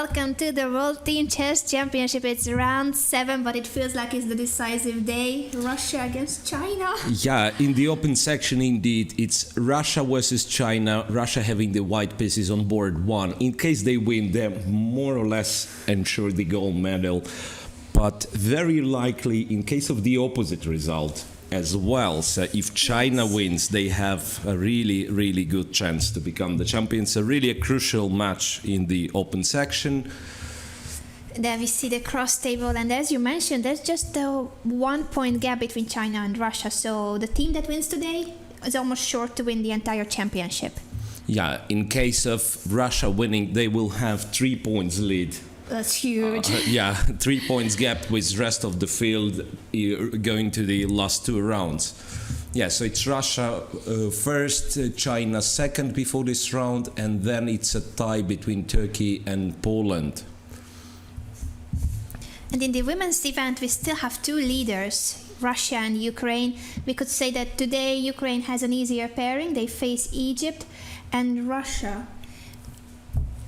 welcome to the World Team Chess Championship. It's round 7, but it feels like it's the decisive day. Russia against China. Yeah, in the open section, indeed, it's Russia versus China. Russia having the white pieces on board 1. In case they win, they more or less ensure the gold medal. But very likely, in case of the opposite result as well, so if China wins, they have a really, really good chance to become the champions. So really a crucial match in the open section. There we see the cross table, and as you mentioned, there's just a 1 point gap between China and Russia. So the team that wins today is almost sure to win the entire championship. Yeah, in case of Russia winning, they will have 3 points lead. That's huge. 3 points gap with rest of the field going to the last 2 rounds. Yeah, so it's Russia first, China second before this round, and then it's a tie between Turkey and Poland. And in the women's event, we still have 2 leaders, Russia and Ukraine. We could say that today Ukraine has an easier pairing. They face Egypt, and Russia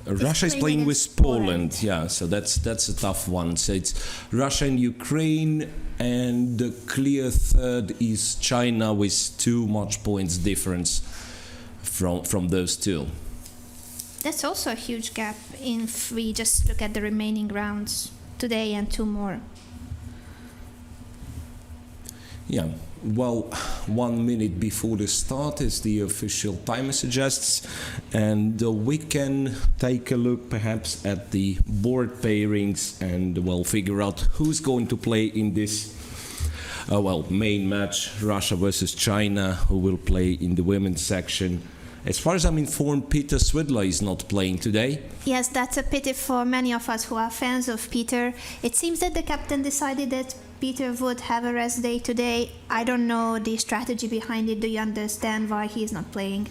is playing with Poland. Yeah, so that's a tough one. So it's Russia and Ukraine, and the clear third is China with 2 match points difference from those 2. That's also a huge gap if we just look at the remaining rounds today and 2 more. Yeah, well, 1 minute before the start, as the official timer suggests, and we can take a look perhaps at the board pairings and we'll figure out who's going to play in this main match, Russia versus China, who will play in the women's section. As far as I'm informed, Peter Svidler is not playing today. Yes, that's a pity for many of us who are fans of Peter. It seems that the captain decided that Peter would have a rest day today. I don't know the strategy behind it. Do you understand why he's not playing?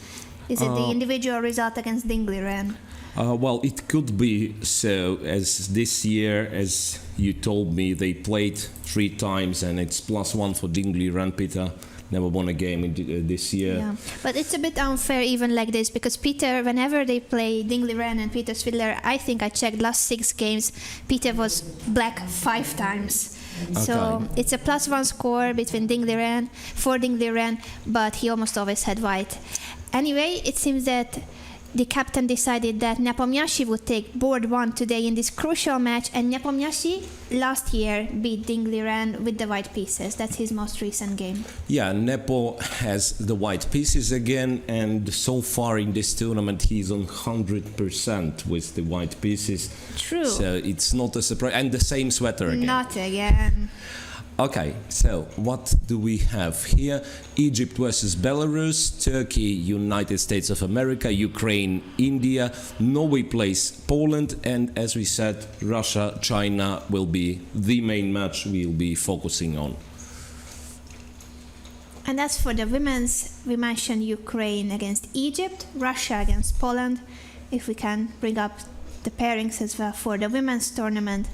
Is it the individual result against Dingley Ren? Well, it could be so, as this year, as you told me, they played 3 times and it's +1 for Dingley Ren. Peter never won a game this year. Yeah, but it's a bit unfair even like this, because Peter, whenever they play Dingley Ren and Peter Svidler, I think I checked last 6 games, Peter was black 5 times. So it's a +1 score between Dingley Ren, for Dingley Ren, but he almost always had white. Anyway, it seems that the captain decided that Nepomniachtchi would take board 1 today in this crucial match, and Nepomniachtchi last year beat Dingley Ren with the white pieces. That's his most recent game. Yeah, Nepo has the white pieces again, and so far in this tournament he's on 100% with the white pieces. True. So it's not a surprise. And the same sweater again. Not again. Okay, so what do we have here? Egypt versus Belarus, Turkey, United States of America, Ukraine, India, Norway plays Poland, and as we said, Russia, China will be the main match we'll be focusing on. And as for the women's, we mentioned Ukraine against Egypt, Russia against Poland. If we can bring up the pairings as well for the women's tournament.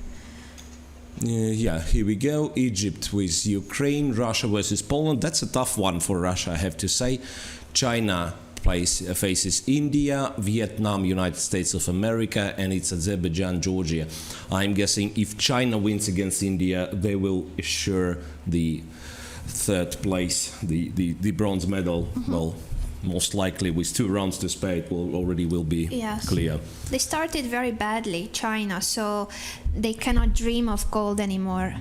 Here we go. Egypt with Ukraine, Russia versus Poland. That's a tough one for Russia, I have to say. China faces India, Vietnam, United States of America, and it's Azerbaijan, Georgia. I'm guessing if China wins against India, they will assure the 3rd place, the bronze medal. Mm-hmm. Well, most likely with 2 rounds to spare, it will be clear. They started very badly, China, so they cannot dream of gold anymore.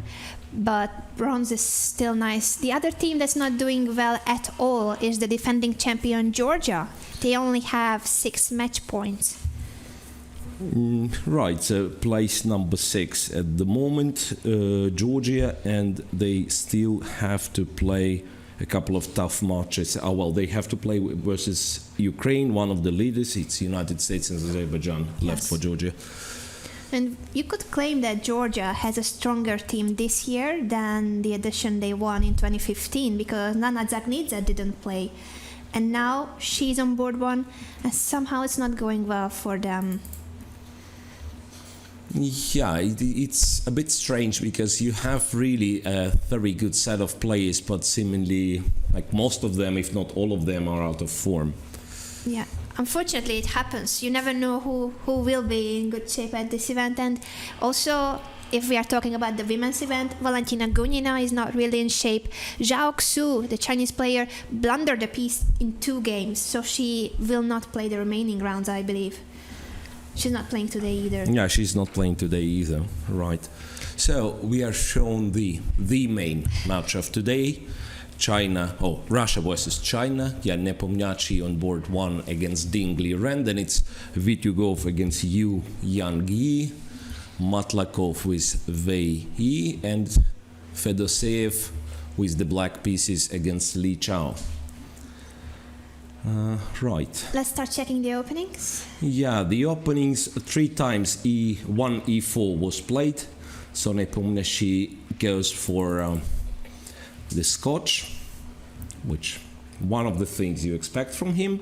But bronze is still nice. The other team that's not doing well at all is the defending champion, Georgia. They only have 6 match points. Right, so place number 6 at the moment, Georgia, and they still have to play a couple of tough matches. They have to play versus Ukraine, one of the leaders. It's United States and Azerbaijan left for Georgia. And you could claim that Georgia has a stronger team this year than the edition they won in 2015, because Nana Dzagnidze didn't play. And now she's on board 1, and somehow it's not going well for them. Yeah, it's a bit strange because you have really a very good set of players, but seemingly like most of them, if not all of them, are out of form. Yeah, unfortunately, it happens. You never know who will be in good shape at this event. And also, if we are talking about the women's event, Valentina Gunina is not really in shape. Zhao Xu, the Chinese player, blundered a piece in 2 games, so she will not play the remaining rounds, I believe. She's not playing today either. Yeah, she's not playing today either. Right. So we are shown the main match of today. Russia versus China. Yeah, Nepomniachtchi on board 1 against Ding Liren. Then it's Vityugov against Yu Yang-yi, Matlakov with Wei Yi, and Fedoseev with the black pieces against Li Chao. Right. Let's start checking the openings. Yeah, the openings 3 times E1, E4 was played. So Nepomniachtchi goes for the Scotch, which one of the things you expect from him.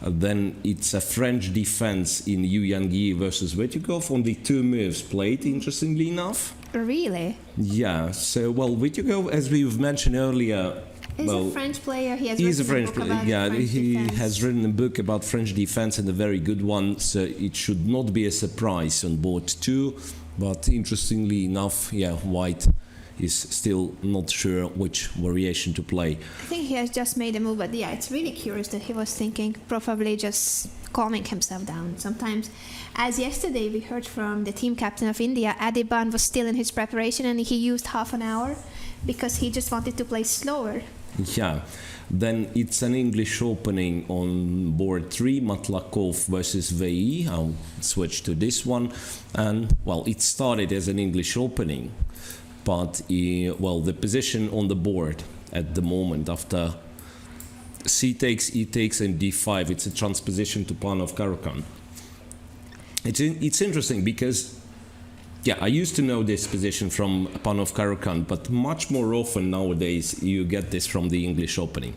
Then it's a French defense in Yu Yang-yi versus Vityugov. Only 2 moves played, interestingly enough. Really? Yeah, so, Vityugov, as we've mentioned earlier, He's a French player. He's a French player. Yeah, he defense. has written a book about French defense, and a very good one. So it should not be a surprise on board 2. But interestingly enough, yeah, White is still not sure which variation to play. I think he has just made a move, but yeah, it's really curious that he was thinking, probably just calming himself down. Sometimes, as yesterday we heard from the team captain of India, Adiban was still in his preparation and he used half an hour because he just wanted to play slower. Yeah, then it's an English opening on board 3, Matlakov versus Wei Yi. I'll switch to this one. And, it started as an English opening. But, the position on the board at the moment after C takes, E takes, and D5, it's a transposition to pawn of Caro-Kann. It's interesting because, I used to know this position from pawn of Caro-Kann, but much more often nowadays you get this from the English opening.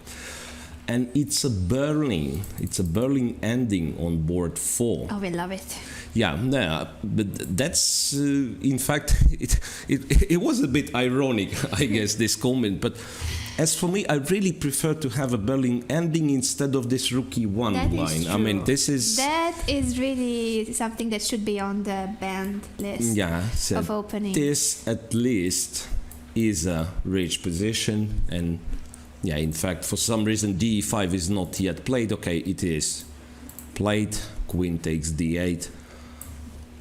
And it's a Berlin ending on board 4. Oh, we love it. Yeah, but that's in fact it was a bit ironic, I guess, this comment. But as for me, I really prefer to have a Berlin ending instead of this rookie 1 that line. Is true. I mean, that is really something that should be on the banned list of opening. This at least is a rich position, and in fact, for some reason D5 is not yet played. Okay, it is played. Queen takes D8.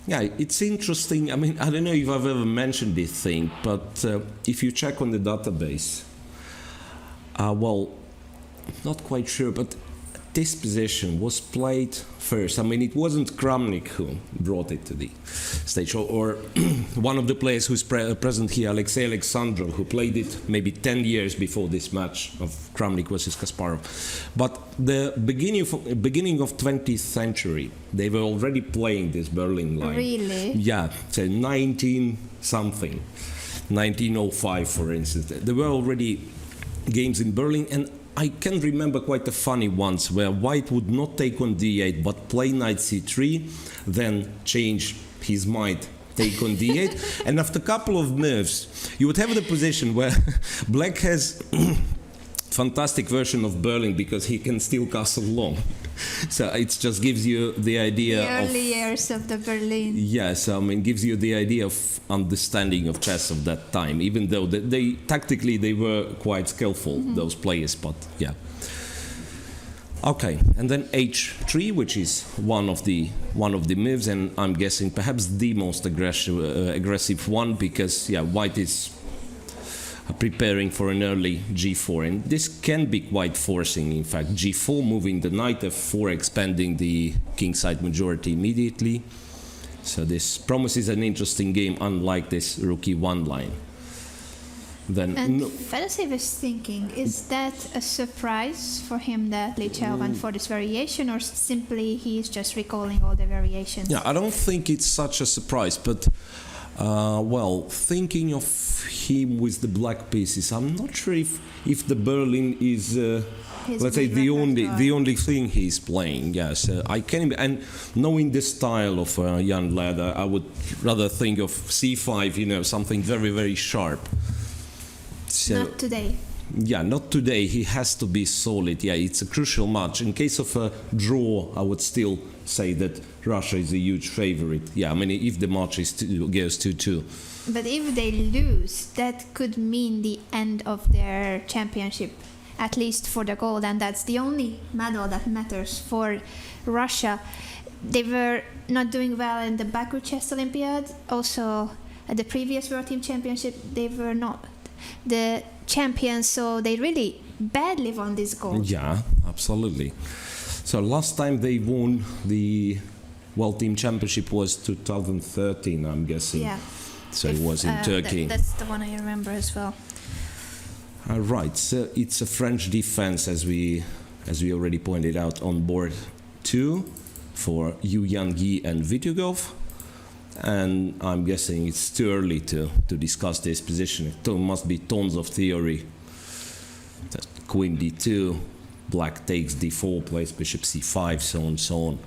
Yeah, it's interesting. I mean, I don't know if I've ever mentioned this thing, but if you check on the database, not quite sure, but this position was played first. I mean, it wasn't Kramnik who brought it to the stage, or one of the players who's present here, Alexei Alexandrov, who played it maybe 10 years before this match of Kramnik versus Kasparov. But the beginning of 20th century, they were already playing this Berlin line. Really? Yeah, so 19-something, 1905, for instance. There were already games in Berlin, and I can remember quite a funny ones where White would not take on D8 but play knight C3, then change his mind, take on D8, and after a couple of moves you would have the position where Black has fantastic version of Berlin because he can still castle long. So it just gives you the idea the early years of the Berlin. Yes, I mean, gives you the idea of understanding of chess of that time, even though they tactically they were quite skillful, those players, but yeah. Okay, and then H3, which is one of the moves, and I'm guessing perhaps the most aggressive one, because White is preparing for an early G4, and this can be quite forcing. In fact, G4 moving the knight, F4 expanding the kingside majority immediately. So this promises an interesting game, unlike this rookie 1 line. Then Fedoseev is thinking, is that a surprise for him that Li Chao went for this variation, or simply he's just recalling all the variations? Yeah, I don't think it's such a surprise, but thinking of him with the black pieces, I'm not sure if the Berlin is let's say the only thing he's playing. Yes, I can, and knowing the style of Jan Lada, I would rather think of C5, something very, very sharp. So, not today. Yeah, not today. He has to be solid. Yeah, it's a crucial match. In case of a draw, I would still say that Russia is a huge favorite. Yeah, I mean, if the match goes 2-2. But if they lose, that could mean the end of their championship, at least for the gold, and that's the only medal that matters for Russia. They were not doing well in the Baku Chess Olympiad. Also, at the previous World Team Championship, they were not the champions, so they really badly won this gold. Yeah, absolutely. So last time they won the World Team Championship was 2013, I'm guessing. Yeah. So it was in Turkey. That's the one I remember as well. Right, so it's a French defense, as we already pointed out, on board 2 for Yu Yang and Vityugov. And I'm guessing it's too early to discuss this position. There must be tons of theory. That Queen D2, Black takes D4, plays Bishop C5, so on, so on.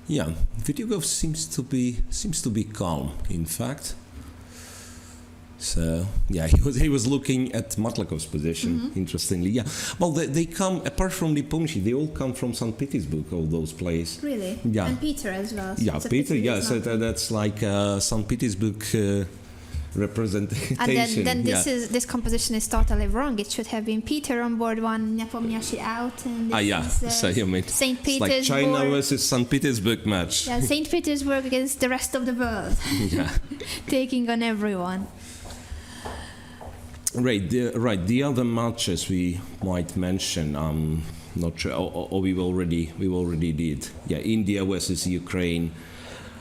Yeah, Vityugov seems to be calm, in fact. So yeah, he was looking at Matlakov's position. Interestingly, yeah. Well, they come, apart from Lipumshi, they all come from St. Petersburg. All those players. Really? Yeah. And Peter as well. So Yeah, it's a Peter. pity Yeah, he's so not. that's like St. Petersburg representation. And then yeah. this composition is totally wrong. It should have been Peter on board 1, Nepomniachtchi out, and this Yeah. is, So you mean St. it's like Petersburg. China versus St. Petersburg match. Yeah, St. Petersburg against the rest of the world, Yeah. taking on everyone. Right. The other matches we might mention. Not sure. Or we already did. Yeah, India versus Ukraine.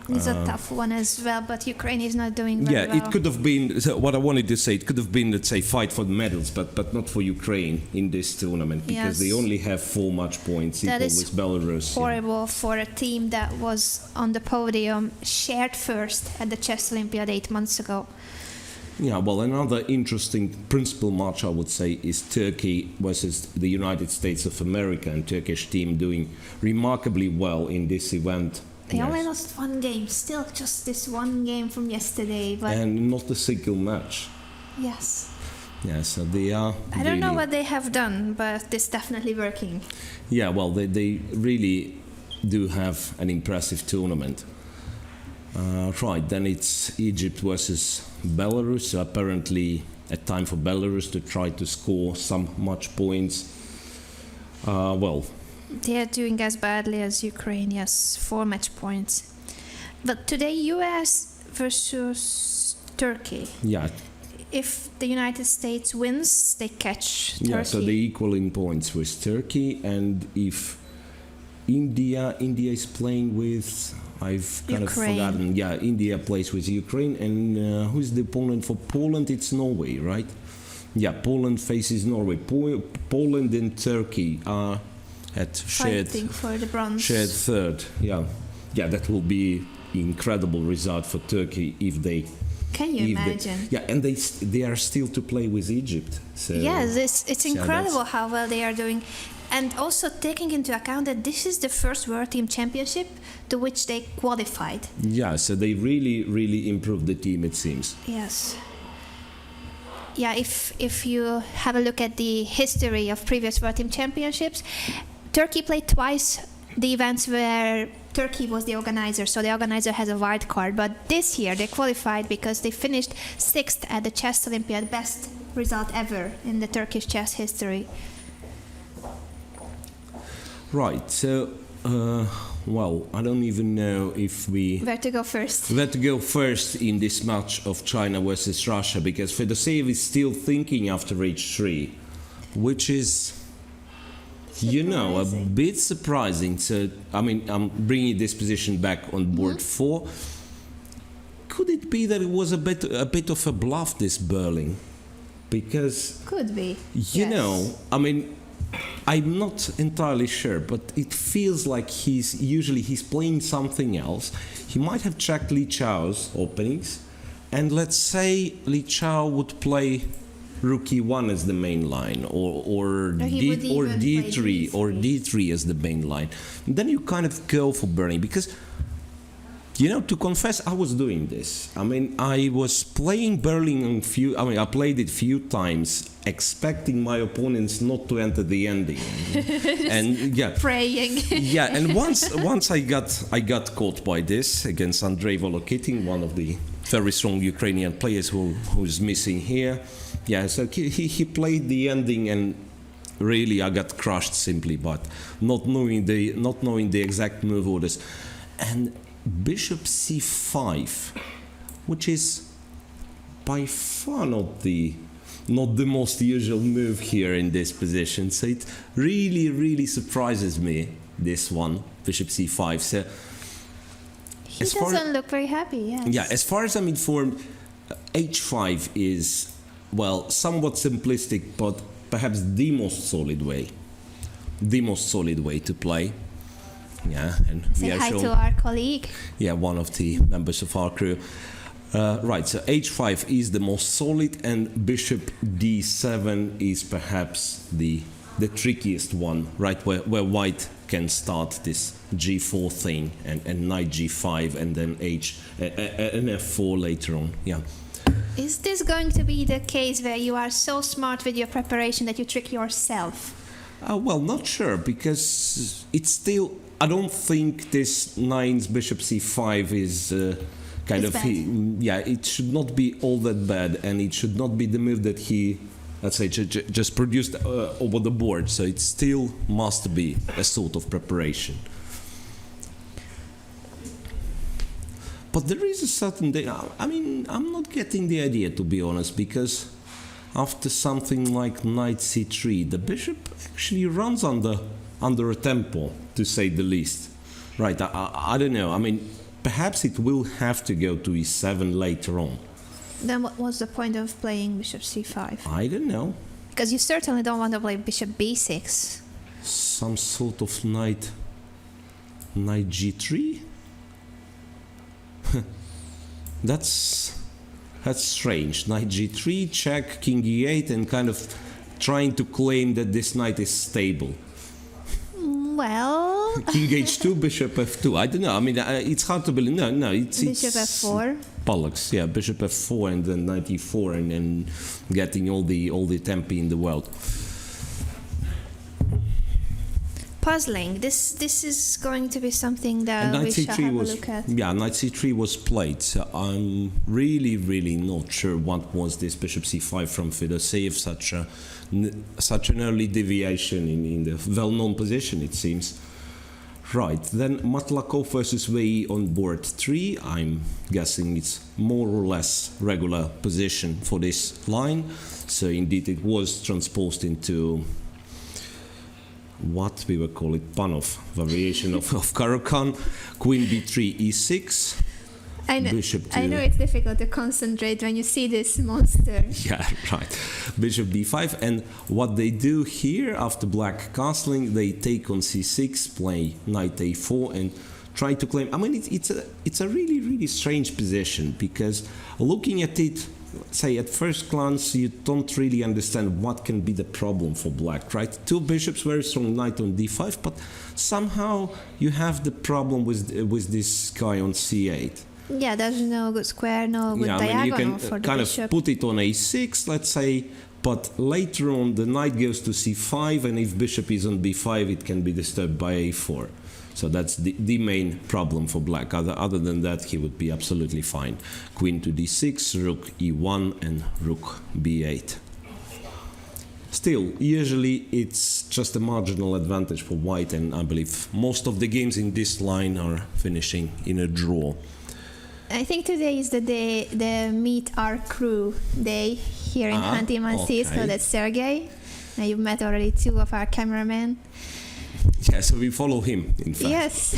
It's a tough one as well, but Ukraine is not doing very Yeah, well. it could have been. So what I wanted to say, it could have been, let's say, fight for the medals, but not for Ukraine in this tournament because they Yes. only have 4 match points That equal is with Belarus. Horrible for a team that was on the podium, shared first at the Chess Olympiad 8 months ago. Yeah, well, another interesting principal match, I would say, is Turkey versus the United States of America, and Turkish team doing remarkably well in this event. They Yes. only lost 1 game, still just this 1 game from yesterday, but And not a single match. yes. Yeah, so they are. I don't know really- what they have done, but it's definitely working. Yeah, well, they really do have an impressive tournament. Right, then it's Egypt versus Belarus. So apparently, a time for Belarus to try to score some match points. Well, They are doing as badly as Ukraine, yes, 4 match points. But today, US versus Turkey. yeah, If the United States wins, they catch Turkey. yeah. So they equal in points with Turkey, and if India is playing with, I've kind Ukraine. of forgotten. Yeah, India plays with Ukraine, and who's the opponent for Poland? It's Norway, right? Yeah, Poland faces Norway. Poland and Turkey are at Fighting for the bronze. shared third. Yeah, that will be incredible result for Turkey if they. Can you if they- imagine? yeah, and they are still to play with Egypt. So Yes, it's yeah, incredible how well they are doing. And also taking into account that this is the first World Team Championship to which they qualified. yeah, so they really improved the team, it seems. Yes. Yeah, if you have a look at the history of previous World Team Championships, Turkey played twice the events where Turkey was the organizer, so the organizer has a wild card. But this year they qualified because they finished 6th at the Chess Olympiad, best result ever in the Turkish chess history. Right, so, well, I don't even know if Where to go first? where to go first in this match of China versus Russia, because Fedoseev is still thinking after H3, which is, you know, a Surprising. bit surprising. So, I mean, I'm bringing this position back on board 4. Could it be that it was a bit of a bluff, this Berling? Because Could be. you know, I mean, I'm not entirely sure, but it feels like he's playing something else. He might have checked Li Chao's openings, and let's say Li Chao would play Rook E1 as the main line, or he would even play D3 or D3 as the main line. And then you kind of go for Berling because You know, to confess, I was doing this. I mean, I was playing Berlin I played it few times, expecting my opponents not to enter the ending, and yeah, Praying. yeah. And once I got caught by this against Andrei Volokitin, one of the very strong Ukrainian players who's missing here. Yeah, so he played the ending, and really I got crushed simply, but not knowing the exact move orders, and Bishop c5, which is by far not the most usual move here in this position. So it really surprises me, this one, Bishop c5. So He doesn't look very happy, yes. yeah, as far as I'm informed, h5 is, well, somewhat simplistic, but perhaps the most solid way to play. Yeah, and Say hi to our colleague. Yeah, one of the members of our crew. Right, so h5 is the most solid, and bishop d7 is perhaps the trickiest one, right, where white can start this g4 thing, and knight g5, and then and f4 later on. Yeah. Is this going to be the case where you are so smart with your preparation that you trick yourself? Well, not sure, because it's still, I don't think this bishop c5 is kind of, yeah, it should not be all that bad, and it should not be the move that he, let's say, just produced over the board. So it still must be a sort of preparation. But there is a certain, I mean, I'm not getting the idea, to be honest, because after something like knight c3, the bishop actually runs under a tempo, to say the least. Right, I don't know. I mean, perhaps it will have to go to e7 later on. Then what was the point of playing bishop c5? I don't know. Because you certainly don't want to play bishop b6. Some sort of knight g3? That's strange. Knight g3, check, king e8, and kind of trying to claim that this knight is stable. Well, King h2, bishop f2. I don't know. I mean, it's hard to believe. No, it's bishop f4. Pollux, yeah, bishop f4, and then knight e4, and getting all the tempi in the world. Puzzling. This is going to be something that we shall have a look at. Yeah, knight c3 was played. So I'm really not sure what was this bishop c5 from Fedoseev, such an early deviation in the well-known position, it seems. Right, then Matlakov versus Wei on board 3. I'm guessing it's more or less regular position for this line. So indeed it was transposed into what we would call it, Panov variation of Caro-Kann. Queen b3, e6. Bishop to, I know it's difficult to concentrate when you see this monster. Yeah, right. Bishop d5, and what they do here after black castling, they take on c6, play knight a4, and try to claim. I mean, it's a really strange position, because looking at it, say at first glance, you don't really understand what can be the problem for black, right? Two bishops, very strong knight on d5, but somehow you have the problem with this guy on c8. Yeah, there's no good square, no good diagonal you can for the kind bishop. of put it on a6, let's say, but later on the knight goes to c5, and if bishop is on b5, it can be disturbed by a4. So that's the main problem for black. Other than that, he would be absolutely fine. Queen to d6, rook e1, and rook b8. Still, usually it's just a marginal advantage for white, and I believe most of the games in this line are finishing in a draw. I think today is the meet our crew day here in Khanty-Mansiysk. Okay. So that's Sergey. Now you've met already two of our cameramen. Yeah, so we follow him, in fact. Yes.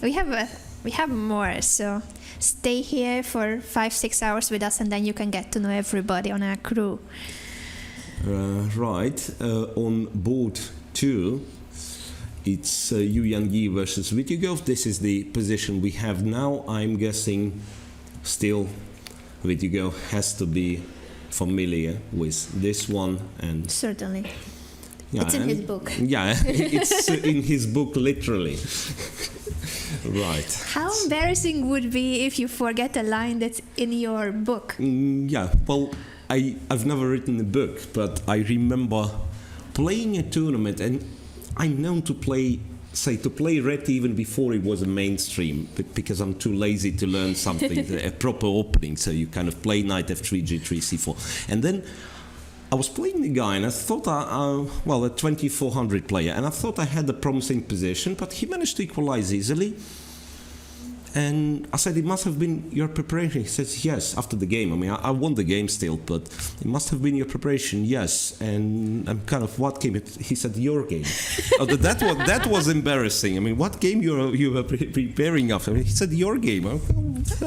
we have more, so stay here for 5-6 hours with us, and then you can get to know everybody on our crew. Right, on board 2, it's Yu Yangyi versus Vityugov. This is the position we have now. I'm guessing still Vityugov has to be familiar with this one, and Certainly. yeah, It's in his book. Yeah, it's in his book, literally. Right. How embarrassing would be if you forget a line that's in your book? Yeah, well, I've never written a book, but I remember playing a tournament, and I'm known to play red even before it was a mainstream, because I'm too lazy to learn something, a proper opening. So you kind of play knight f3, g3, c4. And then I was playing the guy, and I thought, a 2400 player, and I thought I had a promising position, but he managed to equalize easily. And I said, it must have been your preparation. He says, yes, after the game. I mean, I won the game still, but it must have been your preparation, yes. And I'm kind of, what game? He said, your game. That was embarrassing. I mean, what game you were preparing after? He said, your game. Well,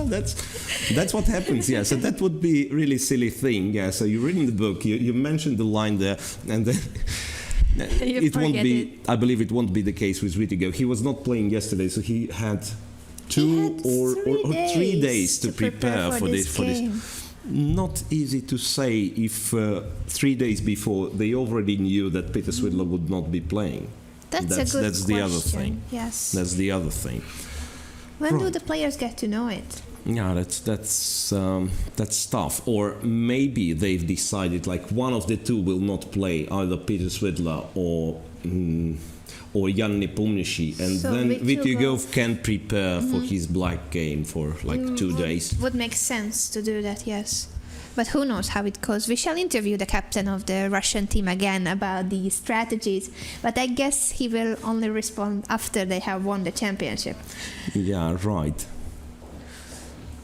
that's what happens, yeah. So that would be a really silly thing, yeah. So you read in the book, you mentioned the line there, and then... it won't be. I believe it won't be the case with Wittigo. He was not playing yesterday, so he had 2 or 3 days to prepare for this. Not easy to say if 3 days before they already knew that Peter Svidler would not be playing. That's a good question. The other thing. Yes. That's the other thing. When do the players get to know it? Yeah, that's tough. Or maybe they've decided like one of the two will not play, either Peter Svidler or Jan Nepomniachtchi, and so then Wittigov can prepare for his black game for like 2 days. Would make sense to do that, yes. But who knows how it goes. We shall interview the captain of the Russian team again about the strategies, but I guess he will only respond after they have won the championship. Yeah, right.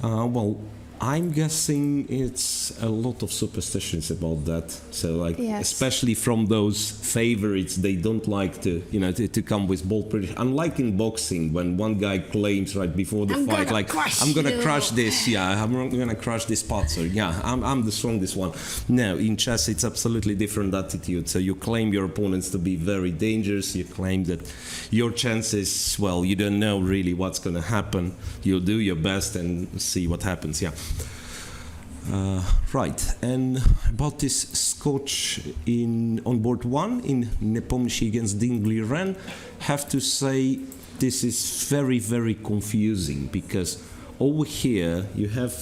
Well, I'm guessing it's a lot of superstitions about that. So, like, especially from those favorites, they don't like to come with bold prediction. Unlike in boxing, when one guy claims right before the fight, like, I'm gonna crush this, I'm gonna crush this Patzer, I'm the strongest one. No, in chess, it's absolutely different attitude. So you claim your opponents to be very dangerous. You claim that your chances, well, you don't know really what's gonna happen. You'll do your best and see what happens. Right, and about this Scotch on board 1 in Nepomniachtchi against Dingley Wren, have to say this is very, very confusing, because over here you have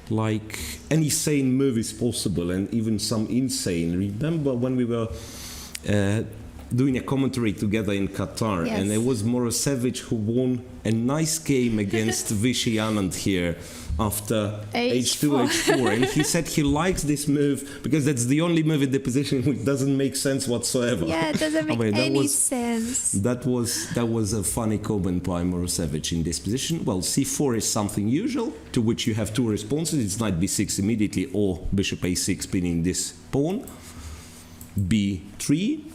like any sane move is possible, and even some insane. Remember when we were doing a commentary together in Qatar, and it was Morozevich who won a nice game against Vishy Anand here after H2, H4, and he said he likes this move because that's the only move in the position which doesn't make sense whatsoever. Yeah, it doesn't make any sense. That was a funny comment by Morozevich in this position. Well, C4 is something usual, to which you have 2 responses. It's knight B6 immediately, or bishop A6 pinning this pawn. B3.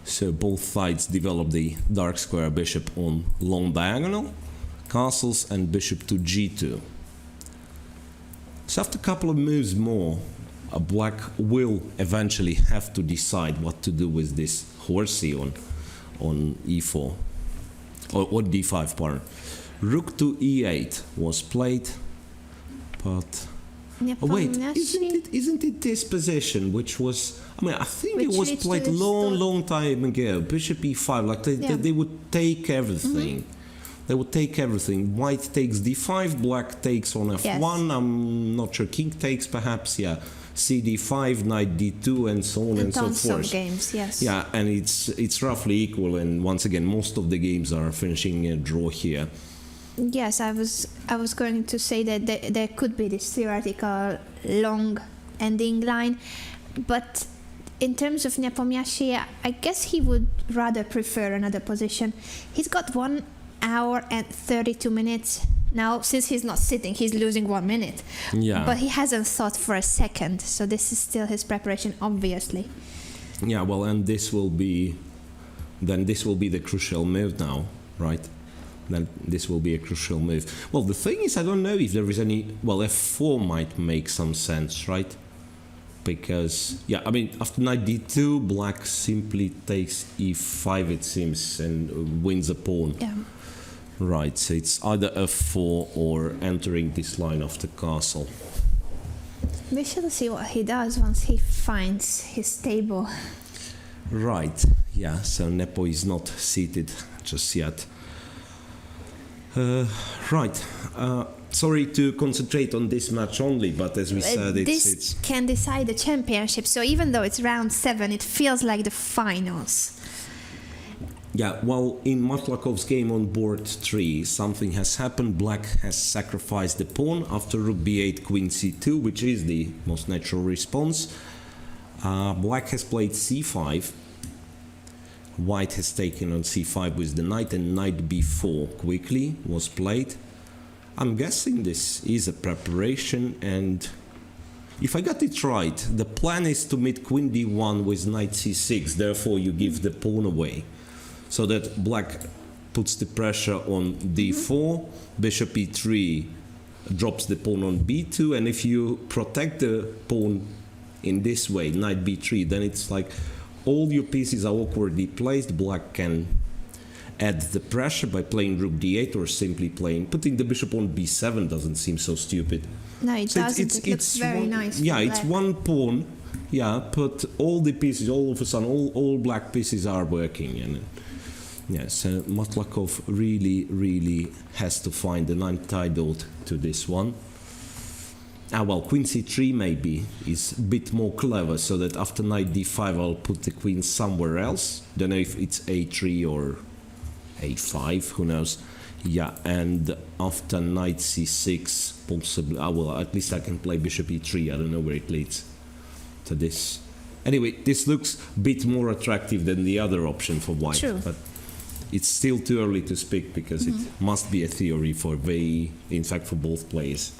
So both sides develop the dark square bishop on long diagonal, castles, and bishop to G2. So after a couple of moves more, a black will eventually have to decide what to do with this horsey on E4, or D5, pardon. Rook to E8 was played, but wait, isn't it this position which was? I mean, I think it was played long time ago. Bishop E5, like they would take everything. They would take everything. White takes D5, black takes on F1. I'm not sure. King takes perhaps, CD5, knight D2, and so on and so forth. Tons of games, yes. Yeah, and it's roughly equal. And once again, most of the games are finishing a draw here. Yes, I was going to say that there could be this theoretical long ending line, but in terms of Nepomniachtchi, I guess he would rather prefer another position. He's got 1 hour and 32 minutes. Now, since he's not sitting, he's losing 1 minute. Yeah. But he hasn't thought for a second, so this is still his preparation, obviously. Yeah, well, and this will be the crucial move now, right? Then this will be a crucial move. Well, the thing is, I don't know if there is any. Well, F4 might make some sense, right? Because, I mean, after knight D2, black simply takes E5, it seems, and wins a pawn. Yeah. Right, so it's either F4 or entering this line of the castle. We shall see what he does once he finds his table. Right, so Nepo is not seated just yet. Right. Sorry to concentrate on this match only, but as we said, This it's can decide the championship. So even though it's round 7, it feels like the finals. yeah. Well, in Matlakov's game on board 3, something has happened. Black has sacrificed the pawn after rook b8, queen c2, which is the most natural response. Black has played c5. White has taken on c5 with the knight, and knight b4 quickly was played. I'm guessing this is a preparation, and if I got it right, the plan is to meet queen d1 with knight c6, therefore you give the pawn away, so that black puts the pressure on d4, bishop e3 drops the pawn on b2, and if you protect the pawn in this way, knight b3, then it's like all your pieces are awkwardly placed. Black can add the pressure by playing rook d8 or simply putting the bishop on b7 doesn't seem so stupid. No, it So doesn't. It looks very one, nice. Yeah, for it's black. one pawn. Yeah, but all the pieces, all of a sudden, all black pieces are working. And yes, Matlakov really has to find an antidote to this one. Well, queen c3 maybe is a bit more clever, so that after knight d5 I'll put the queen somewhere else. Don't know if it's a3 or a5, who knows. Yeah, and after knight c6 possibly, well, at least I can play bishop e3. I don't know where it leads to this. Anyway, this looks a bit more attractive than the other option for white. True. But it's still too early to speak, because it must be a theory in fact for both players.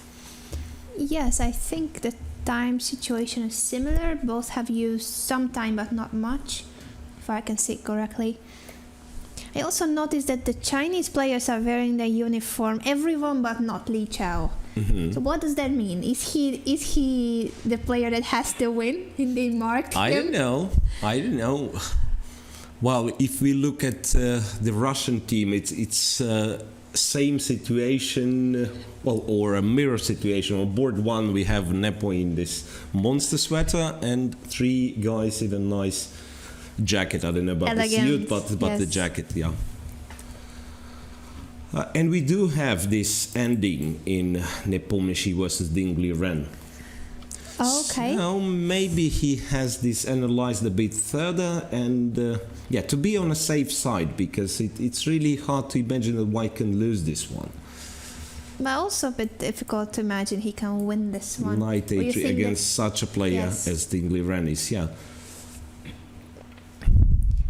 Yes, I think the time situation is similar. Both have used some time, but not much, if I can see it correctly. I also noticed that the Chinese players are wearing their uniform, everyone but not Li Chao. So what does that mean? Is he the player that has to win? And they marked him? I don't know. Well, if we look at the Russian team, it's same situation, or a mirror situation. On board 1 we have Nepo in this monster sweater and 3 guys in a nice jacket. I don't know about the suit, but yes. the jacket, yeah. And we do have this ending in Nepomniachtchi versus Ding Liren. Oh, okay. So maybe he has this analyzed a bit further, and to be on a safe side, because it's really hard to imagine that White can lose this one. But also a bit difficult to imagine he can win this one. Knight Or you a3 think against such a player Yes. as Ding Liren is, yeah.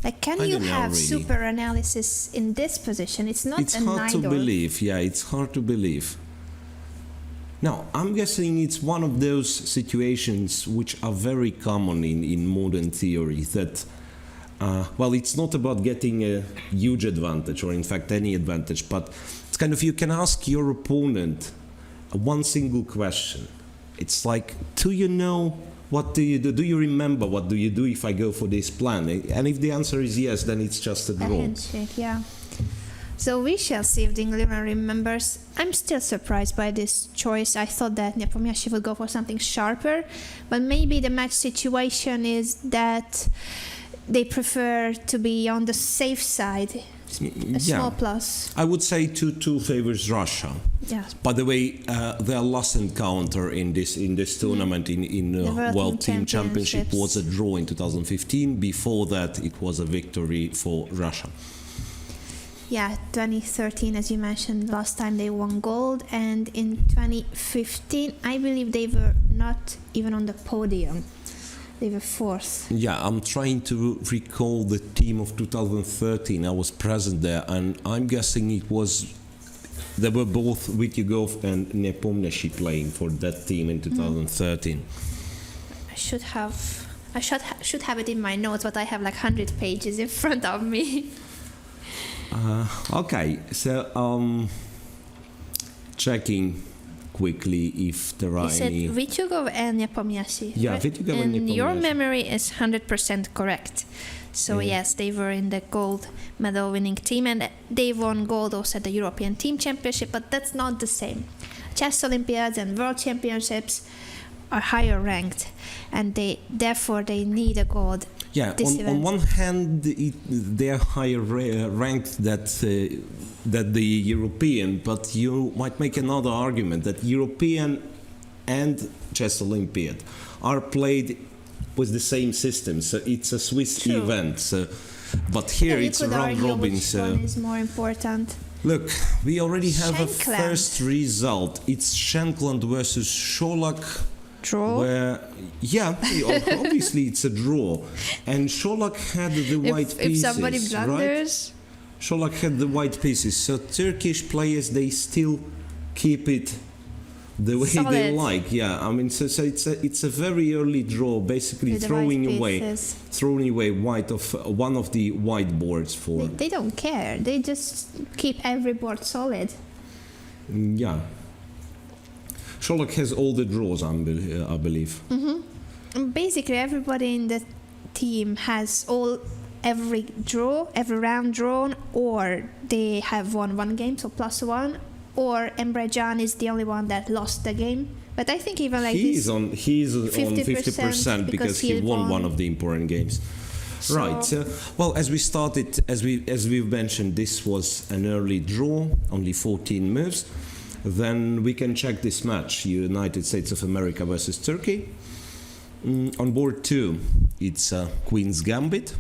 Like, can I you don't know, have really. super analysis in this position? It's not It's a hard knight to or... believe, yeah, it's hard to believe. Now, I'm guessing it's one of those situations which are very common in modern theory, that, it's not about getting a huge advantage, or in fact any advantage, but it's kind of, you can ask your opponent one single question. It's like, do you know, what do you do? Do you remember what do you do if I go for this plan? And if the answer is yes, then it's just a A draw. handshake, yeah. So we shall see if Ding Liren remembers. I'm still surprised by this choice. I thought that Nepomniachtchi would go for something sharper, but maybe the match situation is that they prefer to be on the safe side. A small plus. I would say 2-2 favors Russia. Yeah. By the way, their last encounter in this tournament in The World Team Championship Championships. was a draw in 2015. Before that, it was a victory for Russia. Yeah, 2013, as you mentioned, last time they won gold, and in 2015, I believe they were not even on the podium. They were 4th. Yeah, I'm trying to recall the team of 2013. I was present there, and I'm guessing they were both Vityugov and Nepomniachtchi playing for that team in 2013. I should have it in my notes, but I have like 100 pages in front of me. Okay, so checking quickly if there are You said any. Vityugov and Nepomniachtchi. Yeah, right? Vityugov and your Nepomniachtchi. memory is 100% correct. So yes, they were in the gold medal winning team, and they won gold also at the European Team Championship, but that's not the same. Chess Olympiads and World Championships are higher ranked, and therefore they need a gold. Yeah, this on event. one hand, they're higher ranked that the European, but you might make another argument that European and Chess Olympiad are played with the same system, so it's a Swiss True. event. So, but here You it's a could round argue robin. which So one is more important. look, we already have a Shankland. first result. It's Shankland versus Scholak. Draw. Where, yeah, obviously it's a draw, and Scholak had the white if pieces. somebody right? blunders, Scholak had the white pieces, so Turkish players they still keep it the way they Solid. like. Yeah, I mean, so it's a very early draw, basically with the white throwing away white of one of the white boards for they don't care. They just keep every board solid. yeah. Scholak has all the draws, I believe. And basically, everybody in the team has every round drawn, or they have won one game, so +1, or Emre Can is the only one that lost the game. But I think even like He's this, on 50% because he won won. one of the important games. Right. Well, as we've mentioned, this was an early draw, only 14 moves. Then we can check this match: United States of America versus Turkey. On board 2, it's Queen's Gambit.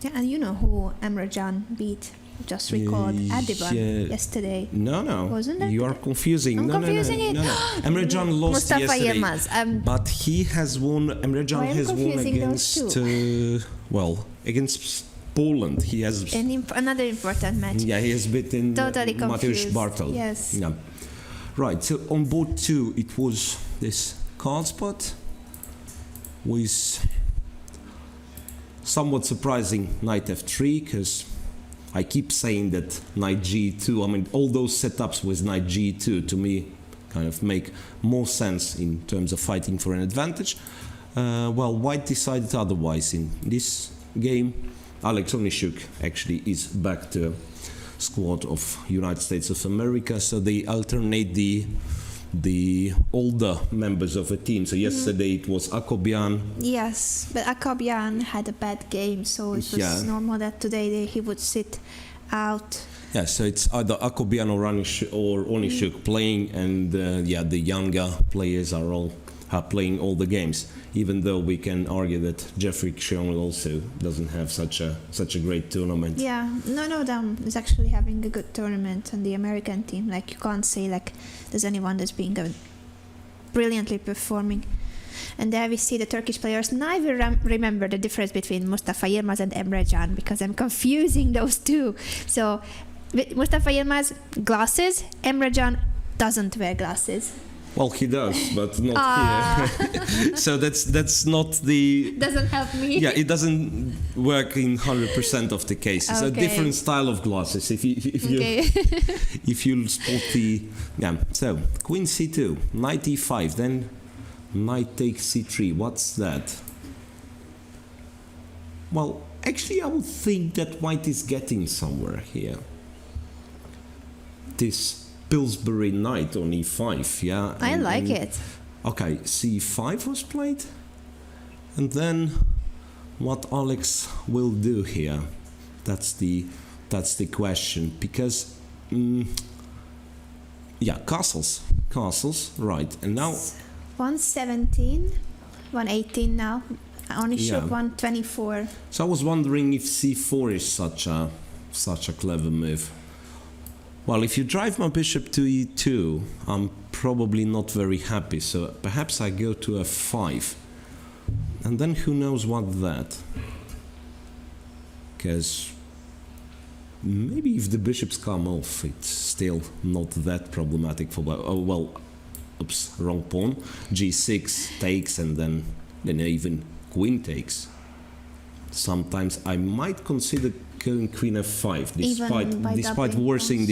yeah, and you know who Emre Can beat? Just recalled Adiban yeah. yesterday. No. Wasn't it? You are confusing. I'm no, confusing no, it. no, no. Emre Can lost Mustafa yesterday. Yilmaz. But he has won. Emre Can Why am I has won confusing those against against Poland. He has Another important match. he has beaten Totally Mateusz confused. Bartel. Yes. Yeah. Right. So on board 2, it was this card spot with somewhat surprising knight f3, because I keep saying that knight g2. I mean, all those setups with knight g2 to me kind of make more sense in terms of fighting for an advantage. Well, white decided otherwise in this game. Alex Onyszuk actually is back to squad of United States of America, so they alternate the older members of a team. So yesterday it was Akobian. Yes, but Akabian had a bad game, so it was Yeah. normal that today he would sit out. Yeah, so it's either Akobian or Onyszuk playing, and the younger players are playing all the games. Even though we can argue that Jeffrey Xiong also doesn't have such a great tournament. Yeah, none of them is actually having a good tournament on the American team. Like, you can't say like there's anyone that's being brilliantly performing. And there we see the Turkish players. Now I will remember the difference between Mustafa Yilmaz and Emre Can, because I'm confusing those two. So with Mustafa Yilmaz, glasses. Emre Can doesn't wear glasses. Well, he does, but not here. So that's not the. Doesn't help me. Yeah, it doesn't work in 100% of the cases. A Okay. different style of glasses. If Okay. you spot the So Queen c2, knight e5, then knight takes c3. What's that? Well, actually, I would think that white is getting somewhere here. This Pillsbury knight on e5, yeah. I like it. Okay, c5 was played, and then what Alex will do here? That's the question, because castles, right? And now 117, 118 now. Onyszuk Yeah. 124. So I was wondering if c4 is such a clever move. Well, if you drive my bishop to e2, I'm probably not very happy, so perhaps I go to f5. And then who knows what that? Because maybe if the bishops come off, it's still not that problematic for... oops, wrong pawn. g6 takes, and then even queen takes. Sometimes I might consider going queen f5, despite worsening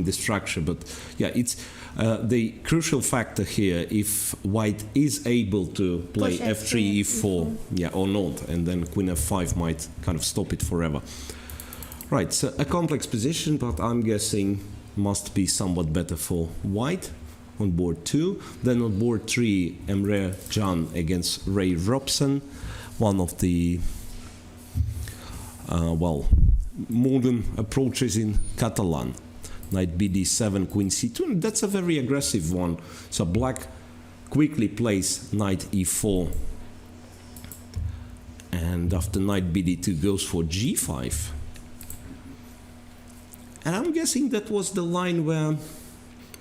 the structure. But yeah, it's the crucial factor here. If white is able to play Push f3, f3, e4, yeah, or not, and then queen f5 might kind of stop it forever. Right, so a complex position, but I'm guessing must be somewhat better for white on board 2. Then on board 3, Emre Can against Ray Robson. one of the modern approaches in Catalan. Knight bd7, queen c2. That's a very aggressive one. So black quickly plays knight e4. And after knight bd2 goes for g5. And I'm guessing that was the line where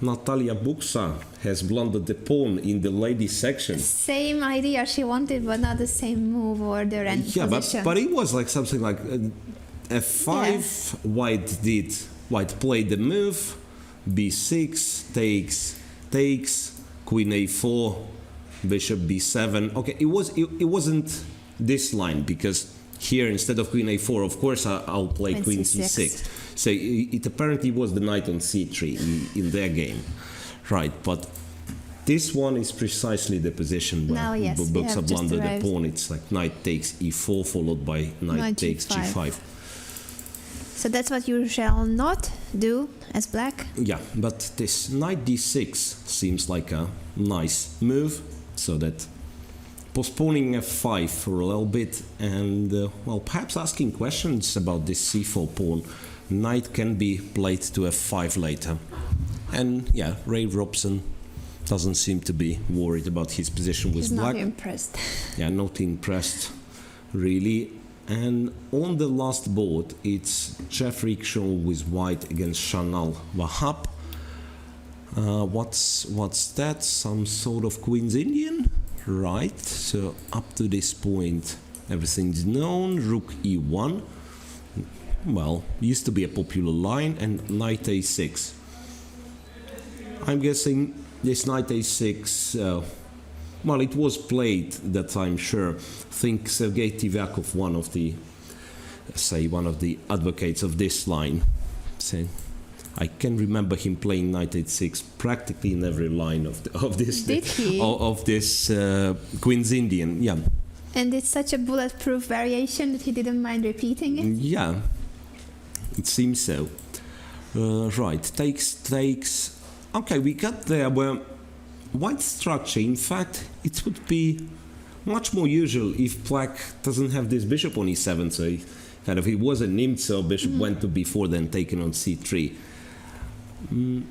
Natalia Buksa has blundered the pawn in the ladies section. Same idea she wanted, but not the same move or the end position. But it was like something like f5. Yes. White played the move, b6 takes, queen a4, bishop b7. Okay, it wasn't this line, because here instead of queen a4, of course I'll play queen c6. So it apparently was the knight on c3 in their game, right? But this one is precisely the position where Buksa blundered the pawn. It's like knight takes e4 followed by knight takes g5. So that's what you shall not do as black? Yeah, but this knight d6 seems like a nice move, so that postponing f5 for a little bit and, perhaps asking questions about this c4 pawn. Knight can be played to f5 later. And yeah, Ray Robson doesn't seem to be worried about his position with black. He's not impressed. Yeah, not impressed, really. And on the last board, it's Jeffrey Shaw with white against Shanal Wahab. What's that? Some sort of Queen's Indian? Right, so up to this point, everything's known. Rook e1. Well, used to be a popular line, and knight a6. I'm guessing this knight a6, it was played that time, sure. I think Sergei Tivyakov, one of the advocates of this line, said, I can remember him playing knight a6 practically in every line of this. Did he? Of this Queen's Indian, yeah. And it's such a bulletproof variation that he didn't mind repeating it? Yeah, it seems so. Right, takes. Okay, we got there where white structure, in fact, it would be much more usual if black doesn't have this bishop on e7, so it was a Nimzo, bishop went to b4, then taken on c3.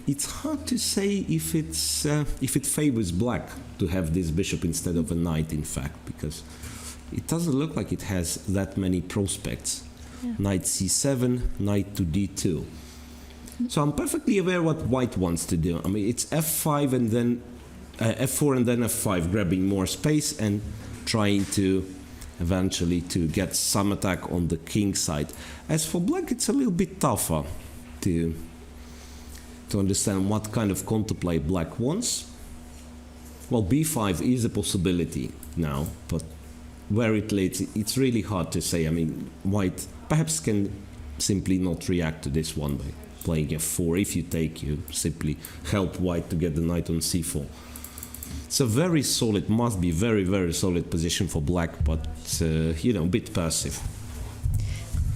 It's hard to say if it favors black to have this bishop instead of a knight, in fact, because it doesn't look like it has that many prospects. Yeah. Knight c7, knight to d2. So I'm perfectly aware what white wants to do. I mean, it's f5 and then f4 and then f5, grabbing more space and trying to eventually to get some attack on the king side. As for black, it's a little bit tougher to understand what kind of counterplay black wants. Well, b5 is a possibility now, but where it leads, it's really hard to say. I mean, white perhaps can simply not react to this one by playing f4. If you take, you simply help white to get the knight on c4. It's a very solid, must be very, very solid position for black, but, a bit passive.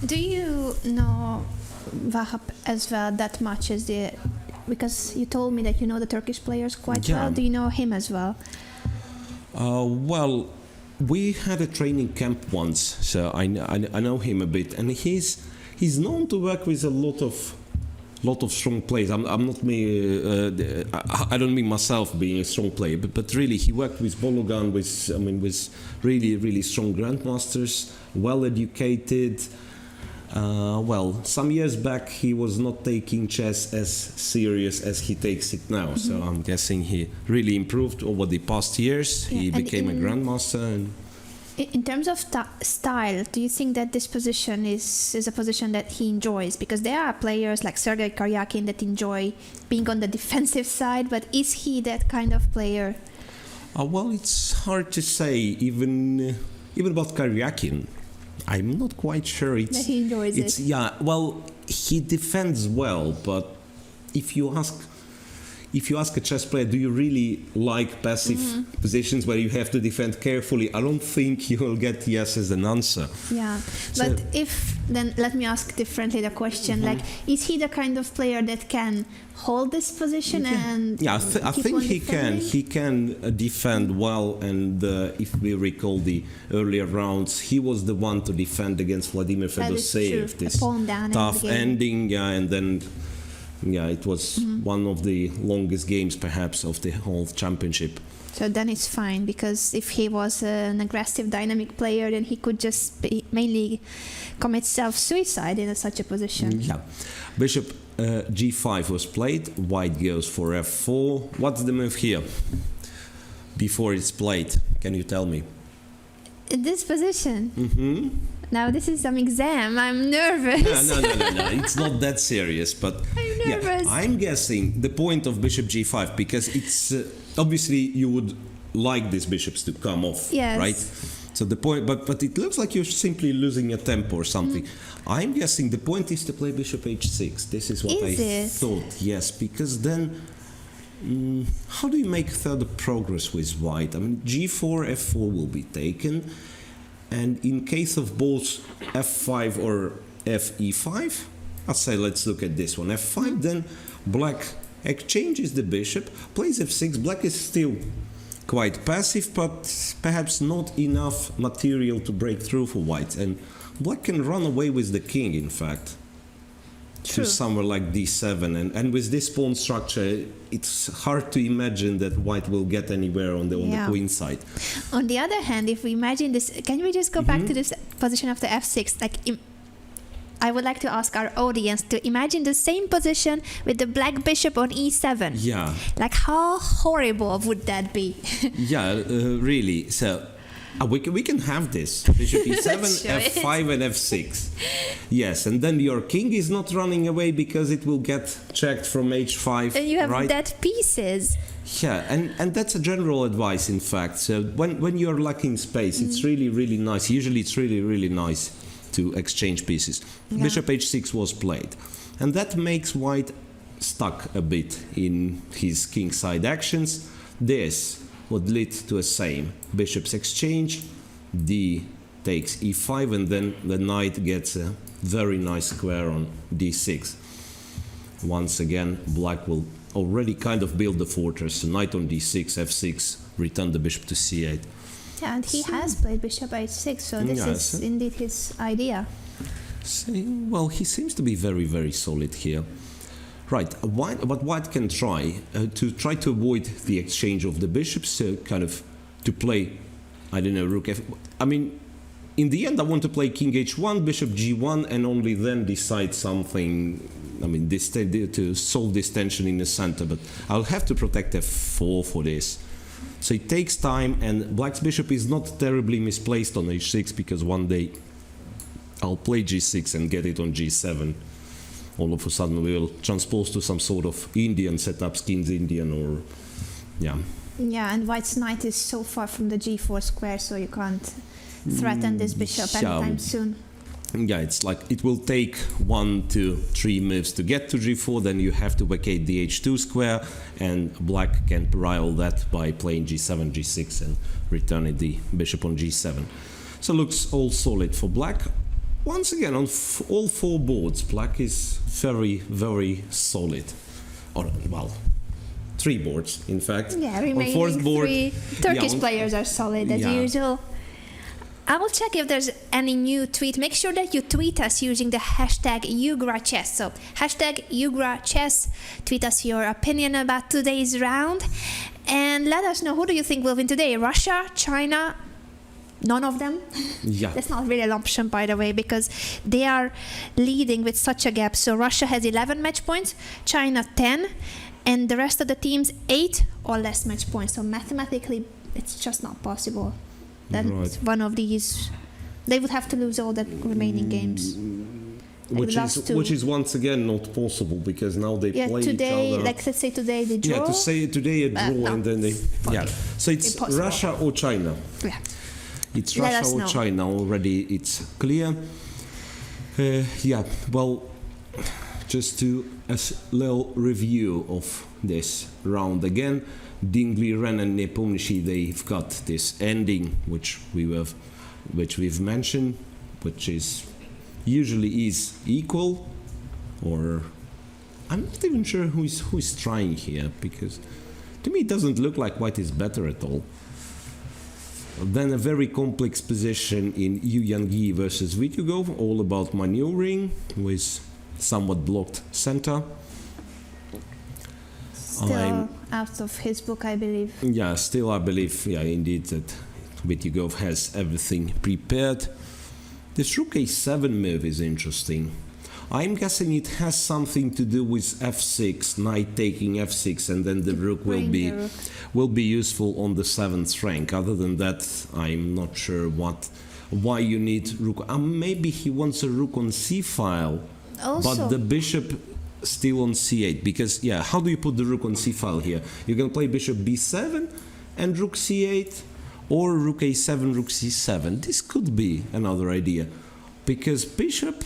Do you know Wahab as well that much as because you told me that you know the Turkish players quite well. Do you know him as well? Well, we had a training camp once, so I know him a bit, and he's known to work with a lot of strong players. I'm not me. I don't mean myself being a strong player, but really he worked with Bologan, with really, really strong grandmasters, well educated. Some years back he was not taking chess as serious as he takes it now. Mm-hmm. So I'm guessing he really improved over the past years. Yeah, he became a grandmaster. In terms of style, do you think that this position is a position that he enjoys? Because there are players like Sergei Karyakin that enjoy being on the defensive side, but is he that kind of player? It's hard to say. Even about Karyakin, I'm not quite sure that he enjoys it. Yeah, well, he defends well, but if you if you ask a chess player, do you really like passive positions where you have to defend carefully? I don't think you will get yes as an answer. Yeah, So- but then let me ask differently the question. Like, is he the kind of player that can hold this position and Yeah, I keep think on he can. defending? He can defend well, and if we recall the earlier rounds, he was the one to defend against Vladimir That is true. Fedosseev. This A pawn down in tough the game. ending, yeah, and then it was one of the longest games perhaps of the whole championship. So then it's fine, because if he was an aggressive, dynamic player, then he could just mainly commit self-suicide in such a position. Yeah, Bishop G5 was played. White goes for F4. What's the move here? Before it's played, can you tell me? In this position, Mm-hmm. now this is some exam. I'm nervous. No. It's not that serious, but I'm nervous. I'm guessing the point of Bishop G5, because it's obviously you would like these bishops to come off, Yes. right? So the point, but it looks like you're simply losing a tempo or something. I'm guessing the point is to play Bishop H6. This is what Is I it? thought. Yes, because then. How do you make further progress with white? I mean, G4, F4 will be taken, and in case of both F5 or FE5, I'll say let's look at this one. F5, then black exchanges the bishop, plays F6. Black is still quite passive, but perhaps not enough material to break through for white, and black can run away with the king, in fact. True. To somewhere like d7, and with this pawn structure, it's hard to imagine that white will get anywhere on the Yeah. queen side. On the other hand, if we imagine this, can we just go back to this position after F6? Like, I would like to ask our audience to imagine the same position with the black bishop on E7. Yeah, Like, how horrible would that be? yeah, really. So we can have this bishop e7, Let's show it. f5, and f6. Yes, and then your king is not running away because it will get checked from h5. And you have right? dead pieces. Yeah, and that's a general advice, in fact. So when you're lacking space, it's really, really nice. Usually it's really, really nice to exchange pieces. Yeah. Bishop h6 was played. And that makes white stuck a bit in his kingside actions. This would lead to a same. Bishops exchange, d takes e5, and then the knight gets a very nice square on d6. Once again, black will already kind of build the fortress. Knight on d6, f6, return the bishop to c8. Yeah, and he has played bishop h6, so this Yes. is indeed his idea. Well, he seems to be very, very solid here. Right, but white can try to avoid the exchange of the bishops, kind of to play, I don't know, rook f. I mean, in the end, I want to play king h1, bishop g1, and only then decide something. I mean, to solve this tension in the center, but I'll have to protect f4 for this. So it takes time, and black's bishop is not terribly misplaced on h6, because one day I'll play g6 and get it on g7. All of a sudden we will transpose to some sort of Indian setup, King's Indian, or yeah. Yeah, and white's knight is so far from the g4 square, so you can't threaten this bishop anytime soon. Yeah, it's like it will take 1, 2, 3 moves to get to g4, then you have to vacate the h2 square, and black can rival that by playing g7, g6, and returning the bishop on g7. So looks all solid for black. Once again, on all 4 boards, black is very, very solid. Or, well, 3 boards, in fact. Yeah, On remaining 4th board, 3 Turkish on- players are solid as Yeah. usual. I will check if there's any new tweet. Make sure that you tweet us using the hashtag #UgraChess. So hashtag #UgraChess. Tweet us your opinion about today's round, and let us know, who do you think will win today? Russia, China? None of them? Yeah. That's not really an option, by the way, because they are leading with such a gap. So Russia has 11 match points, China 10, and the rest of the teams 8 or less match points. So mathematically, it's just not possible that Right. one of these, they would have to lose all the remaining games. Which is once again not possible, because now they Yeah, play today, each other. like let's say today they draw. Yeah, to say today a draw, no, and then they. Yeah. okay. So it's Impossible. Russia or China. Yeah. It's Let Russia us or know. China already. It's clear. Yeah. Well, just to little review of this round again. Dingley, Ren, and Nepomniachtchi, they've got this ending which we've mentioned, which is usually is equal, or I'm not even sure who is trying here, because to me it doesn't look like white is better at all. Then a very complex position in Yu Yangyi versus Vityugov, all about maneuvering with somewhat blocked center. Still out of his book, I believe. Yeah, still I believe, yeah, indeed, that Vityugov has everything prepared. This rook a7 move is interesting. I'm guessing it has something to do with f6, knight taking f6, and then the rook will be useful on the 7th rank. Other than that, I'm not sure why you need rook. Maybe he wants a rook on c file, but the bishop still on c8, because yeah, how do you put the rook on c file here? You can play bishop b7 and rook c8, or rook a7, rook c7. This could be another idea, because bishop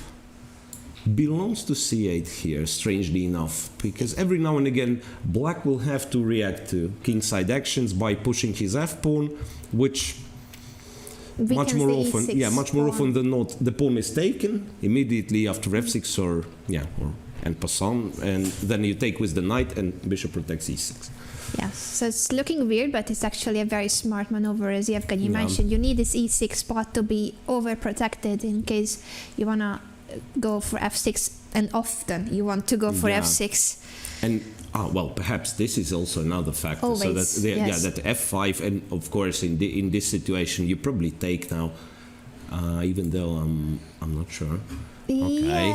belongs to c8 here, strangely enough, because every now and again black will have to react to kingside actions by pushing his f-pawn, which much more often than not the pawn is taken immediately after f6 or en passant, and then you take with the knight and bishop protects e6. Yeah, so it's looking weird, but it's actually a very smart maneuver, as Yevgeny mentioned. You need this e6 spot to be overprotected in case you wanna go for f6, and often you want to go for f6. And perhaps this is also another factor. Always, so that that f5, and of course in this situation you probably take now, even though I'm not sure. Okay,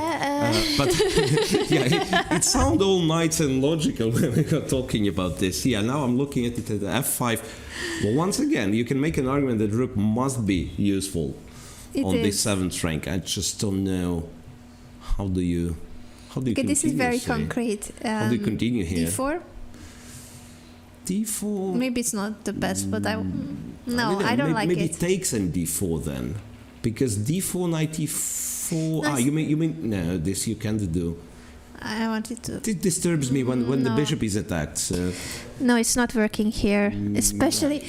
but it sounds all nice and logical when we are talking about this. Yeah, now I'm looking at it at f5. Well, once again, you can make an argument that rook must be useful on the 7th rank. I just don't know how do you okay, this is very concrete. How do you continue here? d4. d4. Maybe it's not the best, but I don't like maybe it. Maybe takes and d4 then, because d4 knight e4. You mean no? This you can't do. I wanted to. It disturbs me when the bishop is attacked. So. No, it's not working here. Especially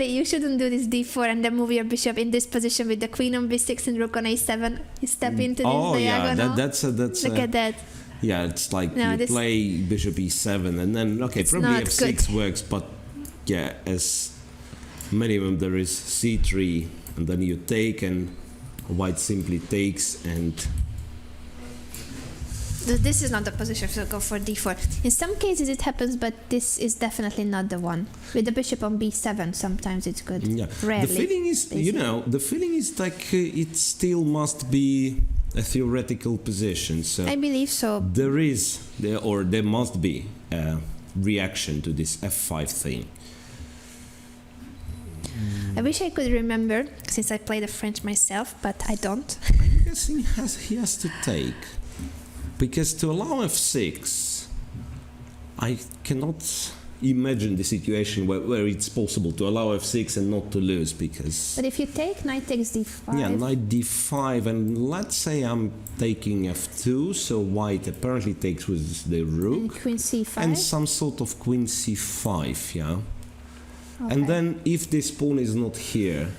you shouldn't do this d4 and then move your bishop in this position with the queen on b6 and rook on a7. You step into this diagonal. That's look at that. Yeah, it's like you play bishop e7 and then probably f6 works, but yeah, as minimum there is c3 and then you take, and white simply takes, and this is not the position to go for d4. In some cases it happens, but this is definitely not the one. With the bishop on b7, sometimes it's good. Yeah. Rarely. The feeling is, like it still must be a theoretical position. So I believe so. There must be a reaction to this f5 thing. I wish I could remember, since I play the French myself, but I don't. I'm guessing he has to take. Because to allow f6, I cannot imagine the situation where it's possible to allow f6 and not to lose, because... But if you take, knight takes d5. Yeah, knight d5, and let's say I'm taking f2, so white apparently takes with the rook. And queen c5. And some sort of queen c5, yeah. Okay. And then if this pawn is not here...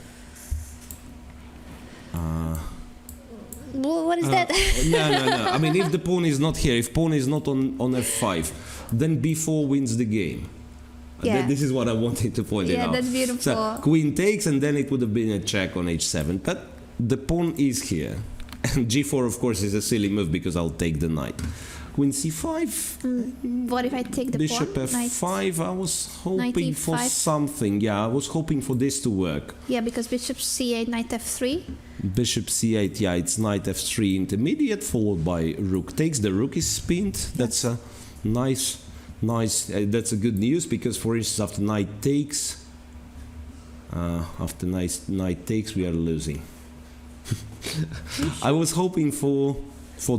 what is that? No. I mean, if the pawn is not here, if pawn is not on f5, then b4 wins the game. Yeah. This is what I wanted to point out. Yeah, that's beautiful. So queen takes, and then it would have been a check on h7. But the pawn is here. And g4, of course, is a silly move because I'll take the knight. Queen c5. What if I take the bishop pawn? f5. I was hoping for something. Yeah, I was hoping for this to work. Yeah, because bishop c8, knight f3. Bishop c8, yeah, it's knight f3 intermediate, followed by rook takes. The rook is spinned. That's a nice. That's a good news, because, for instance, after knight takes, we are losing. I was hoping for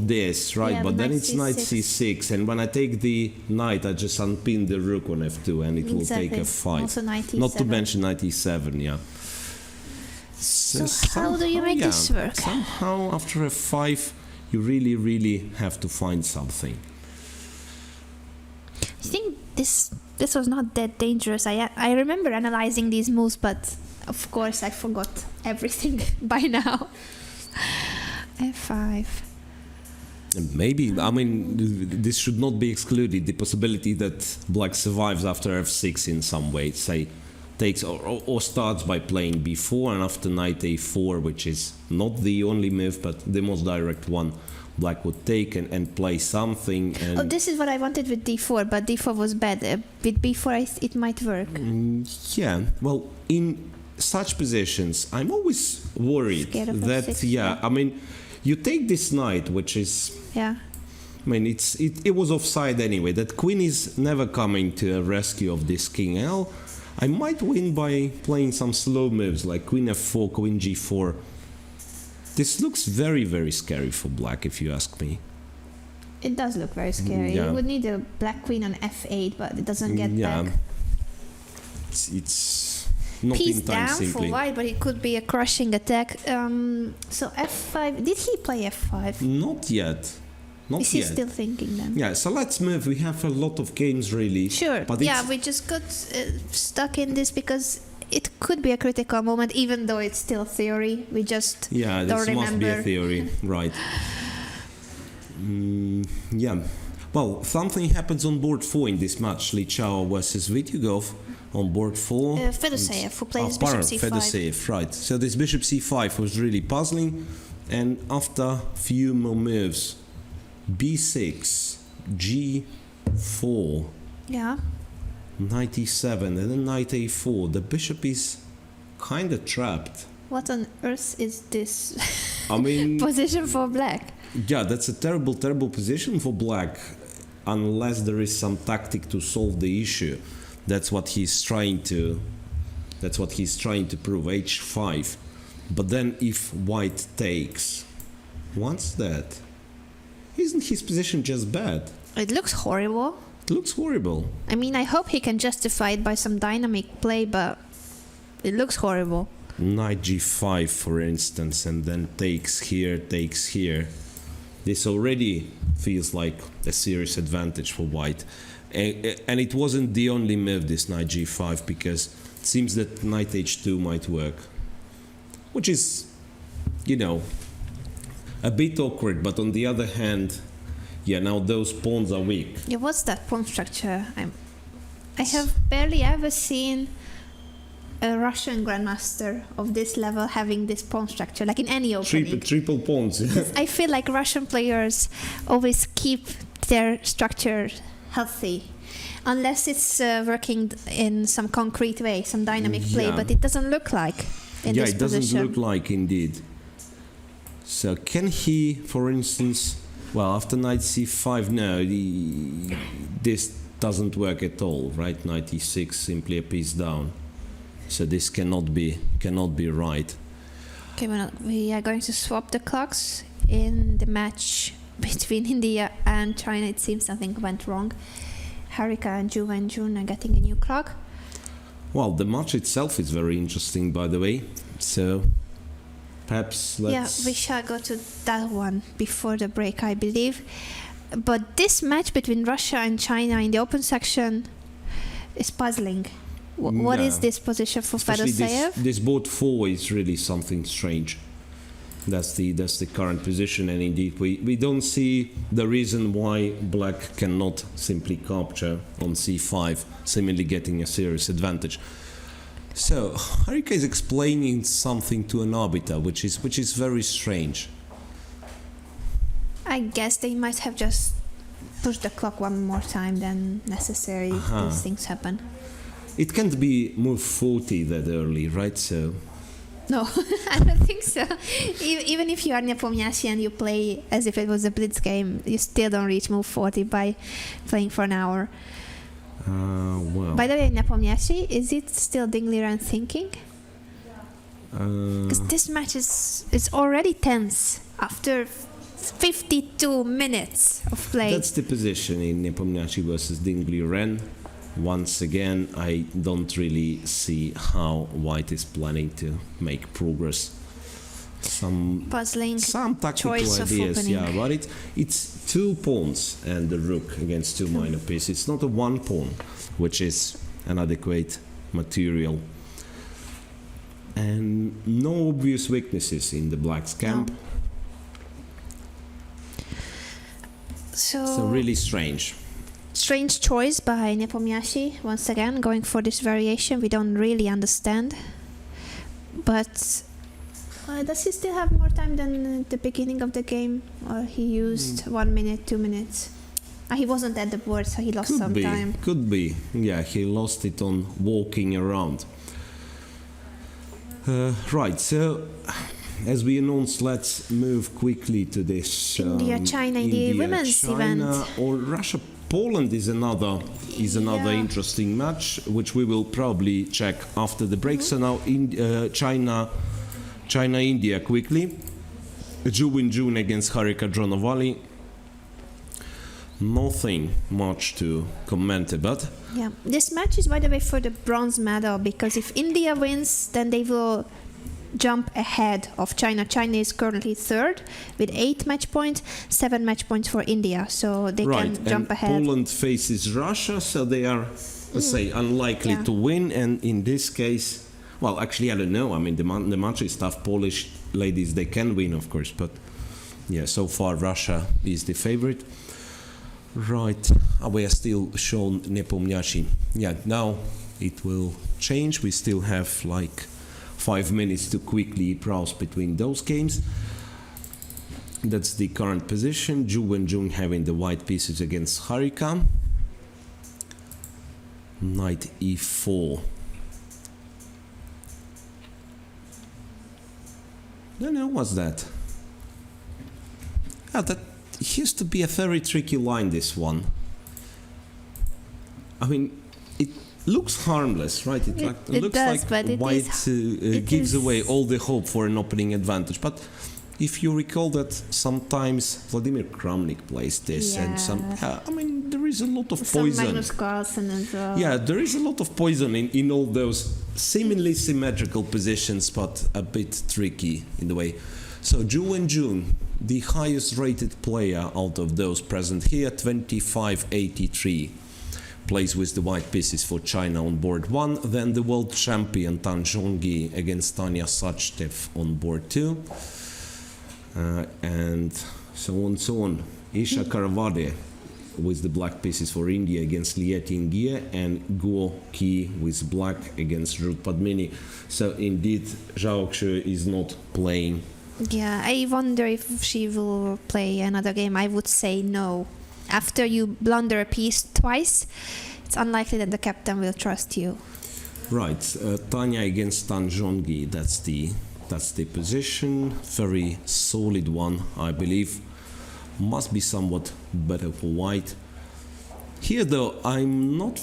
this, right? Yeah, but then it's c6. knight c6, and when I take the knight, I just unpin the rook on f2, and it will take f5. Also knight e7. Not to mention knight e7, yeah. So how do you make this work? Somehow after f5 you really, really have to find something. I think this was not that dangerous. I remember analyzing these moves, but of course I forgot everything by now. F5. Maybe, I mean, this should not be excluded, the possibility that black survives after f6 in some way, say, takes or starts by playing b4 and after knight a4, which is not the only move, but the most direct one, black would take and play something. And Oh, this is what I wanted with d4, but d4 was bad. With b4, it might work. yeah, well, in such positions, I'm always worried Scared of that, f6, yeah, I mean, you take this knight, which is, Yeah. I mean, it was offside anyway. That queen is never coming to a rescue of this king L. I might win by playing some slow moves like queen f4, queen g4. This looks very, very scary for black, if you ask me. It does look very scary. Yeah. You would need a black queen on f8, but it doesn't get Yeah, back. it's not Piece in time down simply. for white, but it could be a crushing attack. So f5. Did he play f5? Not yet. Not Is he yet. still thinking then? Yeah, so let's move. We have a lot of games really. Sure. But Yeah, it's- we just got stuck in this because it could be a critical moment, even though it's still theory. We just Yeah, don't this must be a remember. theory, right? Yeah. Well, something happens on board 4 in this match. Li Chao versus Vityugov on board 4. Fedoseev, who plays bishop pardon, c5. Fedoseev, right. So this bishop c5 was really puzzling. And after few more moves, b6, g4, Yeah. knight e7, and then knight a4. The bishop is kind of trapped. What on earth is this I mean, position for black? yeah, that's a terrible, terrible position for black, unless there is some tactic to solve the issue. That's what he's trying to. That's what he's trying to prove. h5, but then if white takes, what's that? Isn't his position just bad? It looks horrible. It looks horrible. I mean, I hope he can justify it by some dynamic play, but it looks horrible. Knight g5, for instance, and then takes here. This already feels like a serious advantage for white. And it wasn't the only move, this knight g5, because it seems that knight h2 might work. Which is, you know, a bit awkward, but on the other hand, yeah, now those pawns are weak. Yeah, what's that pawn structure? I have barely ever seen a Russian grandmaster of this level having this pawn structure, like in any opening. Triple pawns. I feel like Russian players always keep their structure healthy, unless it's working in some concrete way, some dynamic play, Yeah. but it doesn't look like in Yeah, this it doesn't position. look like indeed. So can he, for instance, well, after knight c5, no, this doesn't work at all, right? Knight e6, simply a piece down. So this cannot be right. Okay, well, we are going to swap the clocks in the match between India and China. It seems something went wrong. Harika and Juva and June are getting a new clock. Well, the match itself is very interesting, by the way. So perhaps let's. Yeah, we shall go to that one before the break, I believe. But this match between Russia and China in the open section is puzzling. What Yeah. is this position for Especially Fedoseev? this board 4 is really something strange. That's the current position, and indeed we don't see the reason why black cannot simply capture on c5, seemingly getting a serious advantage. So Harika is explaining something to an arbiter, which is very strange. I guess they might have just pushed the clock one more time than necessary. These things happen. It can't be move 40 that early, right? So No, I don't think so. Even if you are Nepomniachtchi and you play as if it was a blitz game, you still don't reach move 40 by playing for an hour. well. By the way, Nepomniachtchi, is it still Dingliran thinking? Uh, Because this match is already tense after 52 minutes of play. That's the position in Nepomniachtchi versus Dingley Ren. Once again, I don't really see how white is planning to make progress. some Puzzling tactical choice of ideas, opening. yeah, but it's 2 pawns and the rook against 2 minor pieces. It's not a 1 pawn, which is an adequate material. And no obvious weaknesses in the black's camp. No. So really strange. Strange choice by Nepomniachtchi, once again, going for this variation we don't really understand. But does he still have more time than the beginning of the game? Or he used 1 minute, 2 minutes? He wasn't at the board, so he lost some time. Could be. Yeah, he lost it on walking around. Right, so as we announced, let's move quickly to this India-China in the women's event. Or Russia-Poland is another interesting match, which we will probably check after the break. So now China-India quickly. Zhu Wenjun against Harika Dronovali. Nothing much to comment about. Yeah, this match is, by the way, for the bronze medal, because if India wins, then they will jump ahead of China. China is currently 3rd with 8 match points, 7 match points for India, so they can jump ahead. Poland faces Russia, so they are, let's say, unlikely to win. And in this case, well, actually, I don't know. I mean, the match is tough. Polish ladies, they can win, of course, but yeah, so far Russia is the favorite. Right, we are still shown Nepomniachtchi. Yeah, now it will change. We still have like 5 minutes to quickly browse between those games. That's the current position. Zhu Wenjun having the white pieces against Harika. Knight e4. No, what's that? That used to be a very tricky line, this one. I mean, it looks harmless, right? It looks does, like white gives away all the hope for an opening advantage. But if you recall that sometimes Vladimir Kramnik plays this, and I mean, there is a lot of poison. Magnus Carlsen as well. Yeah, there is a lot of poison in all those seemingly symmetrical positions, but a bit tricky in the way. So Zhu Wenjun, the highest rated player out of those present here, 2583, plays with the white pieces for China on board 1. Then the world champion Tan Zhongyi against Tanya Sachdev on board 2. And so on, so on. Isha Karavade with the black pieces for India against Liet Ingia, and Guo Qi with black against Ruth Padmini. So indeed, Zhao Xue is not playing. Yeah, I wonder if she will play another game. I would say no. After you blunder a piece twice, it's unlikely that the captain will trust you. Right, Tanya against Tan Zhongyi, that's the position. Very solid one, I believe. Must be somewhat better for white. Here though, I'm not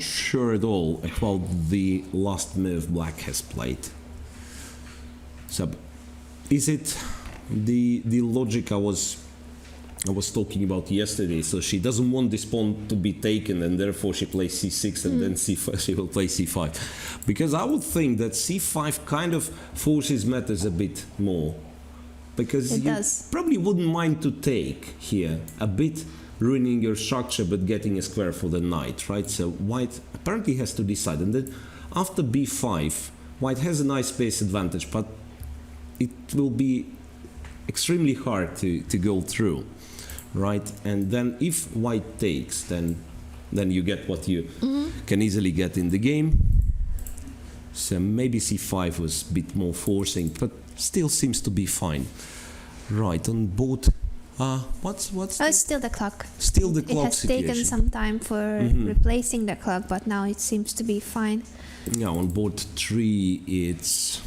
sure at all about the last move black has played. So, is it the logic I was talking about yesterday? So she doesn't want this pawn to be taken, and therefore she plays c6 and then c5. She will play c5, because I would think that c5 kind of forces matters a bit more, because you probably wouldn't mind to take here a bit, ruining your structure but getting a square for the knight, right? So white apparently has to decide, and then after b5, white has a nice space advantage, but it will be extremely hard to go through, right? And then if white takes, then you get what you can easily get in the game. So maybe c5 was a bit more forcing, but still seems to be fine. Right, on both. What's it's still the clock. Still the clock situation. It has taken some time for replacing the clock, but now it seems to be fine. Yeah, on board 3, it's,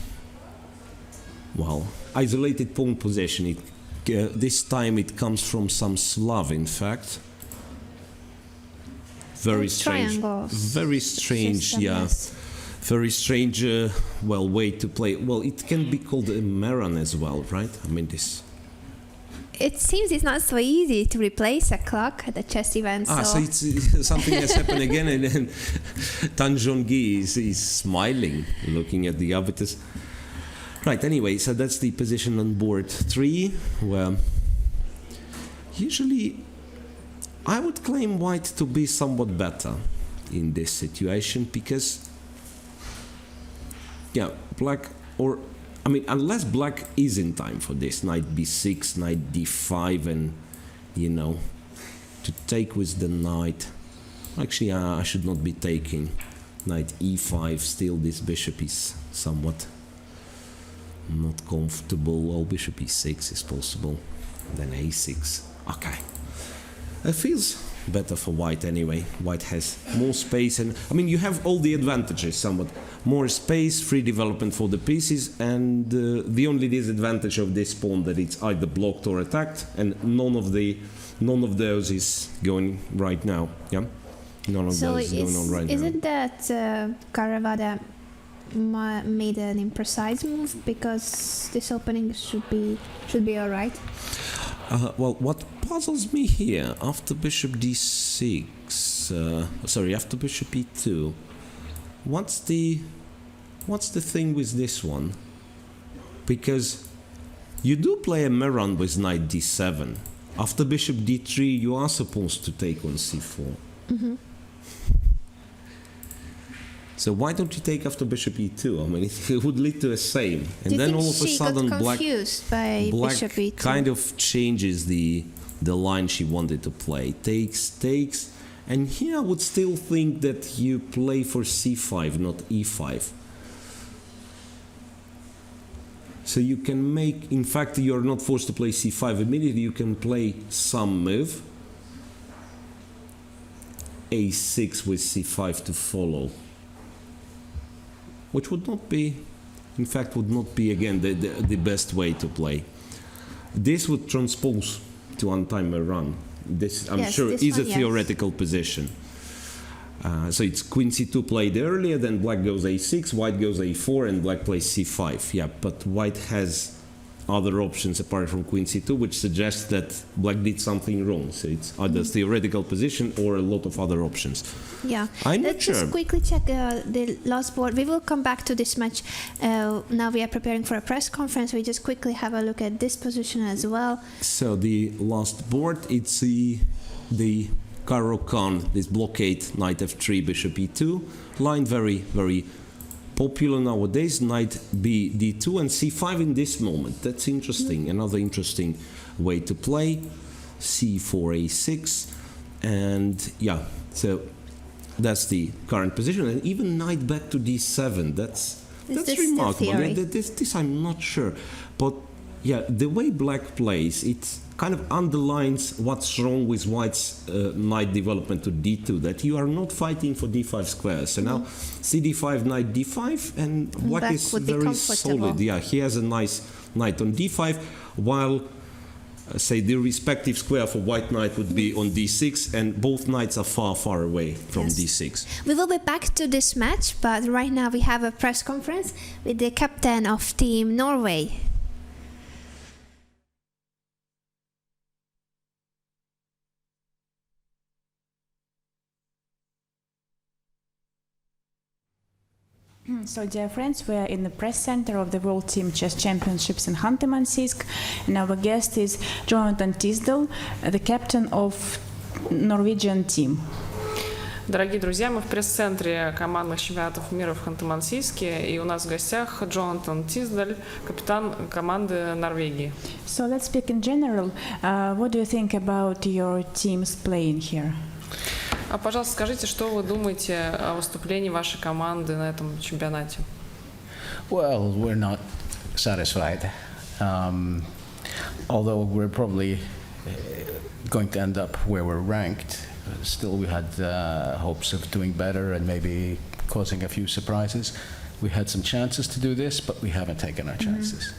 well, isolated pawn possession. This time it comes from some Slav, in fact. Very strange. Triangles. Very strange, yeah. Very strange, way to play. Well, it can be called a Maran as well, right? I mean, this. It seems it's not so easy to replace a clock at the chess event. So it's something has happened again, and then Tan Zhongyi is smiling, looking at the arbiters. Right, anyway, so that's the position on board 3, where usually I would claim white to be somewhat better in this situation, because, yeah, black, or, I mean, unless black is in time for this, knight b6, knight d5, and, you know, to take with the knight. Actually, I should not be taking knight e5, still this bishop is somewhat not comfortable. Well, bishop e6 is possible, then a6. Okay, it feels better for white anyway. White has more space, and I mean, you have all the advantages, somewhat more space, free development for the pieces, and the only disadvantage of this pawn that it's either blocked or attacked, and none of those is going right now. Yeah, none of those is going on right now. Isn't that Caravada made an imprecise move, because this opening should be all right? Well, what puzzles me here, after bishop d6, after bishop e2, what's the thing with this one? Because you do play a Meran with knight d7. After bishop d3, you are supposed to take on c4. Mm-hmm. So why don't you take after bishop e2? I mean, it would lead to the same. And then all of a sudden, got confused by bishop e2? Kind of changes the line she wanted to play. Takes. And here I would still think that you play for c5, not e5. So you can make, in fact, you're not forced to play c5 immediately. You can play some move. a6 with c5 to follow. Which would not be, in fact, again the best way to play. This would transpose to untime a run. This, I'm sure, is a theoretical position. So it's queen c2 played earlier, then black goes a6, white goes a4, and black plays c5. Yeah, but white has other options apart from queen c2, which suggests that black did something wrong. So it's either theoretical position or a lot of other options. Yeah, I'm not let's sure. just quickly check the last board. We will come back to this match. Now we are preparing for a press conference. We just quickly have a look at this position as well. So the last board, it's the Caro-Kann, this blockade, knight f3, bishop e2 line, very, very popular nowadays. Knight b d2 and c5 in this moment. That's interesting. Another interesting way to play. c4 a6, and yeah, so that's the current position. And even knight back to d7. That's remarkable. This I'm not sure, but yeah, the way black plays, it kind of underlines what's wrong with white's knight development to d2, that you are not fighting for d5 squares. So now cd5, knight d5, and black is very solid. Yeah, he has a nice knight on d5, while say the respective square for white knight would be on d6, and both knights are far, far away from d6. We will be back to this match, but right now we have a press conference with the captain of Team Norway. So, dear friends, we are in the press center of the World Team Chess Championships in Khanty-Mansiysk, and our guest is Jonathan Tisdall, the captain of Norwegian team. Дорогие друзья, мы в пресс-центре командных чемпионатов мира в Ханты-Мансийске, и у нас в гостях Джонатан Тисдаль, капитан команды Норвегии. So let's speak in general. What do you think about your teams playing here? Пожалуйста, скажите, что вы думаете о выступлении вашей команды на этом чемпионате? Well, we're not satisfied. Although we're probably going to end up where we're ranked, still we had hopes of doing better and maybe causing a few surprises. We had some chances to do this, but we haven't taken our chances.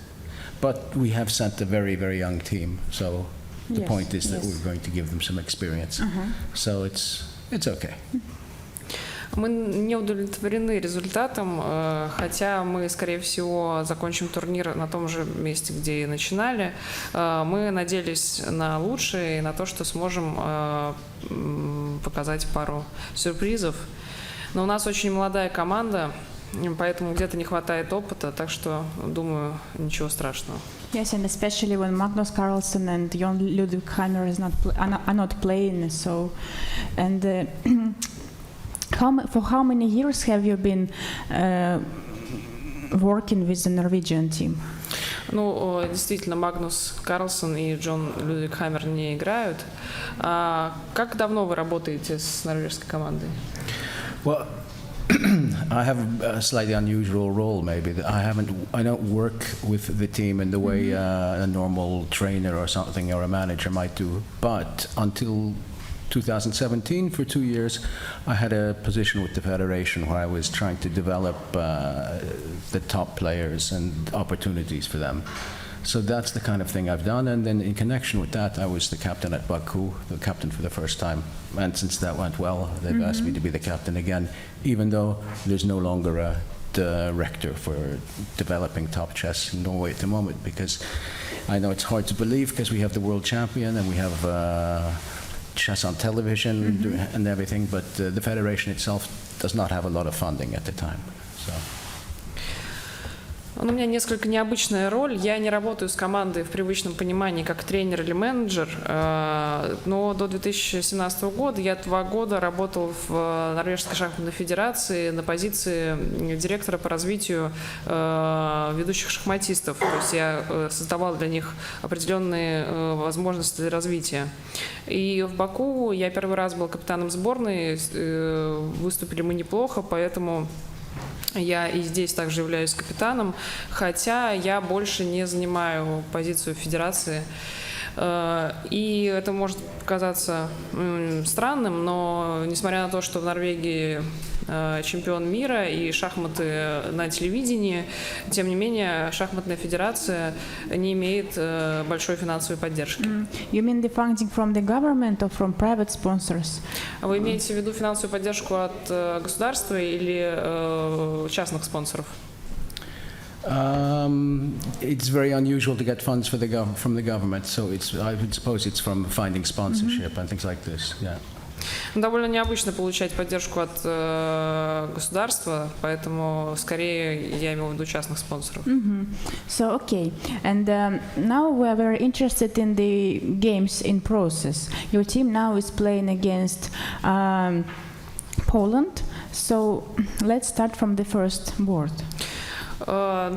But we have sent a very, very young team, so the point is that we're going to give them some experience. So it's okay. Мы не удовлетворены результатом, хотя мы, скорее всего, закончим турнир на том же месте, где и начинали. Мы надеялись на лучшее и на то, что сможем показать пару сюрпризов. Но у нас очень молодая команда, Поэтому где-то не хватает опыта, так что, думаю, ничего страшного. Yes, and especially when Magnus Carlsen and Jon Ludwig Heimer are not playing. So, and for how many years have you been working with the Norwegian team? Ну, действительно, Магнус Карлсон и Джон Людвиг Хаммер не играют. А как давно вы работаете с норвежской командой? Well, I have a slightly unusual role, maybe. I don't work with the team in the way a normal trainer or something or a manager might do. But until 2017, for 2 years, I had a position with the federation where I was trying to develop the top players and opportunities for them. So that's the kind of thing I've done. And then in connection with that, I was the captain at Baku, the captain for the first time. And since that went well, they've asked me to be the captain again, even though there's no longer a director for developing top chess in Norway at the moment, because I know it's hard to believe because we have the world champion and we have chess on television and everything, but the federation itself does not have a lot of funding at the time. So. У меня несколько необычная роль. Я не работаю с командой в привычном понимании как тренер или менеджер, но до 2017 года я 2 года работал в Норвежской шахматной федерации на позиции директора по развитию ведущих шахматистов. То есть я создавал для них определенные возможности для развития. И в Баку я первый раз был капитаном сборной, выступили мы неплохо, поэтому я и здесь также являюсь капитаном, хотя я больше не занимаю позицию федерации. И это может показаться странным, но несмотря на то, что в Норвегии чемпион мира и шахматы на телевидении, тем не менее шахматная федерация не имеет большой финансовой поддержки. You mean the funding from the government or from private sponsors? Вы имеете в виду финансовую поддержку от государства или частных спонсоров? It's very unusual to get funds from the government, so I would suppose it's from finding sponsorship and things like this. Yeah. Довольно необычно получать поддержку от государства, поэтому скорее я имею в виду частных спонсоров. So okay, and now we are very interested in the games in process. Your team now is playing against Poland, so let's start from the first board.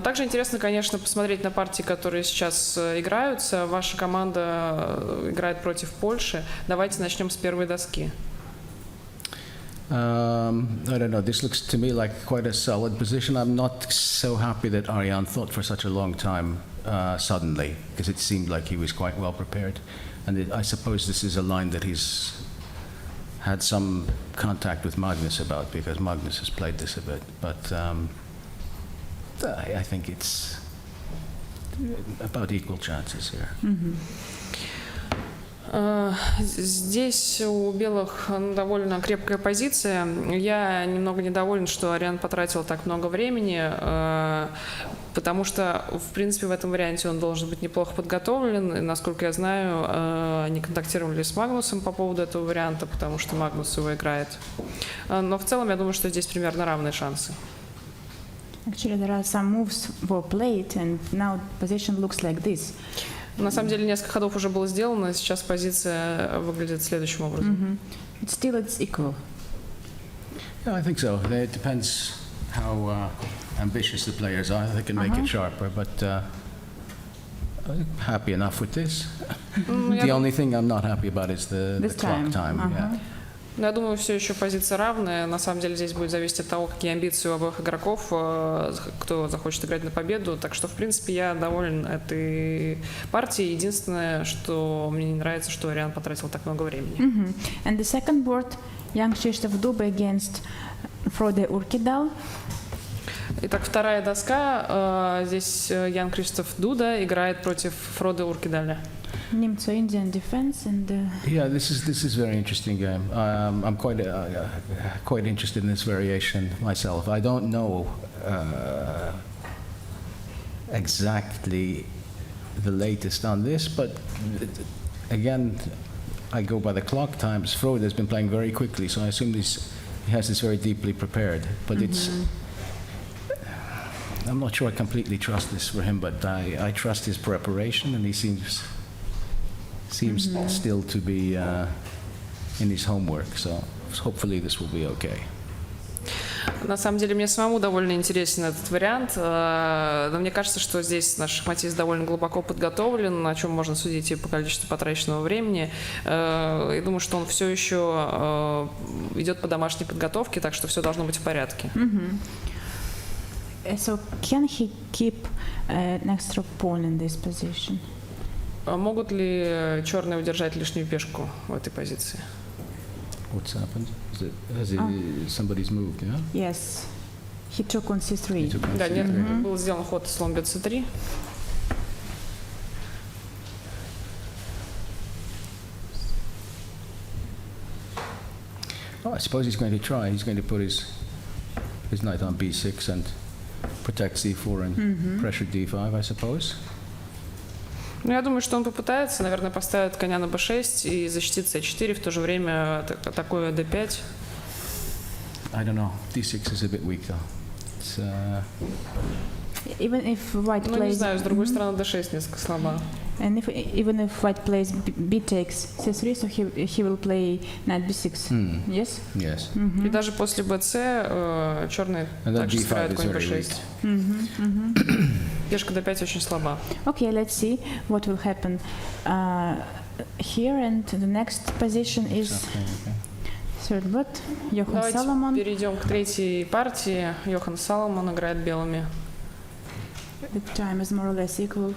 Также интересно, конечно, посмотреть на партии, которые сейчас играются. Ваша команда играет против Польши. Давайте начнем с первой доски. I don't know, this looks to me like quite a solid position. I'm not so happy that Ariane thought for such a long time suddenly, because it seemed like he was quite well prepared. And I suppose this is a line that he's had some contact with Magnus about, because Magnus has played this a bit. But I think it's about equal chances here. Здесь у белых довольно крепкая позиция. Я немного недоволен, что Ариан потратил так много времени, потому что, в принципе, в этом варианте он должен быть неплохо подготовлен. И, насколько я знаю, они контактировали с Магнусом по поводу этого варианта, потому что Магнус его играет. Но в целом, я думаю, что здесь примерно равные шансы. Actually, there are some moves were played, and now position looks like this. На самом деле, несколько ходов уже было сделано, сейчас позиция выглядит следующим образом. But still, it's equal. Yeah, I think so. It depends how ambitious the players are. They can make it sharper, but I'm happy enough with this. The only thing I'm not happy about is the clock time. Yeah. Но я думаю, все еще позиция равная. На самом деле здесь будет зависеть от того, какие амбиции у обоих игроков, кто захочет играть на победу. Так что, в принципе, я доволен этой партией. Единственное, что мне не нравится, что Ариан потратил так много времени. And the second board, young Krzysztof Dube against Frode Urkedal. Итак, вторая доска. Здесь Ян Кристоф Дуда играет против Фроде Уркедаля. Nimzo Indian defense and. Yeah, this is very interesting game. I'm quite interested in this variation myself. I don't know exactly the latest on this, but again, I go by the clock times. Frode has been playing very quickly, so I assume he has this very deeply prepared. But I'm not sure I completely trust this for him, but I trust his preparation, and he seems still to be in his homework. So hopefully this will be okay. На самом деле, мне самому довольно интересен этот вариант, но мне кажется, что здесь наш шахматист довольно глубоко подготовлен, о чем можно судить и по количеству потраченного времени. И думаю, что он все еще идет по домашней подготовке, так что все должно быть в порядке. So can he keep an extra pawn in this position? Могут ли черные удержать лишнюю пешку в этой позиции? What's happened? Somebody's moved, yeah? Yes, he took on c3. He took on Да, нет, c3. был сделан ход слон bc3. Oh, I suppose he's going to try. He's going to put his knight on b6 and protect c4 and pressure d5, I suppose. Ну, я думаю, что он попытается, наверное, поставит коня на b6 и защитит c4, в то же время атакуя d5. I don't know. d6 is a bit weak, though. It's, Even if white Ну, не plays, знаю, с другой стороны d6 несколько слаба. and even if white plays b takes c3, so he will play knight b6. Yes. yes. И даже после bc черные And that также d5 сыграют is конь very b6. Пешка d5 очень слаба. Okay, let's see what will happen here. And the next position is Okay. third bot. Johan Давайте Salomon. перейдем к третьей партии. Йохан Саломон играет белыми. The time is more or less equal.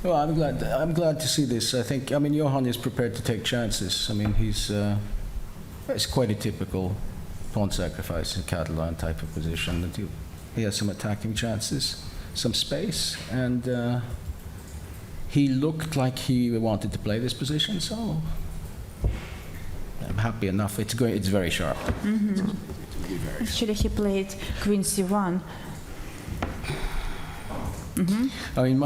Well, I'm glad to see this. I mean, Johan is prepared to take chances. I mean, it's quite a typical pawn sacrifice in Catalan type of position. That he has some attacking chances, some space, and he looked like he wanted to play this position. So I'm happy enough. It's very sharp. Actually, he played queen c1. I mean,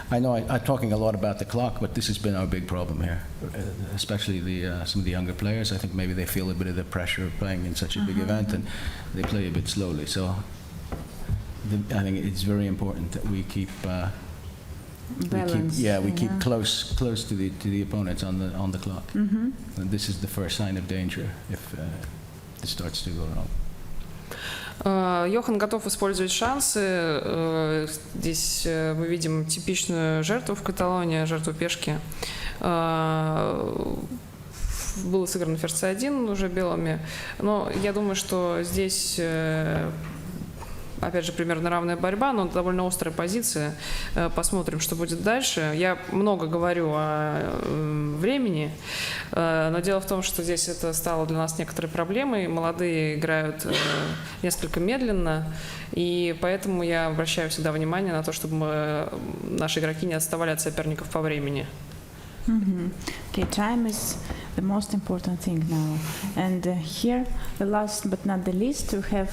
I know I'm talking a lot about the clock, but this has been our big problem here, especially some of the younger players. I think maybe they feel a bit of the pressure of playing in such a big event, and they play a bit slowly. So I think it's very important that we keep Balance. we keep close to the opponents on the clock. And this is the first sign of danger if this starts to go wrong. Йохан готов использовать шансы. Здесь мы видим типичную жертву в Каталонии, жертву пешки. Было сыграно ферзь c1 уже белыми. Но я думаю, что здесь, опять же, примерно равная борьба, но довольно острая позиция. Посмотрим, что будет дальше. Я много говорю о времени, но дело в том, что здесь это стало для нас некоторой проблемой. Молодые играют несколько медленно, и поэтому я обращаю всегда внимание на то, чтобы наши игроки не отставали от соперников по времени. Okay, time is the most important thing now. And here, the last but not the least, we have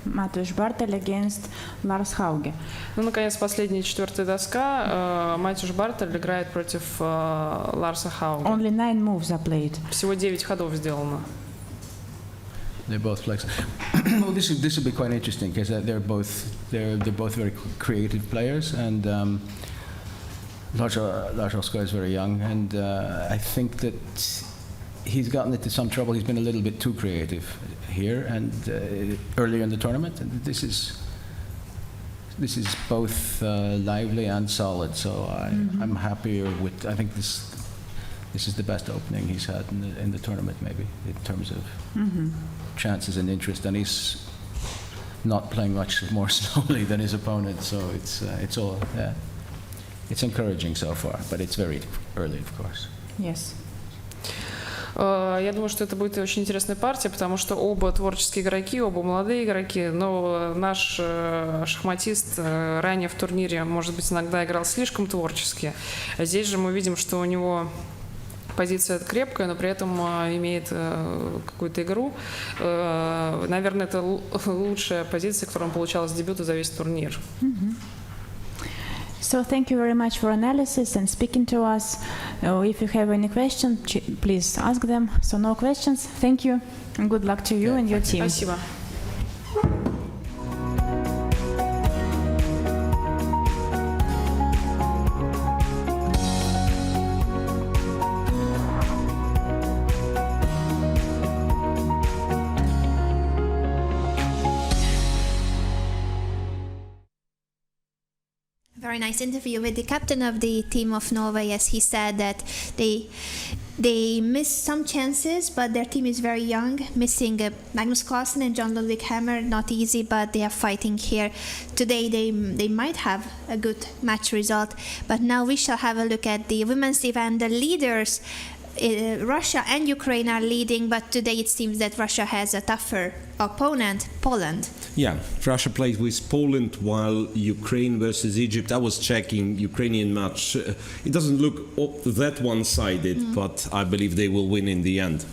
Mateusz Bartel against Lars Hauge. Ну, наконец, последняя четвертая доска. Матюш Бартель играет против Ларса Хауге. Only 9 moves are played. Всего 9 ходов сделано. They're both flexible. Well, this will be quite interesting because they're both very creative players, and Lars Oskar is very young, and I think that he's gotten into some trouble. He's been a little bit too creative here and earlier in the tournament, and this is both lively and solid. So I'm happier with. I think this is the best opening he's had in the tournament, maybe in terms of chances and interest, and he's not playing much more slowly than his opponent. So it's all it's encouraging so far, but it's very early, of course. Yes. Я думаю, что это будет очень интересная партия, потому что оба творческие игроки, оба молодые игроки, но наш шахматист ранее в турнире, может быть, иногда играл слишком творчески. Здесь же мы видим, что у него позиция крепкая, но при этом имеет какую-то игру. Наверное, это лучшая позиция, которую он получал с дебюта за весь турнир. So thank you very much for analysis and speaking to us. If you have any questions, please ask them. So no questions. Thank you and good luck to you and your team. Спасибо. very nice interview with the captain of the team of Norway. Yes, he said that they missed some chances, but their team is very young, missing Magnus Carlsen and John Ludwig Hammer. Not easy, but they are fighting here. Today they might have a good match result, but now we shall have a look at the women's event. The leaders, Russia and Ukraine, are leading, but today it seems that Russia has a tougher opponent, Poland. Yeah, Russia plays with Poland while Ukraine versus Egypt. I was checking Ukrainian match. It doesn't look that one-sided, but I believe they will win in the end.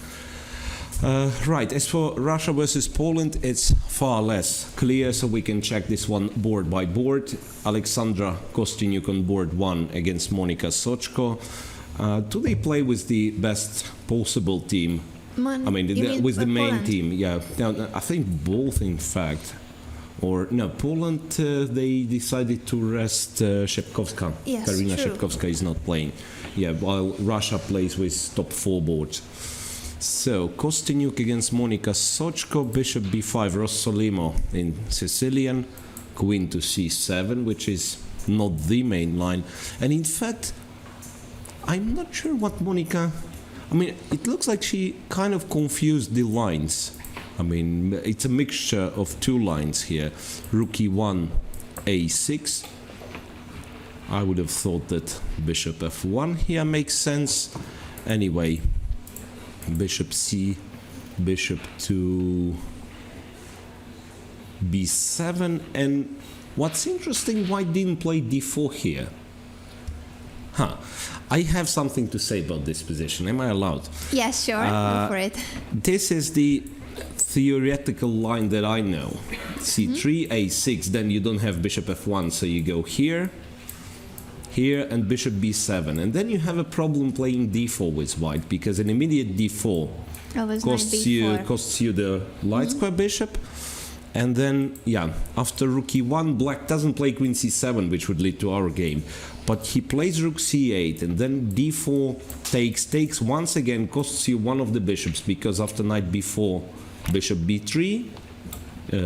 Right, as for Russia versus Poland, it's far less clear, so we can check this one board by board. Alexandra Kostyniuk on board 1 against Monika Sochko. Do they play with the best possible team? With the main Poland? team, yeah. Now, I think both, in fact. Or, no, Poland, they decided to rest Szepkowska. Yes, Karina true. Szepkowska is not playing. Yeah, while Russia plays with top 4 boards. So, Kostyniuk against Monika Sochko, bishop b5, Rossolimo in Sicilian, queen to c7, which is not the main line. And in fact, I'm not sure what Monika... it looks like she kind of confused the lines. It's a mixture of 2 lines here. Rook e1, a6. I would have thought that bishop f1 here makes sense. Anyway, bishop c, bishop to b7. And what's interesting, white didn't play d4 here. I have something to say about this position. Am I allowed? Yes, sure. Go for it. This is the theoretical line that I know. c3, a6, then you don't have bishop f1, so you go here, here, and bishop b7. And then you have a problem playing d4 with white, because an immediate d4 Always costs knight b4. you the light square bishop. And then, after rook e1, black doesn't play queen c7, which would lead to our game. But he plays rook c8, and then d4 takes, once again, costs you one of the bishops, because after knight b4, bishop b3,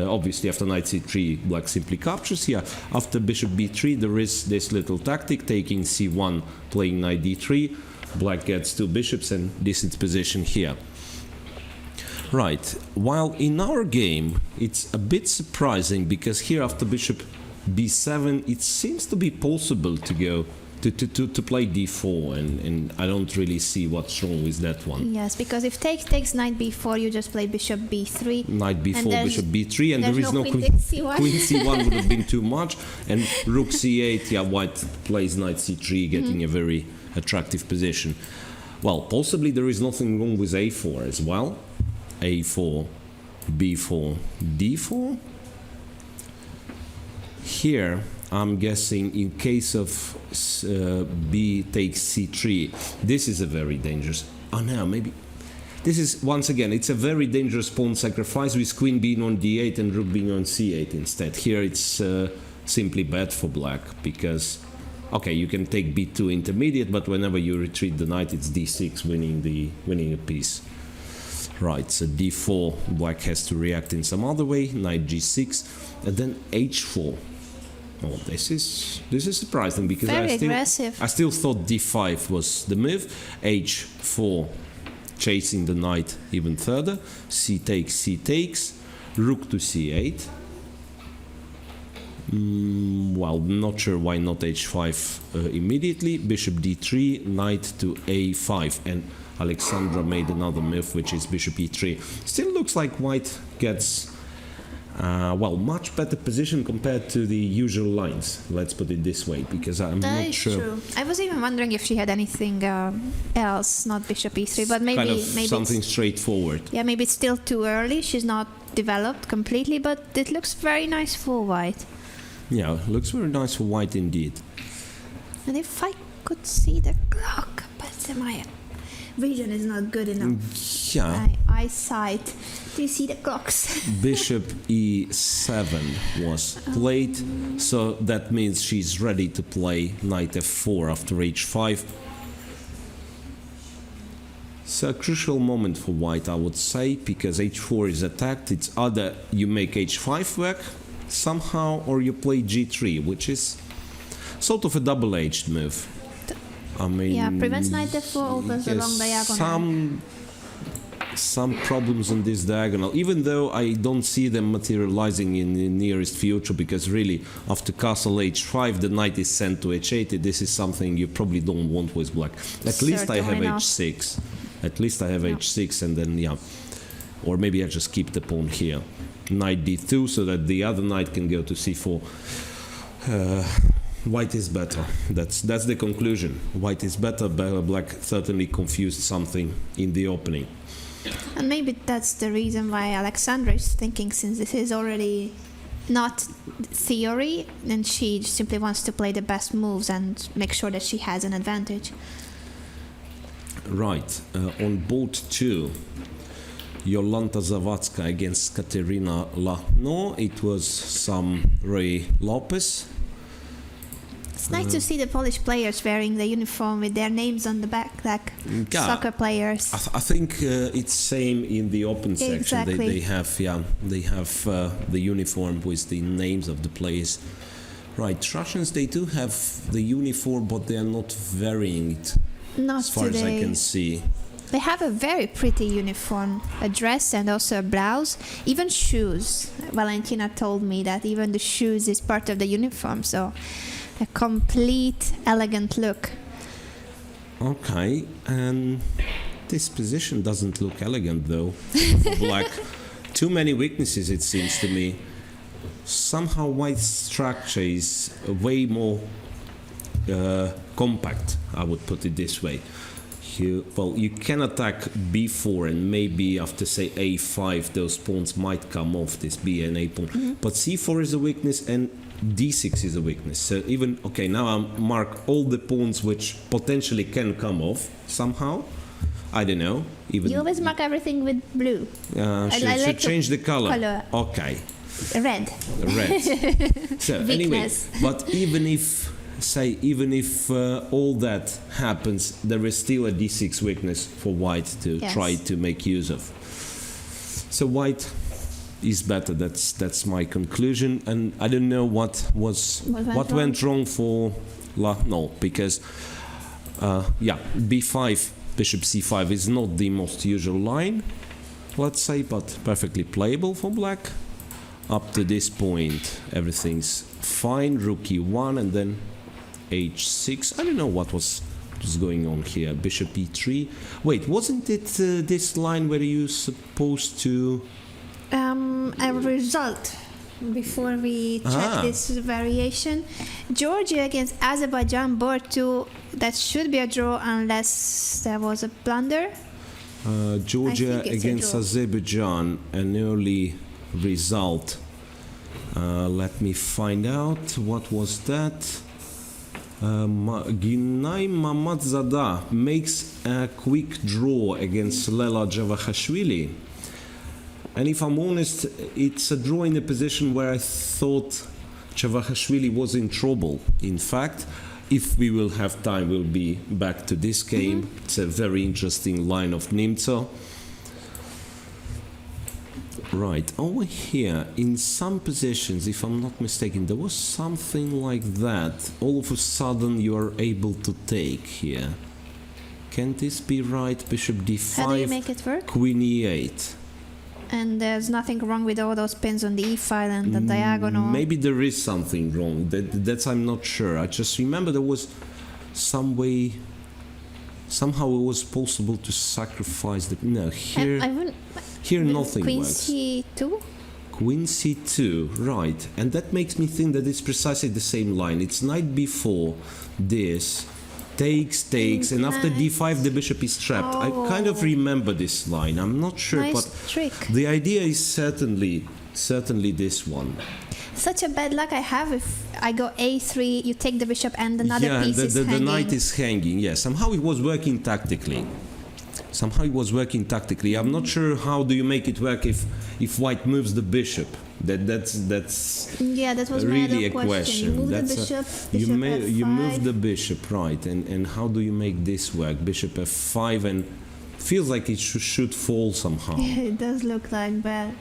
obviously after knight c3, black simply captures here. After bishop b3, there is this little tactic, taking c1, playing knight d3, black gets 2 bishops, and this is position here. Right, while in our game it's a bit surprising, because here after bishop b7 it seems to be possible to go to play d4, and I don't really see what's wrong with that one. Yes, because if takes knight b4, you just play bishop b3. Knight b4, And bishop b3, and there's there is no queen queen takes c1. queen c1 would have been too much, and rook c8, white plays knight c3, getting a very attractive position. Well, possibly there is nothing wrong with a4 as well. a4, b4, d4. Here, I'm guessing in case of b takes c3, this is a very dangerous... Oh no, maybe... This is, once again, it's a very dangerous pawn sacrifice with queen being on d8 and rook being on c8 instead. Here it's simply bad for black, because... Okay, you can take b2 intermediate, but whenever you retreat the knight, it's d6, winning a piece. Right, so d4, black has to react in some other way, knight g6, and then h4. Oh, this is surprising, because Very aggressive. I still thought d5 was the move. h4, chasing the knight even further. c takes, rook to c8. Well, not sure why not h5 immediately. Bishop d3, knight to a5, and Alexandra made another move, which is bishop e3. Still looks like white gets, much better position compared to the usual lines. Let's put it this way, because I'm That not is sure. true. I was even wondering if she had anything else, not bishop e3, but maybe Kind of maybe something it's, straightforward. yeah, maybe it's still too early. She's not developed completely, but it looks very nice for white. Yeah, looks very nice for white indeed. And if I could see the clock, but my vision is not good enough. Yeah, My eyesight. Do you see the clocks? bishop e7 was played, so that means she's ready to play knight f4 after h5. It's a crucial moment for white, I would say, because h4 is attacked. It's either you make h5 work somehow, or you play g3, which is sort of a double-edged move. I mean, Yeah, prevents knight f4, opens the long diagonal. Some problems on this diagonal, even though I don't see them materializing in the nearest future, because really after castle h5 the knight is sent to h8. This is something you probably don't want with black. At least I have Certainly not. h6. At least I have No. h6, and then yeah, or maybe I just keep the pawn here, knight d2, so that the other knight can go to c4. White is better. That's the conclusion. White is better. Black certainly confused something in the opening. And maybe that's the reason why Alexandra is thinking, since this is already not theory, then she simply wants to play the best moves and make sure that she has an advantage. Right. On board 2, Jolanta Zawadzka against Katerina Lachno. It was some Ray Lopez. It's nice to see the Polish players wearing the uniform with their names on the back, like Yeah. soccer players. I think it's same in the open section. Exactly. They have the uniform with the names of the players. Right, Russians, they do have the uniform, but they are not varying it Not as far as I today. can see. They have a very pretty uniform, a dress and also a blouse, even shoes. Valentina told me that even the shoes is part of the uniform, so a complete elegant look. Okay, and this position doesn't look elegant though. For black, too many weaknesses it seems to me. Somehow white's structure is way more compact, I would put it this way. You can attack b4 and maybe after say a5 those pawns might come off, this b and a pawn. But c4 is a weakness and d6 is a weakness. So even, okay, now I mark all the pawns which potentially can come off somehow. I don't know. Even You always mark everything with blue. should like to change the color. color. Okay. Red. Red. So anyway, Weakness. but even if all that happens, there is still a d6 weakness for white to Yes. try to make use of. So white is better. That's my conclusion. And I don't know what went wrong for Lachno, because b5, bishop c5 is not the most usual line, let's say, but perfectly playable for black. Up to this point, everything's fine. Rook e1 and then h6. I don't know what was going on here. Bishop e3. Wait, wasn't it this line where you supposed to? A result before we check this variation. Georgia against Azerbaijan, board 2. That should be a draw unless there was a blunder. Georgia I think it's a against draw. Azerbaijan, an early result. Let me find out. What was that? Ginay Mamadzada makes a quick draw against Lela Javakhashvili. And if I'm honest, it's a draw in a position where I thought Javakhashvili was in trouble. In fact, if we will have time, we'll be back to this game. It's a very interesting line of Nimzo. Right, over here, in some positions, if I'm not mistaken, there was something like that. All of a sudden, you are able to take here. Can this be right? Bishop d5, How do you make it work? Queen e8. And there's nothing wrong with all those pins on the e file and the diagonal. Maybe there is something wrong. That's I'm not sure. I just remember there was some way. Somehow it was possible to sacrifice the. No, here. I wouldn't. Here nothing Queen works. c2. Queen c2, right. And that makes me think that it's precisely the same line. It's knight b4, this, takes, and after d5 the bishop is trapped. I kind of remember this line. I'm not sure, Nice but trick. the idea is certainly this one. Such a bad luck I have if I go a3, you take the bishop and another piece is the hanging. knight is hanging, yes. Somehow it was working tactically. I'm not sure how do you make it work if white moves the bishop. That's Yeah, that was my really other a question. You move That's the bishop, you f5. move the bishop, right? And how do you make this work? Bishop f5, and feels like it should fall somehow. It does look like bad.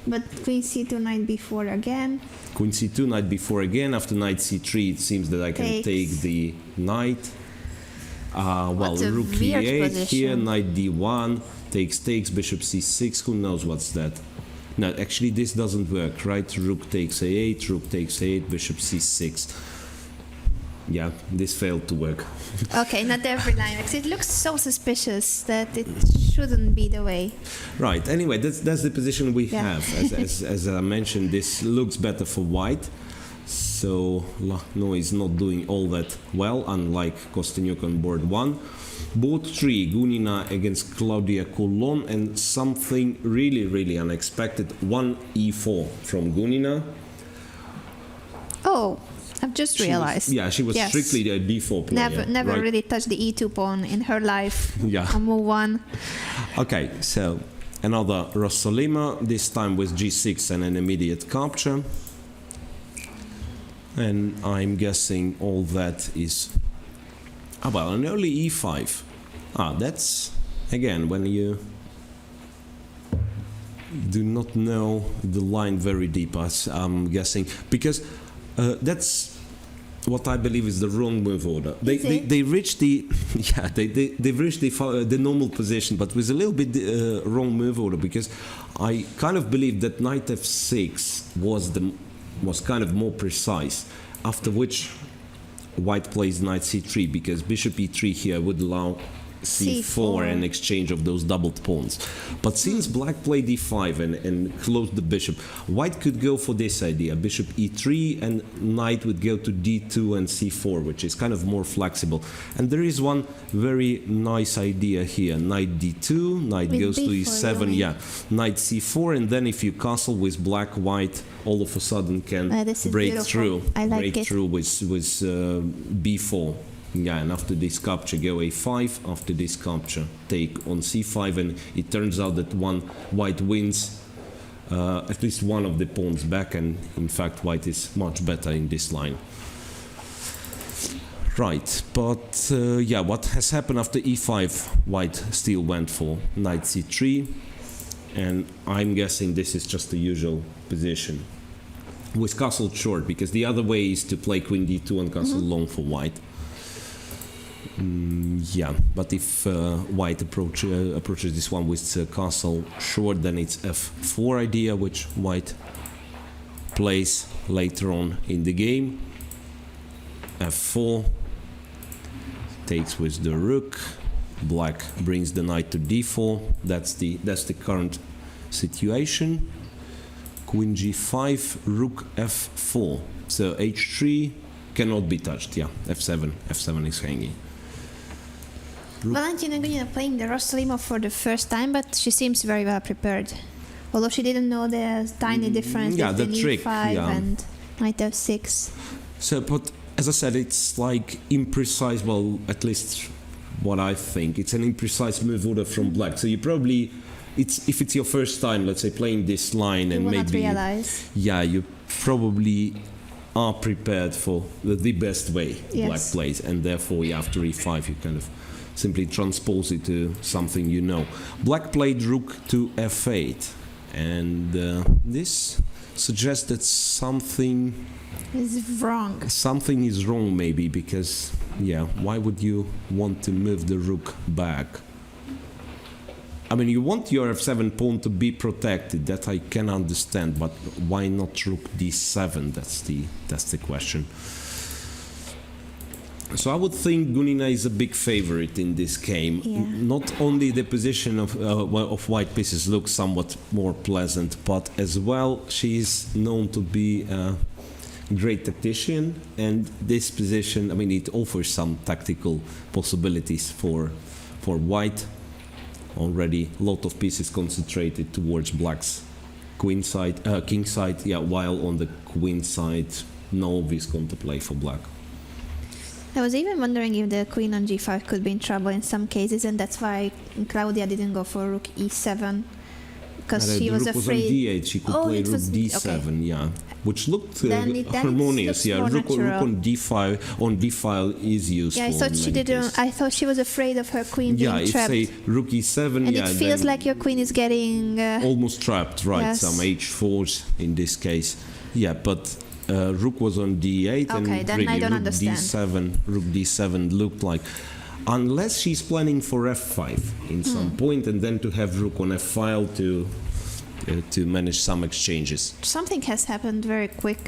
But queen c2, knight b4 again. Queen c2, knight b4 again. After knight c3, it seems that I can Takes. take the knight. Well, What a rook weird e8 position. here, knight d1, takes, bishop c6, who knows what's that? No, actually this doesn't work, right? Rook takes a8, rook takes a8, bishop c6. Yeah, this failed to work. Okay, not every line, because it looks so suspicious that it shouldn't be the way. Right, anyway, that's the position we Yeah. have. As I mentioned, this looks better for white. So Lachno is not doing all that well, unlike Kostyniuk on board 1. Board 3, Gunina against Claudia Coulon, and something really unexpected, 1 e4 from Gunina. Oh, I've just realized. She was Yes. strictly a d4 player. Never right? really touched the e2 pawn in her life Yeah. on move 1. Okay, so another Rossolima, this time with g6 and an immediate capture. And I'm guessing all that is... an early e5. That's, again, when you do not know the line very deep, I'm guessing. Because that's what I believe is the wrong move order. They reached the... Yeah, they've reached the normal position, but with a little bit wrong move order, because I kind of believe that knight f6 was kind of more precise, after which white plays knight c3, because bishop e3 here would allow c4 and exchange of those doubled pawns. But since black played d5 and closed the bishop, white could go for this idea, bishop e3, and knight would go to d2 and c4, which is kind of more flexible. And there is one very nice idea here, knight d2, knight With goes to b4, e7, you mean? yeah, knight c4, and then if you castle with black, white all of a sudden can This is break beautiful. through, I like break it. through with b4. Yeah, and after this capture, go a5. After this capture, take on c5, and it turns out that one white wins at least one of the pawns back, and in fact, white is much better in this line. Right, but what has happened after e5? White still went for knight c3, and I'm guessing this is just the usual position with castle short, because the other way is to play queen d2 and castle long for white. But if white approaches this one with castle short, then it's f4 idea, which white plays later on in the game. f4 takes with the rook. Black brings the knight to d4. That's the current situation. Queen g5, rook f4. So h3 cannot be touched. Yeah, f7 is hanging. Valentina Gunina playing the Rossolimo for the first time, but she seems very well prepared. Although she didn't know the tiny difference between the trick, e5 yeah. and knight f6. So, but as I said, it's like imprecise, well, at least what I think. It's an imprecise move order from black. So you probably, if it's your first time, let's say, playing this line, You and will not maybe... realize. Yeah, you probably are prepared for the best way Yes. black plays, and therefore after e5 you kind of simply transpose it to something you know. Black played rook to f8, and this suggests that something It's wrong. is wrong, maybe, because why would you want to move the rook back? I mean, you want your f7 pawn to be protected, that I can understand, but why not rook d7? That's the question. So I would think Gunina is a big favorite in this game. Yeah. Not only the position of white pieces looks somewhat more pleasant, but as well she is known to be a great tactician, and this position, I mean, it offers some tactical possibilities for white. Already a lot of pieces concentrated towards black's king side, while on the queen side no obvious counterplay for black. I was even wondering if the queen on g5 could be in trouble in some cases, and that's why Claudia didn't go for rook e7. because No, she the was rook afraid. was on d8. She could Oh, play it rook was- d7, yeah, which looked Then it harmonious. looks Yeah, more rook natural. on d5 on d5 is useful. Yeah, I thought in she many didn't. cases. I thought she was afraid of her queen Yeah, being if trapped. say rook e7, And yeah, it feels then like your queen is getting. almost trapped, right? Yes. Some h4s in this case. Yeah, but rook was on d8, Okay, and then really I don't rook understand. d7, rook d7 looked like, unless she's planning for f5 in some Hmm. point, and then to have rook on f5 to manage some exchanges. Something has happened very quick.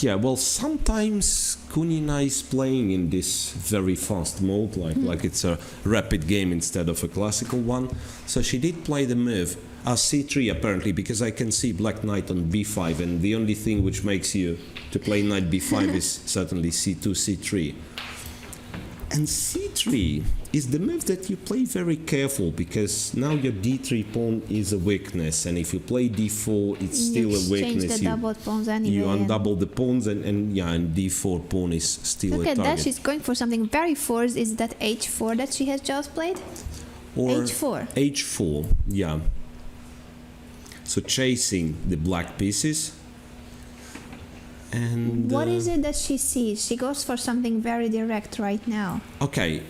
Yeah, well, sometimes Kunina is playing in this very fast mode, like it's a rapid game instead of a classical one. So she did play the move c3 apparently, because I can see black knight on b5, and the only thing which makes you to play knight b5 is certainly c2, c3. And c3 is the move that you play very careful, because now your d3 pawn is a weakness, and if you play d4, it's still you a exchange weakness. the doubled pawns anyway. You and- undouble the pawns, and d4 pawn is still Look a at that, target. she's going for something very forced. Is that h4 that she has just played? Or h4. h4, yeah. So chasing the black pieces. And What is it that she sees? She goes for something very direct right now. Okay,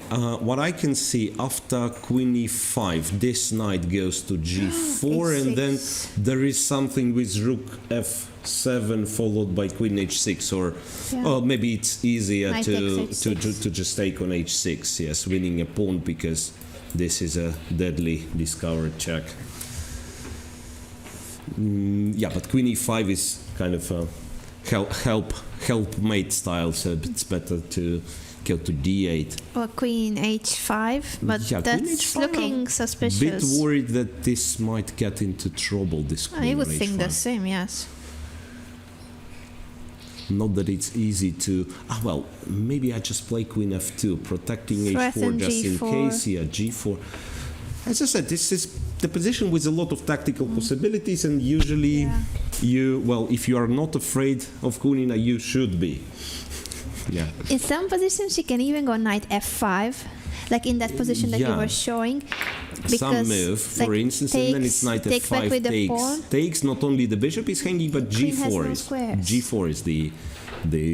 what I can see after queen e5, this knight goes to g4, and then H6. there is something with rook f7 followed by queen h6, Yeah. or maybe it's easier Knight to, takes to, h6. to just take on h6, yes, winning a pawn, because this is a deadly discovered check. Yeah, but queen e5 is kind of a helpmate style, so it's better to go to d8. Or queen h5, but Yeah, queen that's h5, looking I'm suspicious. Bit worried that this might get into trouble. This queen I would on think the h5. same, yes. Not that it's easy to. Well, maybe I just play queen f2, protecting Threaten h4 just in g4. case. Yeah, g4. As I said, this is the position with a lot of tactical possibilities, and usually if you are not afraid of Kunina, you should be. Yeah. In some positions, she can even go knight f5, like in that position that you Yeah. were showing. Some move, for like, instance, and then it's knight takes back f5 with the takes. pawn. Takes, not only the bishop is hanging, but The queen has g4 no is squares. g4 is the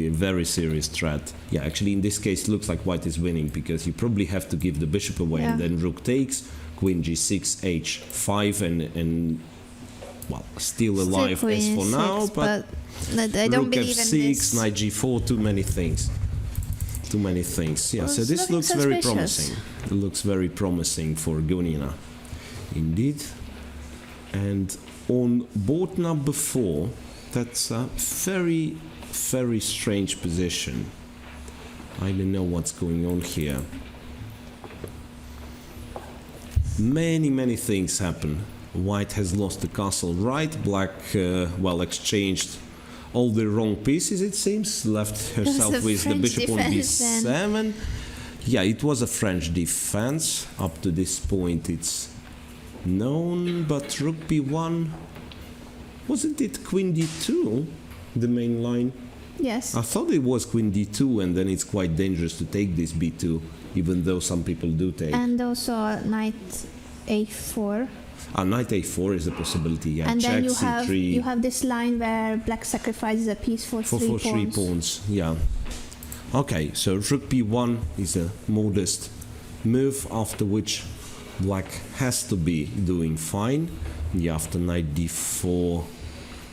very serious threat. Yeah, actually in this case looks like white is winning, because you probably have to give the bishop away, and Yeah. then rook takes, queen g6, h5, and well, still alive Still as queen for now, e6, but I don't rook believe f6, in this. knight g4, too many things. Too many things. Yeah, Well, so it's this looking looks very suspicious. promising. It looks very promising for Gunina. Indeed. And on board number 4, that's a very, very strange position. I don't know what's going on here. Many things happen. White has lost the castle right, black, exchanged all the wrong pieces, it seems, left herself a with the French bishop on defense b7. Yeah, it was a French defense. Up to this point it's known, but rook b1, wasn't it queen d2, the main line? Yes. I thought it was queen d2, and then it's quite dangerous to take this b2, even though some people do take. And also knight a4. Knight a4 is a possibility, yeah. And then Check c3 you have this line where black sacrifices a piece for for three three pawns. pawns, yeah. Okay, so rook b1 is a modest move, after which black has to be doing fine. Yeah, after knight d4.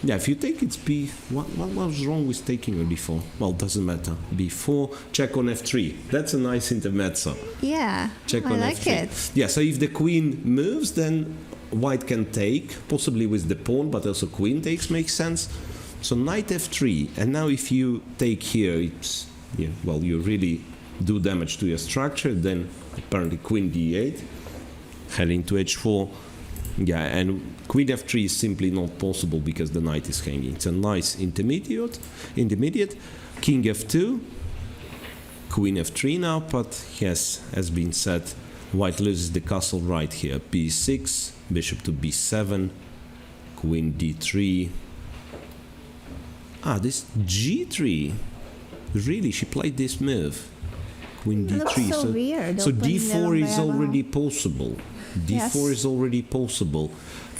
Yeah, if you take it's b. What was wrong with taking a d4? Well, doesn't matter. b4, check on f3. That's a nice intermezzo. Yeah, Check I on like f3. it. Yeah, so if the queen moves, then white can take, possibly with the pawn, but also queen takes makes sense. So knight f3, and now if you take here, it's you really do damage to your structure. Then apparently queen d8, heading to h4. Yeah, and queen f3 is simply not possible because the knight is hanging. It's a nice intermediate. King f2, queen f3 now, but yes, as been said, white loses the castle right here. b6, bishop to b7, queen d3. This g3. Really, she played this move. Queen Looks d3. so weird, So opening d4 the is umbrella. already possible. d4 Yes. is already possible.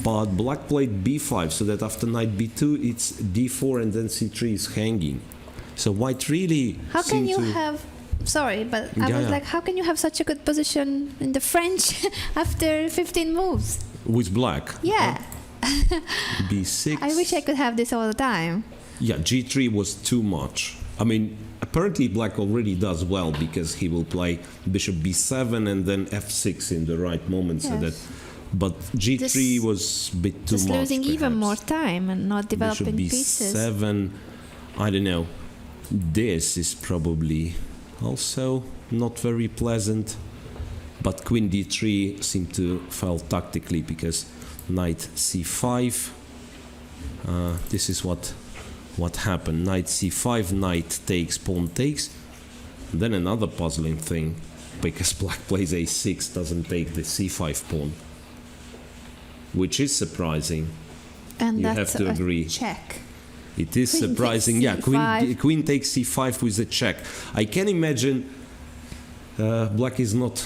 But black played b5, so that after knight b2, it's d4 and then c3 is hanging. So white really How can seemed you to... have? Sorry, but I Yeah, was yeah. like, how can you have such a good position in the French after 15 moves? With black. Yeah, b6. I wish I could have this all the time. Yeah, g3 was too much. I mean, apparently black already does well because he will play bishop b7 and then f6 in the right moment. So Yes. that, but g3 Just- was a bit too Just much. losing even perhaps. more time and not developing Bishop pieces. b7. I don't know. This is probably also not very pleasant. But queen d3 seemed to fail tactically because knight c5. This is what happened. Knight c5, knight takes, pawn takes. Then another puzzling thing, because black plays a6, doesn't take the c5 pawn, which is surprising. And You that's have to a agree. check. It is Queen takes surprising. Yeah, c5. queen takes c5 with a check. I can imagine black is not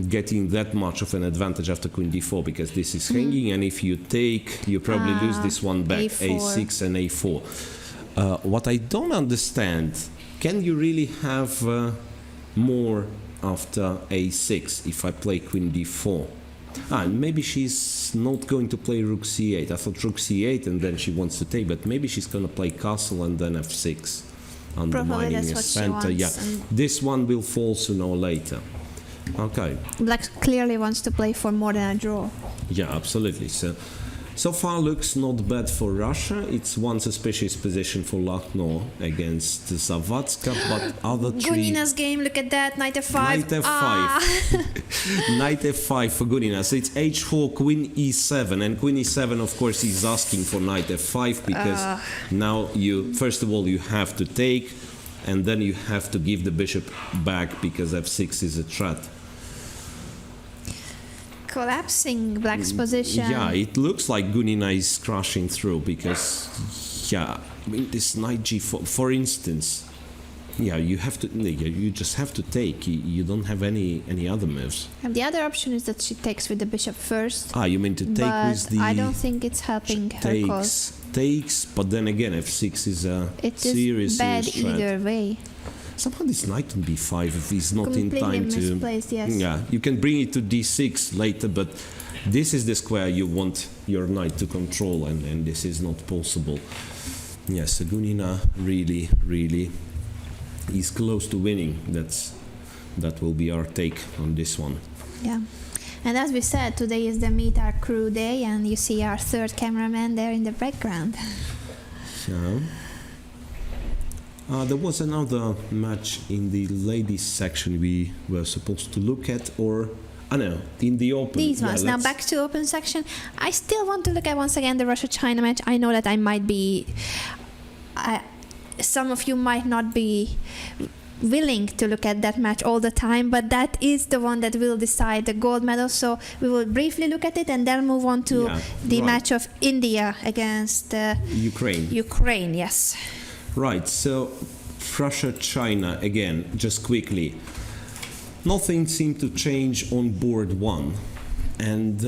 getting that much of an advantage after queen d4 because this is hanging, and if you take, you probably lose this one back, a4. a6 and a4. What I don't understand, can you really have more after a6 if I play queen d4? Maybe she's not going to play rook c8. I thought rook c8 and then she wants to take, but maybe she's going to play castle and then f6, undermining that's a what she center. wants, Yeah, and- this one will fall sooner or later. Okay, Black clearly wants to play for more than a draw. yeah, absolutely. So far looks not bad for Russia. It's one suspicious position for Lucknow against Zavatska, but other three... Gunina's game, look at that, knight f5. Knight f5. Ah. Knight f5 for Gunina. So it's h4, queen e7, and queen e7, of course, is asking for knight f5 because now you, first of all, you have to take, and then you have to give the bishop back because f6 is a threat. Collapsing Black's position. Yeah, it looks like Gunina is crashing through because, yeah, I mean, this knight g4, for instance, yeah, you have to, you just have to take. You don't have any other moves. And the other option is that she takes with the bishop first. You mean to take But with the... I don't think it's helping her cause. Takes, but then again, f6 is a It serious, is bad serious threat. either way. Somehow this knight on b5, if he's not in Completely time to... misplaced, yes. Yeah, you can bring it to d6 later, but this is the square you want your knight to control, and this is not possible. Yes, so Gunina really, really is close to winning. That will be our take on this one. Yeah. And as we said, today is the Meet Our Crew day, and you see our third cameraman there in the background. So, there was another match in the ladies section we were supposed to look at, or no, in the open. These Yeah, ones. Now let's- back to open section. I still want to look at once again the Russia-China match. I know that I might be... some of you might not be willing to look at that match all the time, but that is the one that will decide the gold medal. So we will briefly look at it and then move on to Yeah, the right. match of India against Ukraine. Ukraine. Yes. Right, so Russia-China, again, just quickly. Nothing seemed to change on board one. And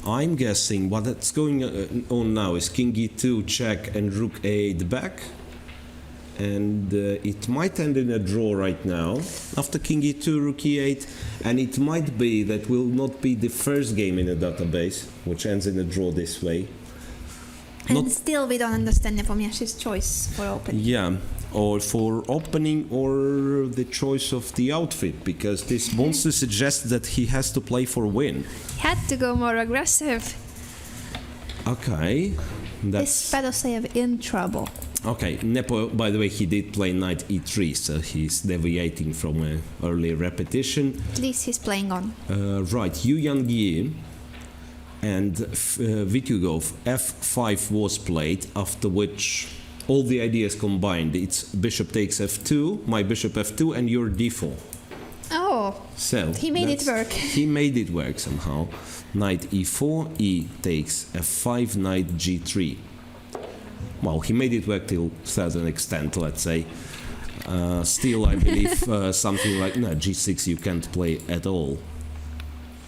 I'm guessing what that's going on now is king e2, check, and rook a8 back. And it might end in a draw right now, after king e2, rook e8. And it might be that will not be the first game in the database, which ends in a draw this way. And Not- still we don't understand Nepomniachtchi's choice for opening. Yeah, or for opening or the choice of the outfit, because this monster suggests that he has to play for win. Had to go more aggressive. Okay, Is that's... Fedoseev in trouble? Okay, Nepo, by the way, he did play knight e3, so he's deviating from an earlier repetition. At least he's playing on. Right, Yu Yang and Vitugov, f5 was played, after which all the ideas combined. It's bishop takes f2, my bishop f2, and your d4. Oh, So He made it that's- work. He made it work somehow. Knight e4, e takes f5, knight g3. Well, he made it work till a certain extent, let's say. Still, I believe something like no g6 you can't play at all.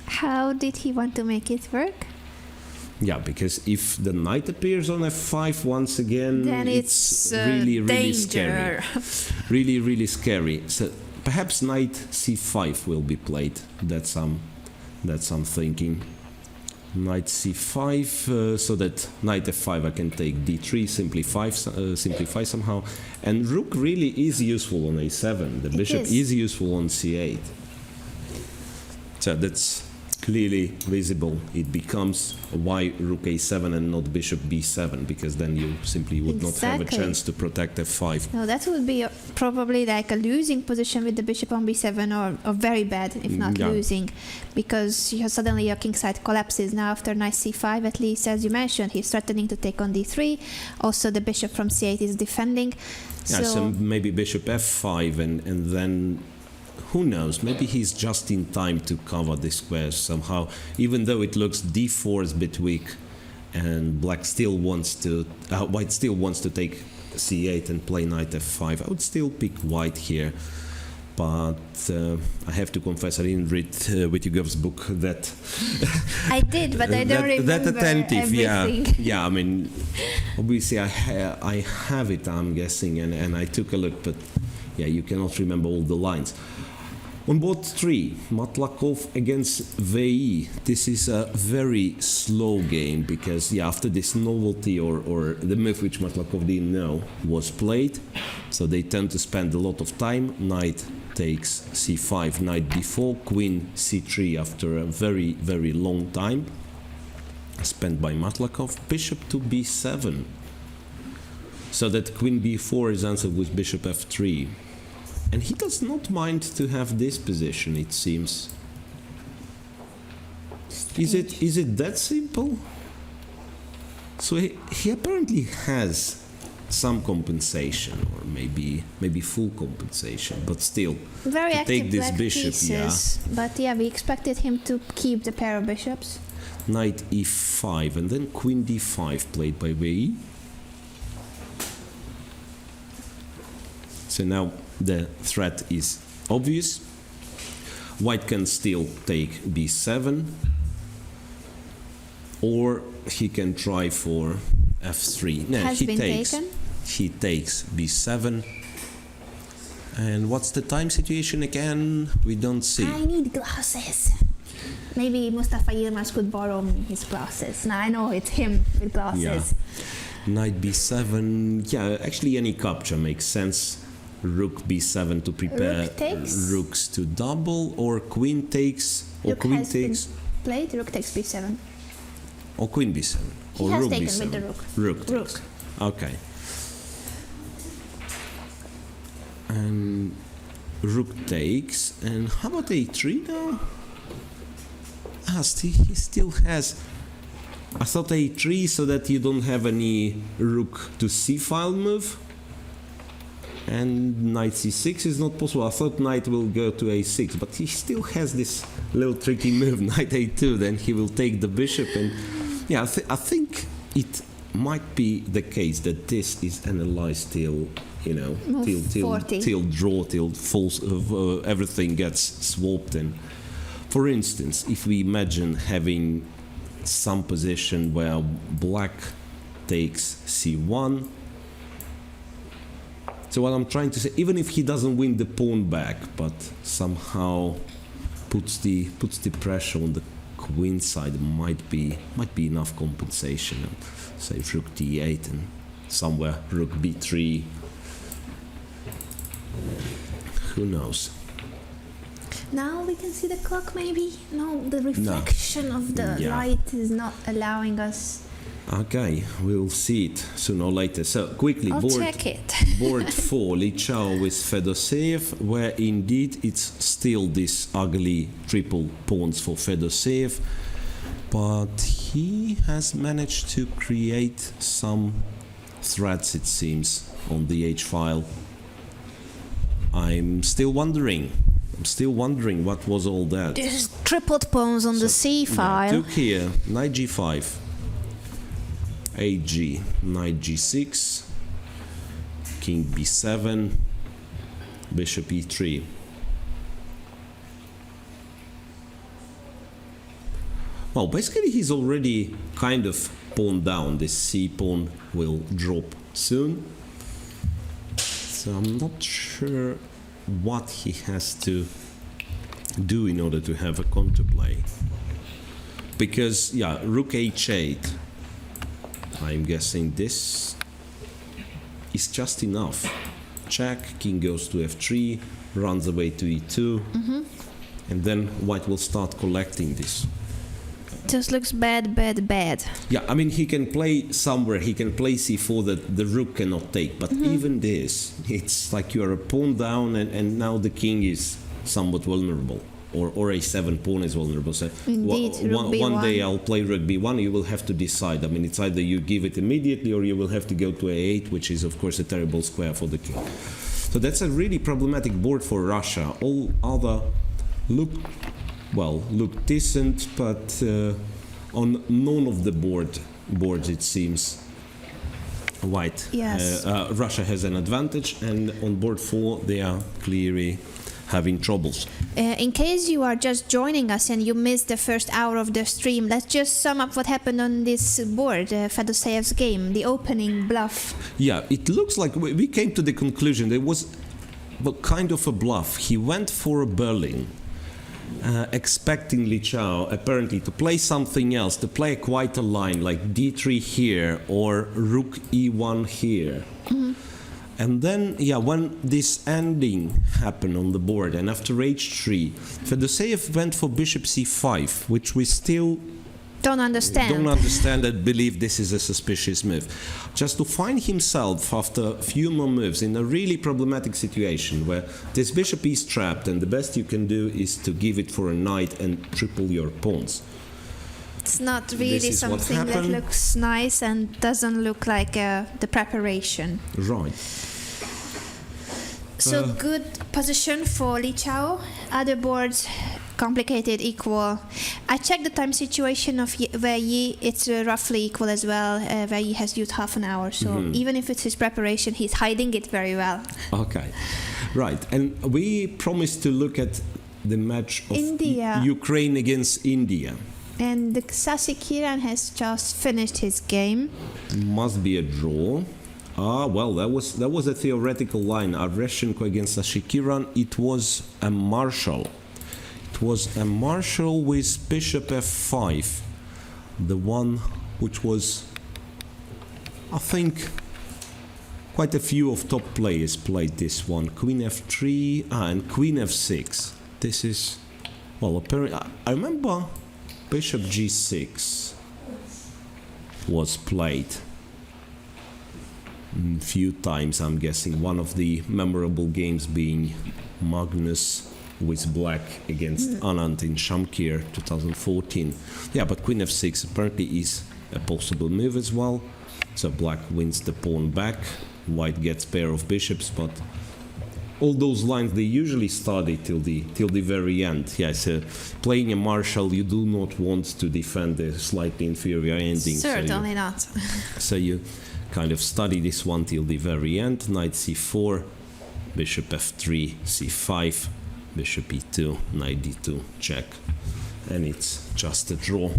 How did he want to make it work? Yeah, because if the knight appears on f5 once again, Then it's really, really danger. scary. Really, really scary. So perhaps knight c5 will be played. That's I'm thinking. Knight c5, so that knight f5 I can take d3, simplify somehow. And rook really is useful on a7. The bishop is useful on c8. So that's clearly visible. It becomes why rook a7 and not bishop b7, because then you simply would not have a chance to protect f5. No, that would be probably like a losing position with the bishop on b7, or very bad if not losing, because suddenly your king side collapses. Now after knight c5, at least as you mentioned, he's threatening to take on d3. Also the bishop from c8 is defending. Yeah, so maybe bishop f5 and then who knows, maybe he's just in time to cover the squares somehow, even though it looks d4 is a bit weak and white still wants to take c8 and play knight f5. I would still pick white here, but I have to confess I didn't read Wityugov's book that I did, but I don't remember that attentive. everything. Yeah, I mean, obviously I have it, I'm guessing, and I took a look, but yeah, you cannot remember all the lines. On board 3, Matlakov against VE. This is a very slow game because after this novelty or the move which Matlakov didn't know was played, so they tend to spend a lot of time. Knight takes c5, knight d4, queen c3 after a very, very long time spent by Matlakov, bishop to b7. So that queen b4 is answered with bishop f3. And he does not mind to have this position, it seems. Is it that simple? So he apparently has some compensation, or maybe full compensation, but still Very to active take this black bishop, pieces, but yeah, we expected him to keep the pair of bishops. Knight e5 and then queen d5 played by VE. So now the threat is obvious. White can still take b7, or he can try for f3. No, Has been taken. He takes b7. And what's the time situation again? We don't see. I need glasses. Maybe Mustafa Yilmaz could borrow me his glasses. Now I know it's him with glasses. Yeah. Knight b7. Yeah, actually any capture makes sense. Rook b7 to prepare rooks to double, or queen takes, or Rook queen has takes, been played. Rook takes b7. or queen b7, or He has rook taken b7. with the rook. Rook Rook. takes. Okay. And rook takes, and how about a3 now? He still has. I thought a3 so that you don't have any rook to c file move. And knight c6 is not possible. I thought knight will go to a6, but he still has this little tricky move, knight a2, then he will take the bishop. And yeah, I think it might be the case that this is analyzed till, you know, till draw, till false, everything gets swapped. And for instance, if we imagine having some position where black takes c1, so what I'm trying to say, even if he doesn't win the pawn back, but somehow puts the pressure on the queen side, might be enough compensation. And say rook d8 and somewhere rook b3. Who knows? Now we can see the clock, maybe? No, the reflection of the light is not allowing us. Okay, we'll see it sooner or later. So quickly, I'll check it. board 4, Lichao with Fedoseev, where indeed it's still this ugly triple pawns for Fedoseev, but he has managed to create some threats, it seems, on the h-file. I'm still wondering what was all that. There's tripled pawns on the c file. Took here, knight g5. 8g, knight g6, king b7, bishop e3. Well, basically he's already kind of pawn down. This c pawn will drop soon. So I'm not sure what he has to do in order to have a counterplay. Because, yeah, rook h8. I'm guessing this is just enough. Check, king goes to f3, runs away to e2, and then white will start collecting this. Just looks bad, bad, bad. Yeah, I mean, he can play somewhere, he can play c4 that the rook cannot take, but even this, it's like you are a pawn down and now the king is somewhat vulnerable. Or a7 pawn is vulnerable. So Indeed, rook one day b1. I'll play rook b1, you will have to decide. I mean, it's either you give it immediately or you will have to go to a8, which is of course a terrible square for the king. So that's a really problematic board for Russia. All other look decent, but on none of the boards it seems white. Yes. Russia has an advantage, and on board 4 they are clearly having troubles. In case you are just joining us and you missed the first hour of the stream, let's just sum up what happened on this board, Fedoseyev's game, the opening bluff. Yeah, it looks like we came to the conclusion there was kind of a bluff. He went for a Berlin, expecting Lichau apparently to play something else, to play quite a line like d3 here or rook e1 here. And then, yeah, when this ending happened on the board, and after h3, Fedoseev went for bishop c5, which we still Don't understand. don't understand and believe this is a suspicious move. Just to find himself after a few more moves in a really problematic situation where this bishop is trapped and the best you can do is to give it for a knight and triple your pawns. It's not really This is what something that happened. looks nice and doesn't look like the preparation. Right. So good position for Lichau. Other boards complicated, equal. I checked the time situation of Wei Yi. It's roughly equal as well. Wei Yi has used half an hour, so even if it's his preparation, he's hiding it very well. Okay. Right. And we promised to look at the match of India. Ukraine against India. And the Sasi Kiran has just finished his game. Must be a draw. Well, that was a theoretical line. Areshenko against Ashikiran. It was a marshal. It was a marshal with bishop f5. The one which was, I think, quite a few of top players played this one. Queen f3 and queen f6. This is, well, apparently, I remember bishop g6 was played a few times, I'm guessing. One of the memorable games being Magnus with black against Anand in Shamkir 2014. Yeah, but queen f6 apparently is a possible move as well. So black wins the pawn back, white gets pair of bishops, but all those lines, they usually study till the very end. Yeah, so playing a marshal, you do not want to defend the slightly inferior ending. Certainly not. So you kind of study this one till the very end. Knight c4, bishop f3, c5, bishop e2, knight d2, check. And it's just a draw.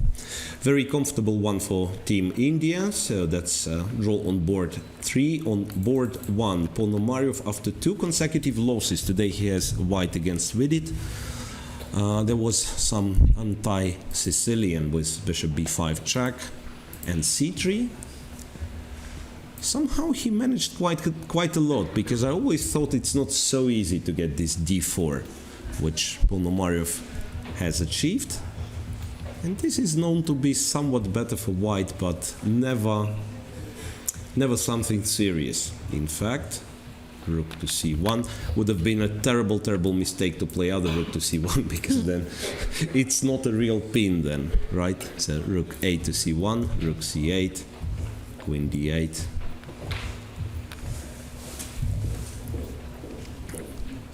Very comfortable one for Team India. So that's a draw on board 3. On board 1, Ponomarev, after 2 consecutive losses, today he has white against Vidit. There was some anti-Sicilian with bishop b5 check and c3. Somehow he managed quite a lot, because I always thought it's not so easy to get this d4, which Ponomarev has achieved. And this is known to be somewhat better for white, but never something serious. In fact, rook to c1 would have been a terrible mistake to play other rook to c1, because then it's not a real pin then, right? So rook a to c1, rook c8, queen d8.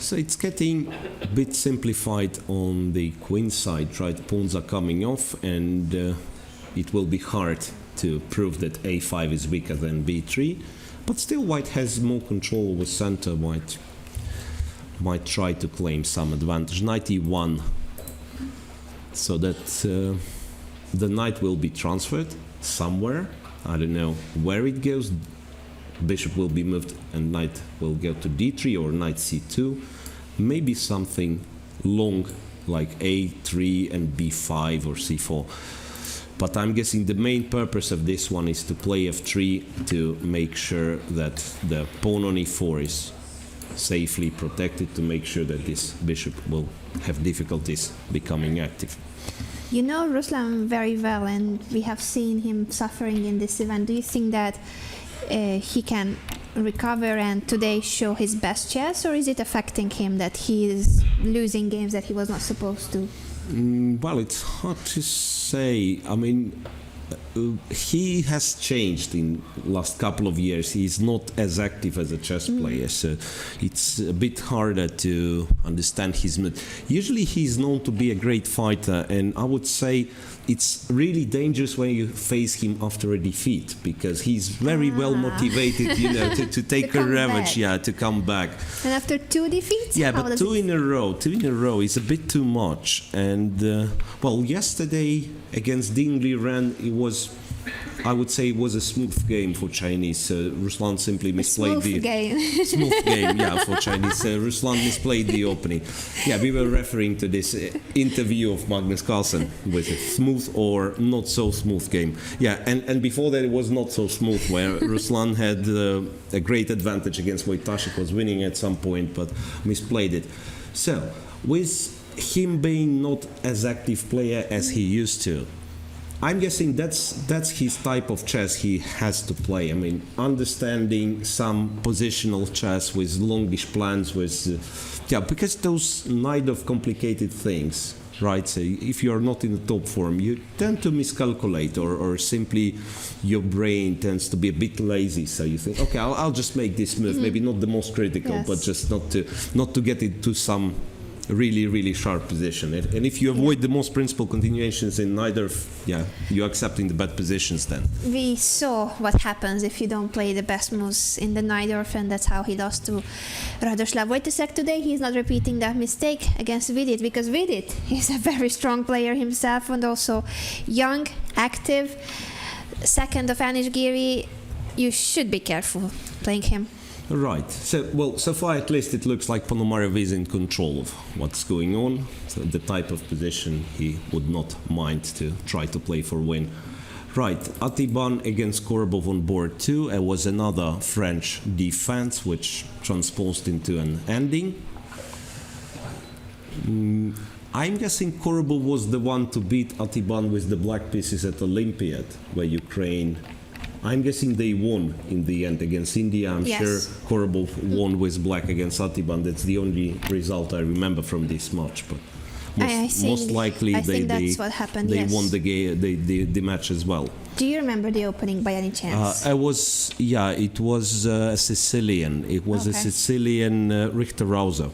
So it's getting a bit simplified on the queen side, right? Pawns are coming off, and it will be hard to prove that a5 is weaker than b3. But still, white has more control over center. White might try to claim some advantage. Knight e1, so that the knight will be transferred somewhere. I don't know where it goes. Bishop will be moved and knight will go to d3 or knight c2. Maybe something long like a3 and b5 or c4. But I'm guessing the main purpose of this one is to play f3 to make sure that the pawn on e4 is safely protected, to make sure that this bishop will have difficulties becoming active. You know Ruslan very well, and we have seen him suffering in this event. Do you think that he can recover and today show his best chess, or is it affecting him that he is losing games that he was not supposed to? Well, it's hard to say. I mean, he has changed in last couple of years. He's not as active as a chess player, so it's a bit harder to understand his mood. Usually he's known to be a great fighter, and I would say it's really dangerous when you face him after a defeat, because he's very well motivated, you know, to take a revenge, to come back. And after 2 defeats? Yeah, How but does two it- in a row is a bit too much. And well, yesterday against Ding Liren, it was, I would say, it was a smooth game for Chinese. Ruslan simply misplayed Smooth game. smooth game, yeah, for Chinese. Ruslan misplayed the opening. Yeah, we were referring to this interview of Magnus Carlsen with a smooth or not so smooth game. Yeah, and before that it was not so smooth, where Ruslan had a great advantage against Wojtaszek, was winning at some point, but misplayed it. So, with him being not as active player as he used to, I'm guessing that's his type of chess he has to play. I mean, understanding some positional chess with longish plans, with because those kind of complicated things, right? So if you're not in the top form, you tend to miscalculate, or simply your brain tends to be a bit lazy. So you think, okay, I'll just make this move. Maybe not the most critical, Yes. but just not to get into some really sharp position. And if you avoid the most principal continuations in neither, you're accepting the bad positions then. We saw what happens if you don't play the best moves in the Najdorf, and that's how he lost to Radoslav Wojtaszek today. He's not repeating that mistake against Vidit, because Vidit is a very strong player himself, and also young, active, second of Anish Giri. You should be careful playing him. Right. So far at least it looks like Ponomarev is in control of what's going on. So the type of position he would not mind to try to play for win. Right. Atiban against Korobov on board 2. It was another French defense which transposed into an ending. I'm guessing Korobov was the one to beat Atiban with the black pieces at Olympiad, where Ukraine... I'm guessing they won in the end against India. I'm Yes. sure Korobov won with black against Atiban. That's the only result I remember from this match. But most likely I think that's what happened, they yes. won the match as well. Do you remember the opening by any chance? It was a Sicilian. It was a Okay. Sicilian Richter-Rauser.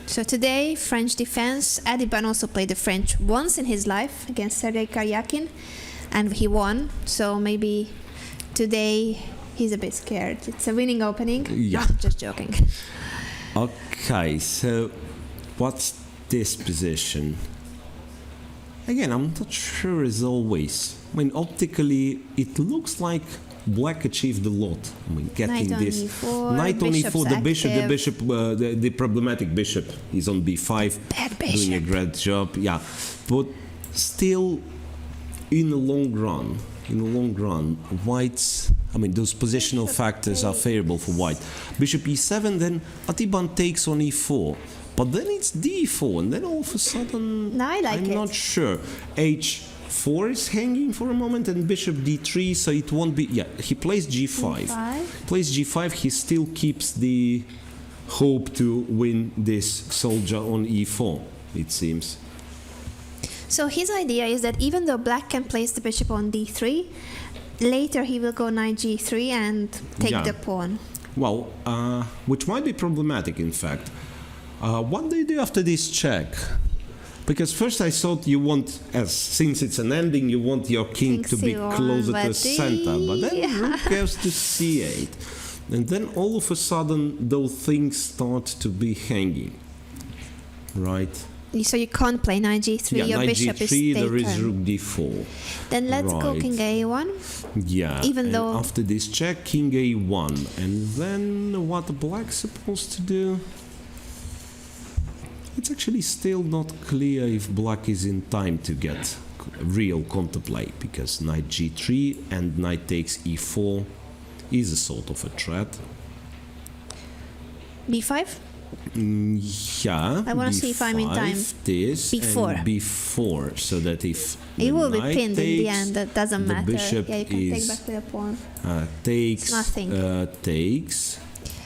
So today, French defense. Adiban also played the French once in his life against Sergei Karyakin, and he won. So maybe today he's a bit scared. It's a winning opening. Yeah. No, just joking. Okay, so what's this position? Again, I'm not sure as always. I mean, optically, it looks like black achieved a lot. I mean, getting Knight on this e4, knight on bishop's e4, the active. bishop, the problematic bishop is on b5, Bad doing a bishop. great job. Yeah, but still, in the long run, White's, I mean, those positional factors are favorable for White. Bishop e7, then Atiban takes on e4. But then it's d4, and then all of a sudden, No, I like I'm it. not sure. h4 is hanging for a moment, and bishop d3, so it won't be... Yeah, he plays g5. Plays g5, he still keeps the hope to win this soldier on e4, it seems. So his idea is that even though black can place the bishop on d3, later he will go knight g3 and take Yeah. the pawn. Well, which might be problematic, in fact. What do you do after this check? Because first I thought you want, since it's an ending, you want your king King to be c1, closer to but the center. But then yeah. rook goes to c8. And then all of a sudden, those things start to be hanging, right? So you can't play knight g3. Yeah, Your knight bishop g3, is there is taken. rook d4. Then let's go Right. king a1. Yeah, Even and though- after this check, king a1. And then what black's supposed to do? It's actually still not clear if black is in time to get real counterplay, because knight g3 and knight takes e4 is a sort of a threat. b5. Yeah. I wanna see if I'm in b5, time. This b4. and b4, so that if It the will be knight pinned in the takes, end. That doesn't the matter. bishop Yeah, you can take is back with a pawn. takes, Nothing.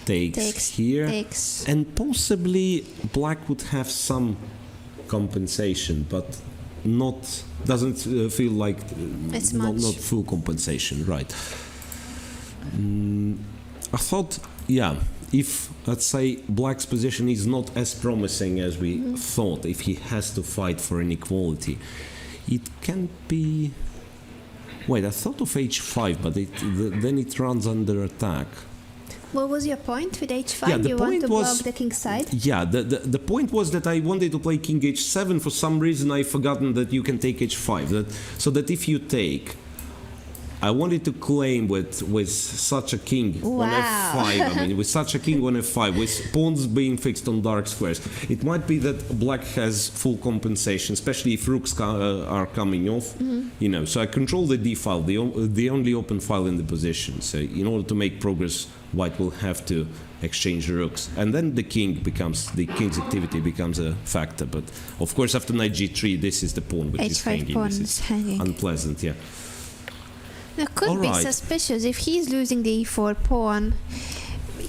takes here, Takes. and possibly black would have some compensation, but doesn't feel like It's not much. full compensation, right? I thought, yeah, if let's say black's position is not as promising as we thought, if he has to fight for an equality, it can be. Wait, I thought of h5, but then it runs under attack. What was your point with h5? Yeah, the you want point to was- block the king side? Yeah, the point was that I wanted to play king h7. For some reason, I've forgotten that you can take h5. So that if you take, I wanted to claim with such a king on Wow. f5. I mean, with such a king on f5, with pawns being fixed on dark squares, it might be that black has full compensation, especially if rooks are coming off. You know, so I control the d file, the only open file in the position. So in order to make progress, white will have to exchange rooks, and then the king's activity becomes a factor. But of course, after knight g3, this is the pawn which is h5 hanging. pawn This is is hanging. unpleasant. Yeah. That could be Alright. suspicious if he's losing the e4 pawn.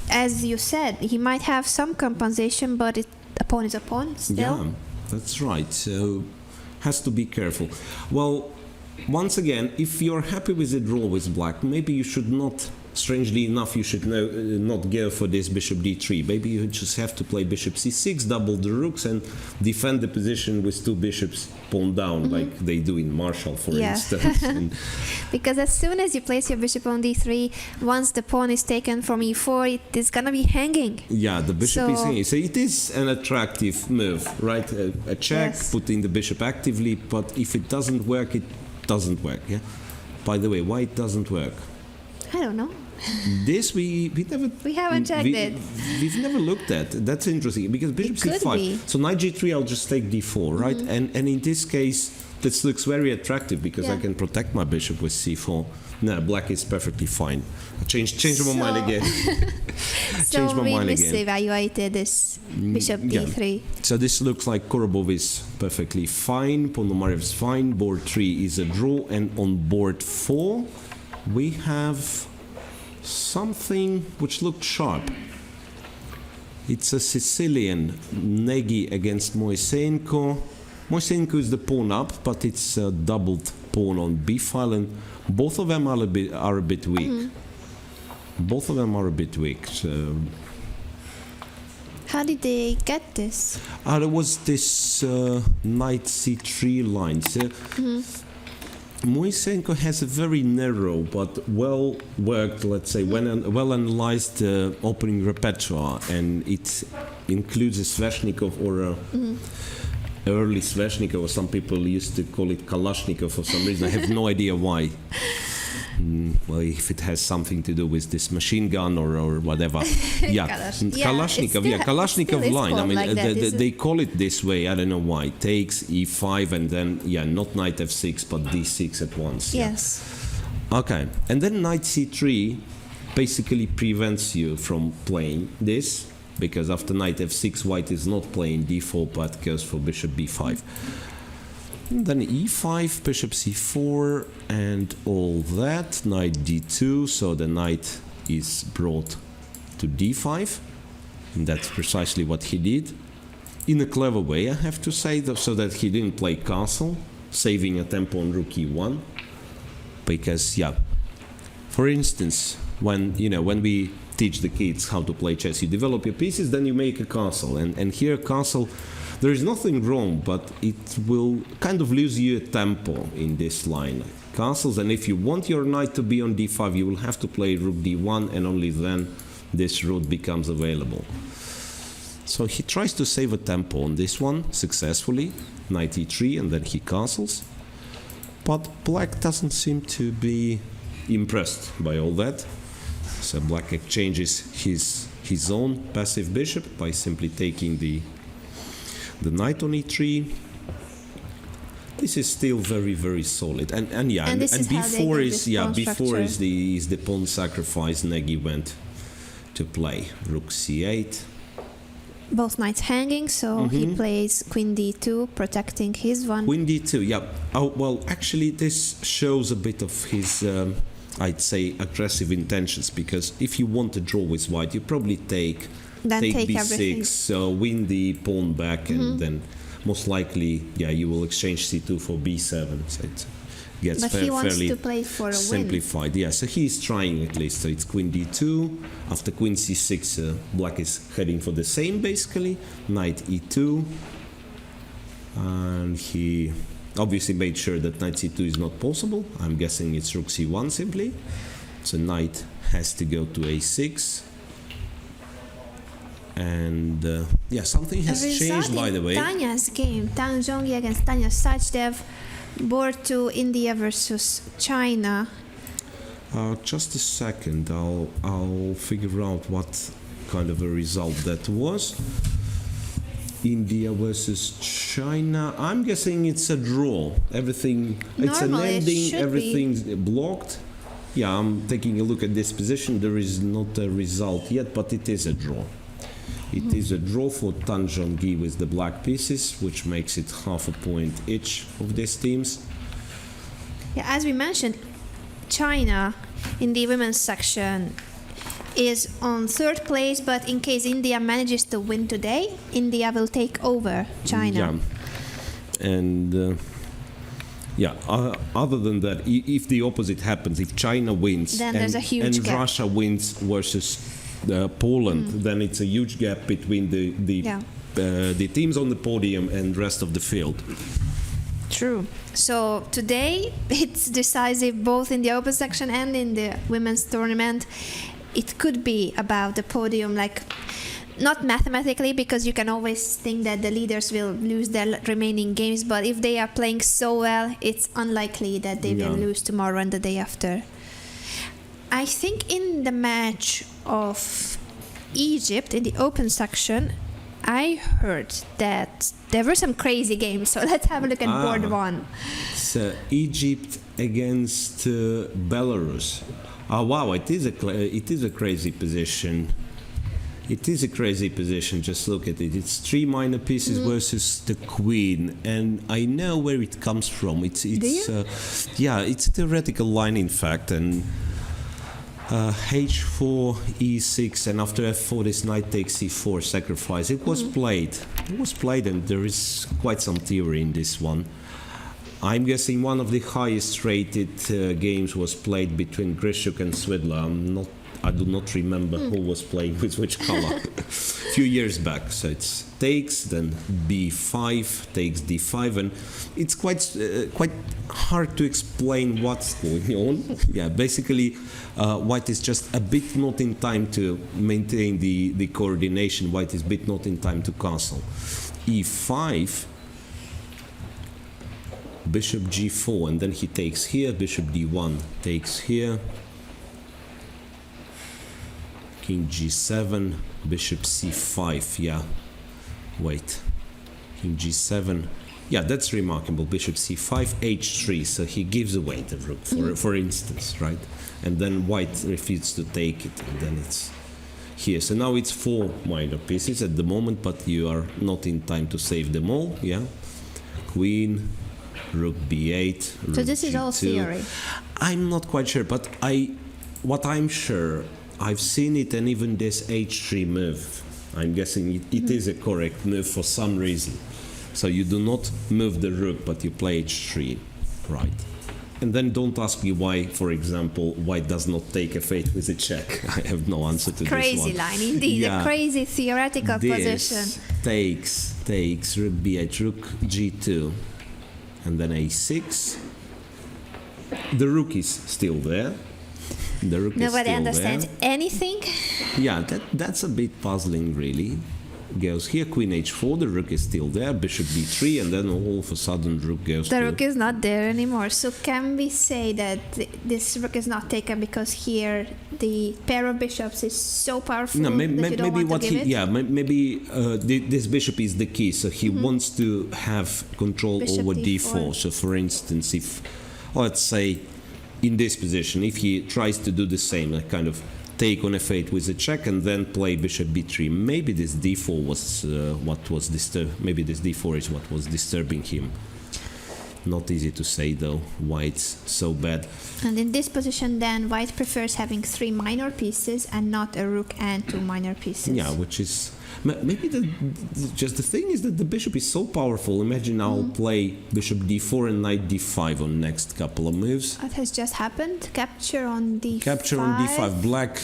As you said, he might have some compensation, but a pawn is a pawn still. Yeah, that's right. So has to be careful. Well, once again, if you're happy with the draw with black, maybe you should not. Strangely enough, you should not go for this bishop d3. Maybe you just have to play bishop c6, double the rooks, and defend the position with two bishops pawn down, like they do in Marshall, for Yeah. instance. And Because as soon as you place your bishop on d3, once the pawn is taken from e4, it is gonna be hanging. yeah, the bishop is So- hanging. So it is an attractive move, right? A check, Yes. putting the bishop actively, but if it doesn't work, it doesn't work. Yeah. By the way, why it doesn't work? I don't know. This we never. We haven't checked it. We've never looked at. That's interesting because bishop could c5. be. So knight g3, I'll just take d4, right? And in this case, this looks very attractive because I Yeah. can protect my bishop with c4. No, black is perfectly fine. I changed my mind So- again. So Changed my we mind again. misevaluated this bishop yeah. d3. So this looks like Korobov is perfectly fine, Ponomarev is fine, board 3 is a draw, and on board 4 we have something which looked sharp. It's a Sicilian Nagy against Moisenko. Moisenko is the pawn up, but it's a doubled pawn on b file, and both of them are a bit weak. Both of them are a bit weak. So How did they get this? there was this knight c3 line. So Moisenko has a very narrow but well worked, let's say, well analyzed opening repertoire, and it includes a Sveshnikov or a early Sveshnikov, or some people used to call it Kalashnikov for some reason. I have no idea why. Well, if it has something to do with this machine gun or whatever. Yeah, Kalashnikov. Yeah, Kalashnikov still is line. I called mean, like that, isn't they it? call it this way. I don't know why. Takes e5 and then, yeah, not knight f6, but d6 at once. Yeah. Yes. Okay, and then knight c3 basically prevents you from playing this, because after knight f6, white is not playing d4, but goes for bishop b5. And then e5, bishop c4, and all that. Knight d2, so the knight is brought to d5. And that's precisely what he did. In a clever way, I have to say, so that he didn't play castle, saving a tempo on rook e1. Because, yeah, for instance, when we teach the kids how to play chess, you develop your pieces, then you make a castle. And here, castle, there is nothing wrong, but it will kind of lose you a tempo in this line. Castles, and if you want your knight to be on d5, you will have to play rook d1, and only then this route becomes available. So he tries to save a tempo on this one successfully, knight e3, and then he castles. But black doesn't seem to be impressed by all that. So black exchanges his own passive bishop by simply taking the knight on e3. This is still very, very solid, and yeah, And this is how they before get is this pawn before is structure. the pawn sacrifice Nagy went to play rook c8. Both knights hanging, so he plays queen d2, protecting his one. Queen d2, yeah. Oh, well, actually, this shows a bit of his, I'd say, aggressive intentions, because if you want to draw with white, you probably take Then take b6, everything. win the pawn back, and then most likely, yeah, you will exchange c2 for b7. So it gets But he wants fairly to play for a win. simplified. Yeah, so he's trying at least. So it's queen d2. After queen c6, black is heading for the same, basically. Knight e2. And he obviously made sure that knight c2 is not possible. I'm guessing it's rook c1 simply. So knight has to go to a6. And yeah, something has changed, by the way. Tanya's game, Tang Zhongyi against Tanya Sachdev, board to India versus China. Just a second, I'll figure out what kind of a result that was. India versus China. I'm guessing it's a draw. Everything, it's an Normally it ending. should be. Everything's blocked. Yeah, I'm taking a look at this position. There is not a result yet, but it is a draw. It is a draw for Tang Zhongyi with the black pieces, which makes it half a point each of these teams. Yeah, as we mentioned, China in the women's section is on third place, but in case India manages to win today, India will take over China. Yeah. And other than that, if the opposite happens, if China wins Then there's a huge and gap. Russia wins versus Poland, then it's a huge gap between the teams on the podium and rest of the field. True. So today it's decisive both in the open section and in the women's tournament. It could be about the podium, like not mathematically, because you can always think that the leaders will lose their remaining games, but if they are playing so well, it's unlikely that they will lose tomorrow and the day after. I think in the match of Egypt in the open section, I heard that there were some crazy games. So let's have a look at board one. It's Egypt against Belarus. Oh wow! It is a crazy position. It is a crazy position. Just look at it. It's three minor pieces versus the queen, and I know where it comes from. It's yeah, it's a theoretical line, in fact, and. H4, E6, and after F4, this knight takes C4, sacrifice. It was played. It was played, and there is quite some theory in this one. I'm guessing one of the highest rated games was played between Grishuk and Swidler. I do not remember who was playing with which color. A few years back. So it's takes, then B5, takes D5, and it's quite hard to explain what's going on. Yeah, basically, white is just a bit not in time to maintain the coordination. White is a bit not in time to castle. E5, bishop G4, and then he takes here, bishop D1 takes here. King G7, bishop C5, yeah. Wait. King G7. Yeah, that's remarkable. Bishop C5, H3. So he gives away the rook, for instance, right? And then white refuses to take it, and then it's here. So now it's four minor pieces at the moment, but you are not in time to save them all, yeah? Queen, rook B8, rook So this G2. is all theory. I'm not quite sure, but what I'm sure, I've seen it, and even this H3 move, I'm guessing it is a correct move for some reason. So you do not move the rook, but you play H3, right? And then don't ask me why, for example, white does not take F8 with a check. I have no answer to Crazy this one. line, indeed. Yeah. A crazy theoretical This position. takes rook B8, rook G2, and then A6. The rook is still there. The rook is Nobody still understands there. anything. Yeah, that's a bit puzzling, really. Goes here, queen h4, the rook is still there, bishop b3, and then all of a sudden rook goes The to... rook is not there anymore. So can we say that this rook is not taken because here the pair of bishops is so powerful No, that you don't maybe want what to give he, it? yeah, maybe this bishop is the key. So he wants to have control Bishop over d4. d4. So, for instance, if let's say in this position, if he tries to do the same, like kind of take on f8 with a check and then play bishop b3, maybe this d4 was what was maybe this d4 is what was disturbing him. Not easy to say though why it's so bad. And in this position, then white prefers having 3 minor pieces and not a rook and 2 minor pieces. Yeah, which is maybe just the thing is that the bishop is so powerful. Imagine I'll play bishop d4 and knight d5 on next couple of moves. What has just happened? Capture on d5. Capture on d5. Black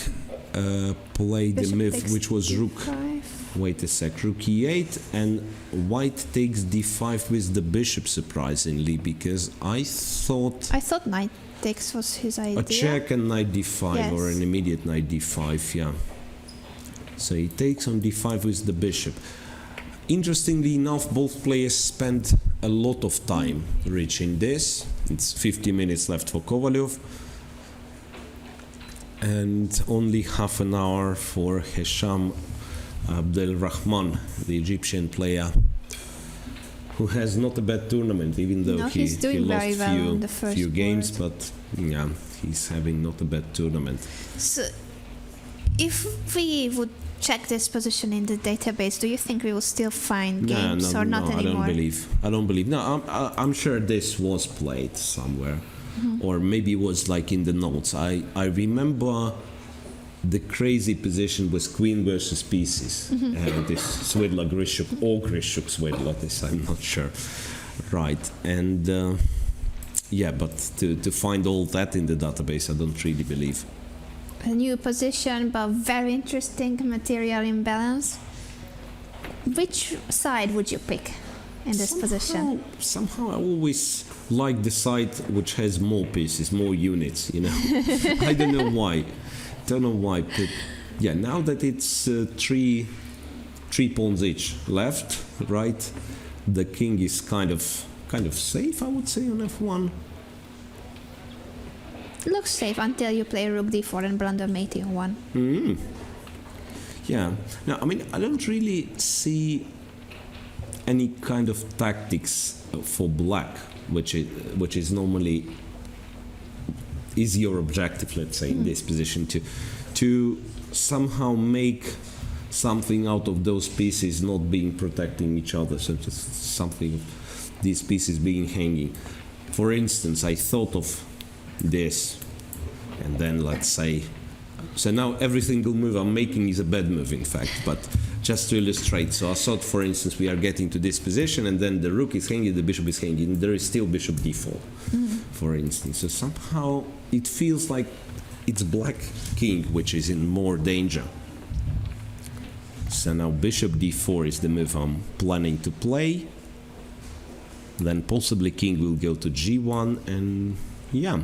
played the Bishop move takes which was rook. d5. Wait a sec, rook e8, and white takes d5 with the bishop, surprisingly, because I thought I thought knight takes was his idea. a check and knight d5 or Yes. an immediate knight d5, yeah. So he takes on d5 with the bishop. Interestingly enough, both players spent a lot of time reaching this. It's 50 minutes left for Kovalyov. And only half an hour for Hesham Abdelrahman, the Egyptian player, who has not a bad tournament, even though No, he he's doing lost very well in the first few games, board. but yeah, he's having not a bad tournament. So, if we would check this position in the database, do you think we will still find games or not anymore? I don't believe. No, I'm sure this was played somewhere, or maybe it was like in the notes. I remember the crazy position was queen versus pieces. This Swidler Grishuk or Grishuk Swidler, this I'm not sure. Right, and yeah, but to find all that in the database, I don't really believe. A new position, but very interesting material imbalance. Which side would you pick in this position? Somehow I always like the side which has more pieces, more units, you know. I don't know why. But yeah, now that it's three pawns each left, right, the king is kind of safe, I would say, on f1. Looks safe until you play rook d4 and blunder mate e1. Yeah. Now, I mean, I don't really see any kind of tactics for black, which is normally is your objective, let's say, in this position, to somehow make something out of those pieces not being protecting each other, so just something, these pieces being hanging. For instance, I thought of this, and then let's say, so now every single move I'm making is a bad move, in fact, but just to illustrate. So I thought, for instance, we are getting to this position, and then the rook is hanging, the bishop is hanging, there is still bishop d4, for instance. So somehow it feels like it's black king which is in more danger. So now bishop d4 is the move I'm planning to play. Then possibly king will go to g1, and yeah.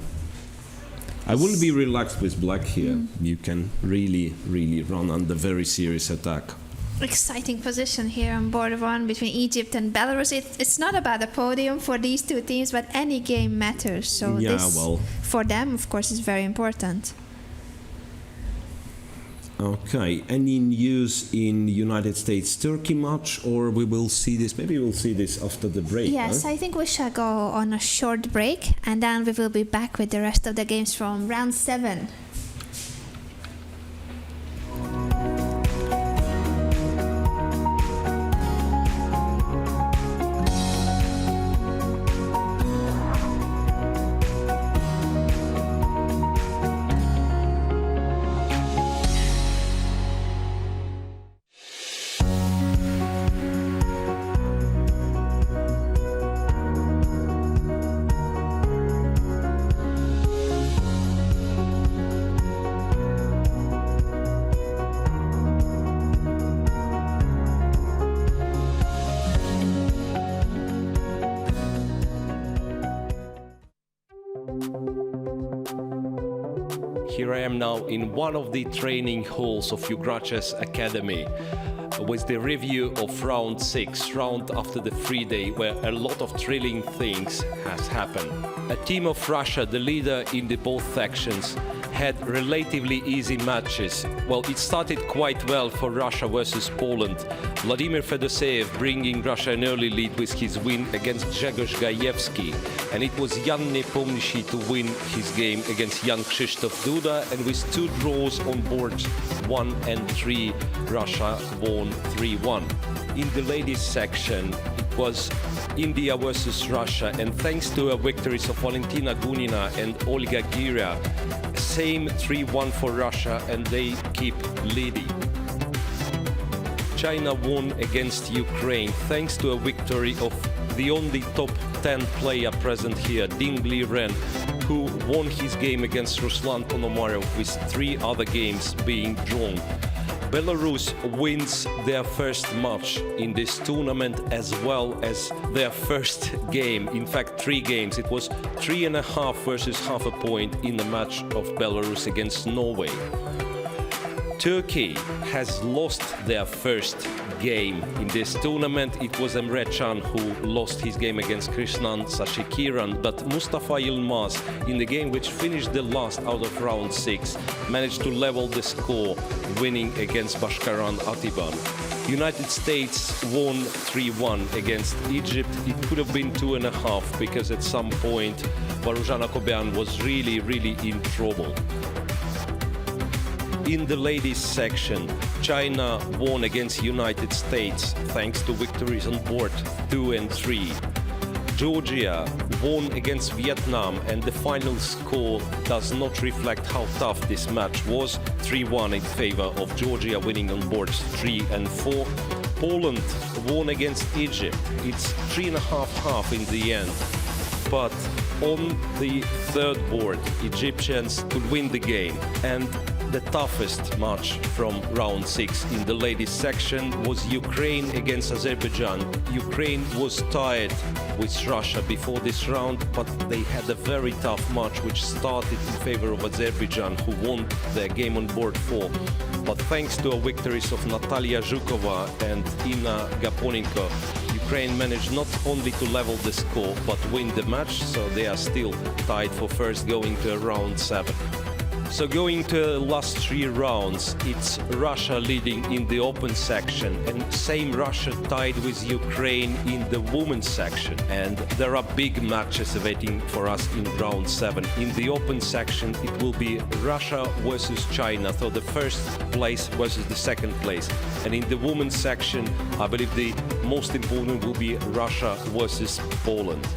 I wouldn't be relaxed with black here. You can really, really run under very serious attack. Exciting position here on board 1 between Egypt and Belarus. It's not about a podium for these two teams, but any game matters. So Yeah, this, well. for them, of course, is very important. Okay, any news in United States-Turkey match, or we will see this, maybe we'll see this after the break, Yes, huh? I think we shall go on a short break, and then we will be back with the rest of the games from round 7. Here I am now in one of the training halls of Ugracha's Academy with the review of round 6, round after the free day, where a lot of thrilling things has happened. A team of Russia, the leader in the both sections, had relatively easy matches. Well, it started quite well for Russia versus Poland. Vladimir Fedoseev bringing Russia an early lead with his win against Grzegorz Gajewski. And it was Jan Nepomniachtchi to win his game against Jan Krzysztof Duda. And with 2 draws on boards 1 and 3, Russia won 3-1. In the ladies section, it was India versus Russia, and thanks to victories of Valentina Gunina and Olga Gira, same 3-1 for Russia, and they keep leading. China won against Ukraine thanks to a victory of the only top 10 player present here, Ding Liren, who won his game against Ruslan Ponomarev with 3 other games being drawn. Belarus wins their first match in this tournament as well as their first game. In fact, 3 games. It was 3.5 versus half a point in the match of Belarus against Norway. Turkey has lost their first game in this tournament. It was Emre Can who lost his game against Krishnan Sashikiran, but Mustafa Yilmaz, in the game which finished the last out of round 6, managed to level the score, winning against Bashkaran Atiban. United States won 3-1 against Egypt. It could have been 2.5 because at some point Varuzhana Kobian was really in trouble. In the ladies section, China won against United States thanks to victories on board 2 and 3. Georgia won against Vietnam, and the final score does not reflect how tough this match was. 3-1 in favor of Georgia, winning on boards 3 and 4. Poland won against Egypt. It's 3.5 in the end. But on the third board, Egyptians could win the game. And the toughest match from round 6 in the ladies section was Ukraine against Azerbaijan. Ukraine was tied with Russia before this round, but they had a very tough match which started in favor of Azerbaijan, who won their game on board 4. But thanks to the victories of Natalia Zhukova and Inna Gaponenko, Ukraine managed not only to level the score but win the match, so they are still tied for first going to round 7. So going to the last 3 rounds, it's Russia leading in the open section, and same Russia tied with Ukraine in the women's section. And there are big matches awaiting for us in round 7. In the open section, it will be Russia versus China, so the first place versus the second place. And in the women's section, I believe the most important will be Russia versus Poland.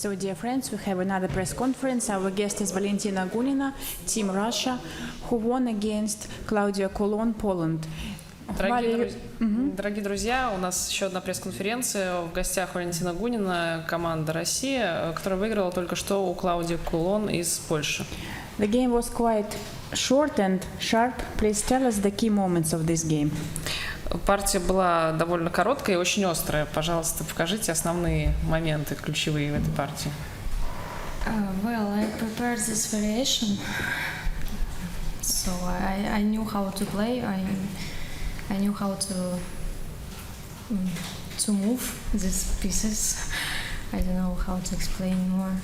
So, dear friends, we have another press conference. Our guest is Valentina Gunina, Team Russia, who won against Claudia Colon, Poland. Дорогие друзья, у нас еще одна пресс-конференция. В гостях Валентина Гунина, команда России, которая выиграла только что у Клаудии Кулон из Польши. The game was quite short and sharp. Please tell us the key moments of this game. Партия была довольно короткая и очень острая. Пожалуйста, покажите основные моменты, ключевые в этой партии. Well, I prepared this variation, so I knew how to play. I knew how to move these pieces. I don't know how to explain more.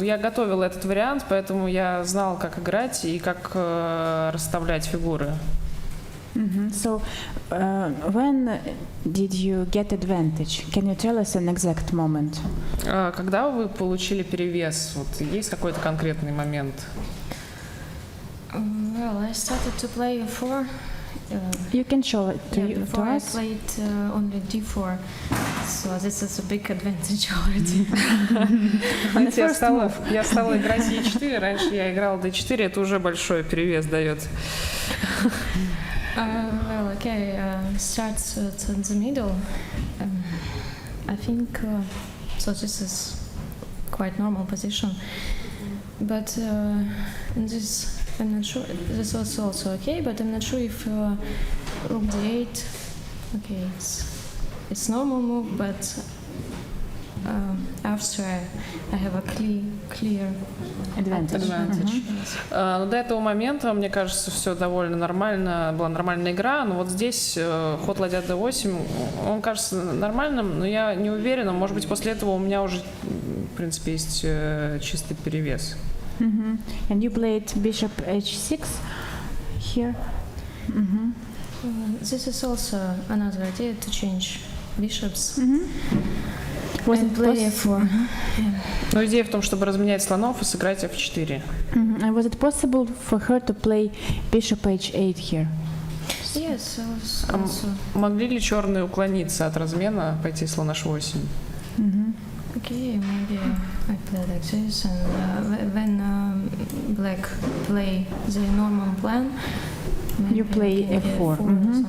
Я готовила этот вариант, поэтому я знала, как играть и как расставлять фигуры. So, when did you get advantage? Can you tell us an exact moment? Когда вы получили перевес? Вот есть какой-то конкретный момент? Well, I started to play a4. You can show it to Before I us. played only d4, so this is a big advantage already. Знаете, я стала играть e4, раньше я играла d4, это уже большой перевес дает. Well, okay, starts to the middle. I think so. This is quite normal position, but in this I'm not sure. This was also okay, but I'm not sure if rook d8. Okay, it's normal move, but after I have a clear Advantage. Yes. Но до этого момента, мне кажется, все довольно нормально, была нормальная игра, но вот здесь ход ладья d8, он кажется нормальным, но я не уверена, может быть, после этого у меня уже, в принципе, есть чистый перевес. And you played bishop h6 here. This is also another idea to change bishops Was and it play poss- f4. Но идея в том, чтобы разменять слонов и сыграть f4. And was it possible for her to play bishop h8 here? Yes, also. Могли ли черные уклониться от размена, пойти слон h8? Okay, maybe I play like this, and when black play the normal plan, maybe You play I can f4. or something.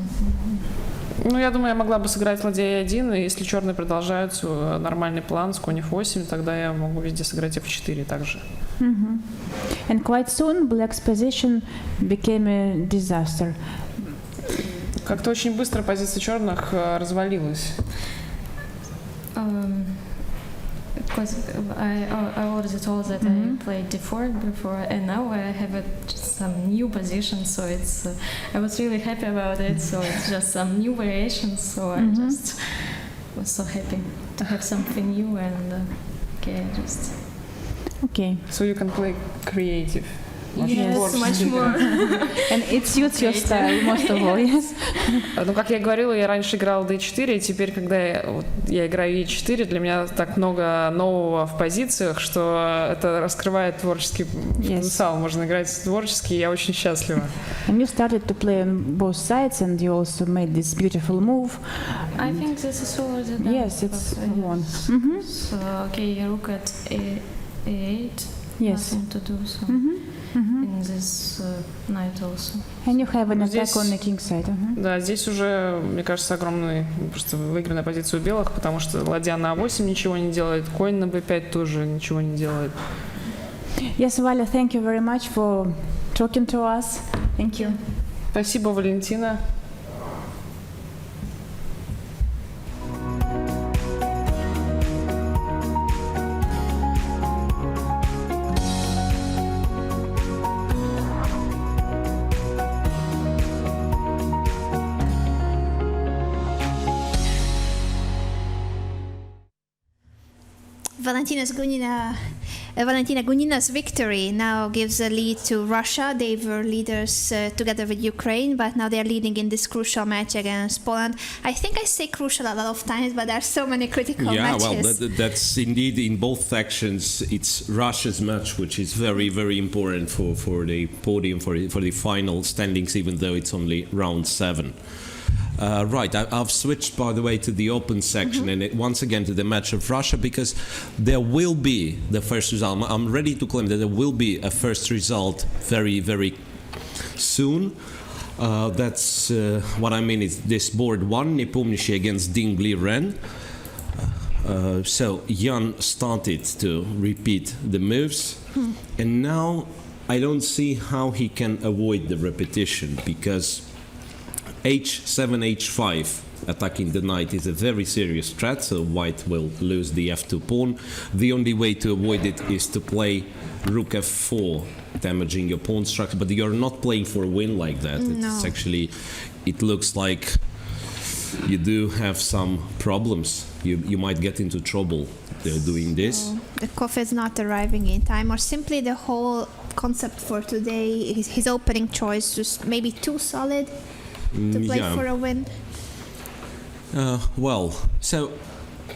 Ну, я думаю, я могла бы сыграть ладья e1, и если черные продолжают нормальный план с конь f8, тогда я могу везде сыграть f4 также. And quite soon, black's position became a disaster. Как-то очень быстро позиция черных развалилась. Because I already told that I played d4 before, and now I have some new position, so it's I was really happy about it. So it's just some new variations. So I just was so happy to have something new, and okay, I just Okay. So you can play creative. yes, much more. And it suits your style most of all, yes? Ну, как я говорила, я раньше играла d4, и теперь, когда я играю e4, для меня так много нового в позициях, что это раскрывает творческий потенциал. Можно играть творчески, и я очень счастлива. And you started to play on both sides, and you also made this beautiful move. I think this is already done. Yes, it's one. So okay, rook at a8. Yes. Nothing to do. So in this night also. And you have an attack Здесь- on the king side. Да, здесь уже, мне кажется, огромная просто выигранная позиция у белых, потому что ладья на a8 ничего не делает, конь на b5 тоже ничего не делает. Yes, Valia, thank you very much for talking to us. Thank you. Спасибо, Валентина. Valentina Gunina's victory now gives a lead to Russia. They were leaders together with Ukraine, but now they are leading in this crucial match against Poland. I think I say crucial a lot of times, but there are so many critical matches. Well, that's indeed in both sections. It's Russia's match, which is very, very important for the podium, for the final standings, even though it's only round 7. Right, I've switched, by the way, to the open section and once again to the match of Russia, because there will be the first result. I'm ready to claim that there will be a first result very, very soon. That's what I mean is this board 1, Nepomniachtchi against Ding Liren. So Jan started to repeat the moves, and now I don't see how he can avoid the repetition, because h7, h5 attacking the knight is a very serious threat, so white will lose the f2 pawn. The only way to avoid it is to play rook f4, damaging your pawn structure, but you're not playing for a win like that. No. It's actually, it looks like you do have some problems. You might get into trouble doing this. So the coffee is not arriving in time, or simply the whole concept for today, his opening choice was maybe too solid to play for a win. Well, so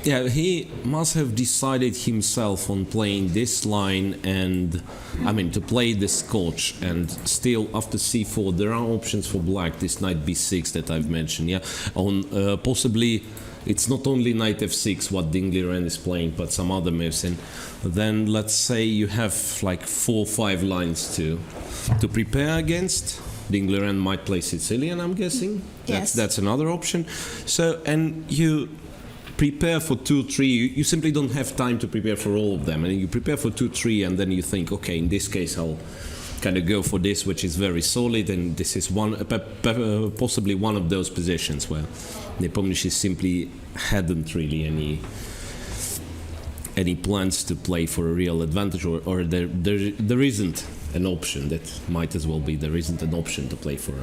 yeah, he must have decided himself on playing this line, and I mean to play the Scotch, and still after c4 there are options for black. This knight b6 that I've mentioned, yeah, on possibly it's not only knight f6 what Ding Liren is playing, but some other moves, and then let's say you have like 4 or 5 lines to prepare against. Ding Liren might play Sicilian, I'm guessing. Yes. That's another option. So, and you prepare for 2-3. You simply don't have time to prepare for all of them. And you prepare for 2-3, and then you think, okay, in this case, I'll kind of go for this, which is very solid, and this is possibly one of those positions where Nepomniachtchi simply hadn't really any plans to play for a real advantage, or there isn't an option. That might as well be there isn't an option to play for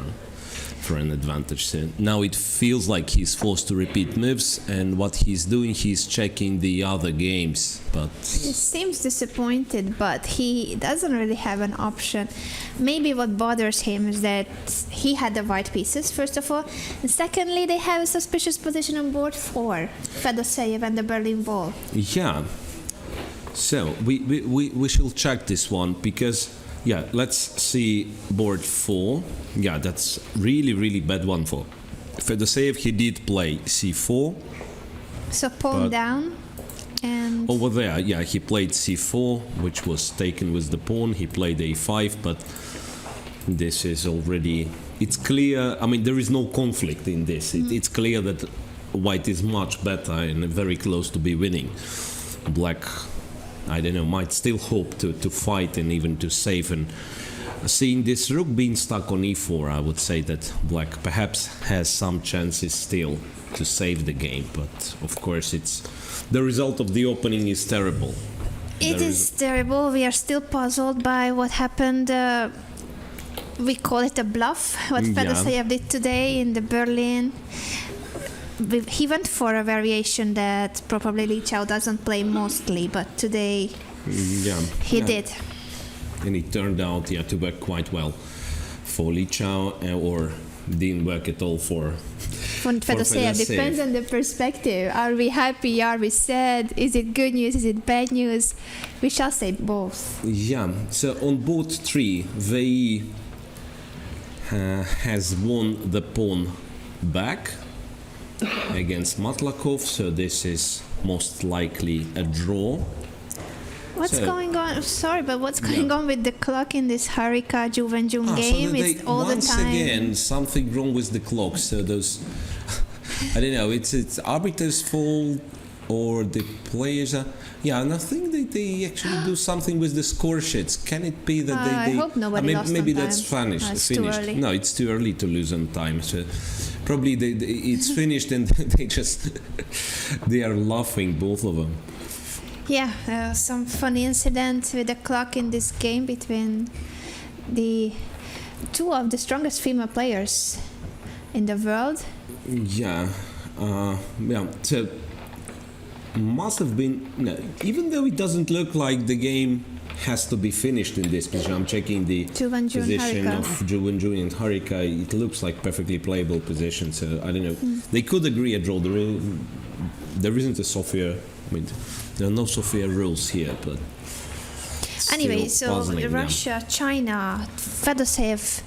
an advantage. So now it feels like he's forced to repeat moves, and what he's doing, he's checking the other games, but He seems disappointed, but he doesn't really have an option. Maybe what bothers him is that he had the white pieces, first of all, and secondly, they have a suspicious position on board 4, Fedoseev and the Berlin Wall. yeah. So we shall check this one, because yeah, let's see board 4. Yeah, that's really bad one for Fedoseev. He did play c4. So pawn But- down, and Over there, yeah, he played c4, which was taken with the pawn. He played a5, but this is already... It's clear, I mean, there is no conflict in this. It's clear that white is much better and very close to be winning. Black, I don't know, might still hope to fight and even to save. And seeing this rook being stuck on e4, I would say that black perhaps has some chances still to save the game. But of course, it's the result of the opening is terrible. it There is terrible. We are still puzzled by what happened. We call it a bluff, what Yeah. Fedoseev did today in the Berlin. He went for a variation that probably Li Chao doesn't play mostly, but today Yeah, he yeah. did. And it turned out, yeah, to work quite well for Li Chao, or didn't work at all for Von Fedoseev Fedoseev. depends on the perspective. Are we happy? Are we sad? Is it good news? Is it bad news? We shall say both. Yeah, so on board 3, VE has won the pawn back against Matlakov, so this is most likely a draw. What's So- going on? Sorry, but what's going Yeah. on with the clock in this Harika Juvenjun game? So It's all the once time. again, something wrong with the clock, so those... I don't know, it's arbiter's fault or the players are... Yeah, and I think they actually do something with the score sheets. Can it be that I they... hope nobody maybe, lost maybe on that's time. finished. It's too finished. early. No, it's too early to lose on time. So probably it's finished and they just... they are laughing, both of them. Yeah, some funny incident with the clock in this game between the two of the strongest female players in the world. Yeah, yeah. So must have been. No, even though it doesn't look like the game has to be finished in this position. I'm checking the Juvenjun position Harika. of Juvenjun and Harika. It looks like perfectly playable position. So I don't know. They could agree a draw. There isn't a Sofia. I mean, there are no Sofia rules here, but. Anyway, still so puzzling, yeah. Russia, China, Fedoseev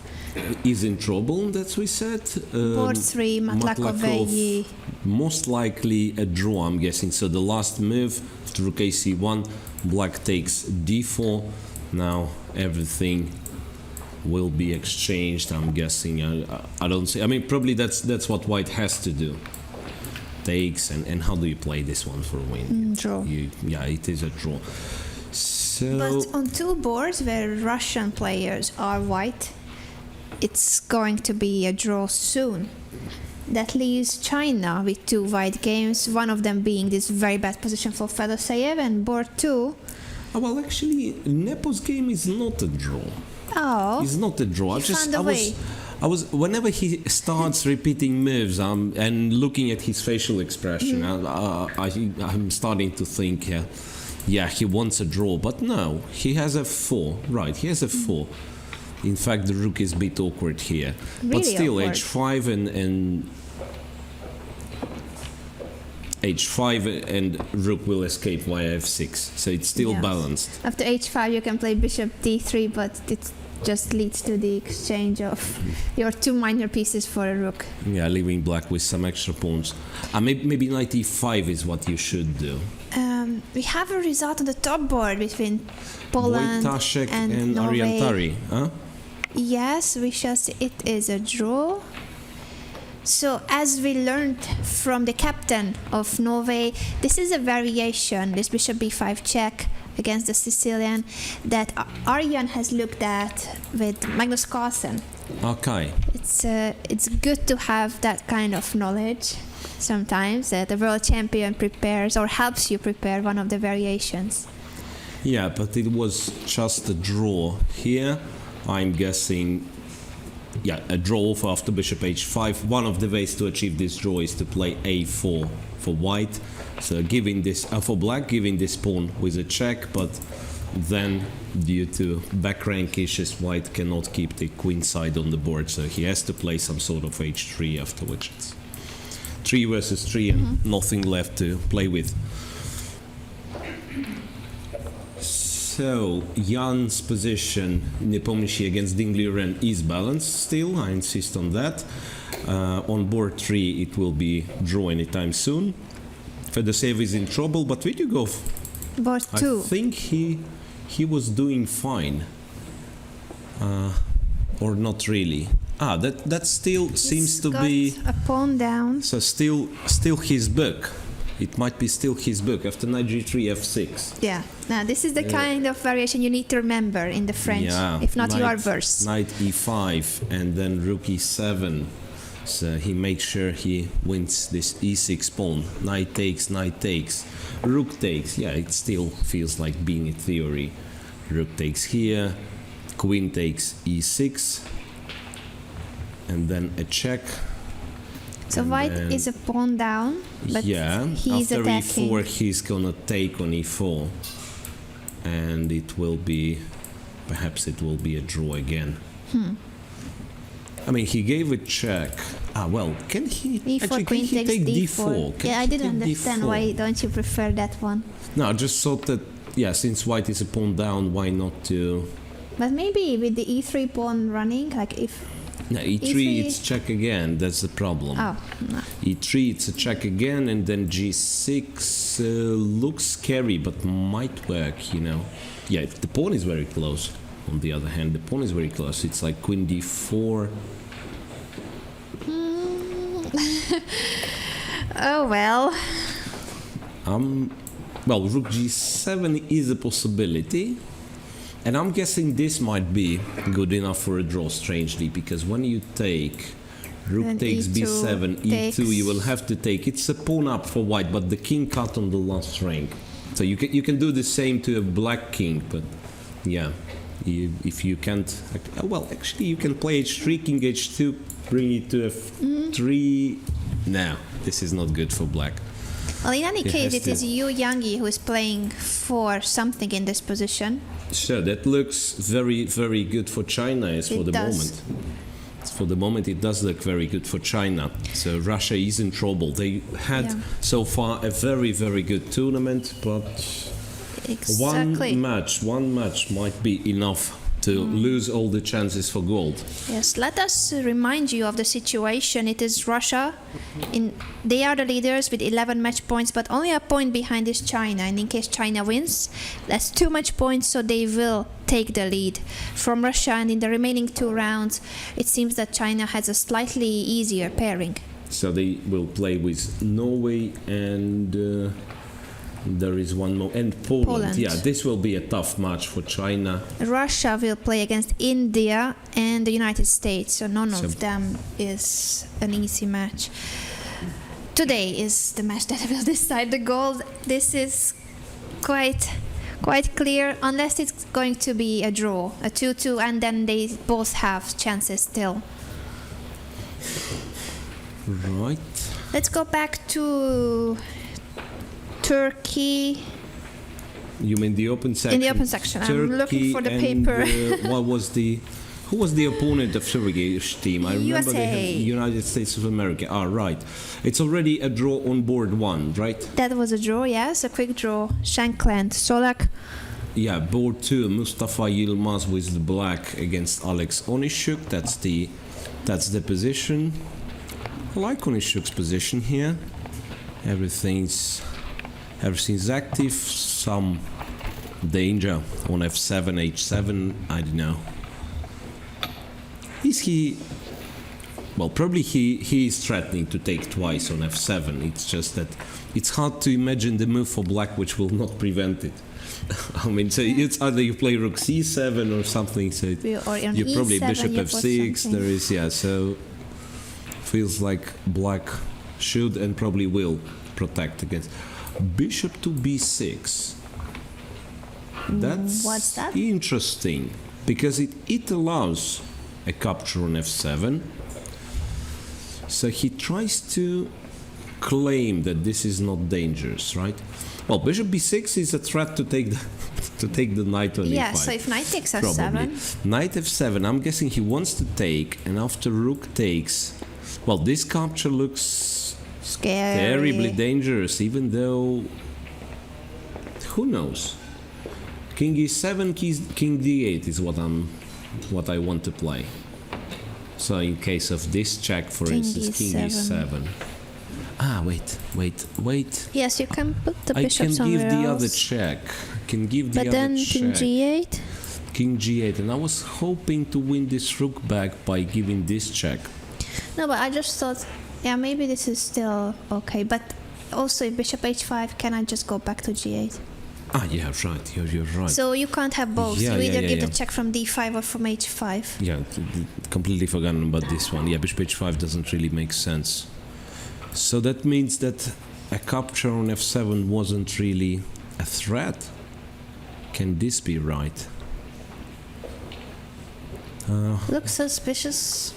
is in trouble, that's we said. Board 3, Matlakovei. Most likely a draw, I'm guessing. So the last move, rook ac1, black takes d4. Now everything will be exchanged, I'm guessing. I don't see. I mean, probably that's what white has to do. Takes, and how do you play this one for a win? Draw. Yeah, it is a draw. So But on two boards where Russian players are white, it's going to be a draw soon. That leaves China with two white games, one of them being this very bad position for Fedoseev, and board 2. well, actually, Nepo's game is not a draw. Oh, It's not a draw. He found a way. I was whenever he starts repeating moves and looking at his facial expression, I'm starting to think, he wants a draw, but no, he has a 4. Right, he has a 4. In fact, the rook is a bit awkward here, but Really still, awkward. h5 and h5 and rook will escape via f6, so it's still Yes. balanced. after h5 you can play bishop d3, but it just leads to the exchange of your two minor pieces for a rook. Yeah, leaving black with some extra pawns. Maybe knight e5 is what you should do. We have a result on the top board between Poland Wojtaszek and and Norway. Ariantari, huh? Yes, we shall see. It is a draw. So, as we learned from the captain of Norway, this is a variation, this bishop b5 check against the Sicilian, that Arjan has looked at with Magnus Carlsen. Okay. It's good to have that kind of knowledge sometimes. The world champion prepares or helps you prepare one of the variations. Yeah, but it was just a draw here. I'm guessing, a draw after bishop h5. One of the ways to achieve this draw is to play a4 for white. So giving this for black, giving this pawn with a check, but then due to back rank issues, white cannot keep the queen side on the board, so he has to play some sort of h3 after which it's 3 versus 3 and nothing left to play with. So Jan's position, Nepomniachtchi against Ding Liren, is balanced still. I insist on that. On board 3, it will be draw anytime soon. Fedoseev is in trouble, but where do you go? Board I 2. think he was doing fine, or not really. That still seems to be. A pawn down. So still his book. It might be still his book after knight g3 f6. Yeah. Now this is the kind of variation you need to remember in the French. Yeah. If not, you are Knight- worse. Knight e5 and then rook e7. So he makes sure he wins this e6 pawn. Knight takes, rook takes. Yeah, it still feels like being a theory. Rook takes here, queen takes e6, and then a check. So and white then- is a pawn down, but yeah, he's after attacking. e4 he's gonna take on e4, and perhaps it will be a draw again. I mean, he gave a check. Well, can he E4 actually queen can he takes take d4. Can Yeah, I he didn't take understand d4? why don't you prefer that one. No, I just thought that since white is a pawn down, why not to? But maybe with the e3 pawn running, like if No, e3 E3 it's check again. That's the problem. no. E3 it's a check again, and then g6 looks scary, but might work. Yeah, the pawn is very close. On the other hand, the pawn is very close. It's like queen d4. Oh well. Well, rook g7 is a possibility, and I'm guessing this might be good enough for a draw. Strangely, because when you take rook Then takes E2 b7, takes. e2, you will have to take. It's a pawn up for white, but the king cut on the last rank. So you can do the same to a black king, but yeah, if you can't, well, actually you can play h3, king h2, bring it to f3. No, this is not good for black. Well, in any He case, has it to- is Yu Yangi who is playing for something in this position. So that looks very, very good for China as for It the does. moment. For the moment, it does look very good for China. So Russia is in trouble. They had Yeah. so far a very, very good tournament, but Exactly. one match might be enough to lose all the chances for gold. Yes, let us remind you of the situation. It is Russia. They are the leaders with 11 match points, but only a point behind is China. And in case China wins, that's 2 match points, so they will take the lead from Russia. And in the remaining 2 rounds, it seems that China has a slightly easier pairing. So they will play with Norway and there is one more, and Poland. Yeah, this will be a tough match for China. Russia will play against India and the United States, so none of them is an easy match. Today is the match that will decide the gold. This is quite clear, unless it's going to be a draw, a 2-2, and then they both have chances still. Right. Let's go back to Turkey. You mean the open section? In the open section. I'm looking for the and, paper. Who was the opponent of Turkish team? I remember they USA. had United States of America. Right. It's already a draw on board 1, right? That was a draw, yes, a quick draw. Shankland, Solak. Yeah, board 2, Mustafa Yilmaz with the black against Alex Onishuk. That's the position. I like Onishuk's position here. Everything's active. Some danger on f7, h7. I don't know. Is he? Well, probably he is threatening to take twice on f7. It's just that it's hard to imagine the move for black which will not prevent it. I mean, so it's either you play rook c7 or something. So Or on you probably E7 bishop you put f6. something. There is, yeah. So feels like black should and probably will protect against bishop to b6. That's What's that? interesting because it allows a capture on f7. So he tries to claim that this is not dangerous, right? Well, bishop b6 is a threat to take the knight on e5. Yeah, so if knight takes f7. Probably. Knight f7, I'm guessing he wants to take, and after rook takes, well, this capture looks terribly dangerous, even though, who knows? King e7, king d8 is what I want to play. So in case of this check, for instance, king e7. Ah, wait. Yes, you can put the I bishop can somewhere give the else. other check. Can give the But other then check. king g8. King g8, and I was hoping to win this rook back by giving this check. No, but I just thought, yeah, maybe this is still okay. But also, if bishop h5, can I just go back to g8? Ah, yeah, right. You're right. So you can't have both. Yeah, you yeah, either yeah, give yeah. the check from d5 or from h5. Yeah, completely forgotten about this one. Yeah, bishop h5 doesn't really make sense. So that means that a capture on f7 wasn't really a threat. Can this be right? Looks suspicious.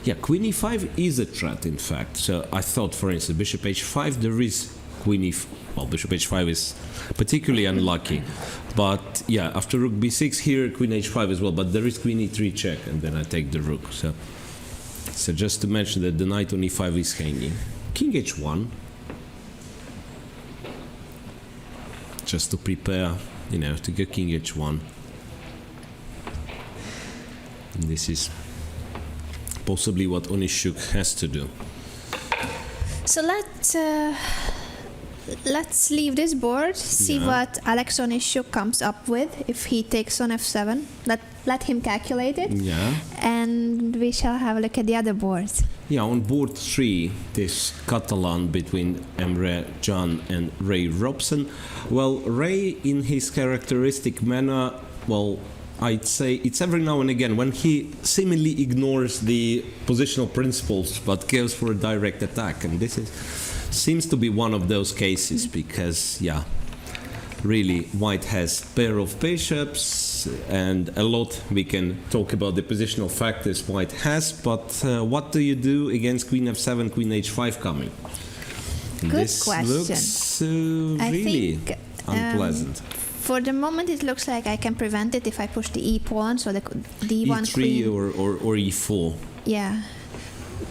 Yeah, queen e5 is a threat, in fact. So I thought, for instance, bishop h5, there is queen e5. Well, bishop h5 is particularly unlucky. But yeah, after rook b6 here, queen h5 as well. But there is queen e3 check, and then I take the rook. So just to mention that the knight on e5 is hanging. King h1. Just to prepare, to go king h1. And this is possibly what Onishuk has to do. So let's leave this board, see Yeah. what Alex Onishuk comes up with if he takes on f7. Let him calculate it, Yeah. and we shall have a look at the other boards. Yeah, on board 3, this Catalan between Emre Can and Ray Robson. Well, Ray, in his characteristic manner, well, I'd say it's every now and again when he seemingly ignores the positional principles but goes for a direct attack. And this seems to be one of those cases because, yeah, really, White has pair of bishops and a lot we can talk about the positional factors White has, but what do you do against queen f7, queen h5 coming? Good this question. looks I really think, unpleasant. For the moment, it looks like I can prevent it if I push the e pawn, so the d1 E3 queen. or e4. Yeah.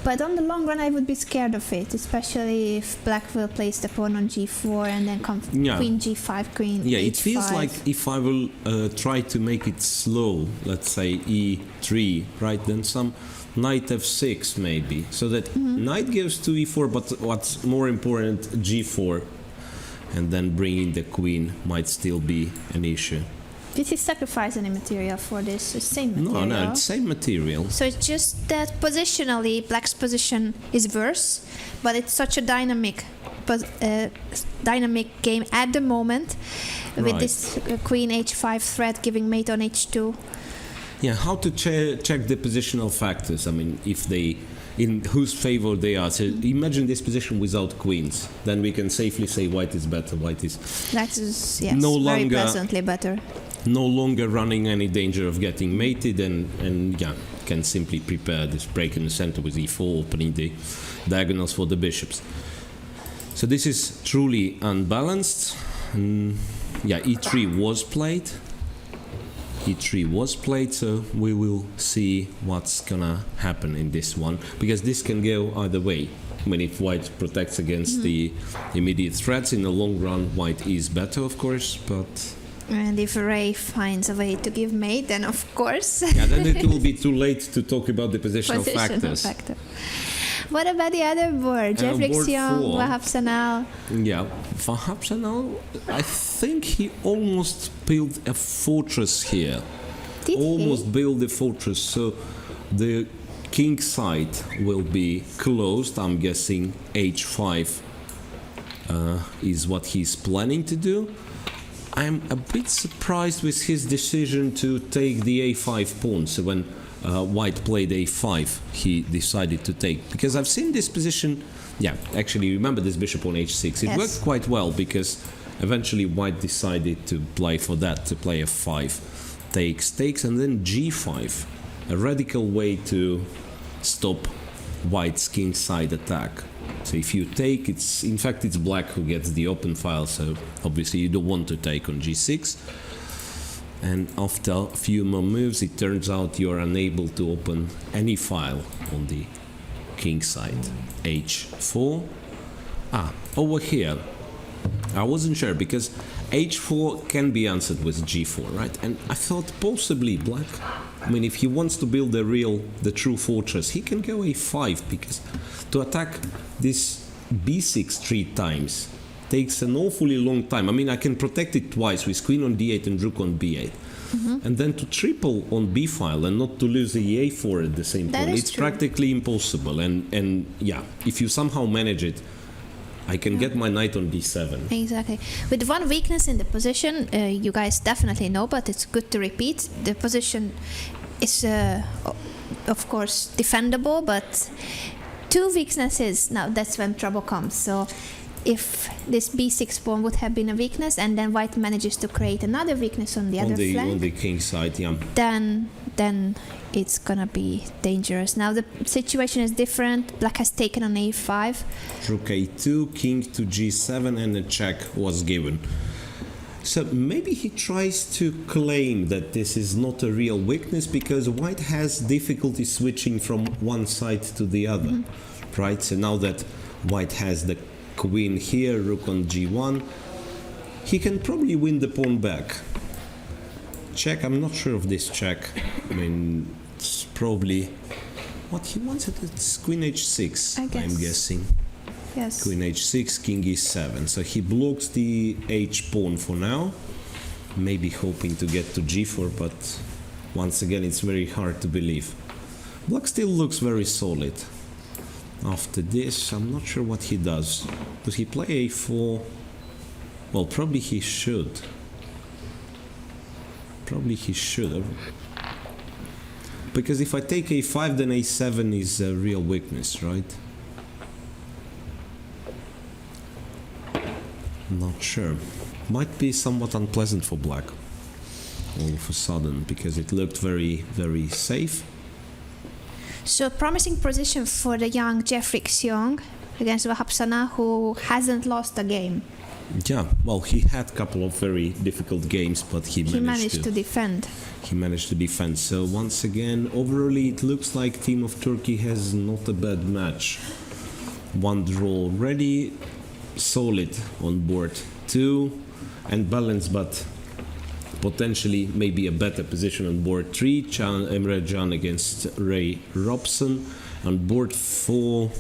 But on the long run, I would be scared of it, especially if black will place the pawn on g4 and then come Yeah. queen g5, queen Yeah, h5. it feels like if I will try to make it slow, let's say e3, right, then some knight f6 maybe, so that knight gives to e4, but what's more important, g4, and then bringing the queen might still be an issue. Did he sacrifice any material for this? The same material? No, it's same material. So it's just that positionally, black's position is worse, but it's such a dynamic game at the moment, with Right. this queen h5 threat giving mate on h2. Yeah, how to check the positional factors? I mean, if they, in whose favor they are. So imagine this position without queens, then we can safely say white is better. White is That is, yes, No very longer- pleasantly better. no longer running any danger of getting mated, and yeah, can simply prepare this break in the center with e4, opening the diagonals for the bishops. So this is truly unbalanced. Yeah, e3 was played. E3 was played, so we will see what's gonna happen in this one, because this can go either way. I mean, if white protects against the immediate threats, in the long run, white is better, of course, but And if Ray finds a way to give mate, then of course. yeah, then it will be too late to talk about the positional factors. factor. What about the other board? Jeffrey board Xiong, 4. Wahab Sanal. Yeah, Wahab Sanal, I think he almost built a fortress here. Did Almost he? built a fortress, so the king side will be closed. I'm guessing h5 is what he's planning to do. I'm a bit surprised with his decision to take the a5 pawn. So when white played a5, he decided to take, because I've seen this position. Yeah, actually, remember this bishop on h6. It Yes. worked quite well, because eventually white decided to play for that, to play f5, takes, and then g5, a radical way to stop white's king side attack. So if you take, in fact it's black who gets the open file, so obviously you don't want to take on g6. And after a few more moves, it turns out you're unable to open any file on the king side. h4. Over here, I wasn't sure, because h4 can be answered with g4, right? And I thought possibly black, I mean, if he wants to build the true fortress, he can go a5, because to attack this b6 3 times takes an awfully long time. I mean, I can protect it twice with queen on d8 and rook on b8. And then to triple on b file and not to lose the a4 at the same That point, is it's true. practically impossible. And yeah, if you somehow manage it, I can get my knight on d7. Exactly. With one weakness in the position, you guys definitely know, but it's good to repeat. The position is, of course, defendable, but two weaknesses, now that's when trouble comes. So if this b6 pawn would have been a weakness, and then white manages to create another weakness on the other On flank, the king side, yeah. then it's gonna be dangerous. Now the situation is different. Black has taken on a5. Rook a2, king to g7, and a check was given. So maybe he tries to claim that this is not a real weakness, because white has difficulty switching from one side to the other, right? So now that white has the queen here, rook on g1, he can probably win the pawn back. Check, I'm not sure of this check. I mean, it's probably what he wants. It's queen h6, I guess. I'm guessing. Yes. Queen h6, king e7. So he blocks the h pawn for now, maybe hoping to get to g4, but once again it's very hard to believe. Black still looks very solid. After this, I'm not sure what he does. Does he play a4? Well, probably he should. Probably he should. Because if I take a5, then a7 is a real weakness, right? Not sure. Might be somewhat unpleasant for black all of a sudden, because it looked very, very safe. So promising position for the young Jeffrey Xiong against Wahab Sanal, who hasn't lost a game. Yeah, well, he had a couple of very difficult games, but he managed to defend. He managed to defend. So once again, overall, it looks like Team of Turkey has not a bad match. One draw already, solid on board 2, and balanced, but potentially maybe a better position on board 3. Emre Can against Ray Robson. On board 4.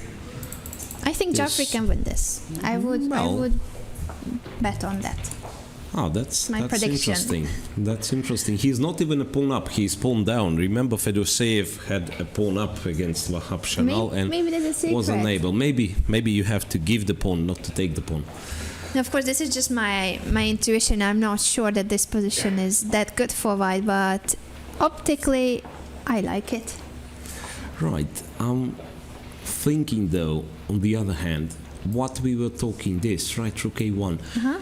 I think Yes. Joffrey can win this. I would bet on that. Oh, that's my prediction. interesting. That's interesting. He's not even a pawn up. He's pawn down. Remember, Fedoseev had a pawn up against Wahab Shanal and Maybe there's a secret. was unable. Maybe you have to give the pawn, not to take the pawn. Now, of course, this is just my intuition. I'm not sure that this position is that good for white, but optically, I like it. Right. Thinking though, on the other hand, what we were talking this, right, Rook A1.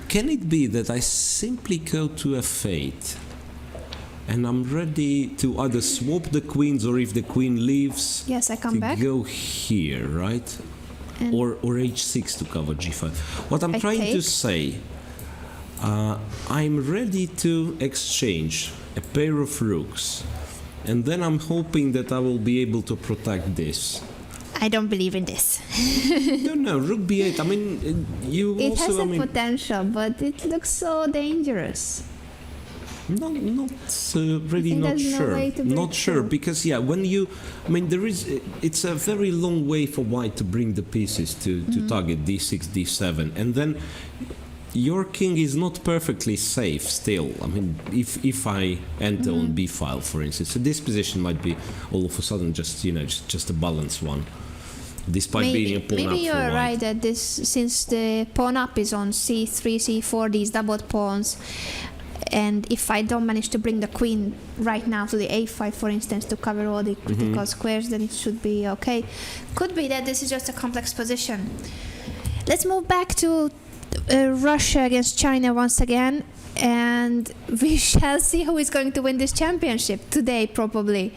Can it be that I simply go to F8 and I'm ready to either swap the queens, or if the queen leaves, Yes, I come to back. go here, right? And Or H6 to cover G5. What I'm I trying to take. say, I'm ready to exchange a pair of rooks, and then I'm hoping that I will be able to protect this. I don't believe in this. No, Rook B8. I mean, you It also. has I a mean, potential, but it looks so dangerous. not really think not there's no sure. way to break Not sure through. because when you, I mean, it's a very long way for White to bring the pieces to Mm-hmm. target D6, D7, and then your king is not perfectly safe still. I mean, if I enter Mm-hmm. on B file, for instance, so this position might be all of a sudden just a balanced one, despite being a pawn up maybe for you're White. right that this, since the pawn up is on C3, C4, these doubled pawns, and if I don't manage to bring the queen right now to the A5, for instance, to cover all the critical squares, then it should be okay. Could be that this is just a complex position. Let's move back to Russia against China once again, and we shall see who is going to win this championship today, probably.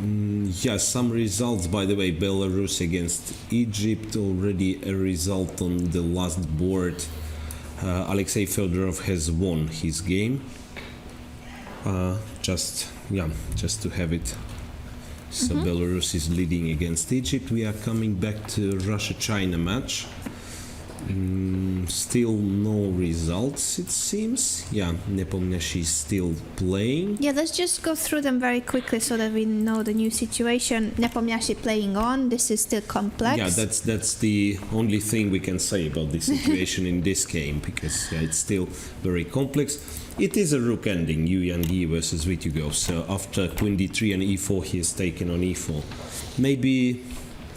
Yes, some results, by the way. Belarus against Egypt, already a result on the last board. Alexei Fedorov has won his game. Just to have it. So Belarus is leading against Egypt. We are coming back to Russia-China match. Still no results, it seems. Yeah, Nepomniachtchi is still playing. Yeah, let's just go through them very quickly so that we know the new situation. Nepomniachtchi playing on. This is still complex. Yeah, that's the only thing we can say about the situation in this game, because it's still very complex. It is a rook ending, Yu Yang-yi versus Vitugov. So after queen d3 and e4, he is taken on e4. Maybe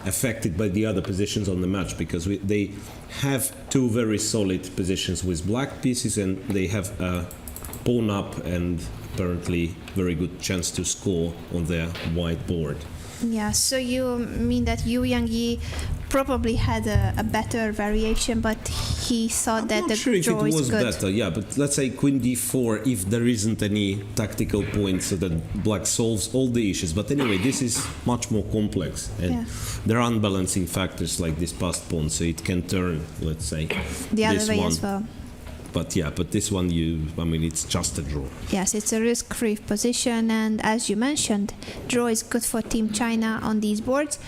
affected by the other positions on the match, because they have two very solid positions with black pieces, and they have a pawn up and apparently very good chance to score on their white board. Yeah, so you mean that Yu Yang-yi probably had a better variation, but he thought that I'm the not sure if it draw is was good. better, yeah, but let's say queen d4, if there isn't any tactical points, so that black solves all the issues. But anyway, this is much more complex, and Yeah. there are unbalancing factors like this passed pawn, so it can turn, let's say, The other this way one. as well. But this one, it's just a draw. Yes, it's a risk-free position, and as you mentioned, draw is good for Team China on these boards,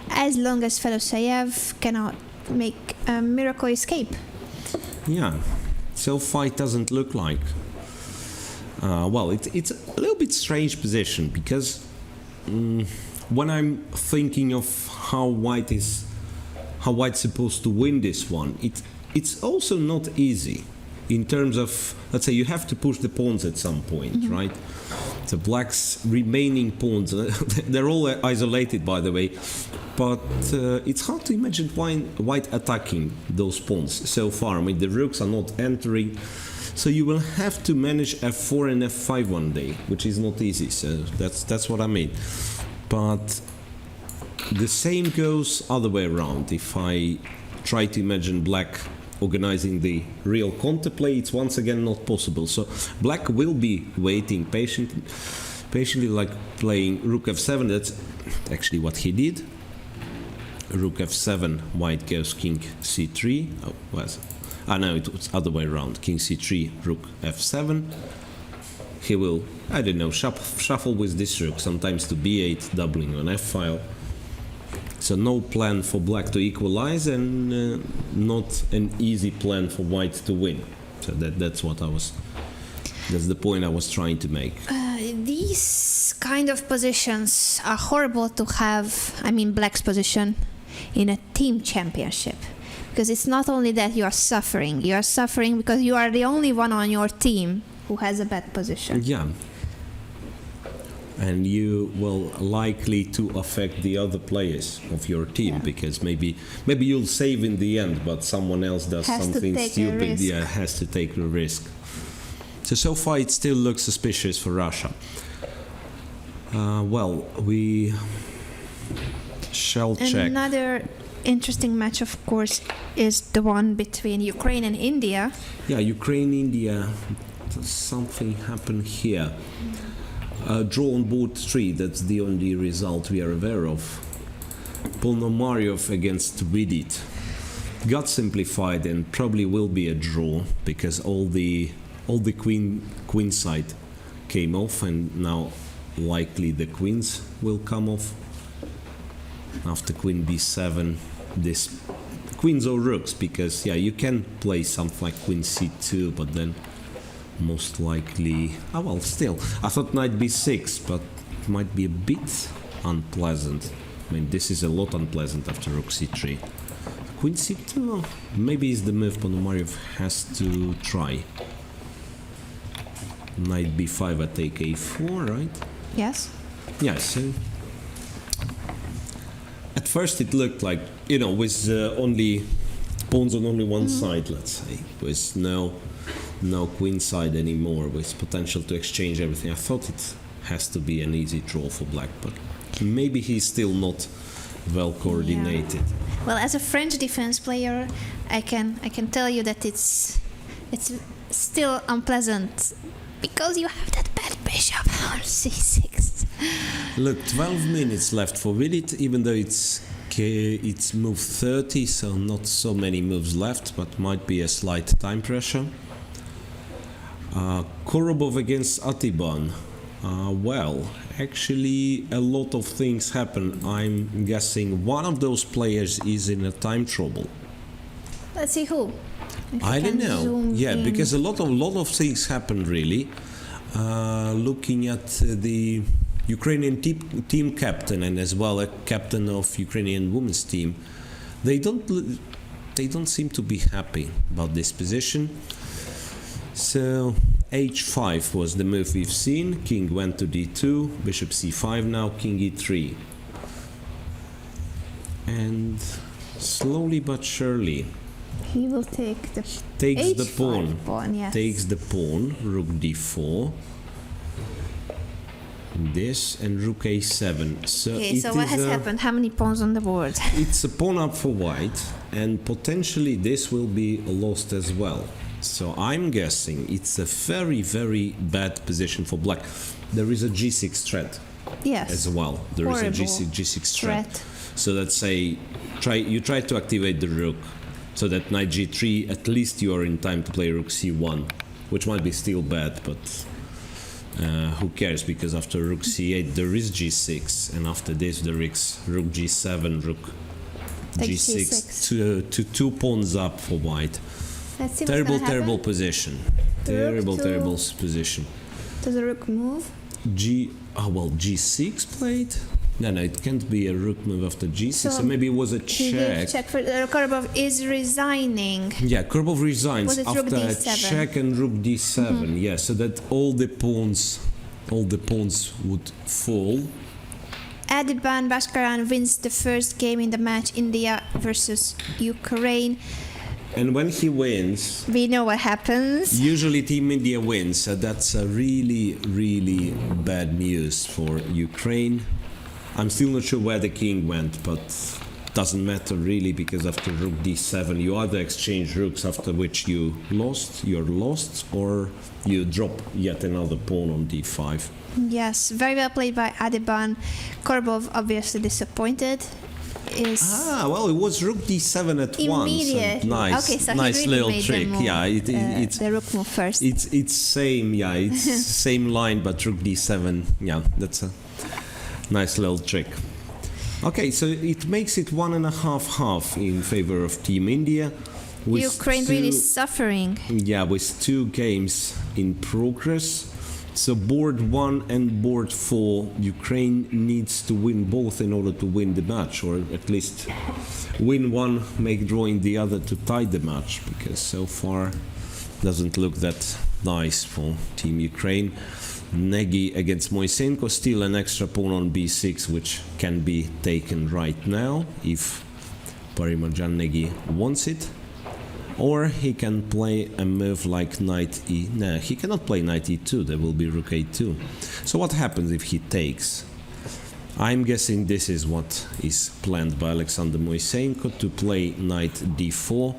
as long as Fedoseev cannot make a miracle escape. Yeah, so far it doesn't look like. It's a little bit strange position, because when I'm thinking of how White's supposed to win this one, it's also not easy. In terms of, let's say, you have to push the pawns at some point, right? The black's remaining pawns, they're all isolated, by the way, but it's hard to imagine White attacking those pawns so far. I mean, the rooks are not entering, so you will have to manage f4 and f5 one day, which is not easy. So that's what I mean. But the same goes other way around. If I try to imagine black organizing the real counterplay, it's once again not possible. So black will be waiting patiently, like playing rook f7. That's actually what he did. rook f7, white goes king c3. No, it was other way around. King c3, rook f7. He will, I don't know, shuffle with this rook, sometimes to b8, doubling on f-file. So no plan for black to equalize, and not an easy plan for white to win. So that's the point I was trying to make. These kind of positions are horrible to have, I mean black's position, in a team championship. Because it's not only that you are suffering because you are the only one on your team who has a bad position. Yeah. And you will likely to affect the other players of your team, Yeah. because maybe you'll save in the end, but someone else does Has to something take a stupid. risk. Yeah, has to take the risk. So far it still looks suspicious for Russia. Well, we shall check. Another interesting match, of course, is the one between Ukraine and India. Yeah, Ukraine, India, something happened here. Draw on board 3, that's the only result we are aware of. Ponomaryov against Vidit. Got simplified and probably will be a draw, because all the queen side came off, and now likely the queens will come off. After queen b7, this queens or rooks, because yeah, you can play something like queen c2, but then most likely, still, I thought knight b6, but it might be a bit unpleasant. I mean, this is a lot unpleasant after rook c3. Queen c2, maybe is the move Ponomaryov has to try. Knight b5, I take a4, right? Yes. Yeah, so at first it looked like, with only pawns on only one side, let's say, with no queen side anymore, with potential to exchange everything. I thought it has to be an easy draw for black, but maybe he's still not well coordinated. Well, as a French defense player, I can tell you that it's still unpleasant because you have that bad bishop on c6. Look, 12 minutes left for Vidit, even though it's move 30, so not so many moves left, but might be a slight time pressure. Korobov against Atiban. Well, actually a lot of things happen. I'm guessing one of those players is in a time trouble. Let's see who. If I you don't can know. zoom Yeah, in. because a lot of things happen really. Looking at the Ukrainian team captain, and as well a captain of Ukrainian women's team, they don't seem to be happy about this position. So h5 was the move we've seen. King went to d2, bishop c5 now, king e3. And slowly but surely he will take the takes h5 the pawn. yes. Takes the pawn, rook d4. This and rook a7. So Okay, so it what is has a- happened? How many pawns on the board? It's a pawn up for white, and potentially this will be lost as well. So I'm guessing it's a very, very bad position for black. There is a g6 threat Yes. as well. There is Horrible a g6 threat. threat. So let's say you try to activate the rook, so that knight g3, at least you are in time to play rook c1, which might be still bad, but who cares, because after rook c8 there is g6, and after this there is rook g7, rook Take g6, g6. to 2 pawns up for white. Let's see Terrible, what's gonna terrible happen. position. The rook Terrible, to- terrible position. Does the rook move? G6 played? No, it can't be a rook move after g6, so maybe it was a He check. gave check for Korobov is resigning. Yeah, Korobov resigns Was it rook after a d7? check and rook d7. Yeah, so that all the pawns would fall. Adiban Bashkaran wins the first game in the match, India versus Ukraine. And when he wins, We know what happens. usually Team India wins. So that's a really, really bad news for Ukraine. I'm still not sure where the king went, but doesn't matter really, because after rook d7 you either exchange rooks, after which you're lost, or you drop yet another pawn on d5. Yes, very well played by Adiban. Korobov obviously disappointed. is Well, it was rook d7 at once. immediate. Nice, Okay, so nice he really little made trick. the move, Yeah, it's the rook move first. it's same. Yeah, it's same line, but rook d7. Yeah, that's a nice little trick. Okay, so it makes it 1.5-1/2 in favor of Team India. with Ukraine really two- suffering. Yeah, with 2 games in progress. So board 1 and board 4, Ukraine needs to win both in order to win the match, or at least win one, make drawing the other to tie the match, because so far doesn't look that nice for Team Ukraine. Nagy against Moisenko, still an extra pawn on b6, which can be taken right now if Parimarjan Nagy wants it. Or he can play a move like knight e... No, he cannot play knight e2, there will be rook a2. So what happens if he takes? I'm guessing this is what is planned by Alexander Moisenko, to play knight d4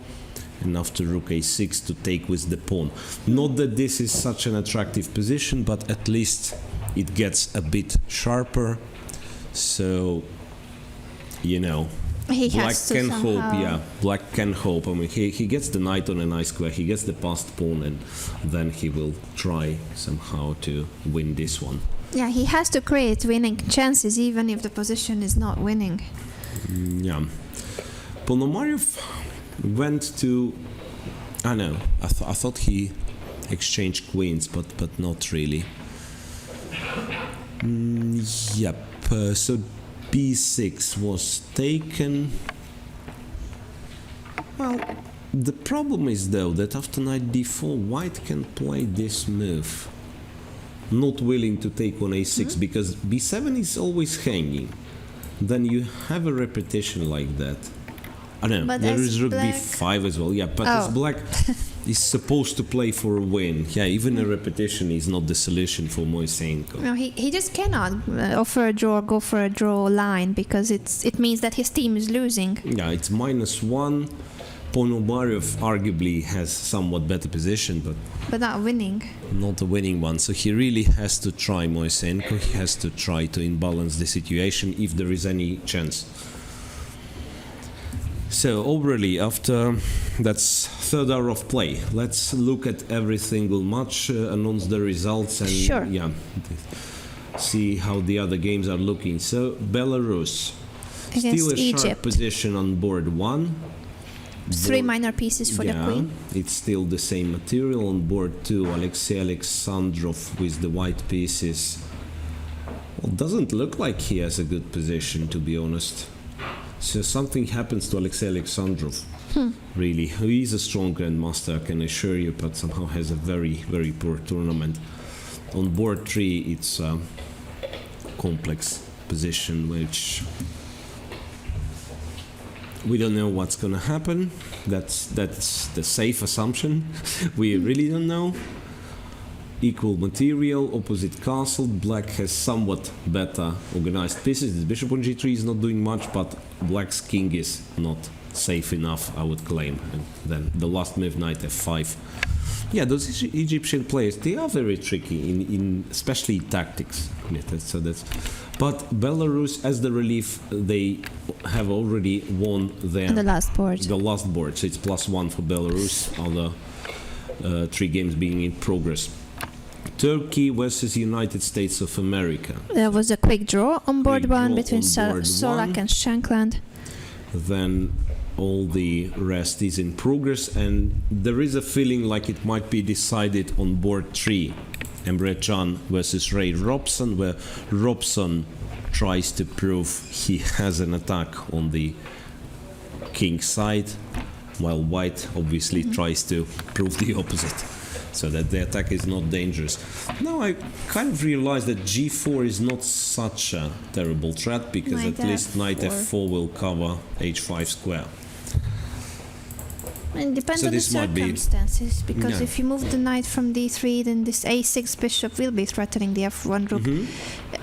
and after rook a6 to take with the pawn. Not that this is such an attractive position, but at least it gets a bit sharper. So, you know, He Black has to can somehow. hope, yeah. Black can hope. I mean, he gets the knight on a nice square, he gets the passed pawn, and then he will try somehow to win this one. Yeah, he has to create winning chances even if the position is not winning. Yeah. Ponomarev went to... I know, I thought he exchanged queens, but not really. Yep, so b6 was taken. Well, the problem is though that after knight d4, white can play this move. Not willing to take on a6 because b7 is always hanging. Then you have a repetition like that. I don't know, But there as is rook black- b5 as well. Yeah, but as Oh. black is supposed to play for a win. Yeah, even a repetition is not the solution for Moisenko. No, he just cannot offer a draw or go for a draw line because it means that his team is losing. Yeah, it's -1. Ponomarev arguably has somewhat better position, but But not winning. not a winning one. So he really has to try Moisenko. He has to try to imbalance the situation if there is any chance. So overly, after that's third hour of play, let's look at every single match, announce the results, and Sure. yeah, see how the other games are looking. So Belarus, still Against a sharp Egypt. position on board 1. 3 minor pieces for the queen. It's still the same material on board 2. Alexei Alexandrov with the white pieces. Well, doesn't look like he has a good position, to be honest. So something happens to Alexei Alexandrov. Really, he is a strong grandmaster, I can assure you, but somehow has a very, very poor tournament. On board 3, it's a complex position, which we don't know what's gonna happen. That's the safe assumption. We really don't know. Equal material, opposite castle. Black has somewhat better organized pieces. The bishop on g3 is not doing much, but black's king is not safe enough, I would claim. And then the last move, knight f5. Yeah, those Egyptian players, they are very tricky in especially tactics. Yeah, but Belarus, as the relief, they have already won their On the last board. the last board, so it's +1 for Belarus, other 3 games being in progress. Turkey versus United States of America. There was a quick draw on board Quick 1 draw between on board Solak 1. and Shankland. Then all the rest is in progress, and there is a feeling like it might be decided on board 3. Emre Can versus Ray Robson, where Robson tries to prove he has an attack on the king side, while white obviously tries to prove the opposite, so that the attack is not dangerous. Now I kind of realize that g4 is not such a terrible threat, because Knight at least knight f4 f4 will cover h5 square. It depends So on the this might be- circumstances, because Yeah. if you move the knight from d3, then this a6 bishop will be threatening the f1 rook.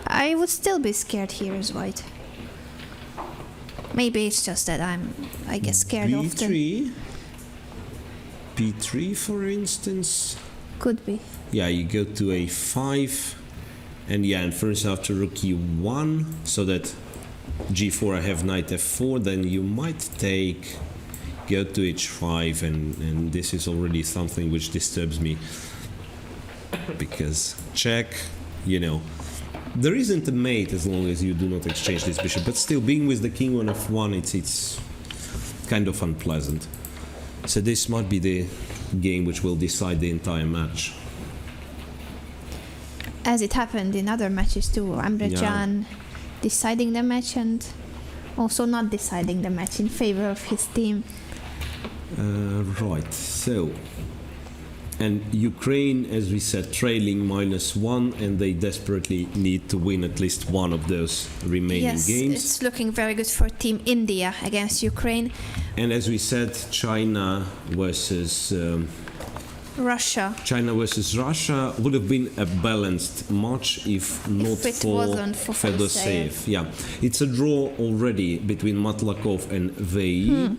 I would still be scared here as white. Maybe it's just that I get scared often. b3, b3 for instance. Could be. Yeah, you go to a5, and yeah, and first after rook e1, so that g4, I have knight f4, then you might take, go to h5, and this is already something which disturbs me. Because check, you know, there isn't a mate as long as you do not exchange this bishop, but still being with the king on f1, it's kind of unpleasant. So this might be the game which will decide the entire match. As it happened in other matches too, Emre Can deciding the match and also not deciding the match in favor of his team. Right, so, and Ukraine, as we said, trailing -1, and they desperately need to win at least one of those remaining Yes, games. it's looking very good for Team India against Ukraine. And as we said, China versus Russia. Russia would have been a balanced match if not it for wasn't for Fedoseev. Yeah, it's a draw already between Matlakov and Vei,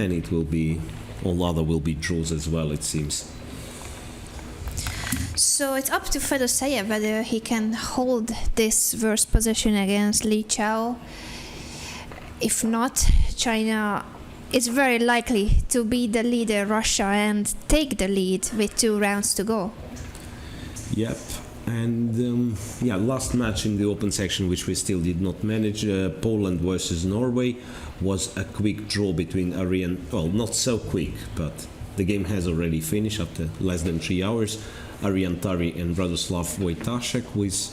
and it will be, all other will be draws as well, it seems. So it's up to Fedoseev whether he can hold this worse position against Li Chao. If not, China is very likely to be the leader, Russia, and take the lead with 2 rounds to go. Yep. And last match in the open section, which we still did not manage, Poland versus Norway, was a quick draw between Arian. Well, not so quick, but the game has already finished after less than 3 hours. Arian Tari and Radoslav Wojtaszek, with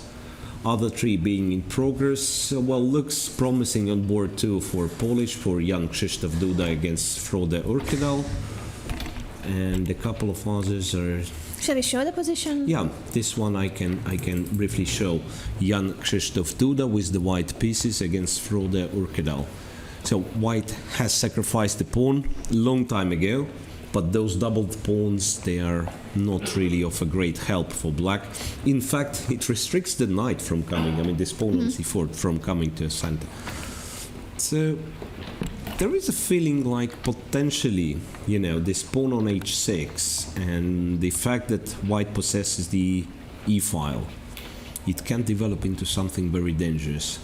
other 3 being in progress. Well, looks promising on board 2 for Polish, for Jan Krzysztof Duda against Frode Urkedal. And a couple of others are... Shall we show the position? Yeah, this one I can briefly show. Jan Krzysztof Duda with the white pieces against Frode Urkedal. So white has sacrificed the pawn a long time ago, but those doubled pawns, they are not really of a great help for black. In fact, it restricts the knight from coming, I mean this pawn on c4 from coming to a center. So there is a feeling like potentially, you know, this pawn on h6 and the fact that white possesses the e-file, it can develop into something very dangerous.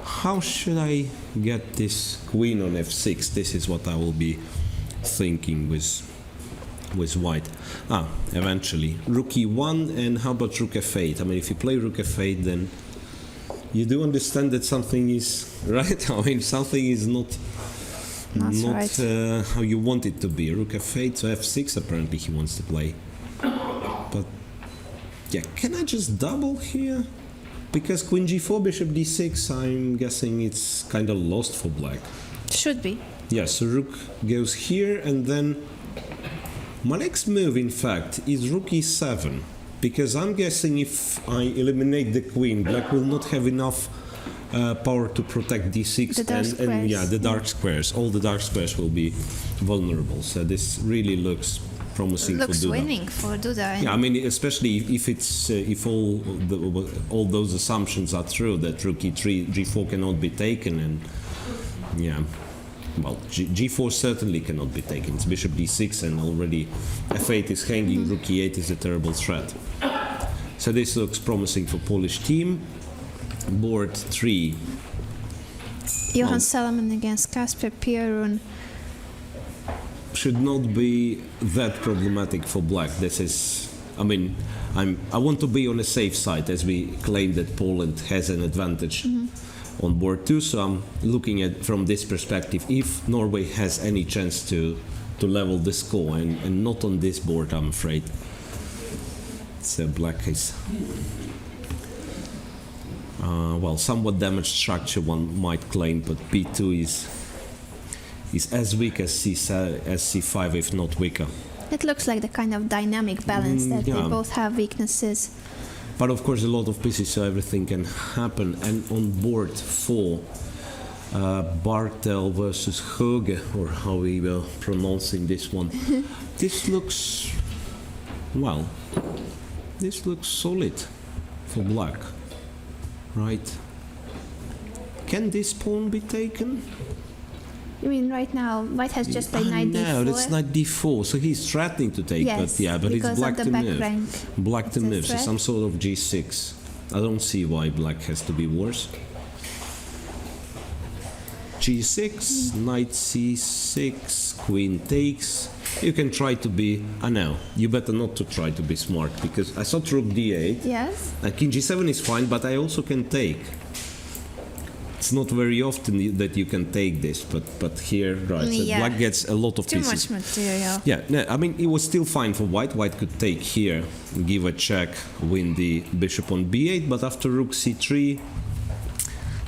How should I get this queen on f6? This is what I will be thinking with white. Eventually rook e1, and how about rook f8? I mean, if you play rook f8, then you do understand that something is right. I mean, something is not right. How you want it to be. Rook f8 to f6 apparently he wants to play. But yeah, can I just double here? Because queen g4, bishop d6, I'm guessing it's kind of lost for black. Should be. Yeah, so rook goes here, and then my next move, in fact, is rook e7. Because I'm guessing if I eliminate the queen, black will not have enough power to protect d6 The dark and squares. the dark squares. All the dark squares will be vulnerable. So this really looks promising Looks for Duda. winning for Duda. Yeah, I mean, especially if it's if all those assumptions are true, that rook e3, g4 cannot be taken, and yeah, well, g4 certainly cannot be taken. It's bishop d6, and already f8 is hanging. Rook e8 is a terrible threat. So this looks promising for Polish team. Board 3. Johan Salomon against Kasper Pierun. Should not be that problematic for black. This is, I mean, I want to be on a safe side, as we claim that Poland has an advantage on board 2. So I'm looking at from this perspective, if Norway has any chance to level the score, and not on this board, I'm afraid. So black is well, somewhat damaged structure, one might claim, but b2 is as weak as c5, if not weaker. It looks like the kind of dynamic balance that they both have weaknesses. But of course a lot of pieces, so everything can happen. And on board 4, Bartel versus Höge, or how we were pronouncing this one. This looks, well, this looks solid for black, right? Can this pawn be taken? You mean right now, white has just played knight d4? No, that's knight d4, so he's threatening to take, Yes, but it's because black of the to back move. rank. Black to It's a move, so threat. some sort of g6. I don't see why black has to be worse. g6, knight c6, queen takes. You can try to be... no, you better not to try to be smart, because I thought rook d8. Yes. King g7 is fine, but I also can take. It's not very often that you can take this, but here, right, so Yeah. black gets a lot of Too pieces. much material. Yeah, no, I mean, it was still fine for white. White could take here, give a check, win the bishop on b8, but after rook c3,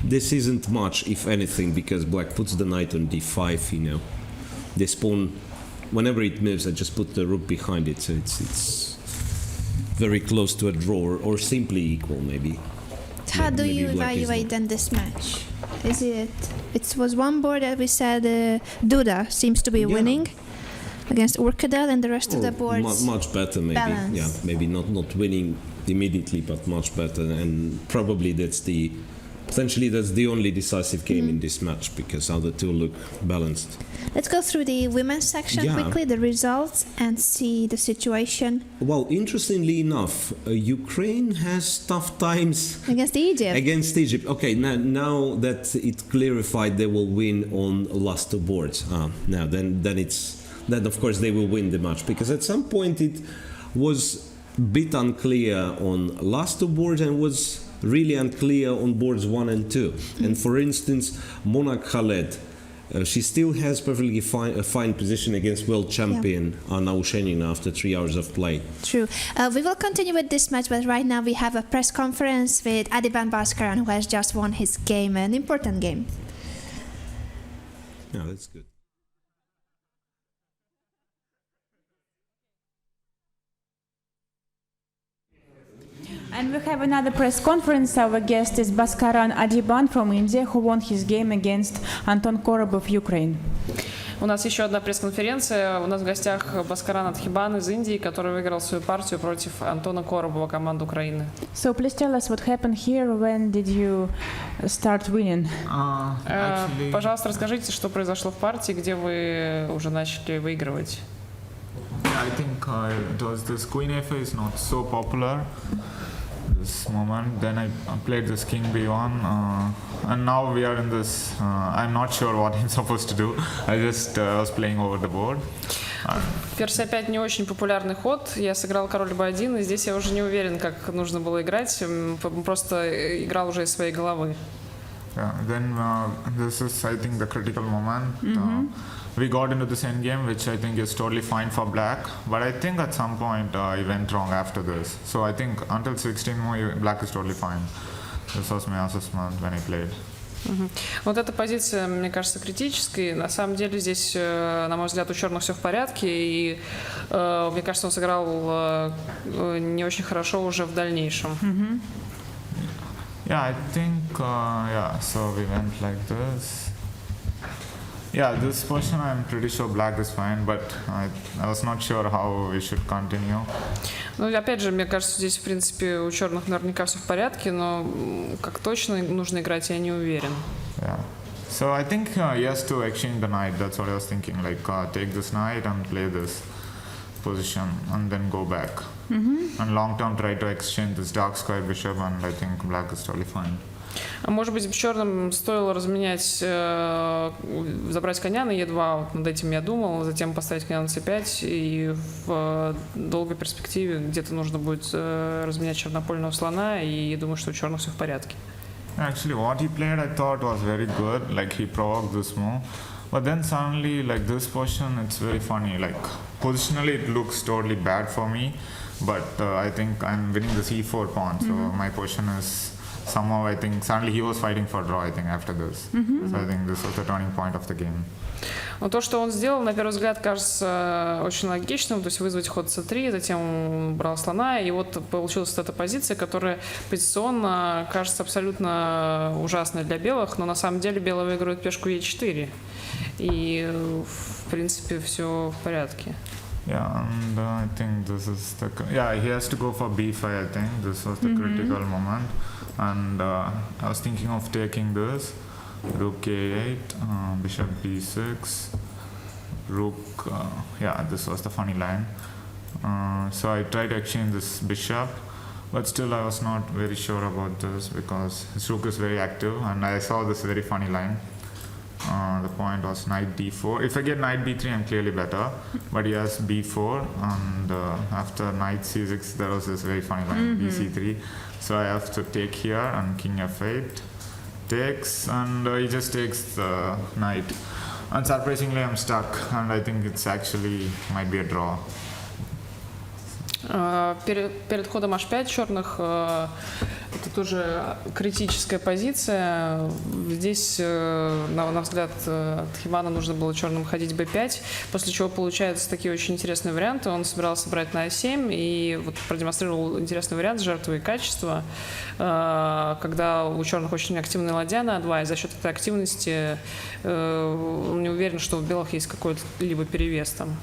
this isn't much, if anything, because black puts the knight on d5, you know. This pawn, whenever it moves, I just put the rook behind it, so it's very close to a draw, or simply equal, maybe. How do Maybe you black is evaluate then this match? Is it? It was one board that we said Duda seems to be Yeah. winning against Urkadel, and the rest of the Or boards. much better, maybe. balance. Yeah, maybe not winning immediately, but much better. And probably potentially that's the only decisive game in this match, because other two look balanced. Let's go through the women's section Yeah. quickly, the results, and see the situation Well, interestingly enough, Ukraine has tough times against Egypt. against Egypt. Okay, now that it clarified they will win on last two boards. Now then of course they will win the match, because at some point it was a bit unclear on last two boards and was really unclear on boards 1 and 2. And for instance, Mona Khaled, she still has perfectly fine position against world champion Anna Ushenina after 3 hours of play. True. We will continue with this match, but right now we have a press conference with Adiban Bhaskaran, who has just won his game, an important game. Yeah, that's good. And we have another press conference. Our guest is Bhaskaran Adiban from India, who won his game against Anton Korob of Ukraine. У нас еще одна пресс-конференция. У нас в гостях Бhaskaran Adiban из Индии, который выиграл свою партию против Антона Коробова, команды Украины. So please tell us what happened here. When did you start winning? Actually, Пожалуйста, расскажите, что произошло в партии, где вы уже начали выигрывать. I think it was this Queen F is not so popular this moment. Then I played this King B1, and now we are in this. I'm not sure what I'm supposed to do. I just was playing over the board. Ферзь 5 не очень популярный ход. Я сыграл король b1, и здесь я уже не уверен, как нужно было играть. Просто играл уже из своей головы. Yeah, then this is, I think, the critical moment. We got into this endgame, which I think is totally fine for black. But I think at some point he went wrong after this. So I think until 16 more, black is totally fine. This was my assessment when I played. Вот эта позиция, мне кажется, критической. На самом деле здесь, на мой взгляд, у черных все в порядке. И мне кажется, он сыграл не очень хорошо уже в дальнейшем. Yeah, I think, so we went like this. Yeah, this position I'm pretty sure black is fine, but I was not sure how we should continue. Ну, опять же, мне кажется, здесь, в принципе, у черных наверняка все в порядке, но как точно нужно играть, я не уверен. Yeah. So I think he has to exchange the knight, that's what I was thinking, like take this knight and play this position and then go back. And long term try to exchange this dark square bishop, and I think black is totally fine. А может быть, черным стоило разменять, забрать коня на e2, вот над этим я думал, затем поставить коня на c5, и в долгой перспективе где-то нужно будет разменять чернопольного слона, и я думаю, что у черных все в порядке. Actually, what he played I thought was very good, like he provoked this move. But then suddenly, like this position, it's very funny. Like positionally, it looks totally bad for me, but I think I'm winning the c4 pawn, so my position is somehow. I think suddenly he was fighting for draw. I think after this, so I think this was the turning point of the game. Но то, что он сделал, на первый взгляд, кажется очень логичным, то есть вызвать ход c3, затем он брал слона, и вот получилась вот эта позиция, которая позиционно кажется абсолютно ужасной для белых, но на самом деле белые выигрывают пешку e4, и в принципе все в порядке. Yeah, and I think this is the he has to go for b5. I think this was the critical moment, and I was thinking of taking this. Rook a8, bishop b6, rook, this was the funny line. So I tried to exchange this bishop, but still I was not very sure about this because his rook is very active, and I saw this very funny line. The point was knight d4. If I get knight b3, I'm clearly better. But he has b4, and after knight c6, there was this very funny line, bc3. So I have to take here, and king f8 takes, and he just takes the knight. And surprisingly, I'm stuck, and I think it's actually might be a draw. Перед ходом h5 черных это тоже критическая позиция. Здесь, на взгляд Тхивана, нужно было черным ходить b5, после чего получаются такие очень интересные варианты. Он собирался брать на a7 и вот продемонстрировал интересный вариант жертвы и качества, когда у черных очень активная ладья на a2, и за счет этой активности он не уверен, что у белых есть какой-то либо перевес там.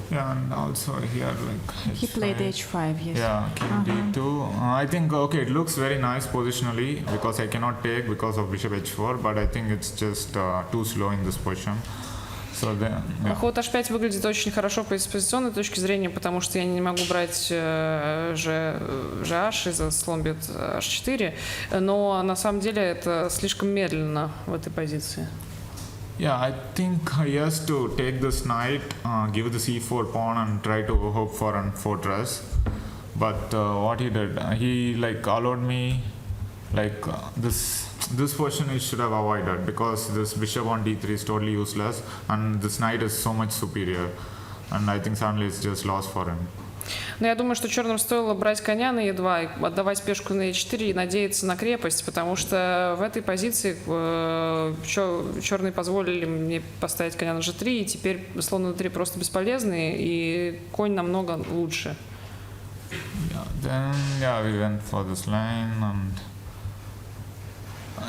Yeah, and also here, like He played h5, yes. yeah, king d2. I think okay, it looks very nice positionally because I cannot take because of bishop h4, but I think it's just too slow in this position. So then, yeah. Ход h5 выглядит очень хорошо с позиционной точки зрения, потому что я не могу брать gh из-за слон бьет h4, но на самом деле это слишком медленно в этой позиции. Yeah, I think he has to take this knight, give the c4 pawn, and try to hope for a fortress. But what he did, he like allowed me, like this position he should have avoided because this bishop on d3 is totally useless, and this knight is so much superior, and I think suddenly it's just lost for him. Но я думаю, что черным стоило брать коня на e2, отдавать пешку на e4 и надеяться на крепость, потому что в этой позиции черные позволили мне поставить коня на g3, и теперь слон на d3 просто бесполезный, и конь намного лучше. Then we went for this line, and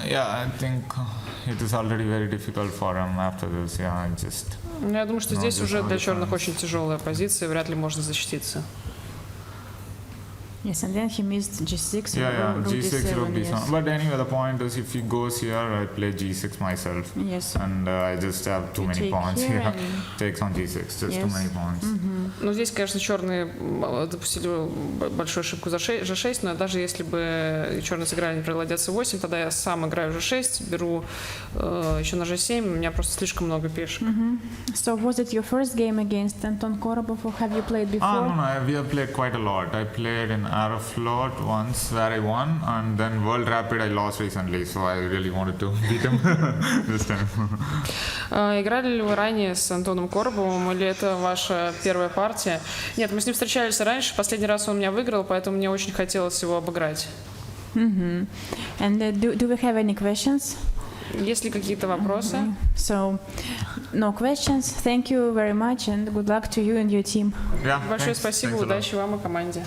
I think it is already very difficult for him after this. I just. Я думаю, что здесь уже для черных очень тяжелая позиция, вряд ли можно защититься. Yes, and then he missed g6. Yeah, rook g6, rook d7, d7. yes. But anyway, the point is, if he goes here, I play g6 myself, Yes. and I just have too You many take pawns here here. and- Takes on g6, just too Yes. many pawns. Ну, здесь, конечно, черные допустили большую ошибку за g6, но даже если бы черные сыграли, например, ладья c8, тогда я сам играю g6, беру еще на g7, у меня просто слишком много пешек. So was it your first game against Anton Korobov, or have you played before? No, we have played quite a lot. I played in Aeroflot once where I won, and then World Rapid I lost recently, so I really wanted to beat him this time. Играли ли вы ранее с Антоном Коробовым, или это ваша первая партия? Нет, мы с ним встречались раньше, последний раз он меня выиграл, поэтому мне очень хотелось его обыграть. And do we have any questions? Есть ли какие-то вопросы? So, no questions. Thank you very much, and good luck to you and your team. Yeah, Большое thanks. спасибо, Thanks a lot. удачи вам и команде.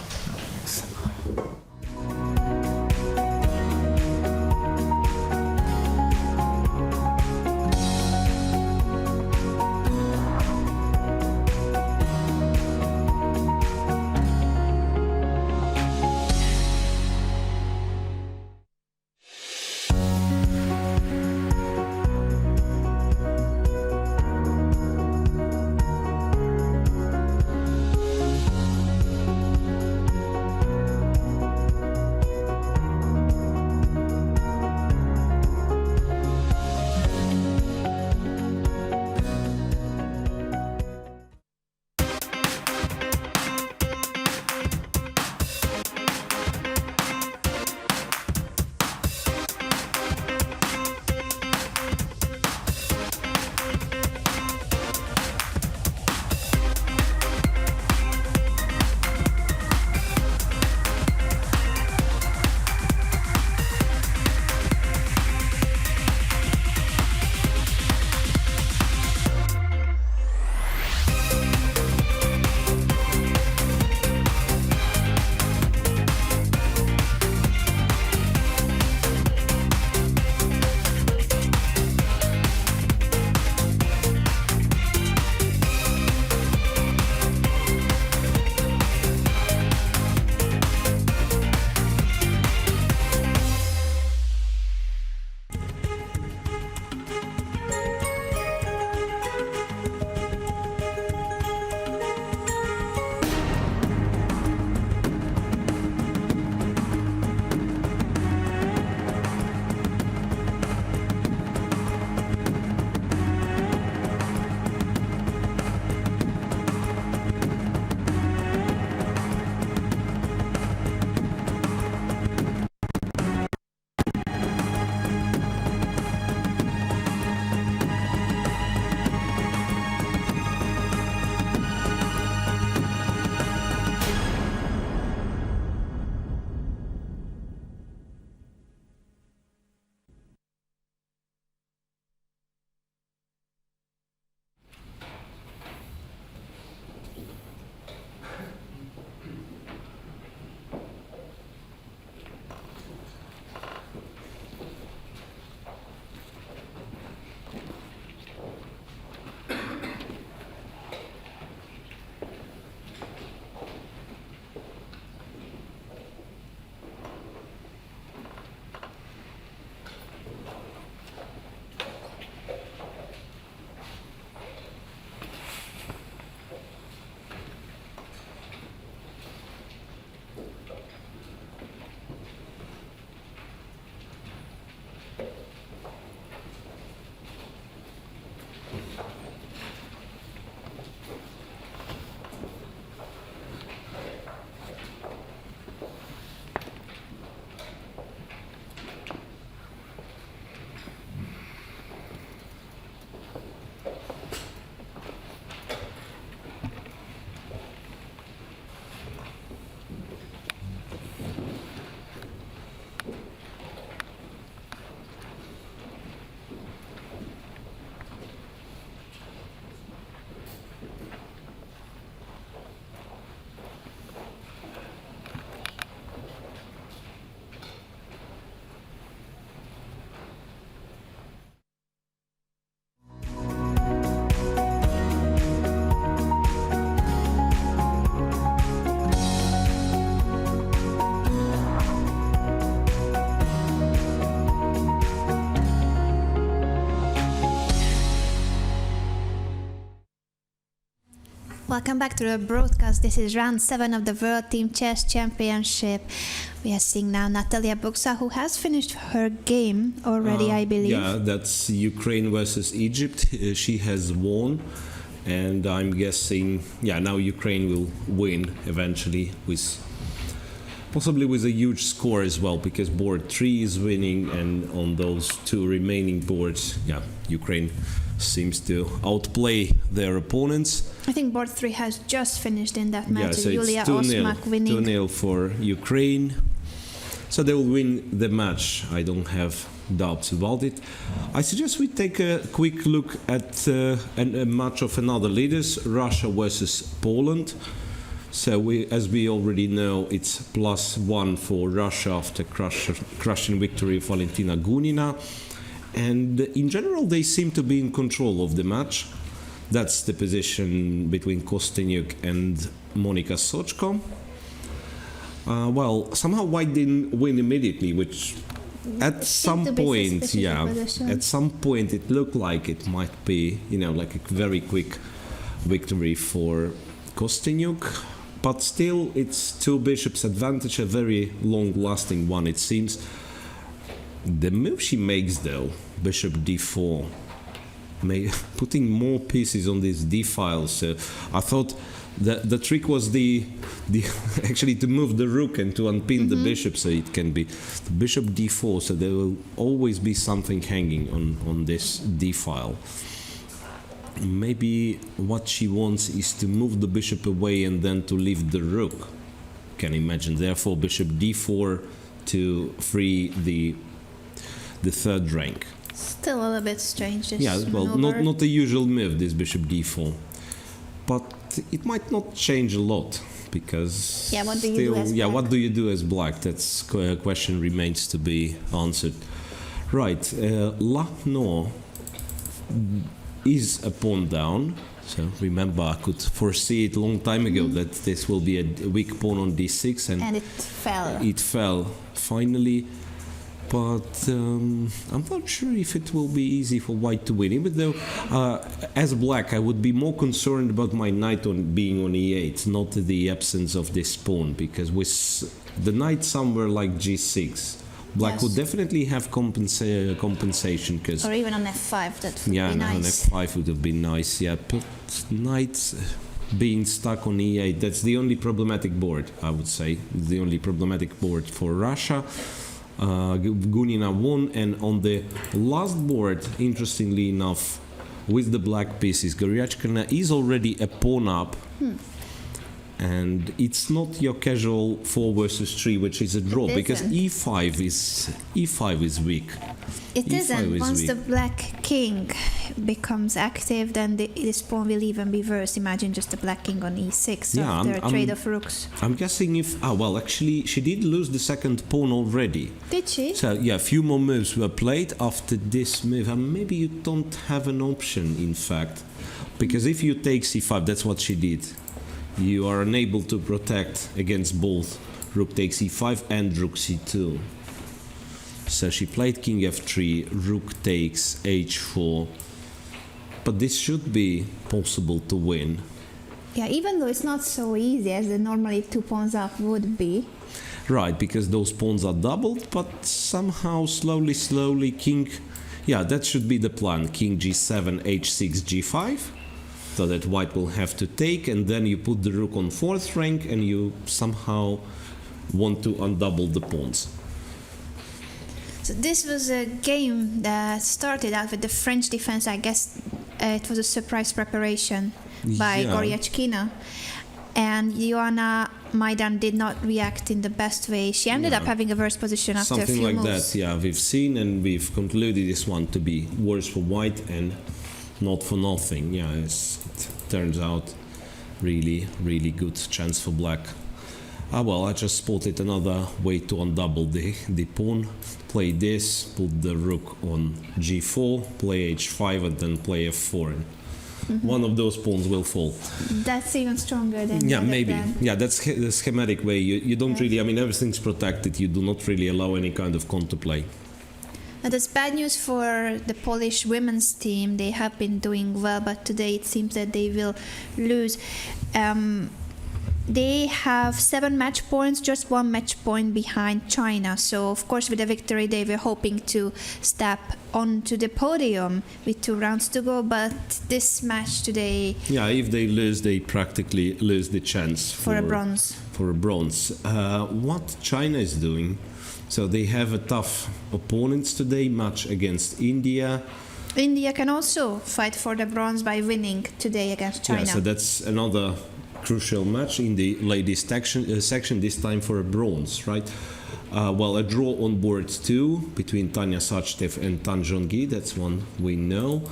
Welcome back to the broadcast. This is round 7 of the World Team Chess Championship. We are seeing now Natalia Buksa, who has finished her game already, I believe. Yeah, that's Ukraine versus Egypt. She has won, and I'm guessing, now Ukraine will win eventually, possibly with a huge score as well, because board 3 is winning, and on those 2 remaining boards, Ukraine seems to outplay their opponents. I think board 3 has just finished in that match. So Julia it's 2-0, Osmak winning. 2-0 for Ukraine. So they will win the match. I don't have doubts about it. I suggest we take a quick look at a match of another leaders, Russia versus Poland. So as we already know, it's +1 for Russia after crushing victory of Valentina Gunina. And in general, they seem to be in control of the match. That's the position between Kostyniuk and Monika Sochko. Somehow White didn't win immediately, which at some point, at some point it looked like it might be, like a very quick victory for Kostyniuk. But still, it's 2 bishops advantage, a very long-lasting one, it seems. The move she makes, though, bishop d4, putting more pieces on this d file. So I thought the trick was the actually to move the rook and to unpin the bishop, so it can be the bishop d4. So there will always be something hanging on this d file. Maybe what she wants is to move the bishop away and then to leave the rook. Can imagine. Therefore, bishop d4 to free the third rank. Still a little bit strange. This maneuver. Not the usual move, this bishop d4. But it might not change a lot, because what do you do as black? What do you do as black? That's a question remains to be answered. Right, Lahno is a pawn down. So remember, I could foresee it a long time ago that this will be a weak pawn on d6, and it fell. It fell finally. But I'm not sure if it will be easy for White to win. Even though, as black, I would be more concerned about my knight being on e8, not the absence of this pawn, because with the knight somewhere like g6, black would definitely have compensation. Or even on f5, that would be nice. On f5 would have been nice, but knight being stuck on e8, that's the only problematic board, I would say. The only problematic board for Russia. Gunina won, and on the last board, interestingly enough, with the black pieces, Goryachkina is already a pawn up, and it's not your casual 4 versus 3, which is a draw, because e5 is weak. It isn't. Once the black king becomes active, then this pawn will even be worse. Imagine just the black king on e6 after a trade of rooks. I'm guessing actually, she did lose the second pawn already. Did she? So, a few more moves were played after this move, and maybe you don't have an option, in fact. Because if you take c5, that's what she did. You are unable to protect against both rook takes e5 and rook c2. So she played king f3, rook takes h4. But this should be possible to win. Yeah, even though it's not so easy as the normally 2 pawns up would be. Right, because those pawns are doubled, but somehow slowly king... that should be the plan. King g7, h6, g5. So that White will have to take, and then you put the rook on 4th rank, and you somehow want to undouble the pawns. So this was a game that started out with the French defense. I guess it was a surprise preparation by Goryachkina. And Joanna Maidan did not react in the best way. She ended up having a worse position after a few moves. Something like that, we've seen, and we've concluded this one to be worse for White and not for nothing. It turns out really good chance for black. I just spotted another way to undouble the pawn. Play this, put the rook on g4, play h5, and then play f4. One of those pawns will fall. That's even stronger than maybe. Plan. That's the schematic way. You don't really, everything's protected. You do not really allow any kind of counterplay. That's bad news for the Polish women's team. They have been doing well, but today it seems that they will lose. They have 7 match points, just 1 match point behind China. So, of course, with a victory, they were hoping to step onto the podium with 2 rounds to go. But this match today Yeah, if they lose, they practically lose the chance for a bronze. For a bronze. What China is doing, so they have a tough opponents today, match against India. India can also fight for the bronze by winning today against China. Yeah, so that's another crucial match in the ladies section, this time for a bronze, right? Well, a draw on board 2 between Tanya Sachdev and Tan Zhongyi, that's one we know.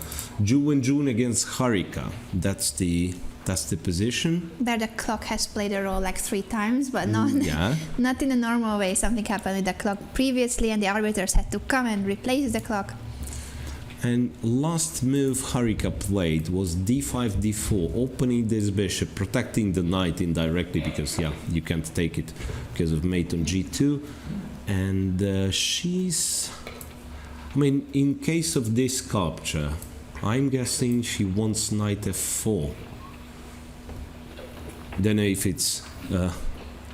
Ju Wenjun against Harika, that's the position. There the clock has played a role like 3 times, but not, Yeah. not in a normal way. Something happened with the clock previously and the arbiters had to come and replace the clock. And last move Harika played was d5, d4, opening this bishop, protecting the knight indirectly because, yeah, you can't take it because of mate on g2. And in case of this capture, I'm guessing she wants knight f4. Don't know if it's,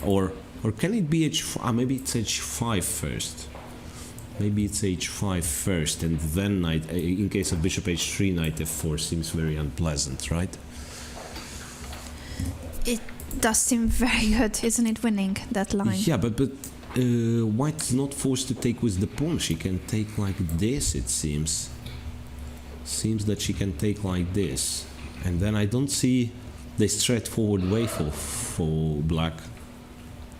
or can it be h5? Maybe it's h5 first. Maybe it's h5 first, and then knight. In case of bishop h3, knight f4 seems very unpleasant, right? It does seem very good, isn't it, winning that line? Yeah, but white's not forced to take with the pawn. She can take like this, it seems. Seems that she can take like this, and then I don't see the straightforward way for black.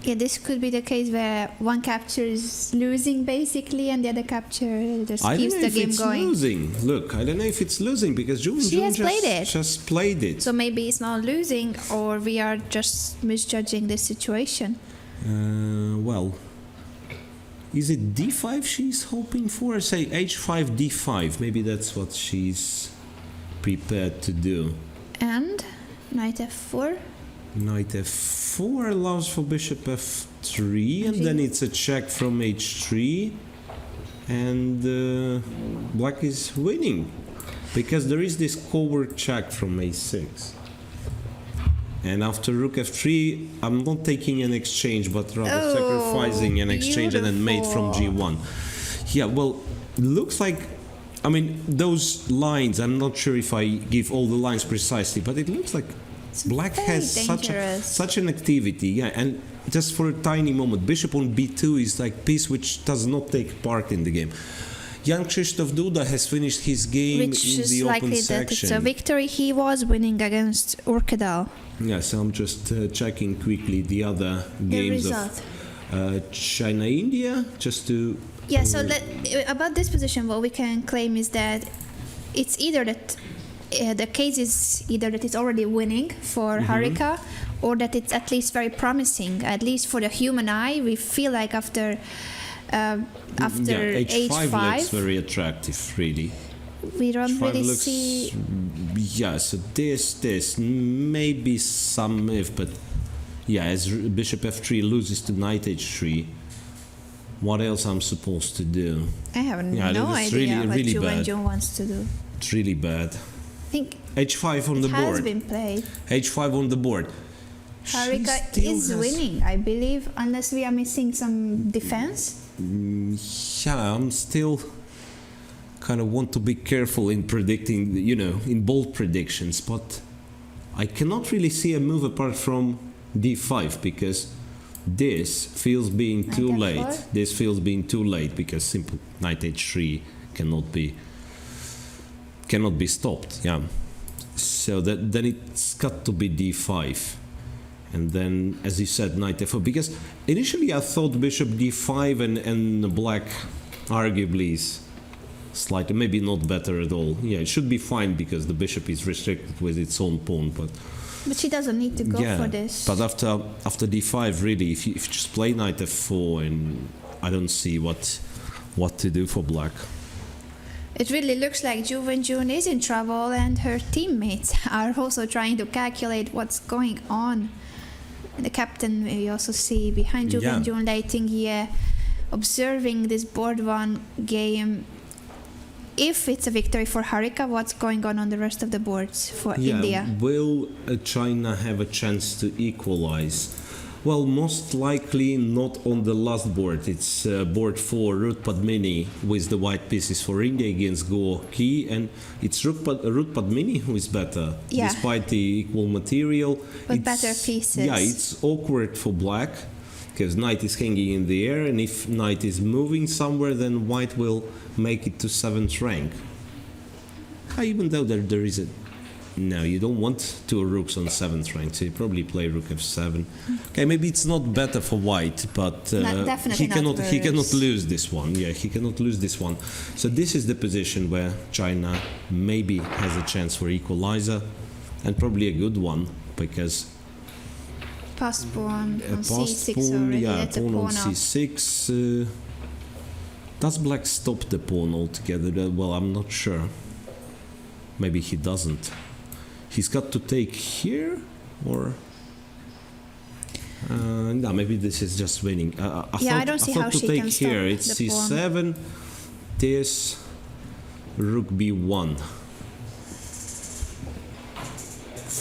Yeah, this could be the case where one captures losing basically, and the other capture just I don't keeps know the if game it's going. losing. Look, I don't know if it's losing because Ju She has played it. just played it. So maybe it's not losing, or we are just misjudging the situation. Well, is it d5 she's hoping for? Say h5, d5. Maybe that's what she's prepared to do. And knight f4. Knight f4 allows for bishop f3, and then it's a check from h3, and black is winning because there is this covert check from a6. And after rook f3, I'm not taking an exchange, but rather sacrificing an exchange and then mate from g1. Yeah, well, looks like, those lines, I'm not sure if I give all the lines precisely, but it looks like black very has dangerous. such an activity, yeah, and just for a tiny moment, bishop on b2 is like piece which does not take part in the game. Jan Krzysztof Duda has finished his game Which in is the open likely that it's section. a victory. He was winning against Urkedal. Yeah, so I'm just checking quickly the other games result. of China-India, just to... Yeah, so about this position, what we can claim is that it's either that the case is either that it's already winning for Harika, or that it's at least very promising. At least for the human eye, we feel like after h5 looks very attractive, really. we don't h5 really looks, see. yeah, so this, maybe some move, but yeah, as bishop f3 loses to knight h3, what else I'm supposed to do? I have Yeah, no that's idea what really Ju bad. Wenjun wants to do. It's really bad. I think h5 on the it has board. been played. h5 on the board. Harika She still is has- winning, I believe, unless we are missing some defense. Yeah, I'm still kind of want to be careful in predicting, in bold predictions, but I cannot really see a move apart from d5 because this feels being too Knight late. f4? This feels being too late because simple knight h3 cannot be stopped. Yeah, so then it's got to be d5. And then, as you said, knight f4, because initially I thought bishop d5 and black arguably is slightly, maybe not better at all. Yeah, it should be fine because the bishop is restricted with its own pawn, but But she doesn't need to go for this. but after d5, really, if you just play knight f4, and I don't see what to do for black. It really looks like Ju Wenjun is in trouble, and her teammates are also trying to calculate what's going on. The captain, we also see behind Ju Yeah. Wenjun lighting here. observing this board one game, if it's a victory for Harika, what's going on the rest of the boards for India? Will China have a chance to equalize? Well, most likely not on the last board. It's board 4, Root Padmini, with the white pieces for India against Go Ki, and it's Root Padmini who is better, Yeah. despite the equal material. With better pieces. Yeah, it's awkward for black, because knight is hanging in the air, and if knight is moving somewhere, then white will make it to 7th rank. Even though there is a... No, you don't want 2 rooks on 7th rank, so you probably play rook f7. Okay, maybe it's not better for white, but Definitely he cannot worse. lose this one. Yeah, he cannot lose this one. So this is the position where China maybe has a chance for equalizer, and probably a good one, because Pass pawn on pass c6 pawn, already. yeah, That's a pawn on pawn up. c6. Does black stop the pawn altogether? Well, I'm not sure. Maybe he doesn't. He's got to take here, or no? Maybe this is just winning. I don't see how to she take can stop here. It's the pawn. c7. This rook b1,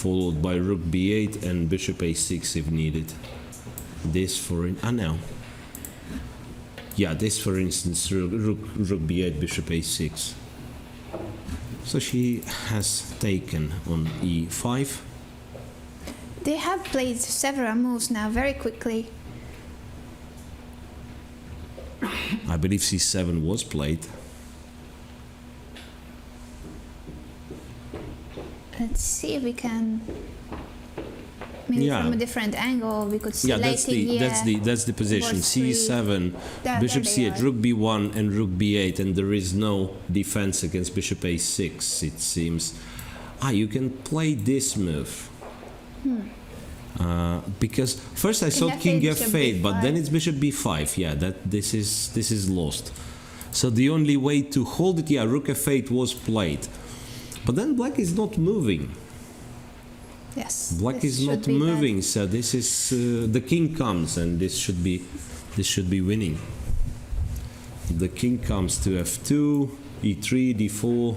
followed by rook b8 and bishop a6 if needed. This for no. Yeah, this for instance, rook b8, bishop a6. So she has taken on e5. They have played several moves now very quickly. I believe c7 was played. Let's see if we can. Maybe Yeah. from a different angle we could see Yeah, later that's the position. board three. c7, There bishop they c8, are. rook b1 and rook b8, and there is no defense against bishop a6, it seems. You can play this move. Because first I thought f8, king bishop f8, but then b5. it's bishop b5. Yeah, this is lost. So the only way to hold it, rook f8 was played, but then black is not moving. Yes. Black this is should not be bad. moving, so this is the king comes, and this should be winning. The king comes to f2, e3, d4.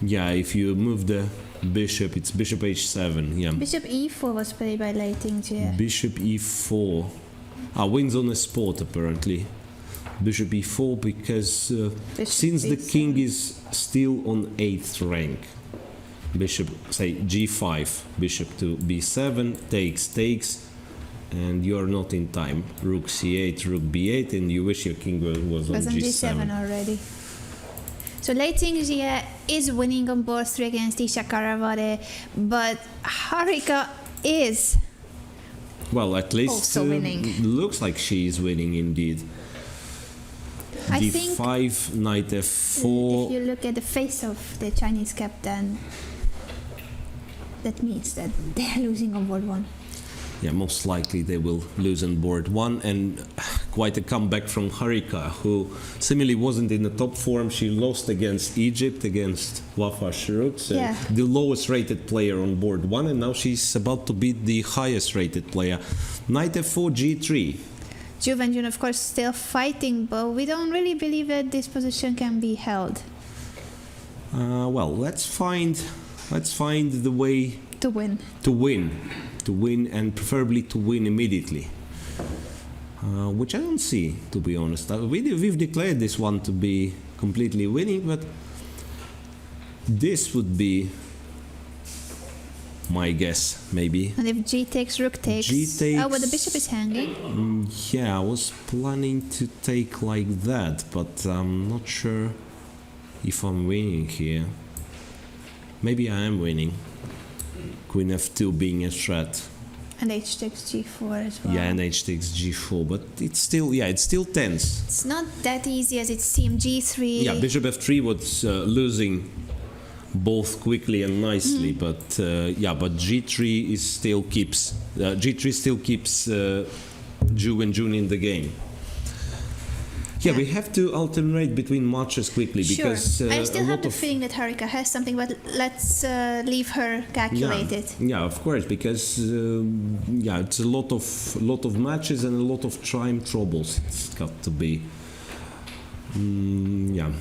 Yeah, if you move the bishop, it's bishop h7. Yeah, Bishop e4 was played by Lei Tingjie. bishop e4. Wins on the spot apparently. Bishop e4 because Bishop since the b7. king is still on 8th rank. Bishop, say g5, bishop to b7, takes, and you're not in time. Rook c8, rook b8, and you wish your king was on Was on g7. g7 already. So Lei Tingjie is winning on board 3 against Isha Karawade, but Harika is. Well, at least Also winning. looks like she is winning indeed. I think d5, knight f4. if you look at the face of the Chinese captain, that means that they are losing on board 1. Yeah, most likely they will lose on board 1, and quite a comeback from Harika, who seemingly wasn't in the top form. She lost against Egypt, against Wafa Shuruk, Yeah. the lowest rated player on board 1, and now she's about to beat the highest rated player. Knight f4, g3. Juve and Jun, of course, still fighting, but we don't really believe that this position can be held Well, let's find the way to win. to win, and preferably to win immediately, which I don't see, to be honest. We've declared this one to be completely winning, but this would be my guess, maybe. And if G takes, Rook takes. G takes. Oh, but the bishop is hanging. Yeah, I was planning to take like that, but I'm not sure if I'm winning here. Maybe I am winning. Queen f2 being a threat. And H takes G4 as well. Yeah, and h takes g4, but it's still tense. It's not that easy as it seemed. G3. Yeah, bishop f3 was losing both quickly and nicely, but g3 is still keeps Ju and Jun in the game. Yeah, we have to alternate between matches quickly because sure. I still a have lot the of feeling that Harika has something, but let's leave her calculate it. Yeah, of course, because it's a lot of matches and a lot of time troubles. It's got to be. Yeah.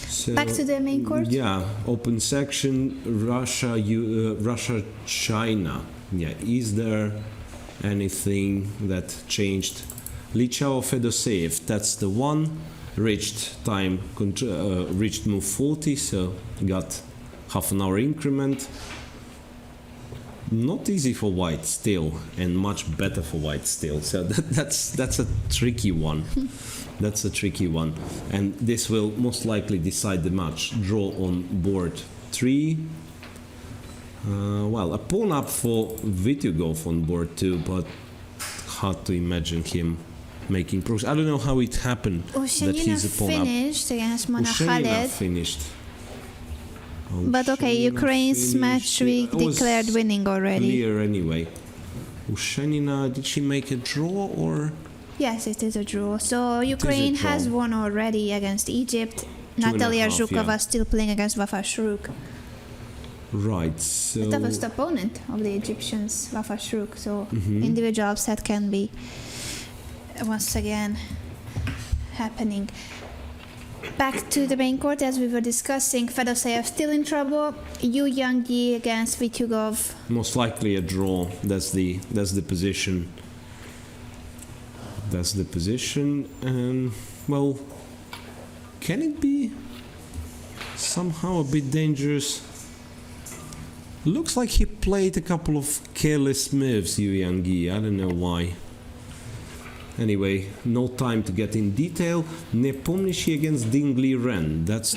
So, Back to the main court? Yeah, open section, Russia, China. Yeah, is there anything that changed? Lichao Fedoseev, that's the one. Reached move 40, so got half an hour increment. Not easy for white still, and much better for white still. So that's a tricky one. That's a tricky one, and this will most likely decide the match. Draw on board 3. Well, a pawn up for Vityugov on board 2, but hard to imagine him making progress. I don't know how it happened that he's a pawn up. finished against Mona Ushenina Khaled. finished. But okay, Ushenina Ukraine's match we It was declared winning already. Clear anyway. Ushenina, did she make a draw or? Yes, it is a draw. So Ukraine draw. has won already against Egypt. 2.5, Natalia Zhukova yeah. still playing against Vafa Shruk. Right, so. The toughest opponent of the Egyptians, Vafa Shruk. So Mhm. individual upset can be once again happening. Back to the main court, as we were discussing, Fedoseev still in trouble. Yu Yangyi against Vityugov. Most likely a draw. That's the position. That's the position. And well, can it be somehow a bit dangerous? Looks like he played a couple of careless moves, Yu Yangyi. I don't know why. Anyway, no time to get in detail. Nepomniachtchi against Ding Liren. That's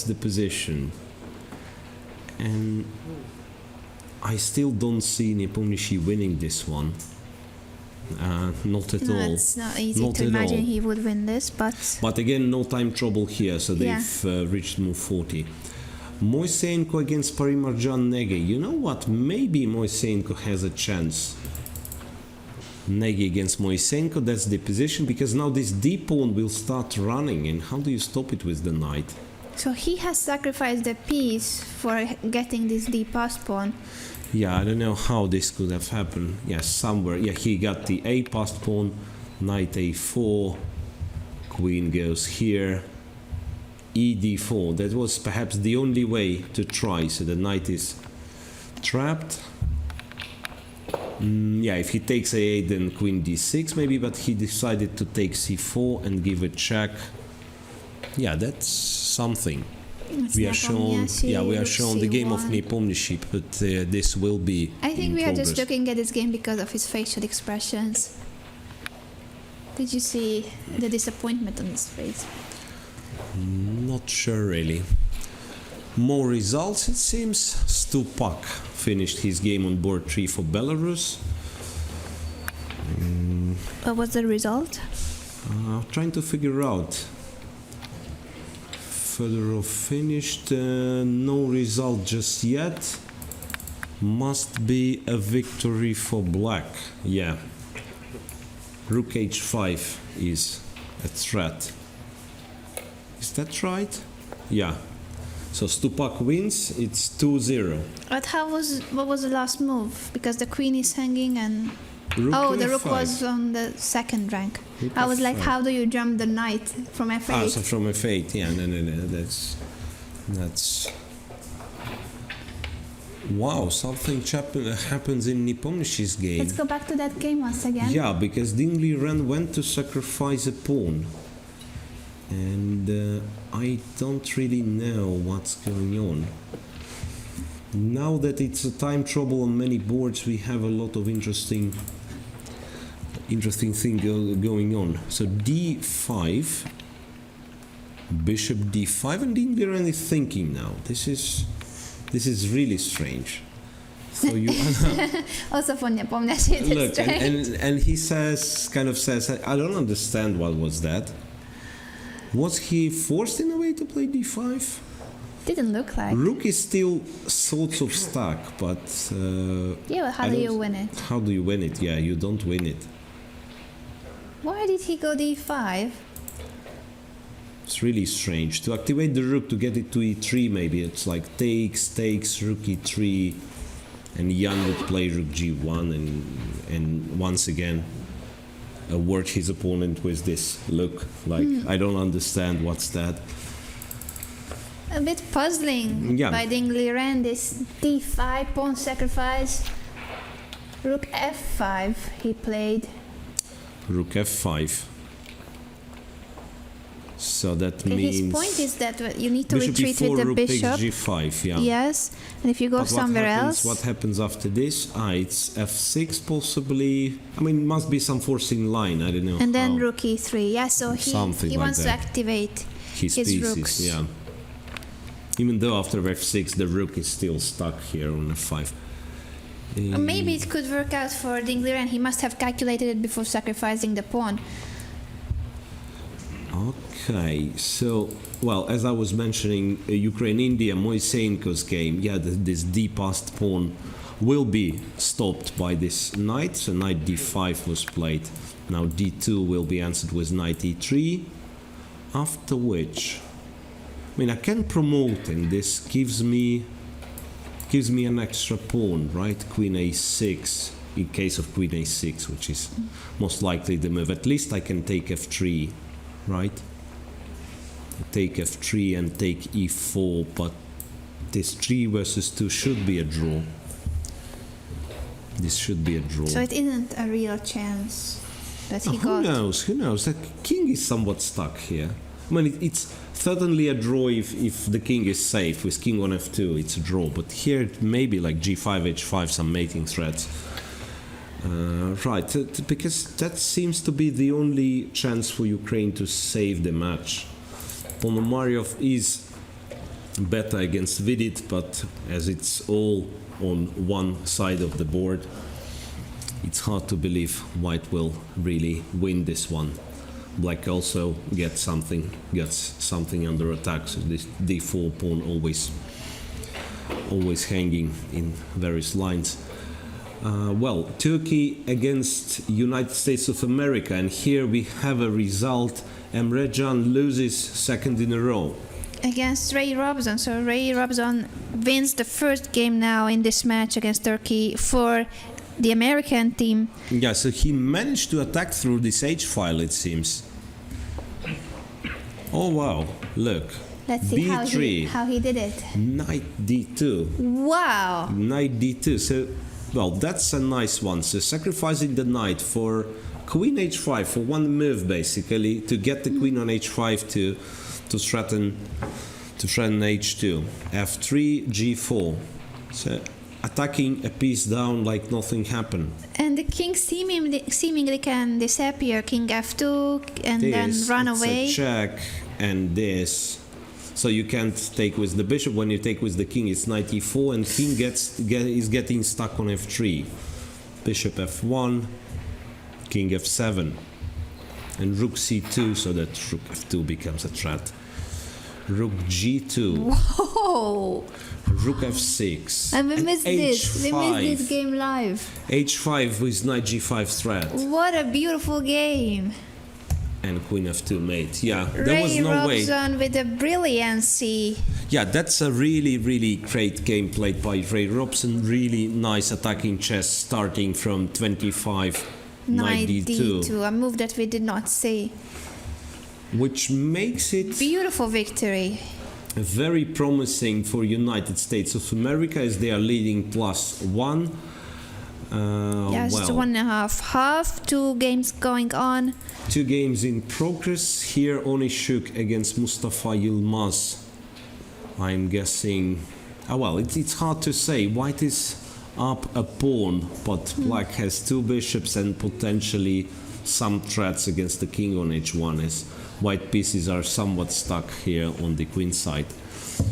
the position. And I still don't see Nepomniachtchi winning this one. Not at No, all. it's not easy Not to at imagine all. he would win this, but But again, no time trouble here, so Yeah. they've reached move 40. Moisenko against Parimarjan Nege. You know what? Maybe Moisenko has a chance. Nege against Moisenko, that's the position, because now this D pawn will start running, and how do you stop it with the knight? so he has sacrificed a piece for getting this D passed pawn. Yeah, I don't know how this could have happened. Yes, somewhere. Yeah, he got the A passed pawn, knight A4, queen goes here, ED4. That was perhaps the only way to try, so the knight is trapped. Yeah, if he takes A8 then queen D6 maybe, but he decided to take C4 and give a check. Yeah, that's something. It's We are shown, Nepomniachtchi, we are rook shown the game of C1. Nepomniachtchi, but this will be. I think in we are just progress. looking at this game because of his facial expressions. Did you see the disappointment on his face? Not sure really. More results, it seems. Stupak finished his game on board 3 for Belarus. What was the result? Trying to figure out. Fedorov finished. No result just yet. Must be a victory for black. Yeah. Rook H5 is a threat. Is that right? Yeah. So Stupak wins. It's 2-0. But what was the last move? Because the queen is hanging and Rook the rook F5. was on the second rank. Rook I was like, F5. how do you jump the knight from F8? Ah, so from F8, yeah, no, that's... Wow, something happens in Nepomniachtchi's game. Let's go back to that game once again. Yeah, because Ding Liren went to sacrifice a pawn. And I don't really know what's going on. Now that it's a time trouble on many boards, we have a lot of interesting thing going on. So D5, Bishop D5, and Ding Liren is thinking now. This is really strange. So you Also for Nepomniachtchi, it's look, strange. and he says, I don't understand what was that. Was he forced in a way to play D5? Didn't look like. Rook is still sort of stuck, but Yeah, well, how I do you don't- win it? how do you win it? Yeah, you don't win it. Why did he go d5? It's really strange. To activate the rook to get it to e3, maybe it's like takes, rook e3, and Jan would play rook g1 and once again work his opponent with this look. Like, I don't understand what's that. A bit puzzling Yeah. by Ding Liren, this d5 pawn sacrifice. Rook f5 he played. Rook f5. So that Okay, means his point is that you need to bishop retreat e4, with the rook bishop. takes g5, yeah. Yes, and if you go But somewhere else, what happens after this? It's f6 possibly. I mean, must be some forcing line. I don't know. and then how. rook e3. Yeah, so Something he like wants to that. activate his his pieces, rooks. yeah. Even though after f6 the rook is still stuck here on f5. Or maybe it could work out for Ding Liren. He must have calculated it before sacrificing the pawn. Okay, so, well, as I was mentioning, Ukraine-India, Moisenko's game, yeah, this d-passed pawn will be stopped by this knight. So knight d5 was played. Now d2 will be answered with knight e3, after which, I mean, I can promote, and this gives me an extra pawn, right? Queen a6, in case of queen a6, which is most likely the move. At least I can take f3, right? Take f3 and take e4, but this 3 versus 2 should be a draw. This should be a draw. So it isn't a real chance that he Who got. knows? Who knows? The king is somewhat stuck here. I mean, it's certainly a draw if the king is safe. With king on f2, it's a draw. But here it may be like g5, h5, some mating threats. Right, because that seems to be the only chance for Ukraine to save the match. Ponomaryov is better against Vidit, but as it's all on one side of the board, it's hard to believe White will really win this one. Black also gets something under attack, so this d4 pawn always hanging in various lines. Well, Turkey against United States of America, and here we have a result. Emre Can loses second in a row. Against Ray Robson. So Ray Robson wins the first game now in this match against Turkey for the American team. Yeah, so he managed to attack through this H file, it seems. Oh wow, look. Let's see B3. how he did it. Knight d2. Wow. Knight d2. So, well, that's a nice one. So sacrificing the knight for queen h5 for one move, basically, to get the queen on h5 to threaten h2. f3, g4. So attacking a piece down like nothing happened. And the king seemingly can disappear. King f2 and then run away. It's a check and this. So you can't take with the bishop. When you take with the king, it's knight e4, and king is getting stuck on f3. Bishop f1, king f7, and rook c2, so that rook f2 becomes a threat. Rook g2. Whoa! Rook f6. And we missed this. We h5. missed this game live. h5 with knight g5 threat. What a beautiful game. And queen f2 mate. Yeah, there was Ray no way. Robson with a brilliancy. Yeah, that's a really, really great game played by Ray Robson. Really nice attacking chess starting from 25, knight d2. A move that we did not see. Which makes it Beautiful victory. very promising for United States of America as they are leading +1. Just well, 1.5. 2 games going on. 2 games in progress. Here Onishuk against Mustafa Yilmaz. I'm guessing... well, it's hard to say. White is up a pawn, but black has 2 bishops and potentially some threats against the king on h1 as white pieces are somewhat stuck here on the queen side.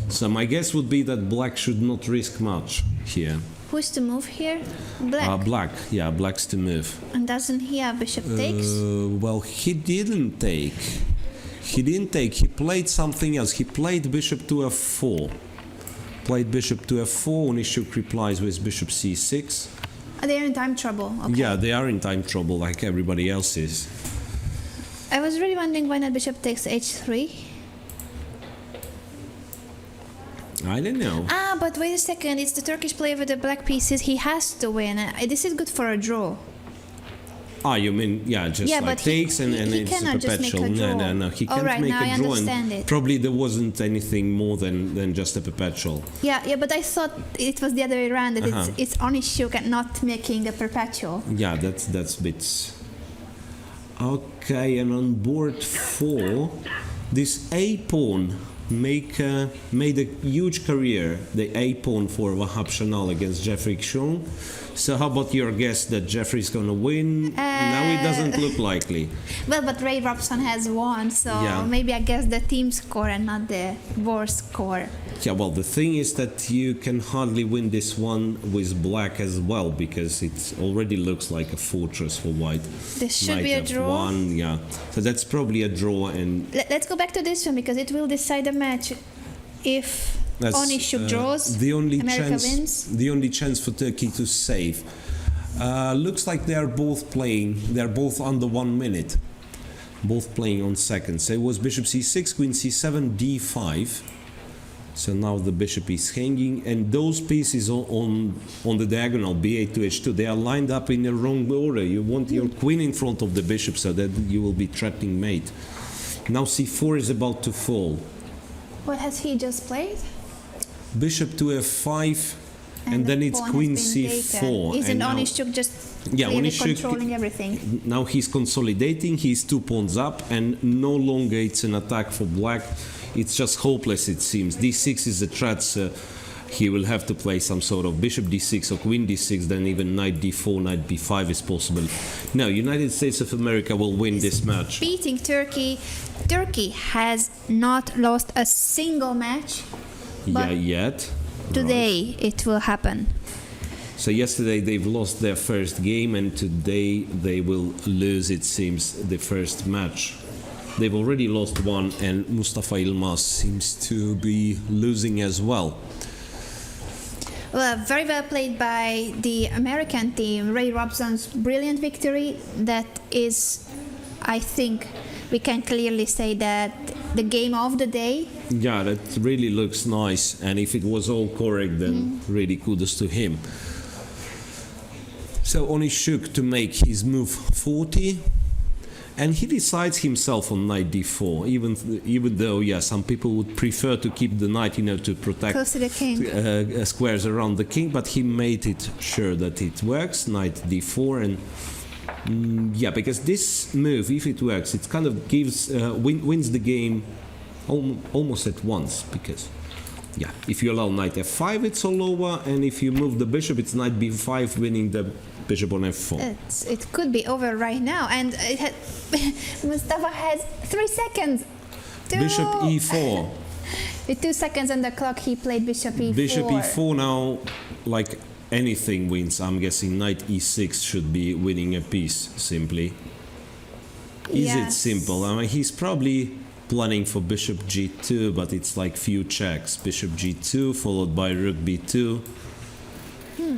So my guess would be that black should not risk much here. Who's to move here? Black. Black's to move. And doesn't he have bishop takes? Well, he didn't take. He played something else. He played bishop to f4. Onishuk replies with bishop c6. They're in time trouble. Okay. Yeah, they are in time trouble like everybody else is. I was really wondering why not bishop takes h3. I don't know. Ah, but wait a second. It's the Turkish player with the black pieces. He has to win. This is good for a draw. Ah, you mean, yeah, just Yeah, like but he- takes and he it's a cannot just make a perpetual. draw. No, he All can't right, make now a I draw. understand And it. probably there wasn't anything more than just a perpetual. Yeah, but I thought it was the other way around. That Uh-huh. it's Onishuk and not making a perpetual. Yeah, that's bits. Okay, and on board 4, this A pawn made a huge career. The A pawn for Wahab Shanal against Jeffrey Xiong. So how about your guess that Jeffrey's gonna win? Now it doesn't look likely. Well, but Ray Robson has won, so Yeah. maybe I guess the team score and not the war score. Yeah, well, the thing is that you can hardly win this one with black as well because it already looks like a fortress for white. This should Knight be a draw. F1, yeah. So that's probably a draw, and Let's go back to this one because it will decide the match. If that's Onishuk draws, the only America chance. wins. The only chance for Turkey to save. Looks like they are both playing. They are both under 1 minute. Both playing on seconds. So it was bishop c6, queen c7, d5. So now the bishop is hanging, and those pieces on the diagonal, b8 to h2, they are lined up in the wrong order. You want your queen in front of the bishop so that you will be trapped in mate. Now c4 is about to fall. What has he just played? Bishop to f5, and the then it's pawn has queen been c4. taken. Isn't and now- Onishuk just Yeah, clearly Onishuk- controlling everything? Now he's consolidating, he's 2 pawns up, and no longer it's an attack for black. It's just hopeless, it seems. d6 is a threat, so he will have to play some sort of bishop d6 or queen d6, then even knight d4, knight b5 is possible. No, United States of America will win this match. Beating Turkey. Turkey has not lost a single match. Yeah, But yet. Today it will happen. So yesterday they've lost their first game, and today they will lose, it seems, the first match. They've already lost one, and Mustafa Yilmaz seems to be losing as well. Well, very well played by the American team. Ray Robson's brilliant victory. That is, I think, we can clearly say that the game of the day. Yeah, that really looks nice, and if it was all correct, then really kudos to him. So Onishuk to make his move 40, and he decides himself on knight d4, even though, yeah, some people would prefer to keep the knight, to protect Close to the king. squares around the king, but he made it sure that it works, knight d4, and yeah, because this move, if it works, it kind of gives wins the game almost at once, because yeah, if you allow knight f5 it's all over, and if you move the bishop it's knight b5 winning the bishop on f4. It could be over right now, and Mustafa has 3 seconds. Bishop e4. With 2 seconds on the clock, he played bishop e4. Bishop e4 now, like anything wins. I'm guessing knight e6 should be winning a piece, simply. Is it Yes. simple? I mean, he's probably planning for bishop g2, but it's like few checks. Bishop g2 followed by rook b2.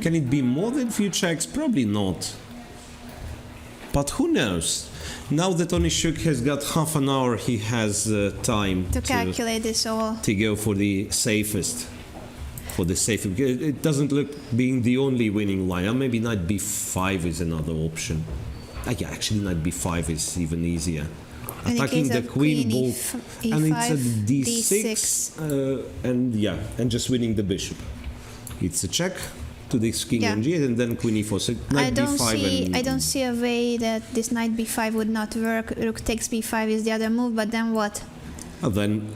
Can it be more than few checks? Probably not. But who knows? Now that Onishuk has got half an hour, he has time to calculate this all. to go for the safest. It doesn't look being the only winning line. Maybe knight b5 is another option. Yeah, actually knight b5 is even easier. In the Attacking case the of queen queen both, E5, and it's a d6, D6. and just winning the bishop. It's a check to this king Yeah. on g8, and then queen e4. So knight b5 and I don't see a way that this knight b5 would not work. Rook takes b5 is the other move, but then what? then,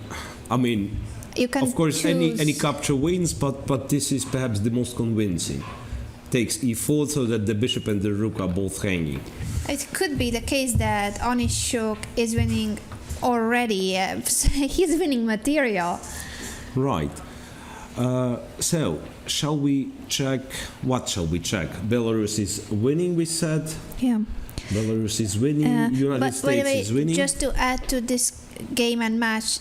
I mean, You can of course, choose. any capture wins, but this is perhaps the most convincing. Takes e4 so that the bishop and the rook are both hanging. It could be the case that Onishuk is winning already. He's winning material. Right. So, shall we check? What shall we check? Belarus is winning, we said. Yeah. Belarus is winning. United But by the States way, is winning. just to add to this game and match,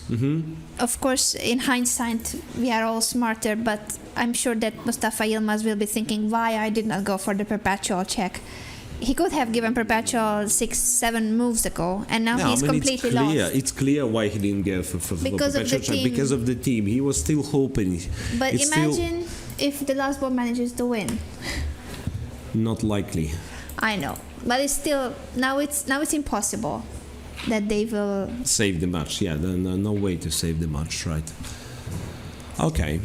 of course, in hindsight, we are all smarter, but I'm sure that Mustafa Yilmaz will be thinking why I did not go for the perpetual check. he could have given perpetual 6-7 moves ago, and now he's completely lost. It's clear why he didn't go for Because of the perpetual team. because of the team. He was still hoping. But It's still imagine if the last board manages to win. not likely. I know, but it's still now it's impossible that they will. Save the match. Yeah, no way to save the match, right? Okay.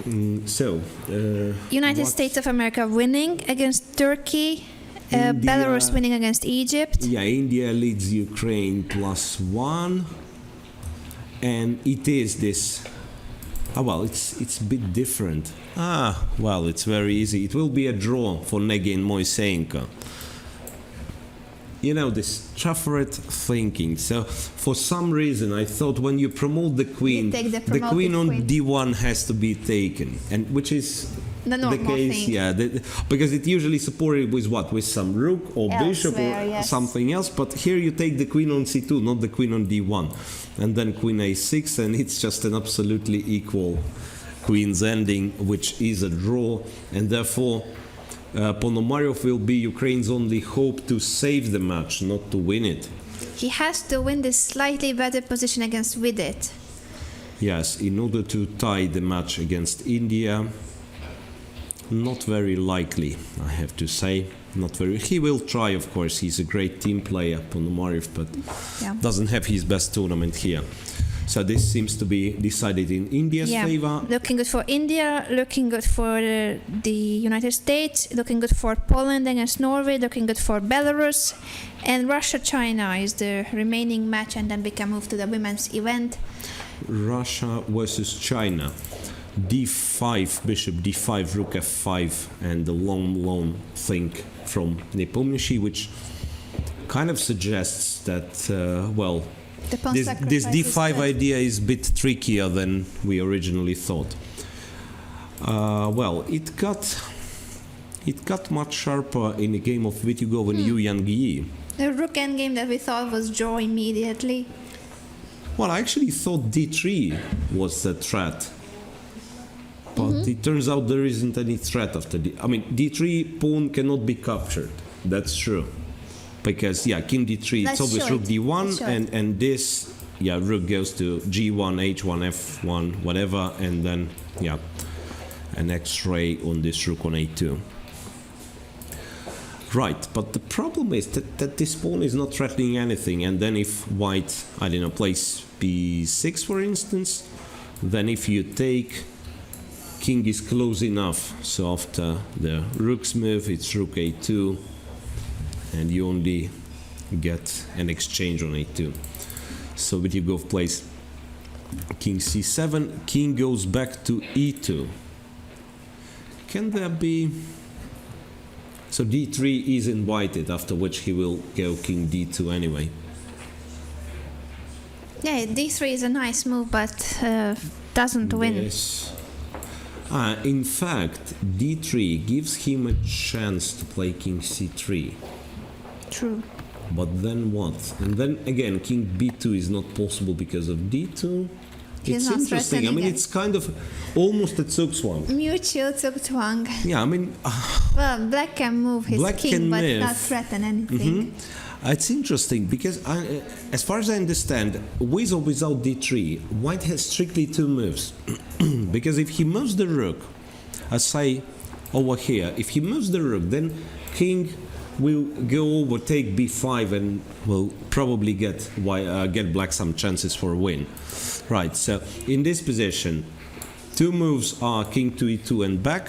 United what- States of America winning against Turkey, India- Belarus winning against Egypt. Yeah, India leads Ukraine +1, and it is this. Well, it's a bit different. Well, it's very easy. It will be a draw for Negi and Moisenko. You know, this Trafford thinking. So, for some reason, I thought when you promote the queen, You take the the queen on promoted queen. D1 has to be taken, and which is The normal case. thing. Yeah, because it usually supported with what? With some rook or bishop or Elsewhere, yes. something else. But here you take the queen on C2, not the queen on D1, and then queen A6, and it's just an absolutely equal queen's ending, which is a draw, and therefore. Ponomarev will be Ukraine's only hope to save the match, not to win it. He has to win this slightly better position against Vidit. Yes, in order to tie the match against India, not very likely, I have to say. Not very. He will try, of course. He's a great team player, Ponomarev, but Yeah. doesn't have his best tournament here. So this seems to be decided in India's favor. Looking good for India, looking good for the United States, looking good for Poland against Norway, looking good for Belarus, and Russia-China is the remaining match, and then we can move to the women's event. Russia versus China. D5, bishop D5, rook F5, and the long thing from Nepomniachtchi, which kind of suggests that, The pawn this sacrifice is D5 good. idea is a bit trickier than we originally thought. It got much sharper in the game of Vitugov and Yu Yang-yi. The rook endgame that we thought was draw immediately. Well, I actually thought D3 was the threat. But it turns out there isn't any threat after D3 pawn cannot be captured. That's true. Because, king D3, That's it's always short. rook D1, That's short. and this, rook goes to G1, H1, F1, whatever, and then, an X-ray on this rook on A2. Right, but the problem is that this pawn is not threatening anything, and then if white, plays B6, for instance, then if you take, king is close enough, so after the rook's move, it's rook A2, and you only get an exchange on A2. So Vitugov plays king C7, king goes back to E2. Can there be... So D3 is invited, after which he will go king D2 anyway. Yeah, D3 is a nice move, but doesn't win. Yes. In fact, D3 gives him a chance to play king C3. True. But then what? And then again, king B2 is not possible because of D2. He's It's not interesting. threatening it. It's kind of almost a Zugzwang. Mutual Zugzwang. Yeah, Well, black can move his Black king, can but move. not threaten anything. it's interesting because, as far as I understand, with or without D3, white has strictly two moves. Because if he moves the rook, as say over here, if he moves the rook, then king will go over, take B5, and will probably get black some chances for a win. Right, so in this position, two moves are king to E2 and back,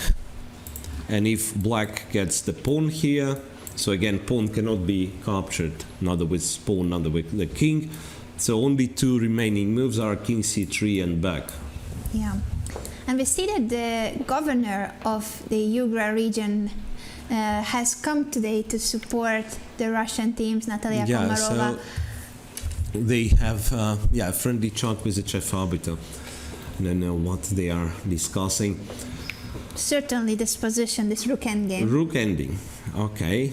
and if black gets the pawn here, so again, pawn cannot be captured, neither with pawn, neither with the king, so only two remaining moves are king C3 and back. Yeah. And we see that the governor of the Ugra region has come today to support the Russian teams, Natalia Komarova. So they have a friendly chat with the chief arbiter. I don't know what they are discussing. Certainly this position, this rook endgame. Rook ending, okay.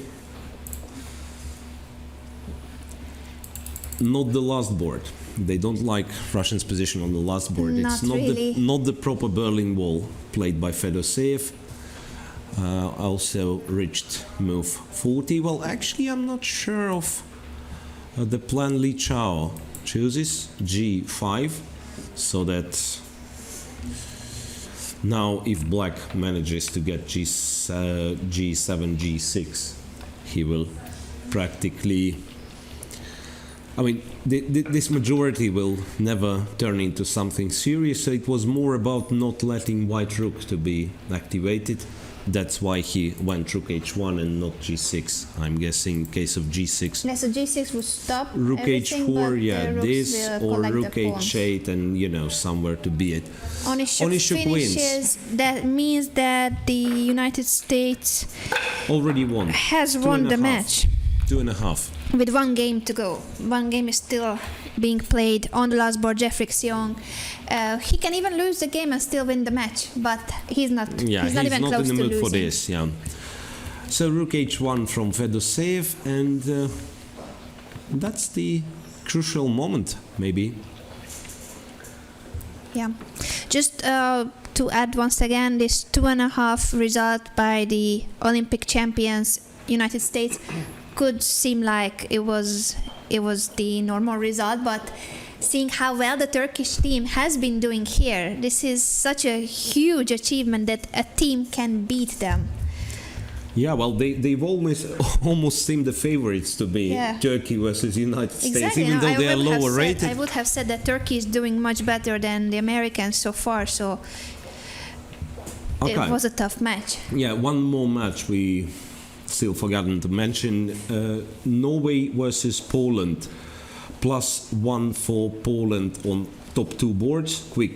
Not the last board. They don't like Russians' position on the last board. Not It's not really. not the proper Berlin Wall played by Fedoseev. also reached move 40. Well, actually, I'm not sure of the plan Li Chao chooses g5, so that now if black manages to get g7, g6, he will practically, I mean, this majority will never turn into something serious, so it was more about not letting white rook to be activated. That's why he went rook h1 and not g6. I'm guessing in case of g6. Yeah, so g6 would stop Rook everything, but h4, the yeah, rooks this, will or collect rook the pawns. h8, and you know, somewhere to be it. Onyshuk Onyshuk wins. finishes. That means that the United States Already won. has Two won and a the half. match 2.5. with one game to go. One game is still being played on the last board. Jeffrey Xiong. He can even lose the game and still win the match, but he's not. Yeah, he's not even in close the to mood losing. for this. Yeah. So rook h1 from Fedoseev, and that's the crucial moment, maybe. Yeah. Just to add once again, this 2.5 result by the Olympic champions United States could seem like it was the normal result, but seeing how well the Turkish team has been doing here, this is such a huge achievement that a team can beat them. Yeah, well, they've almost seemed the favorites to be Yeah. Turkey versus United States, Exactly. even No, though I they are would have lower said- rated. I would have said that Turkey is doing much better than the Americans so far, so Okay. it was a tough match. Yeah, one more match we still forgotten to mention. Norway versus Poland. +1 for Poland on top two boards. Quick.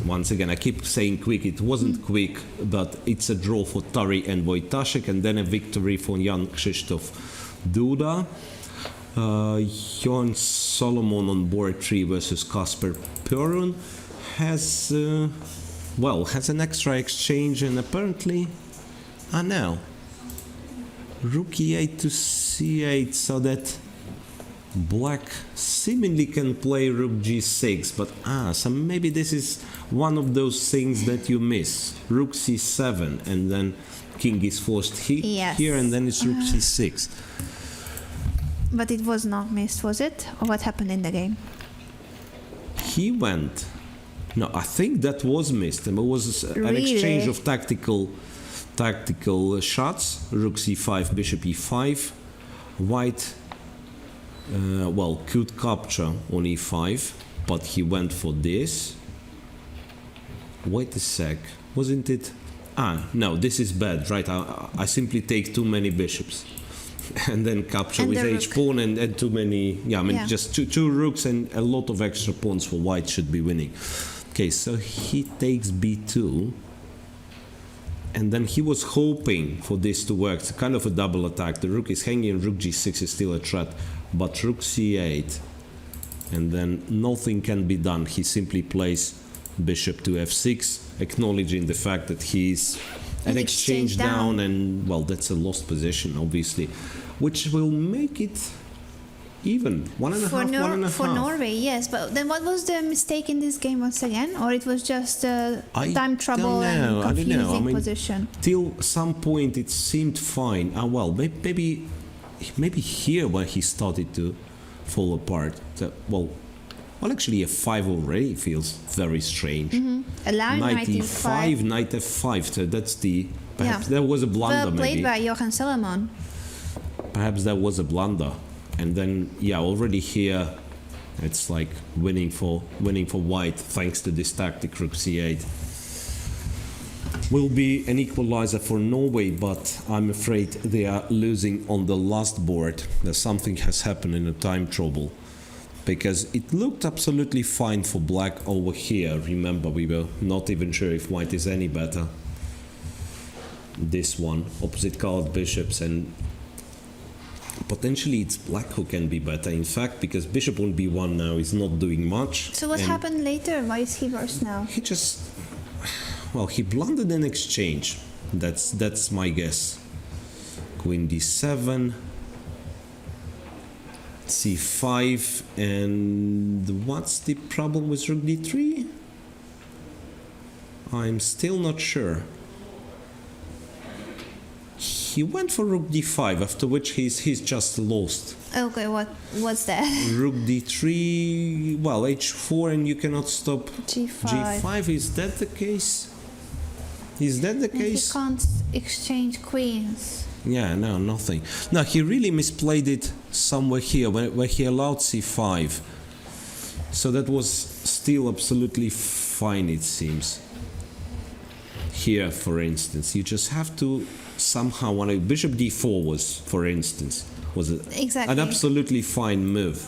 Once again, I keep saying quick. It wasn't quick, but it's a draw for Tari and Wojtaszek, and then a victory for Jan Krzysztof Duda. Jon Solomon on board 3 versus Kasper Perun has an extra exchange, and apparently, no, rook e8 to c8, so that black seemingly can play rook g6, but so maybe this is one of those things that you miss. Rook c7, and then king is forced Yes. here, and then it's rook c6. But it was not missed, was it? Or what happened in the game? He went. No, I think that was missed. And it was an Really? exchange of tactical shots. Rook c5, bishop e5. White, could capture on e5, but he went for this. Wait a sec. Wasn't it? No, this is bad, right? I simply take too many bishops. And then capture And with the h rook. pawn and too many. Yeah, I mean, Yeah. just two rooks and a lot of extra pawns for white should be winning. Okay, so he takes b2, and then he was hoping for this to work. It's kind of a double attack. The rook is hanging, rook g6 is still a threat, but rook c8, and then nothing can be done. He simply plays bishop to f6, acknowledging the fact that he's an exchange down, and well, that's a lost position, obviously, which will make it even. One and a half. For Norway, yes. But then what was the mistake in this game once again? Or it was just I time trouble don't and know. I don't know. confusing I mean, position? Till some point it seemed fine. Maybe here where he started to fall apart. Well, actually f5 already feels very strange. Allowing Knight knight e5, e5. knight f5. So that's the. Perhaps Yeah. there was a blunder, Well played maybe. by Johan Solomon. Perhaps there was a blunder, and then already here, it's like winning for white thanks to this tactic rook c8. Will be an equalizer for Norway, but I'm afraid they are losing on the last board. There's something has happened in the time trouble, because it looked absolutely fine for black over here. Remember, we were not even sure if white is any better. This one, opposite colored bishops, and potentially it's black who can be better. In fact, because bishop on b1 now is not doing much. So what and happened later? Why is he worse now? He just, he blundered an exchange. That's my guess. Queen d7, c5, and what's the problem with rook d3? I'm still not sure. he went for rook d5, after which he's just lost. Okay, what's that? Rook d3, well, h4, and you cannot stop G5. g5. Is that the case? Is that the And he case? can't exchange queens. Yeah, no, nothing. No, he really misplayed it somewhere here, where he allowed c5. So that was still absolutely fine, it seems. Here, for instance, you just have to somehow, bishop d4 was, for instance, was Exactly. an absolutely fine move.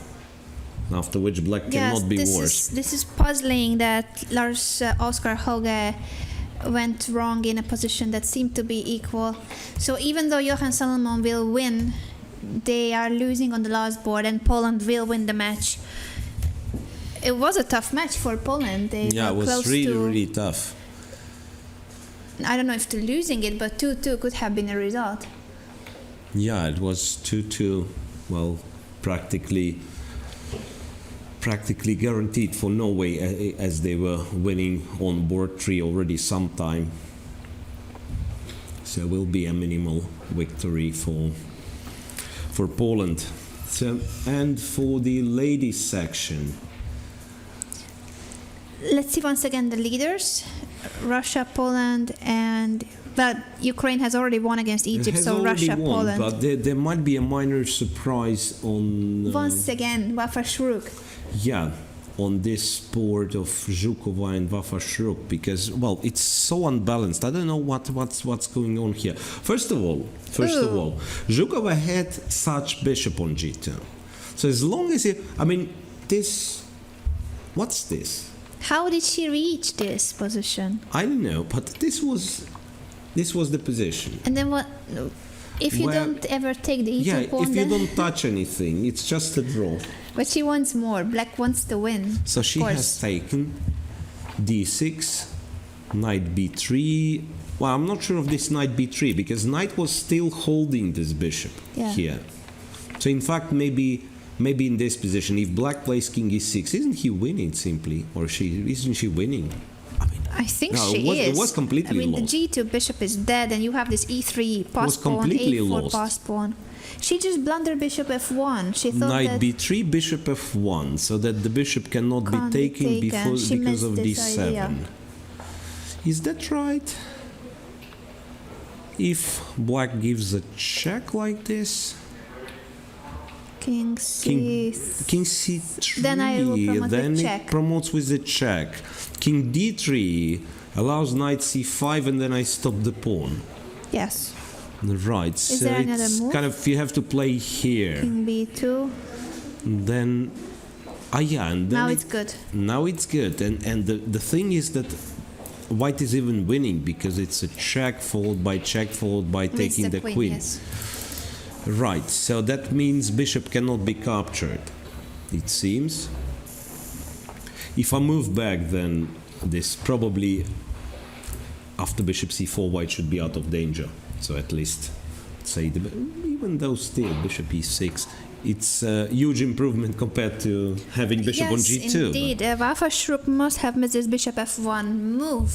After which black cannot be worse. This is puzzling that Lars Oskar Hauge went wrong in a position that seemed to be equal. So even though Johan Salomon will win, they are losing on the last board, and Poland will win the match. It was a tough match for Poland. They Yeah, it were was close really, to, really tough. I don't know if to losing it, but 2-2 could have been a result. Yeah, it was 2-2. Well, practically guaranteed for Norway, as they were winning on board 3 already sometime. So it will be a minimal victory for Poland. So, and for the ladies section, Let's see once again the leaders: Russia, Poland, and Ukraine has already won against it Egypt. has So already Russia, won, Poland. but there might be a minor surprise on. Once again, Wafashruk. Yeah, on this board of Zhukova and Wafashruk, because, well, it's so unbalanced. I don't know what's going on here. First of all, Zhukova had such bishop on g2. So as long as what's this? How did she reach this position? I don't know, but this was the position. And then what? If you Well, don't ever take the Yeah, e2 pawn, if you then, don't touch anything, it's just a draw. but she wants more. Black wants to win. So she of course. has taken d6, knight b3. Well, I'm not sure of this knight b3 because knight was still holding this bishop Yeah. here. So in fact, maybe in this position, if black plays king e6, isn't he winning simply, or isn't she winning? I think No, she it is. was completely I mean, lost. the g2 bishop is dead, and you have this e3 was pass pawn, completely a4 lost. pass pawn. She just blundered bishop f1. She thought Knight that b3, bishop f1, so that the bishop cannot be Can't be taken taken. because She missed of this d7. idea. Is that right? If black gives a check like this, king c. king c3, Then I will promote then with it check. promotes with a check. King d3 allows knight c5, and then I stop the pawn. Yes. Right, Is so there another it's move? kind of, you have to play here. King b2. Then, and then Now it's good. Now it's good, and the thing is that white is even winning because it's a check followed by Missed taking the queen. Yes. Right, so that means bishop cannot be captured, it seems. If I move back, then this probably after bishop c4, white should be out of danger. So at least, say, even though still bishop e6, it's a huge improvement compared to having bishop on Yes, g2. indeed. Wafashruk must have missed this bishop f1 move.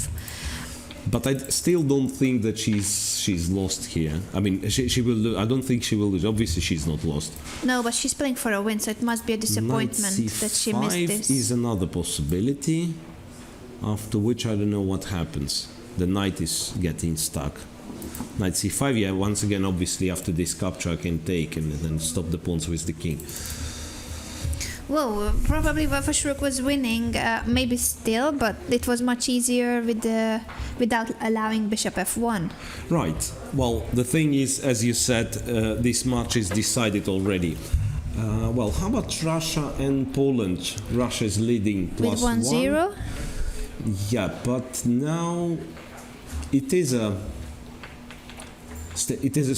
But I still don't think that she's lost here. I mean, she will lose. I don't think she will lose. Obviously, she's not lost. No, but she's playing for a win, so it must be a disappointment Knight that she missed c5 this. is another possibility, after which I don't know what happens. The knight is getting stuck. Knight c5, yeah, once again, obviously, after this capture, I can take and then stop the pawns with the king. Well, probably Wafashruk was winning, maybe still, but it was much easier without allowing bishop f1. Right. Well, the thing is, as you said, this match is decided already. Well, how about Russia and Poland? Russia is leading With +1. 1-0? Yeah, but now it is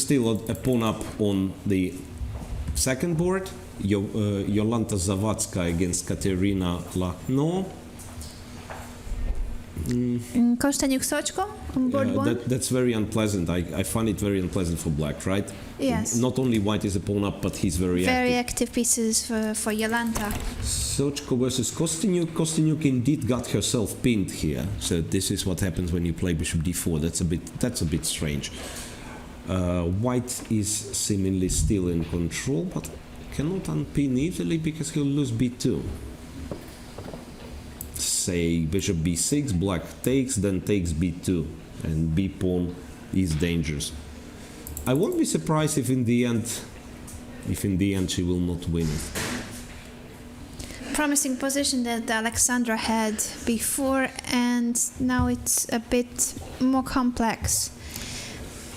still a pawn up on the second board. Jolanta Zawadzka against Katerina Lachno. Kosteniuk Sochko on board one? That's very unpleasant. I find it very unpleasant for black, right? Yes. Not only white is a pawn up, but he's very Very active. active pieces for Jolanta. Sochko versus Kosteniuk. Kosteniuk indeed got herself pinned here. So this is what happens when you play bishop d4. That's a bit strange. White is seemingly still in control, but cannot unpin Italy because he'll lose b2. Say bishop b6, black takes, then takes b2, and b pawn is dangerous. I won't be surprised if in the end she will not win it. Promising position that Alexandra had before, and now it's a bit more complex.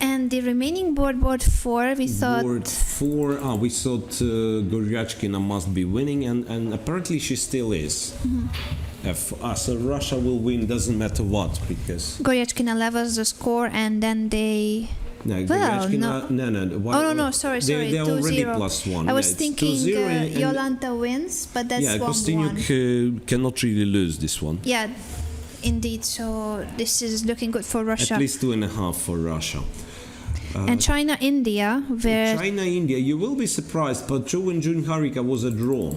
And the remaining board 4, we thought... Board 4, we thought Goryachkina must be winning, and apparently she still is. So Russia will win, doesn't matter what, because... Goryachkina levels the score, and then they... No, Well, no. No, sorry, They're already 2-0. +1. I was it's thinking 2-0 and- Jolanta wins, but that's yeah, 1-1. Kostyniuk cannot really lose this one. Yeah, indeed. So this is looking good for Russia. At least 2.5 for Russia. And China, India, where China, India, you will be surprised, but Zhou and Jun Harika was a draw.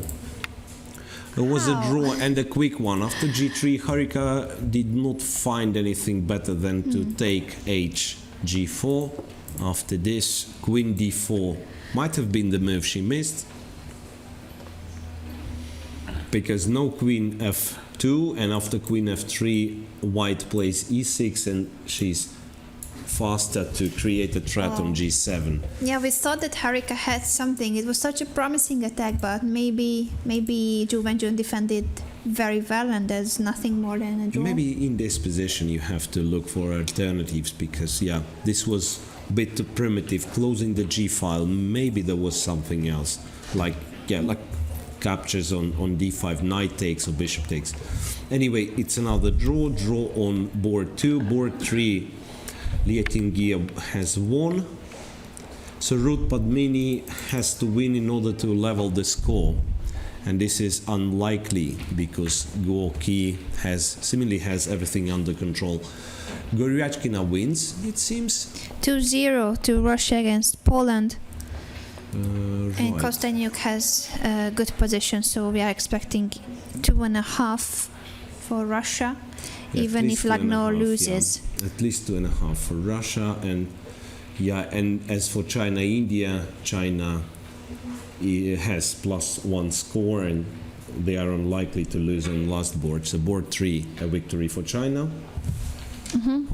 It was a draw and a quick one. After g3, Harika did not find anything better than to take h-g4. After this, queen d4 might have been the move she missed, because no queen f2, and after queen f3, white plays e6, and she's faster to create a threat on g7. yeah, we thought that Harika had something. It was such a promising attack, but maybe Zhou Wenjun defended very well, and there's nothing more than a draw. Maybe in this position you have to look for alternatives, because yeah, this was a bit too primitive. Closing the g file, maybe there was something else, like captures on d5, knight takes or bishop takes. Anyway, it's another draw on board 2. Board 3, Lietingia has won, so Ruth Padmini has to win in order to level the score, and this is unlikely because Gorky seemingly has everything under control. Goryachkina wins, it seems. 2-0 to Russia against Poland. And Right. Kostyniuk has a good position, so we are expecting 2.5 for Russia, Yeah, even at if least 2.5, Lagno loses. yeah. At least 2.5 for Russia, and as for China, India, China has +1 score, and they are unlikely to lose on last board. So board 3, a victory for China.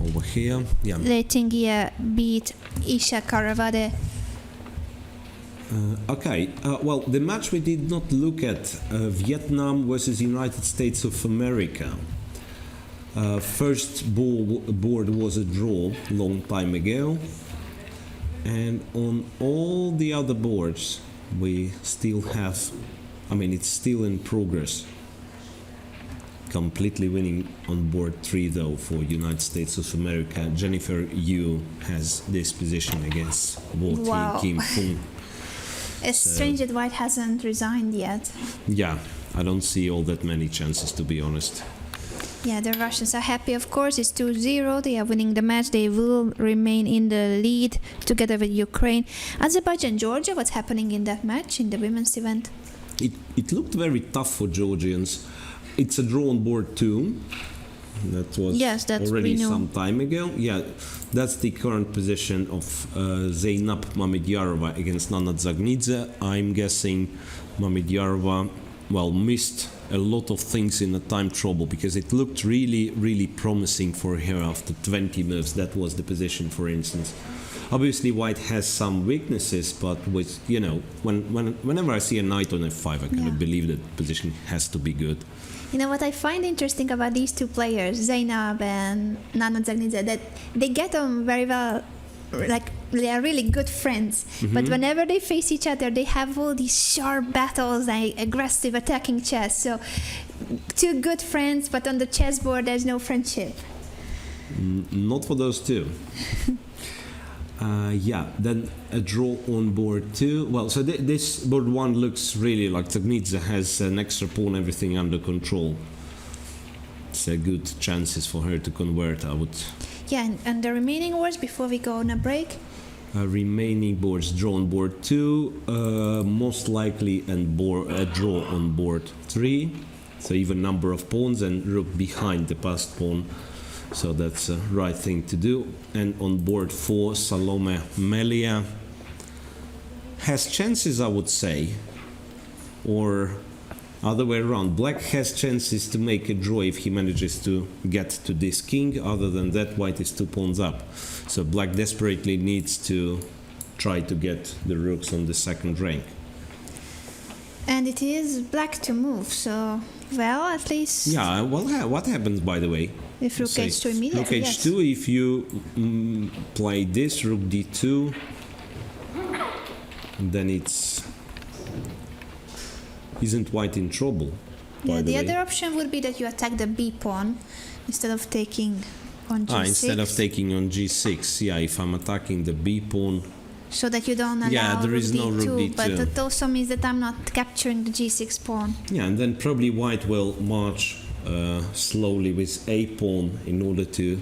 Over here, yeah. Leitingia beat Isha Karavade. Okay, well, the match we did not look at, Vietnam versus United States of America. First board was a draw long time ago, and on all the other boards we still have, it's still in progress. Completely winning on board 3 though for United States of America. Jennifer Yu has this position against Wu Wow. Kim Fung. It's strange that White hasn't resigned yet. Yeah, I don't see all that many chances, to be honest. Yeah, the Russians are happy, of course. It's 2-0. They are winning the match. They will remain in the lead together with Ukraine. Azerbaijan, Georgia, what's happening in that match, in the women's event? It looked very tough for Georgians. It's a draw on board 2. That was already we know. some time ago. Yeah, that's the current position of Zeynep Mamedyarova against Nana Dzagnidze. I'm guessing Mamedyarova, missed a lot of things in the time trouble, because it looked really, really promising for her after 20 moves. That was the position, for instance. Obviously, White has some weaknesses, but with, whenever I see a knight on f5, I kind of believe that position has to be good. You know what I find interesting about these two players, Zeynep and Nana Dzagnidze, that they get on very well, like they are really good friends. But whenever they face each other, they have all these sharp battles, like aggressive attacking chess. So, two good friends, but on the chessboard there's no friendship. Not for those two. Then a draw on board 2. Well, so this board 1 looks really like Dzagnidze has an extra pawn, everything under control. It's a good chances for her to convert, I would. Yeah, and the remaining words before we go on a break? Remaining boards, draw on board 2, most likely a draw on board 3. So even number of pawns, and rook behind the passed pawn. So that's the right thing to do. And on board 4, Salome Melia has chances, I would say, or other way around. Black has chances to make a draw if he manages to get to this king. Other than that, white is 2 pawns up. So black desperately needs to try to get the rooks on the second rank. And it is black to move, so, well, at least Yeah, well, what happens, by the way? if rook Say, h2 immediately, Rook yes. h2, if you play this, rook d2, then isn't white in trouble, by Yeah, the the way. other option would be that you attack the b pawn instead of taking on g6. Instead of taking on g6, yeah, if I'm attacking the b pawn, so that you don't allow Yeah, there rook is no rook d2, but d2. that also means that I'm not capturing the g6 pawn. yeah, and then probably white will march slowly with a pawn in order to,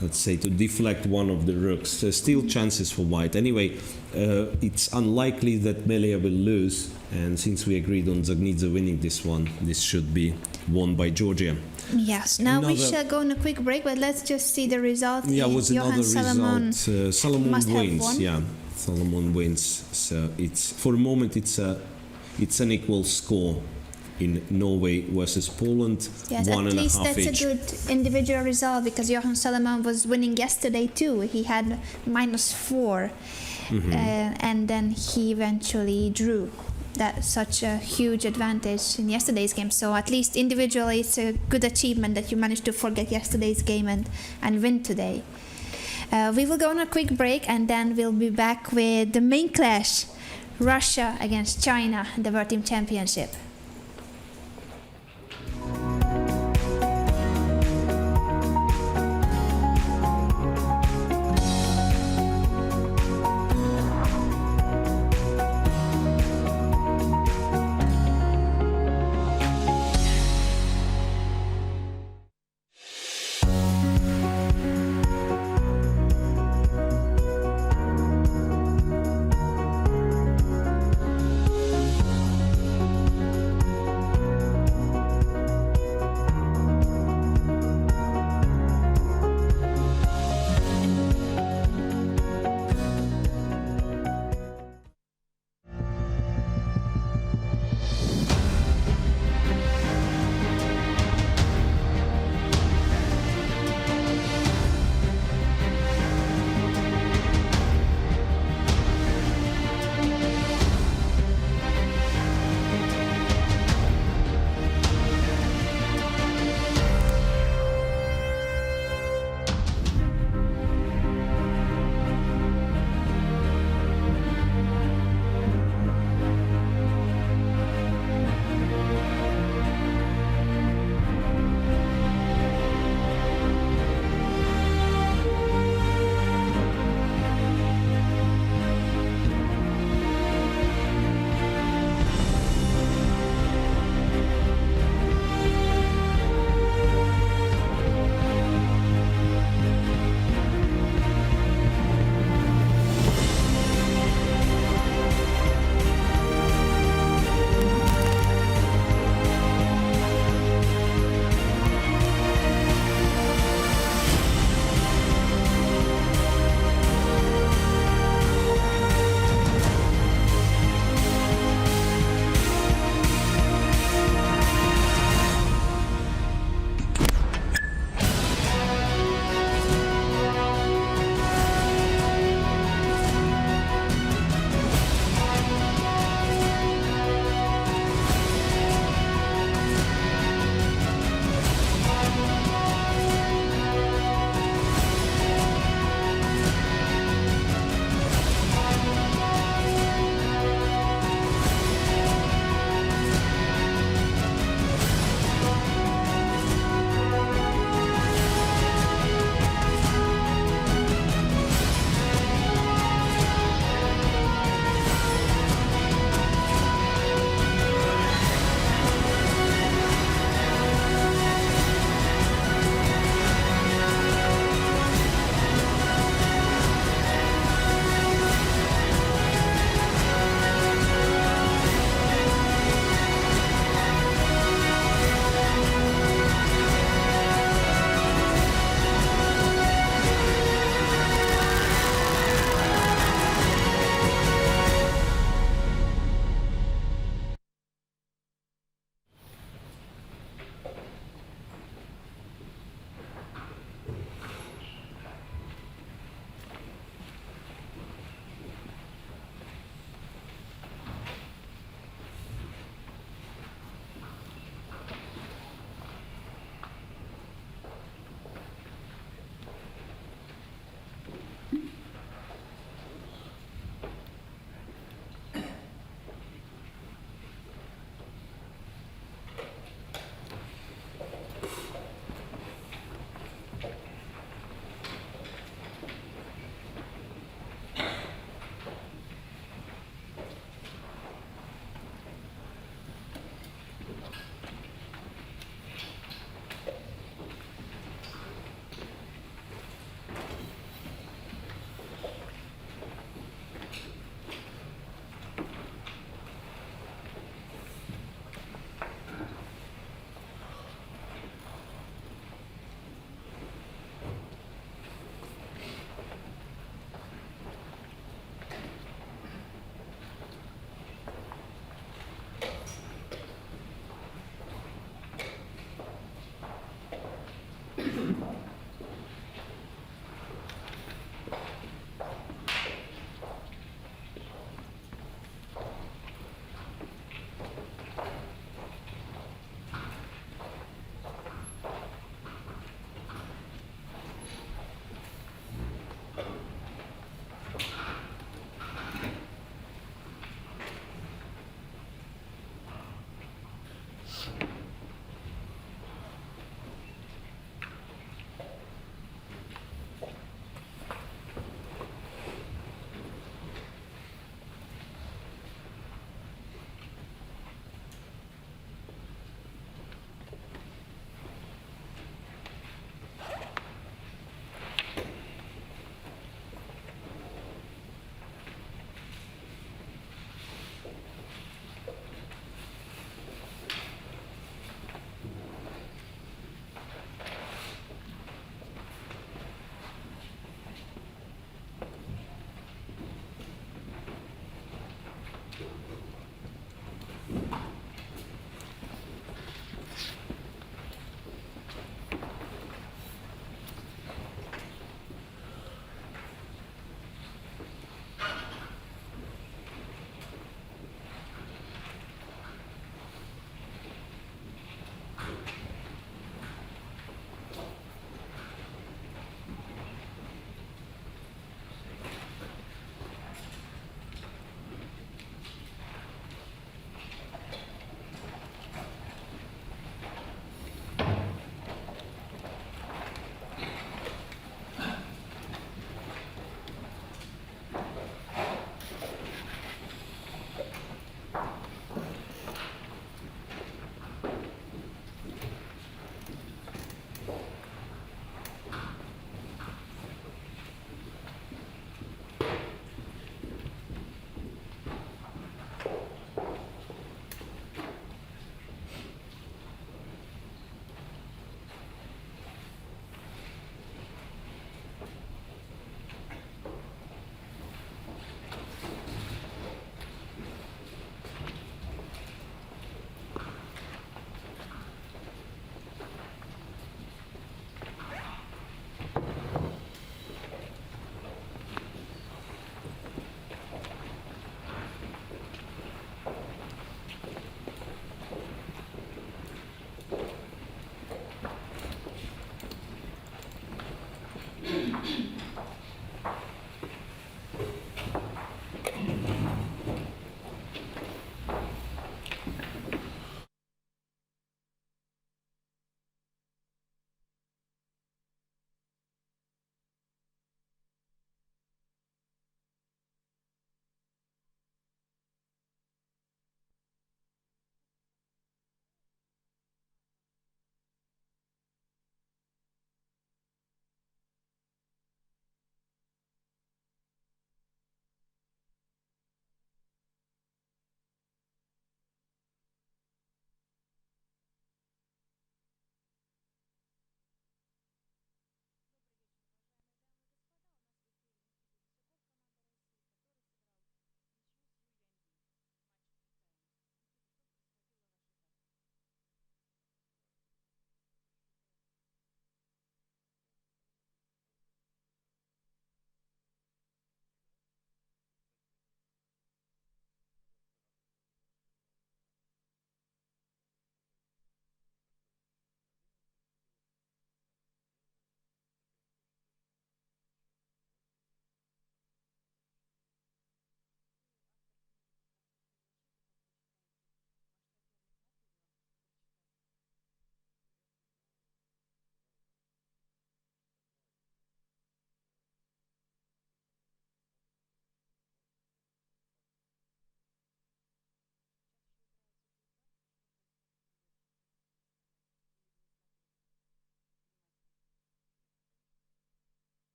let's say, to deflect one of the rooks. There's still chances for white. Anyway, it's unlikely that Melia will lose, and since we agreed on Zagnidze winning this one, this should be won by Georgia. Yes, now we Another- shall go on a quick break, but let's just see the result. Yeah, was Johan another Salomon result. Salomon must have wins. won. Yeah, Salomon wins. So it's for a moment it's an equal score in Norway versus Poland. Yes, one at and least a half that's each. a good individual result because Johan Salomon was winning yesterday too. He had -4, and then he eventually drew. That's such a huge advantage in yesterday's game. So at least individually, it's a good achievement that you managed to forget yesterday's game and win today. We will go on a quick break and then we'll be back with the main clash, Russia against China in the World Team Championship.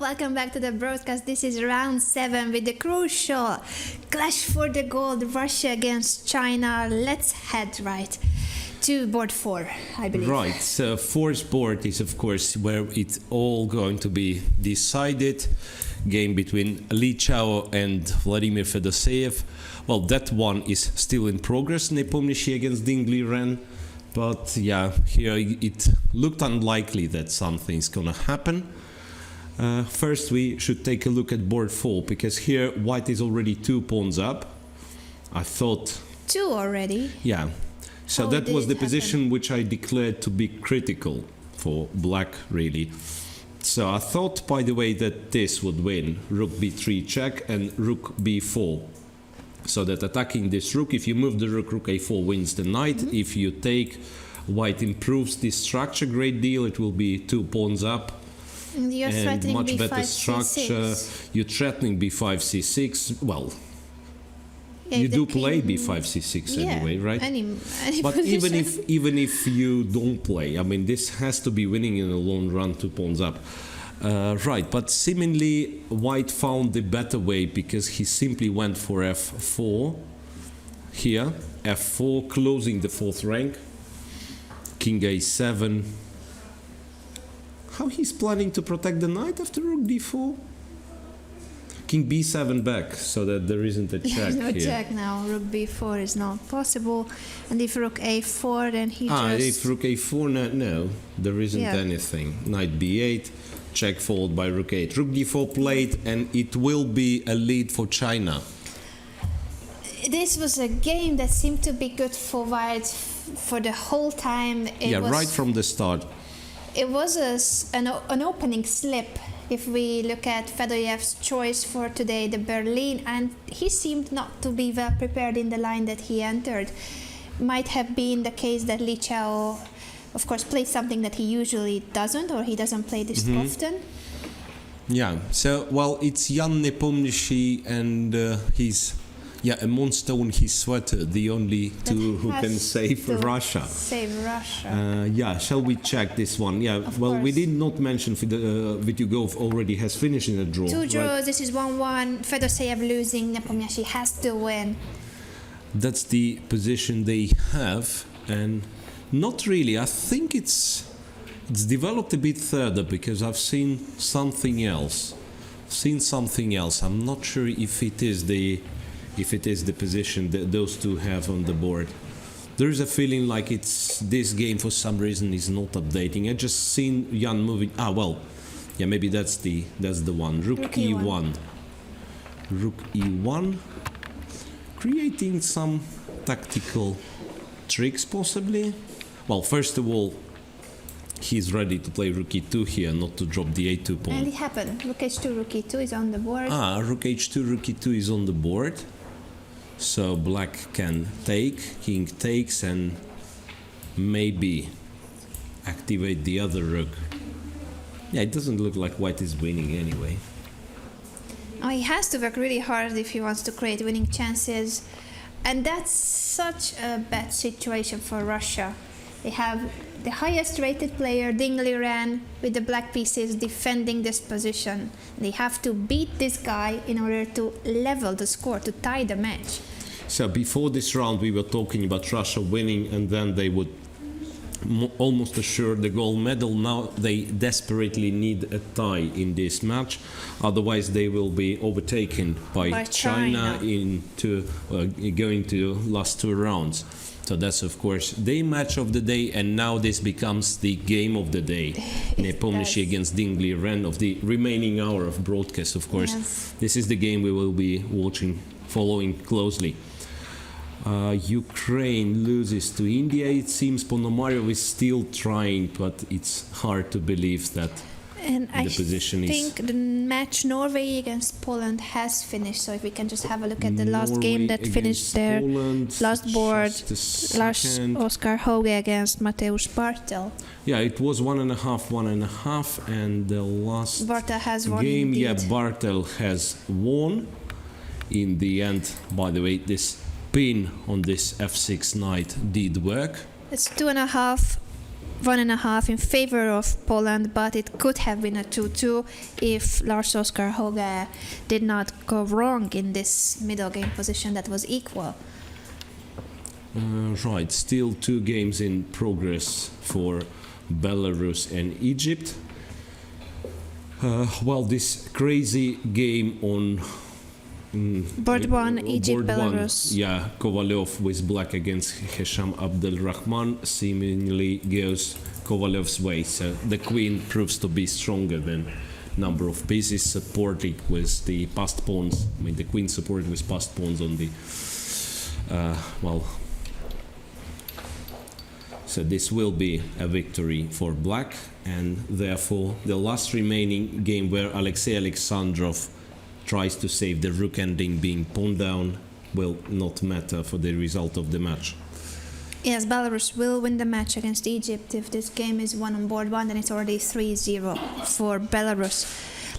Welcome back to the broadcast. This is round 7 with the crucial clash for the gold, Russia against China. Let's head right to board 4, I believe. Right, so fourth board is of course where it's all going to be decided. Game between Li Chao and Vladimir Fedoseev. Well, that one is still in progress, Nepomniachtchi against Ding Liren. But yeah, here it looked unlikely that something's gonna happen. First we should take a look at board 4, because here white is already 2 pawns up. I thought... 2 already? Yeah. So How that did was it the happen? position which I declared to be critical for black, really. So I thought, by the way, that this would win. Rook b3 check and rook b4. So that attacking this rook, if you move the rook, rook a4 wins the knight. Mm-hmm. If you take, white improves this structure a great deal. It will be 2 pawns up. And you're And threatening much b5, better structure. c6. You're threatening b5, c6. Well, Yeah, you the do play king- b5, c6 Yeah, anyway, right? Any But position. even if you don't play, I mean, this has to be winning in the long run, 2 pawns up. Right, but seemingly white found the better way, because he simply went for f4 here, f4, closing the 4th rank, king a7. How he's planning to protect the knight after rook d4? King b7 back, so that there isn't a check There's no here. check now. Rook b4 is not possible. And if rook a4, then he If just... rook a4, no, there isn't Yeah. anything. Knight b8, check followed by rook 8. Rook d4 played, and it will be a lead for China. This was a game that seemed to be good for white for the whole time. It was, Right from the start. It was an opening slip. If we look at Fedoyev's choice for today, the Berlin, and he seemed not to be well prepared in the line that he entered. Might have been the case that Li Chao, of course, played something that he usually doesn't, or he doesn't play this often. Yeah, so, well, it's Jan Nepomniachtchi and his, among stone, his sweater, the only two who can has save to Russia. Save Russia. Shall we check this one? Yeah, Of well, we course. did not mention Vityugov already has finished in a draw. 2 right? draws, this is 1-1. Fedoseev losing, Nepomniachtchi has to win. That's the position they have, and not really. I think it's developed a bit further, because I've seen something else. I'm not sure if it is the position that those two have on the board. There is a feeling like it's this game for some reason is not updating. I just seen Jan moving. Maybe that's the one. Rook e1. Rook e1. Creating some tactical tricks, possibly. Well, first of all, he's ready to play rook e2 here, not to drop the a2 And pawn. it happened. Rook h2, rook e2 is on the board. Rook h2, rook e2 is on the board. So black can take, king takes, and maybe activate the other rook. Yeah, it doesn't look like white is winning anyway. Oh, he has to work really hard if he wants to create winning chances. And that's such a bad situation for Russia. They have the highest rated player, Ding Liren, with the black pieces defending this position. They have to beat this guy in order to level the score, to tie the match. So before this round we were talking about Russia winning, and then they would almost assure the gold medal. Now they desperately need a tie in this match, otherwise they will be overtaken by China into going to last 2 rounds. So that's of course the match of the day, and now this becomes the game of the day. Nepomniachtchi against Ding Liren of the remaining hour of broadcast, of course. Yes. This is the game we will be watching, following closely. Ukraine loses to India. It seems Ponomarev is still trying, but it's hard to believe that And I position is- think the match Norway against Poland has finished. So if we can just have a look at the last game that Norway finished against there. Poland, Last board, just a Lars second. Oskar Hoge against Mateusz Bartel. Yeah, it was 1.5, and the last Bartel has won game, indeed. Bartel has won. In the end, by the way, this pin on this f6 knight did work. It's 2.5 1.5 in favor of Poland, but it could have been a 2-2 if Lars Oskar Hoge did not go wrong in this middle game position that was equal. Right, still 2 games in progress for Belarus and Egypt. Well, this crazy game on Board 1, Egypt, board one, Belarus. yeah, Kovalyov with black against Hesham Abdelrahman seemingly goes Kovalyov's way. So the queen proves to be stronger than number of pieces supported with the passed pawns. I mean, the queen supported with passed pawns on the well. So this will be a victory for black, and therefore the last remaining game where Alexei Alexandrov tries to save the rook ending being pawned down will not matter for the result of the match. Yes, Belarus will win the match against Egypt. If this game is won on board 1, then it's already 3-0 for Belarus.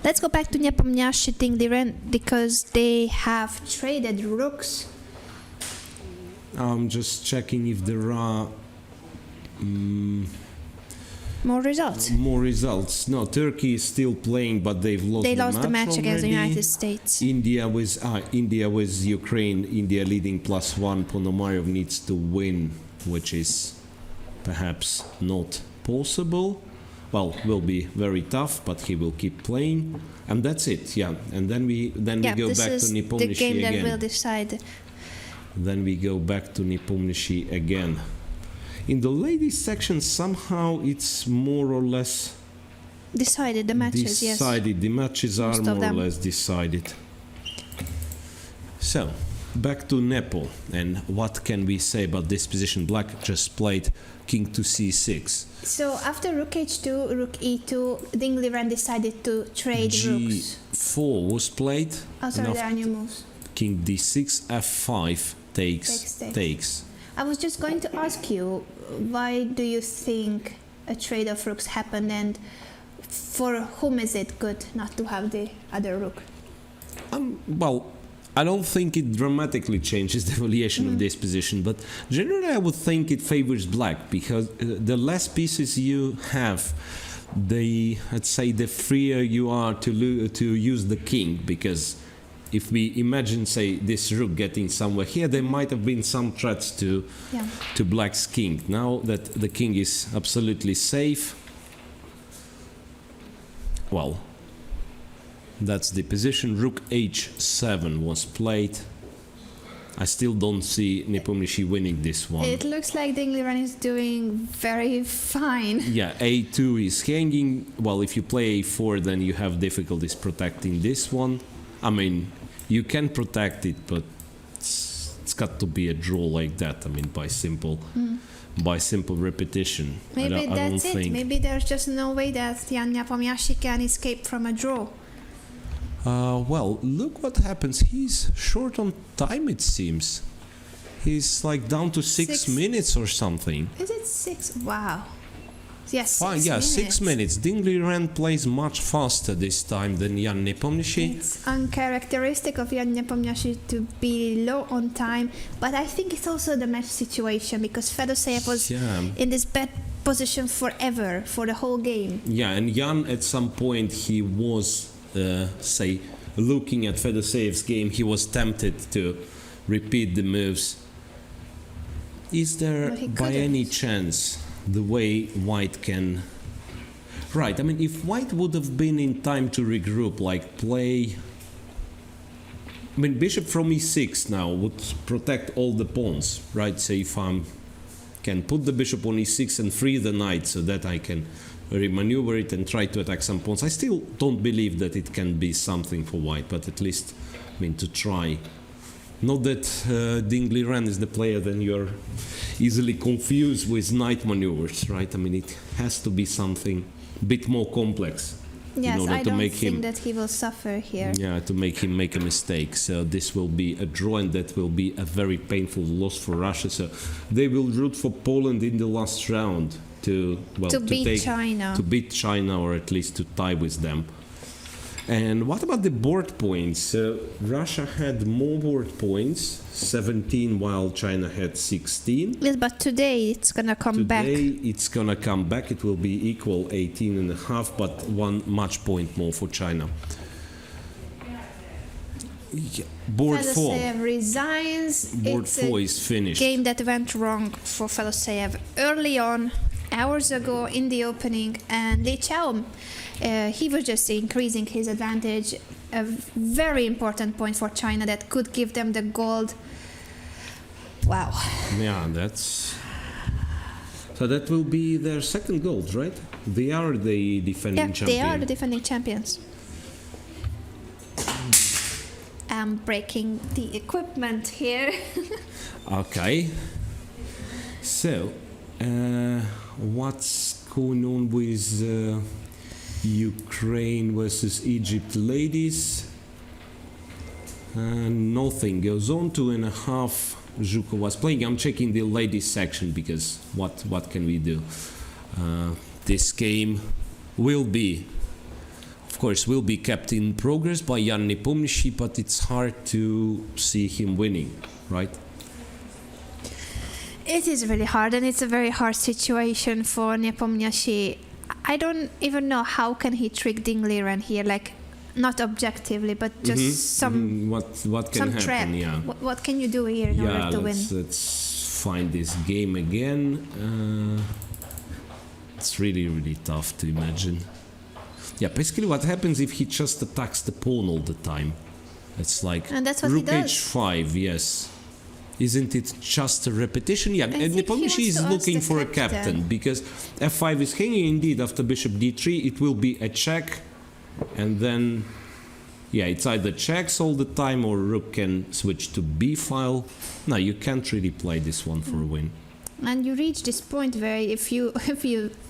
Let's go back to Nepomniachtchi Dingley Ren because they have traded rooks. I'm just checking if there are More results. more results. No, Turkey is still playing, but they've lost. They lost the match against the already. United States. India with Ukraine. India leading +1. Ponomarev needs to win, which is perhaps not possible. Well, will be very tough, but he will keep playing, and that's it. Yeah, and then we go this back is to the Nepomniachtchi game that again. will decide. Then we go back to Nepomniachtchi again. In the ladies section, somehow it's more or less Decided the matches, yes. decided. The matches are Most of more or them. less decided. So, back to Nepo, and what can we say about this position? Black just played king to c6. So after rook h2, rook e2, Dingley Ren decided to trade rooks. g4 was played. Oh, sorry, and there are new moves. king d6, f5 takes. I was just going to ask you, why do you think a trade of rooks happened, and for whom is it good not to have the other rook? Well, I don't think it dramatically changes the valuation of this position, but generally I would think it favors black because the less pieces you have, let's say, the freer you are to use the king, because if we imagine, say, this rook getting somewhere here, there might have been some threats to black's king. Now that the king is absolutely safe, well, that's the position. Rook h7 was played. I still don't see Nepomniachtchi winning this one. It looks like Dingley Ren is doing very fine. Yeah, a2 is hanging. Well, if you play a4, then you have difficulties protecting this one. I mean, you can protect it, but it's got to be a draw like that. I mean, by simple repetition. Maybe I don't that's it. think. Maybe there's just no way that Jan Nepomniachtchi can escape from a draw. Well, look what happens. He's short on time, it seems. He's like down to 6 minutes or something. Is it 6? Wow. Yes, Fine, 6 yeah, minutes. 6 minutes. Dingley Ren plays much faster this time than Jan Nepomniachtchi. It's uncharacteristic of Jan Nepomniachtchi to be low on time, but I think it's also the match situation because Fedoseev was in this bad position forever, for the whole game. Yeah, and Jan at some point he was, say, looking at Fedoseev's game, he was tempted to repeat the moves. Is there But he by couldn't. any chance the way White can... Right, I mean, if White would have been in time to regroup, like play... I mean, bishop from e6 now would protect all the pawns, right? So if I can put the bishop on e6 and free the knight so that I can remaneuver it and try to attack some pawns. I still don't believe that it can be something for White, but at least, I mean, to try. Not that Dingley Ren is the player, then you're easily confused with knight maneuvers, right? I mean, it has to be something a bit more complex Yes, in order I to don't make think him, that he will suffer here. yeah, to make him make a mistake. So this will be a draw, and that will be a very painful loss for Russia. So they will root for Poland in the last round to To beat China. to beat China, or at least to tie with them. And what about the board points? Russia had more board points, 17, while China had 16. Yes, but today it's gonna come back. Today it's gonna come back. It will be equal 18 and a half, but one match point more for China. Yeah. Board 4. Fedoseev resigns. Board It's 4 a is finished. game that went wrong for Fedoseev early on, hours ago in the opening, and Li Chao, he was just increasing his advantage. A very important point for China that could give them the gold. Wow. Yeah, that's. So that will be their second gold, right? They are the defending Yeah, champion. they are the defending champions. I'm breaking the equipment here. Okay. So, what's going on with Ukraine versus Egypt ladies? Nothing goes on. 2.5. Zhukov was playing. I'm checking the ladies section because what can we do? This game will be, of course, will be kept in progress by Jan Nepomniachtchi, but it's hard to see him winning, right? It is really hard, and it's a very hard situation for Nepomniachtchi. I don't even know how can he trick Ding Liren here, like not objectively, but just some what can happen? trap. Yeah. What can you do here in order to win? Let's find this game again. It's really tough to imagine. Yeah, basically what happens if he just attacks the pawn all the time? It's like And that's what he rook does. h5, yes. Isn't it just a repetition? Yeah, I and think he Nepomniachtchi wants is to looking ask for a the captain captain. because f5 is hanging indeed after bishop d3. It will be a check, and then yeah, it's either checks all the time or rook can switch to b file. No, you can't really play this one for a win. And you reach this point where if you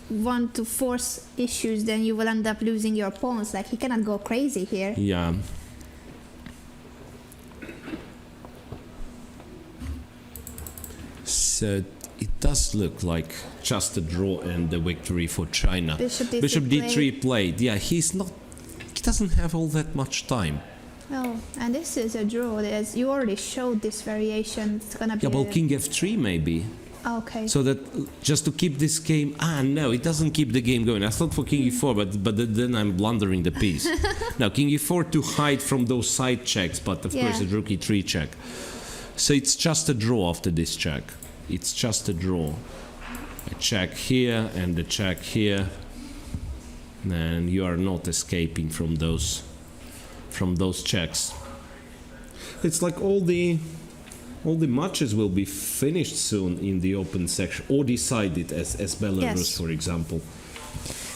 want to force issues, then you will end up losing your pawns. Like he cannot go crazy here. Yeah. So it does look like just a draw and a victory for China. Bishop D3 Bishop played. d3 played. Yeah, he doesn't have all that much time. Oh, and this is a draw. You already showed this variation. It's gonna be. Yeah, well, a- king f3 maybe. Okay. So that just to keep this game. No, it doesn't keep the game going. I thought for king e4, but then I'm blundering the piece. Now king e4 to hide from those side checks, but of course Yeah. it's rook e3 check. So it's just a draw after this check. It's just a draw. A check here and a check here, and you are not escaping from those checks. It's like all the matches will be finished soon in the open section or decided as Belarus, Yes. for example.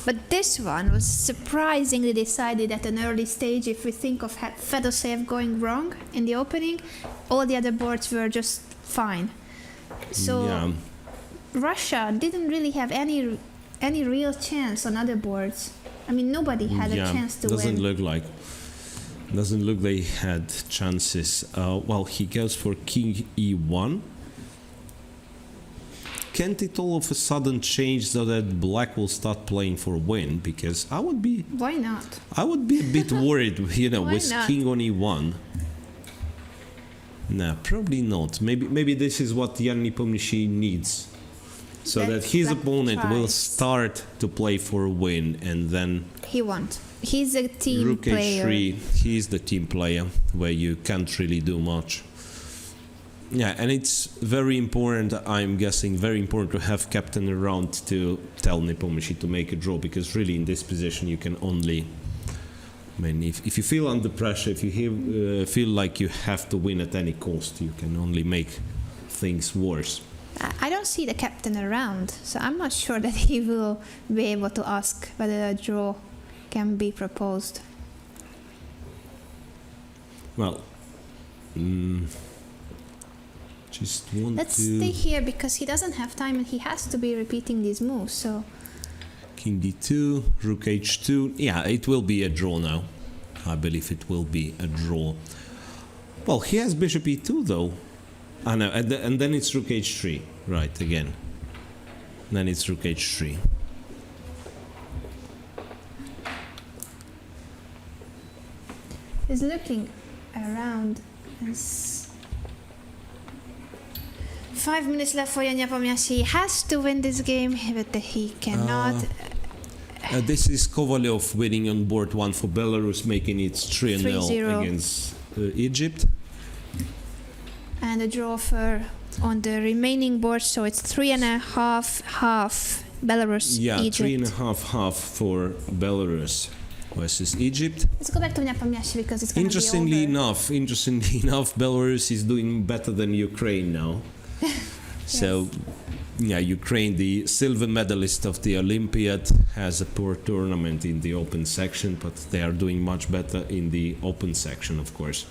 But this one was surprisingly decided at an early stage. If we think of Fedoseev going wrong in the opening, all the other boards were just fine. So Yeah. Russia didn't really have any real chance on other boards. I mean, nobody had a chance to doesn't win. look like they had chances. Well, he goes for king e1. Can't it all of a sudden change so that black will start playing for a win? Because I would be Why not? a bit worried, Why with not? king on e1. No, probably not. Maybe this is what Jan Nepomniachtchi needs, so that Let's his black opponent will tries. start to play for a win, and then He won't. He's a team rook player. h3. He's the team player where you can't really do much. Yeah, and it's very important. I'm guessing very important to have captain around to tell Nepomniachtchi to make a draw, because really in this position you can only. I mean, if you feel under pressure, if you feel like you have to win at any cost, you can only make things worse. I don't see the captain around, so I'm not sure that he will be able to ask whether a draw can be proposed. Well, just want Let's to stay here because he doesn't have time and he has to be repeating these moves. So king d2, rook h2. Yeah, it will be a draw now. I believe it will be a draw. Well, he has bishop e2 though. I know, and then it's rook h3. Right, again. Then it's rook h3. is looking around. 5 minutes left for Jan Nepomniachtchi. He has to win this game, but he cannot. This is Kovalyov winning on board 1 for Belarus, making it 3-0 3-0. against Egypt. And a draw on the remaining board, so it's 3.5 Belarus, Yeah, Egypt. 3.5 for Belarus versus Egypt. Let's go back to Nepomniachtchi because it's going to be over. Interestingly enough, Belarus is doing better than Ukraine now. So, yeah, Ukraine, the silver medalist of the Olympiad, has a poor tournament in the open section, but they are doing much better in the open section, of course.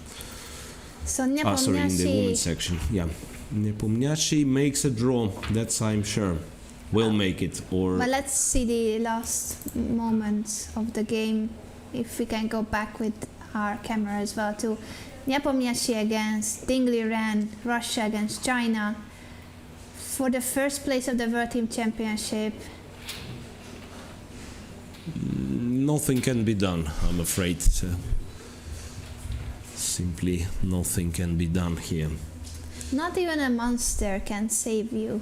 So In the women's Nepomniachtchi, section. Yeah, Nepomniachtchi makes a draw. That's I'm sure. Will make it, or but let's see the last moments of the game, if we can go back with our camera as well to Nepomniachtchi against Ding Liren, Russia against China for the first place of the World Team Championship. nothing can be done, I'm afraid. So simply nothing can be done here. Not even a monster can save you.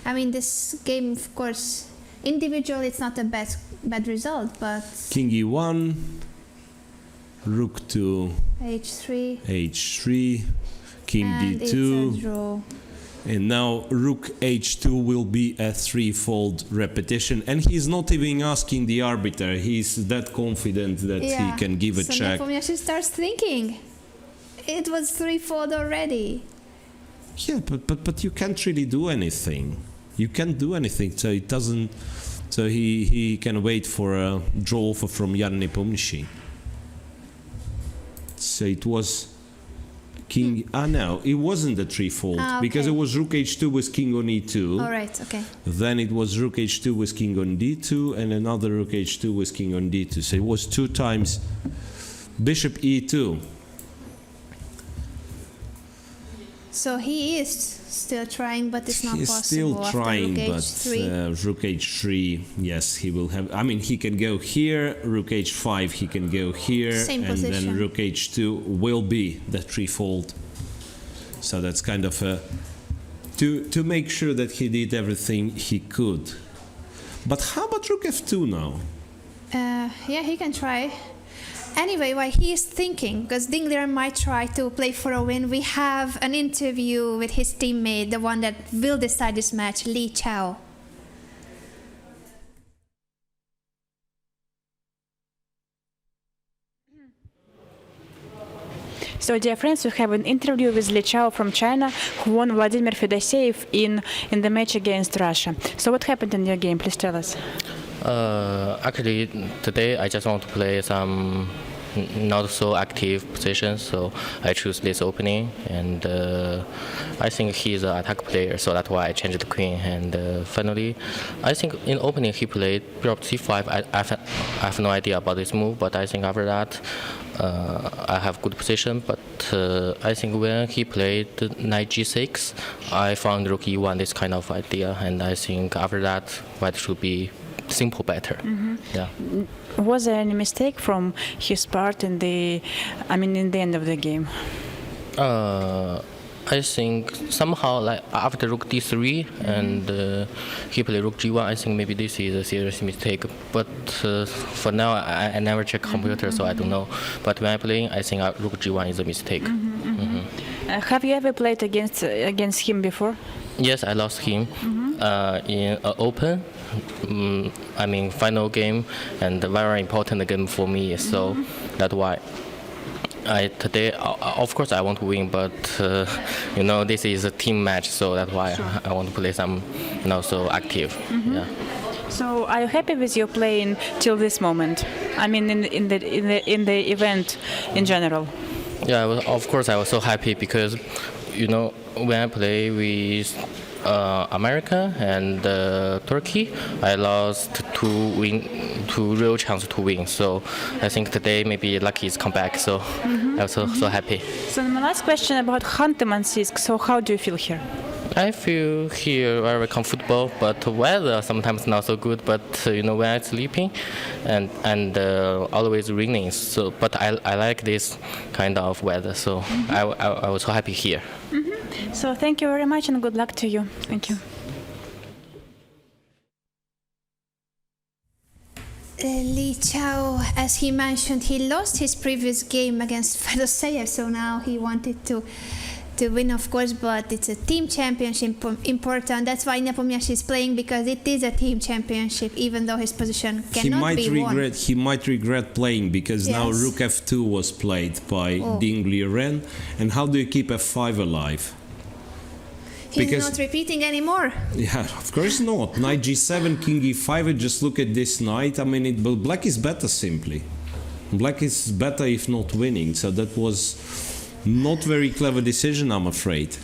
I mean, this game, of course, individually it's not a bad result, but King E1, Rook to H3, H3, King and it's a D2, draw. and now Rook H2 will be a threefold repetition. And he's not even asking the arbiter. He's that confident that he can give a so check. Nepomniachtchi starts thinking, it was threefold already. Yeah, but you can't really do anything. You can't do anything, so it doesn't. So he can wait for a draw offer from Jan Nepomniachtchi. So it was King. No, it wasn't a threefold because it was Rook H2 with King on E2. All right, okay. Then it was Rook H2 with King on D2 and another Rook H2 with King on D2. So it was 2 times Bishop E2. So he is still trying, but it's not He's possible. still trying, after Rook but H3. Rook H3, yes, he will have. I mean, he can go here, Rook H5, he can go here, Same and position. then Rook H2 will be the threefold. So that's kind of a to make sure that he did everything he could. But how about Rook F2 now? Yeah, he can try. Anyway, while he is thinking, because Ding Liren might try to play for a win, we have an interview with his teammate, the one that will decide this match, Li Chao. So, dear friends, we have an interview with Li Chao from China, who won Vladimir Fedoseev in the match against Russia. So, what happened in your game? Please tell us. Actually, today I just want to play some not so active positions, so I choose this opening, and I think he's an attack player, so that's why I changed the queen. And finally, I think in opening he played bishop c5. I have no idea about this move, but I think after that I have good position. But I think when he played knight g6, I found rook e1 this kind of idea, and I think after that white should be simple better. Yeah. Was there any mistake from his part in the end of the game? I think somehow like after rook d3 and he played rook g1, I think maybe this is a serious mistake. But for now, I never check computer, so I don't know. But when I playing, I think rook g1 is a mistake. Have you ever played against him before? Yes, I lost him in open. Final game, and a very important game for me. So that's why today, of course, I want to win, but this is a team match, so that's why I want to play some not so active. Yeah. So, are you happy with your playing till this moment? I mean, in the event in general. Yeah, of course, I was so happy because, when I play with America and Turkey, I lost two real chance to win. So I think today maybe lucky is come back. So I'm so happy. So my last question about Khanty-Mansiysk. So how do you feel here? I feel here very comfortable, but weather sometimes not so good. But when I'm sleeping, and always raining. So, but I like this kind of weather. So I was so happy here. So thank you very much and good luck to you. Thank you. Li Chao, as he mentioned, he lost his previous game against Fedoseev, so now he wanted to win, of course, but it's a team championship important. That's why Nepomniachtchi is playing, because it is a team championship, even though his position cannot be won. He might regret playing, because now Yes. Rook F2 was played by Ding Liren. And how do you keep F5 alive? He's Because- not repeating anymore. Yeah, of course not. Knight G7, King E5, and just look at this knight. I mean, but black is better simply. Black is better if not winning, so that was not very clever decision, I'm afraid.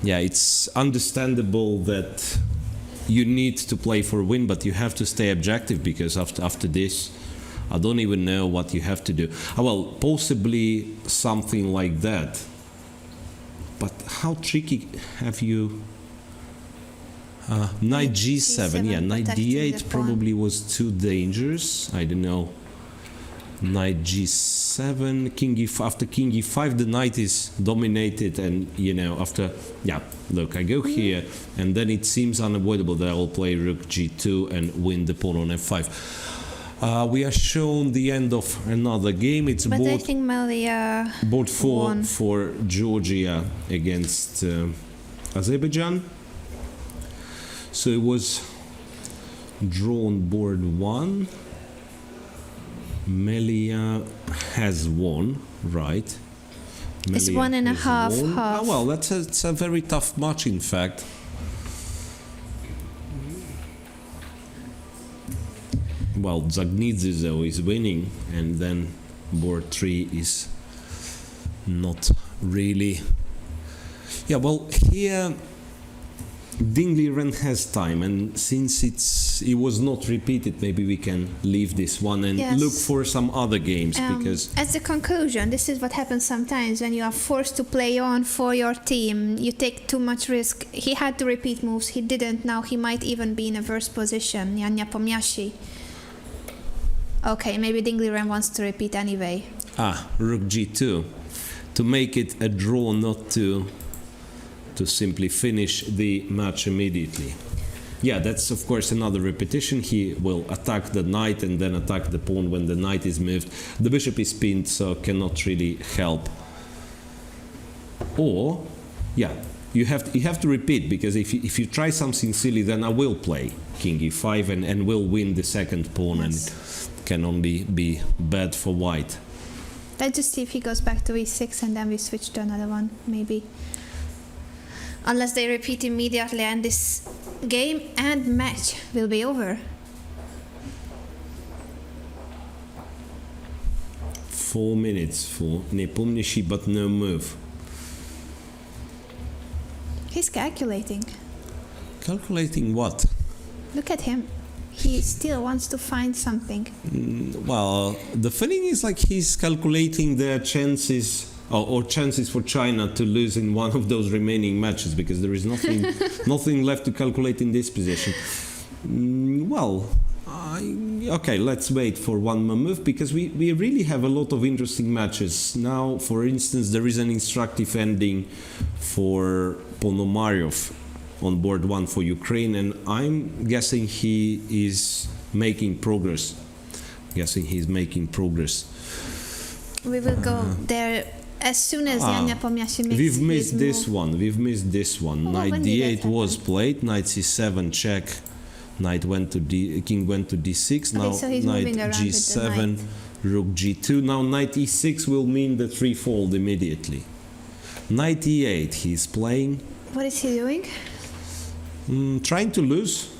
Yeah, it's understandable that you need to play for a win, but you have to stay objective, because after this, I don't even know what you have to do. Well, possibly something like that. But how tricky have you... Knight G7, yeah, Knight protecting the D8 pawn. probably was too dangerous. I don't know. Knight G7, King E5. After King E5, the knight is dominated, and after, yeah, look, I go here, and then it seems unavoidable that I will play Rook G2 and win the pawn on F5. We are shown the end of another game. It's But I board think Malia won. for Georgia against Azerbaijan. So it was drawn board 1. Melia has won, right? It's Melia 1.5 has won. half. Well, it's a very tough match, in fact. Well, Zagnidze, though, is winning, and then board 3 is not really... Yeah, well, here Ding Liren has time, and since it was not repeated, maybe we can leave this one and Yes. look for some other games, because... As a conclusion, this is what happens sometimes when you are forced to play on for your team. You take too much risk. He had to repeat moves. He didn't. Now he might even be in a worse position. Jan Nepomniachtchi. Okay, maybe Ding Liren wants to repeat anyway. Rook G2. To make it a draw, not to simply finish the match immediately. Yeah, that's of course another repetition. He will attack the knight and then attack the pawn when the knight is moved. The bishop is pinned, so cannot really help. Or, yeah, you have to repeat, because if you try something silly, then I will play King E5 and will win the second pawn, and it can only be bad for white. Let's just see if he goes back to E6 and then we switch to another one, maybe. Unless they repeat immediately and this game and match will be over. 4 minutes for Nepomniachtchi, but no move. He's calculating. Calculating what? Look at him. He still wants to find something. Well, the feeling is like he's calculating the chances or chances for China to lose in one of those remaining matches, because there is nothing left to calculate in this position. Okay, let's wait for one more move, because we really have a lot of interesting matches. Now, for instance, there is an instructive ending for Ponomaryov on board 1 for Ukraine, and I'm guessing he is making progress. We will go there as soon as Jan Nepomniachtchi makes We've missed his this move. one. We've missed this one. Oh, Knight when did that D8 was happen? played. Knight C7 check. Knight went to King went to D6. Now so he's Knight moving around with the G7. knight. Rook G2. Now Knight E6 will mean the threefold immediately. Knight E8 he's playing. What is he doing? Trying to lose.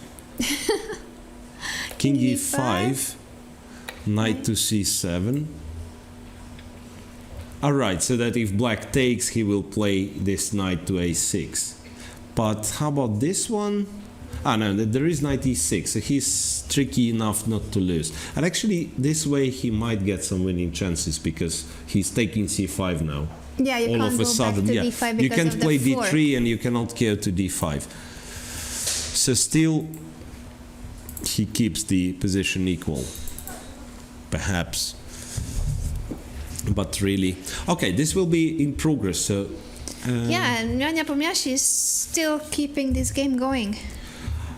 King King E5. Knight to C7. Alright, so that if black takes, he will play this knight to A6. But how about this one? No, there is knight E6, so he's tricky enough not to lose. And actually, this way he might get some winning chances, because he's taking C5 now. Yeah, you all can't of a go sudden. back to Yeah, d5 you because can't of the play fork. d3 and you cannot go to d5. So still, he keeps the position equal, perhaps. But really, okay, this will be in progress. So. Yeah, and Nya Nepomniachtchi is still keeping this game going.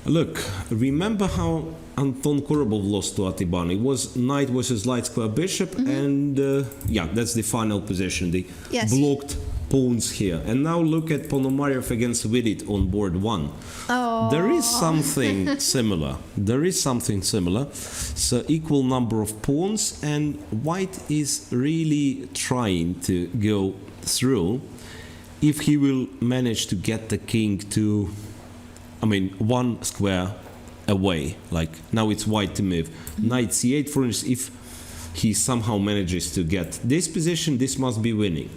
Look, remember how Anton Korobov lost to Atiban? It was knight versus light square bishop, and yeah, that's the final position. The Yes. blocked pawns here. And now look at Ponomarev against Vidit on board 1. Oh. There is something similar. There is something similar. So equal number of pawns, and white is really trying to go through. If he will manage to get the king to, I mean, 1 square away, like now it's white to move. Knight c8, for instance, if he somehow manages to get this position, this must be winning.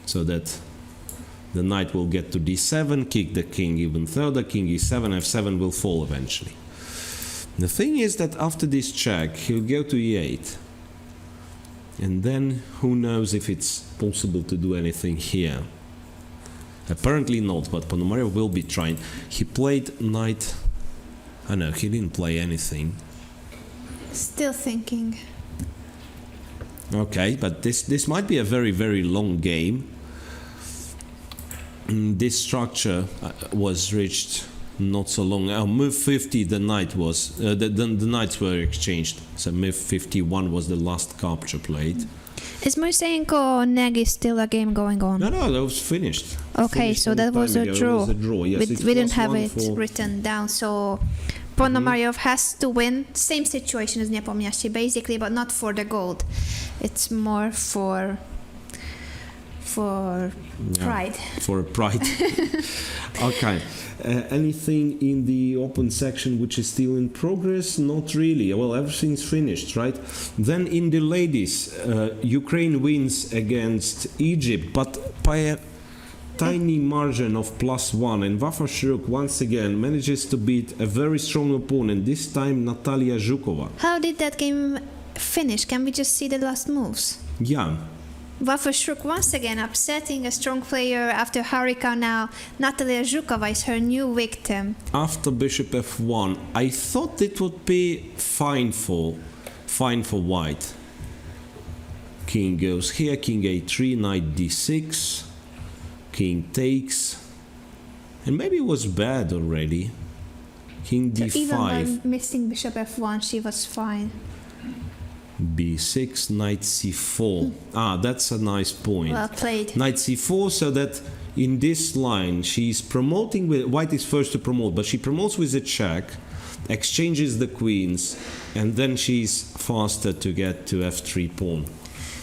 So that the knight will get to d7, kick the king even further, king e7, f7 will fall eventually. The thing is that after this check, he'll go to e8. And then who knows if it's possible to do anything here. Apparently not, but Ponomarev will be trying. He played knight... I know, he didn't play anything. Still thinking. Okay, but this might be a very, very long game. This structure was reached not so long. Move 50, the knight was... the knights were exchanged. So move 51 was the last capture played. Is Moiseyenko Neg is still a game going on? No, that was finished. Okay, Finished so long that was time a ago. draw. It was a draw. Yes, it's We didn't +1 have it for- written down, so Ponomarev has to win. Same situation as Nepomniachtchi, basically, but not for the gold. It's more for Yeah, pride. for pride. Okay. Anything in the open section which is still in progress? Not really. Well, everything's finished, right? Then in the ladies, Ukraine wins against Egypt, but by a tiny margin of +1. And Vafa Shuruk once again manages to beat a very strong opponent, this time Natalia Zhukova. How did that game finish? Can we just see the last moves? Yeah. Vafa Shuruk once again upsetting a strong player after Harika now. Natalia Zhukova is her new victim. After bishop f1, I thought it would be fine for white. King goes here, king a3, knight d6, king takes, and maybe it was bad already. King Even by d5, missing bishop f1, she was fine. b6, knight c4. That's a nice point. Well played. Knight c4, so that in this line she's promoting with white is first to promote, but she promotes with a check, exchanges the queens, and then she's faster to get to f3 pawn.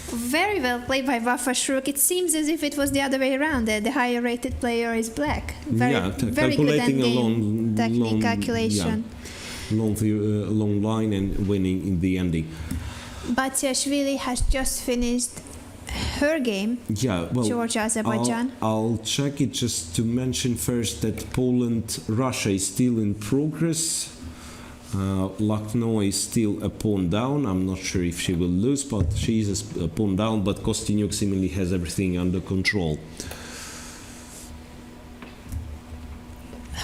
Very well played by Vafa Shuruk. It seems as if it was the other way around. The higher rated player is black. Very, very good calculating a endgame technique calculation. Long line and winning in the ending. Batiashvili has just finished her game, Yeah, well, Georgia, Azerbaijan. I'll check it just to mention first that Poland, Russia is still in progress. Lucknow is still a pawn down. I'm not sure if she will lose, but she is a pawn down. But Kostyniuk seemingly has everything under control.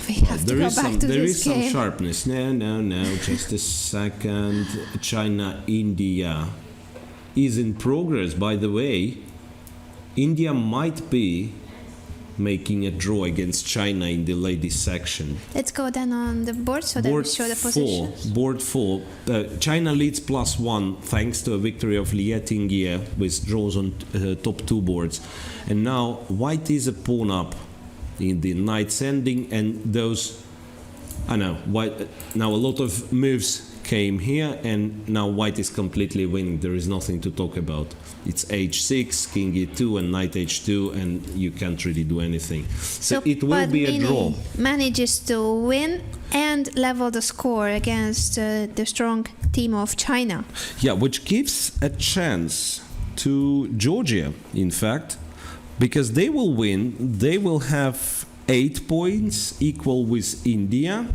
We have to There go is back some, to there this is some game. sharpness. No. Just a second. China, India is in progress. By the way, India might be making a draw against China in the ladies section. Let's go then on the board so that we show the positions. Board 4. China leads +1 thanks to a victory of Liet Ingia with draws on top 2 boards. And now white is a pawn up in the knight's ending, and those... I know, white, now a lot of moves came here, and now white is completely winning. There is nothing to talk about. It's h6, king e2, and knight h2, and you can't really do anything. So it will be a draw. Manages to win and level the score against the strong team of China. Yeah, which gives a chance to Georgia, in fact, because they will win. They will have 8 points, equal with India,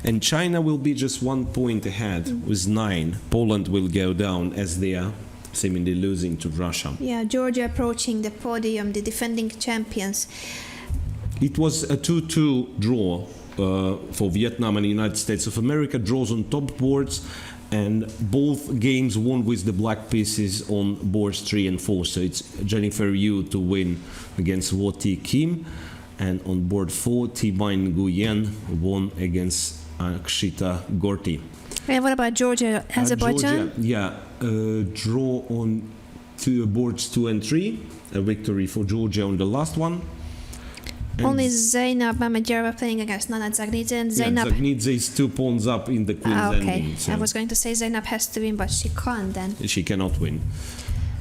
and China will be just 1 point ahead with 9. Poland will go down as their seemingly losing to Russia. Yeah, Georgia approaching the podium, the defending champions. It was a 2-2 draw for Vietnam and the United States of America, draws on top boards, and both games won with the black pieces on boards 3 and 4. So it's Jennifer Yu to win against Wo Ti Kim, and on board 4, Thi-Banh Nguyen won against Akshita Gorti. And what about Georgia, Azerbaijan? Georgia, draw on boards 2 and 3, a victory for Georgia on the last one. And Only Zainab Mamedjerova playing against Nana Dzagnidze, and Zainab. Dzagnidze is 2 pawns up in the queen's Okay, ending. So I was going to say Zainab has to win, but she can't then. she cannot win.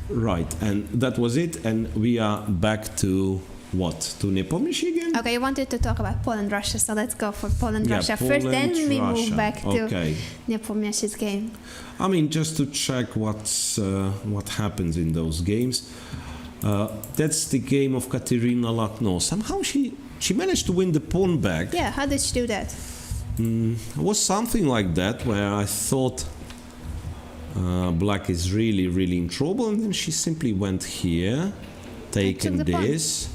Right, and that was it. And we are back to what? To Nepomniachtchi again? Okay, you wanted to talk about Poland Russia, so let's go for Poland Yeah, Russia first, then we Poland, move Russia. back to Okay. Nepomniachtchi's game. I mean, just to check what happens in those games. That's the game of Katerina Lakno. Somehow she managed to win the pawn back. Yeah, how did she do that? It was something like that where I thought black is really, really in trouble, and then she simply went here, taken took the pawn. this.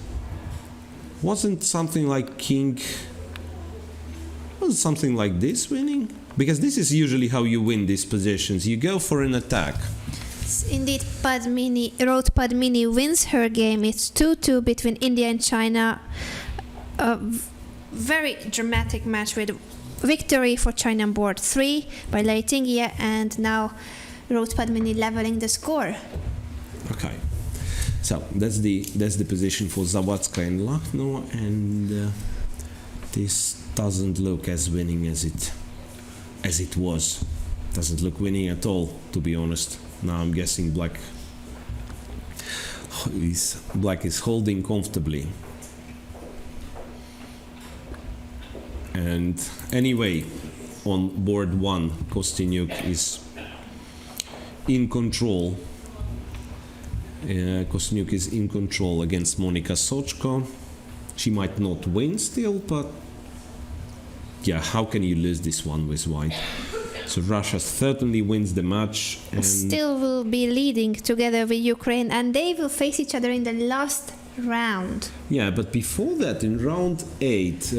Wasn't something like king... Was something like this winning? Because this is usually how you win these positions. You go for an attack. Indeed, Roth Padmini wins her game. It's 2-2 between India and China. A very dramatic match with victory for China on board 3 by Lei Tingyue, and now Roth Padmini leveling the score. Okay. So that's the position for Zawadzka and Lakno, and this doesn't look as winning as it was. Doesn't look winning at all, to be honest. Now I'm guessing black is holding comfortably. And anyway, on board 1, Kostyniuk is in control. Kostyniuk is in control against Monika Sochko. She might not win still, but yeah, how can you lose this one with white? So Russia certainly wins the match. And Still will be leading together with Ukraine, and they will face each other in the last round. yeah, but before that, in round 8,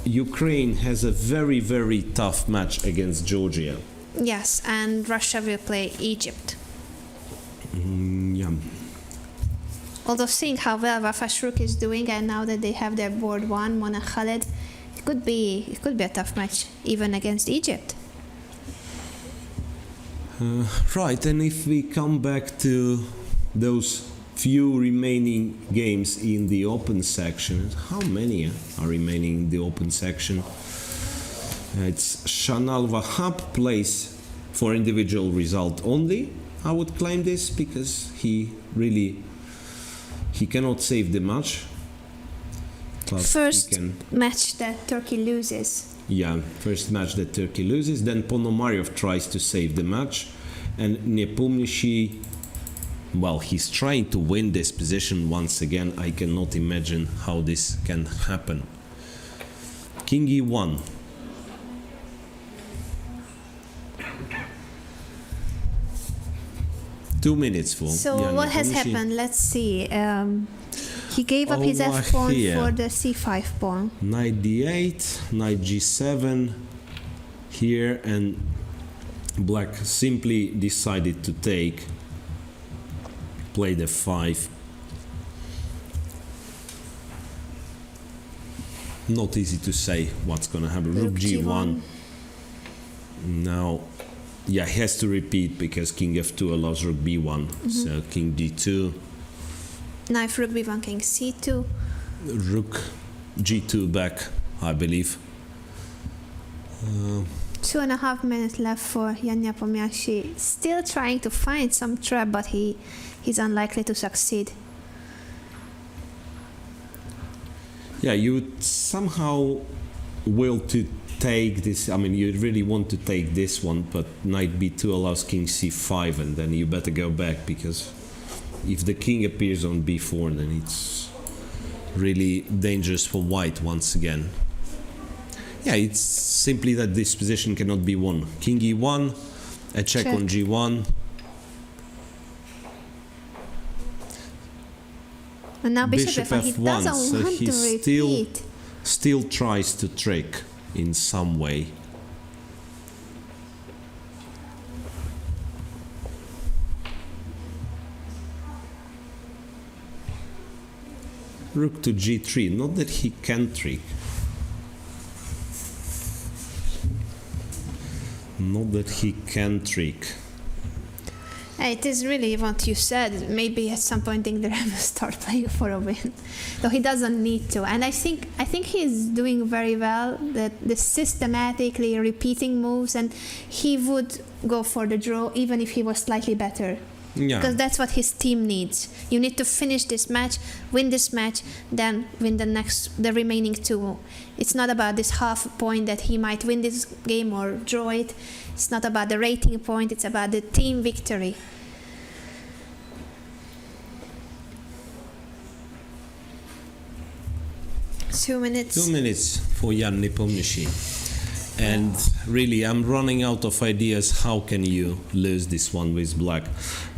Ukraine has a very, very tough match against Georgia. Yes, and Russia will play Egypt. Yeah. Although seeing how well Rafa Shruk is doing, and now that they have their board 1, Mona Khaled, it could be a tough match even against Egypt. Right, and if we come back to those few remaining games in the open section, how many are remaining in the open section? It's Shanal Wahab plays for individual result only. I would claim this because he cannot save the match. But he First can, match that Turkey loses. yeah, first match that Turkey loses. Then Ponomaryov tries to save the match, and Nepomniachtchi, well, he's trying to win this position once again. I cannot imagine how this can happen. King E1. Two minutes for So Jan what has Nepomniachtchi. happened? Let's see. He gave up his Over f pawn here. for the c5 pawn. Knight d8, knight g7 here, and black simply decided to play the 5. Not easy to say what's gonna happen. Rook g1. Now, yeah, he has to repeat because king f2 allows rook b1. So king d2, Knife rook b1, king c2. rook g2 back, I believe. 2.5 minutes left for Jan Nepomniachtchi. Still trying to find some trap, but he's unlikely to succeed. Yeah, you somehow will to take this. I mean, you really want to take this one, but knight b2 allows king c5, and then you better go back, because if the king appears on b4, then it's really dangerous for white once again. Yeah, it's simply that this position cannot be won. King e1, a check Check. on g1. And now Bishop F1, he F1, doesn't so want he to repeat. still tries to trick in some way. Rook to G3, not that he can trick. Not that he can trick. It is really what you said. Maybe at some point Ding Liren will start playing for a win, though he doesn't need to. And I think he's doing very well. The systematically repeating moves, and he would go for the draw even if he was slightly better. Yeah. Because that's what his team needs. You need to finish this match, win this match, then win the remaining two. It's not about this half point that he might win this game or draw it. It's not about the rating point, it's about the team victory. Two minutes. 2 minutes for Jan Nepomniachtchi. And really, I'm running out of ideas. How can you lose this one with black?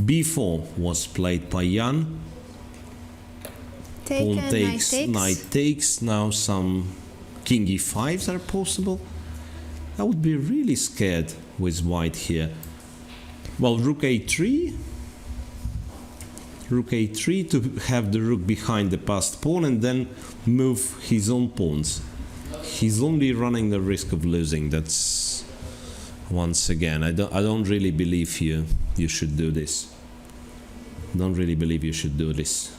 B4 was played by Jan. Taken, Pawn takes, knight takes. Now some king e5s are possible. I would be really scared with white here. Well, rook a3. Rook a3 to have the rook behind the passed pawn and then move his own pawns. He's only running the risk of losing. That's once again. I don't really believe you should do this. Don't really believe you should do this.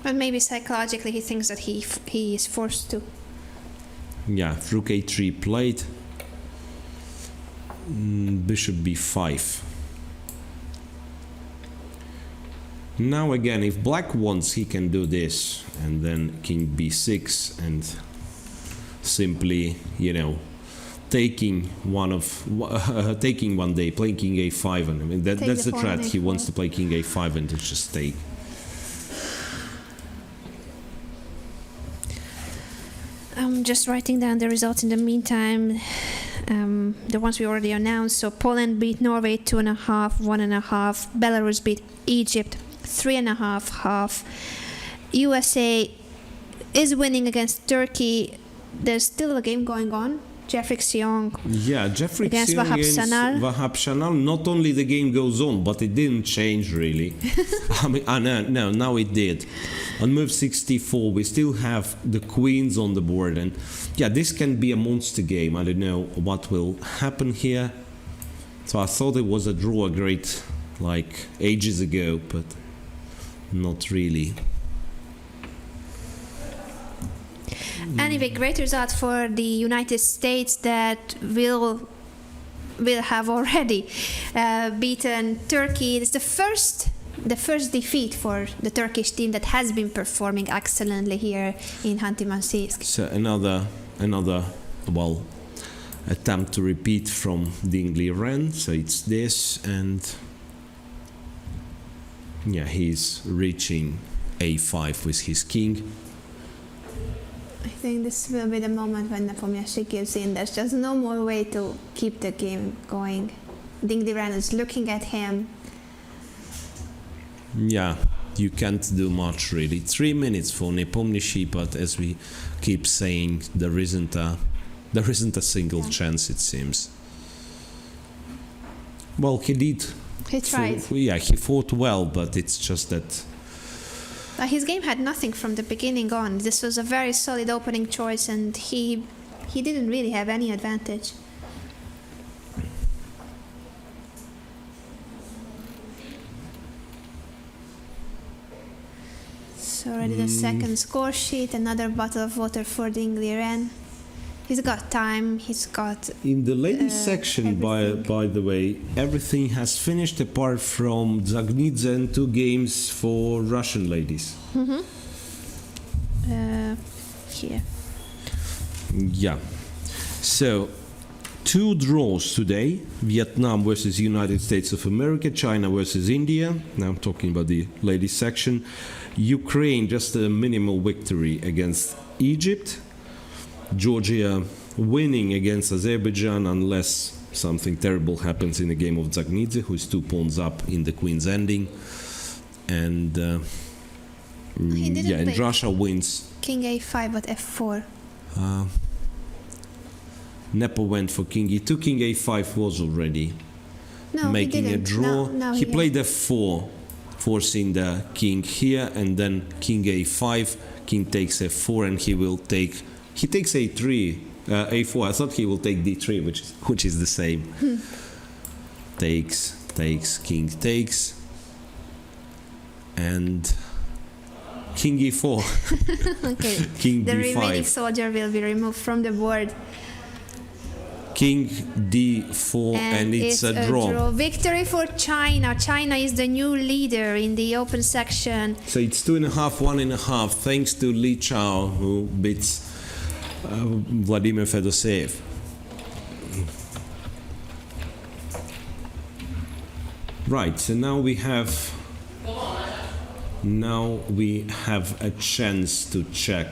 But maybe psychologically he thinks that he is forced to. Yeah, rook a3 played. Bishop b5. Now again, if black wants, he can do this, and then king b6, and simply, taking one day, playing king a5, and I mean that's the threat. He wants to play king a5 and to just take. I'm just writing down the results in the meantime. The ones we already announced. So Poland beat Norway 2.5, 1.5. Belarus beat Egypt 3.5, half. USA is winning against Turkey. There's still a game going on. Jeffrey Xiong. Yeah, Jeffrey against Xiong Wahab against Sanal. Wahab Sanal. Not only the game goes on, but it didn't change really. I mean, no, now it did. On move 64, we still have the queens on the board, and yeah, this can be a monster game. I don't know what will happen here. So I thought it was a draw, great, like ages ago, but not really. Anyway, great result for the United States that will have already beaten Turkey. It's the first defeat for the Turkish team that has been performing excellently here in Khanty-Mansiysk. So another attempt to repeat from Ding Liren. So it's this, and yeah, he's reaching a5 with his king. I think this will be the moment when Nepomniachtchi gives in. There's just no more way to keep the game going. Ding Liren is looking at him. Yeah, you can't do much really. 3 minutes for Nepomniachtchi, but as we keep saying, there isn't a single chance, it seems. Well, he did. He tried. He fought well, but it's just that. His game had nothing from the beginning on. This was a very solid opening choice, and he didn't really have any advantage. So already the second score sheet, another bottle of water for Ding Liren. He's got time, he's got In the ladies section, by everything. the way, everything has finished apart from Dzagnidze and 2 games for Russian ladies. Here. Yeah. So, 2 draws today. Vietnam versus United States of America, China versus India. Now I'm talking about the ladies section. Ukraine, just a minimal victory against Egypt. Georgia winning against Azerbaijan unless something terrible happens in the game of Dzagnidze, who is 2 pawns up in the queen's ending. And He didn't Yeah, and play Russia wins. king a5 but f4. Nepo went for king e2. King a5 was already No, making he a didn't. draw. No, He played f4, forcing the king here, and then king a5. King takes f4, and he will take. He takes a3, a4. I thought he will take d3, which is the same. Takes, king takes, and king e4. Okay. King The remaining d5. soldier will be removed from the board. King d4, and it's a draw. Victory for China. China is the new leader in the open section. So it's 2.5, 1.5, thanks to Li Chao, who beats Vladimir Fedoseev. Right, so now we have a chance to check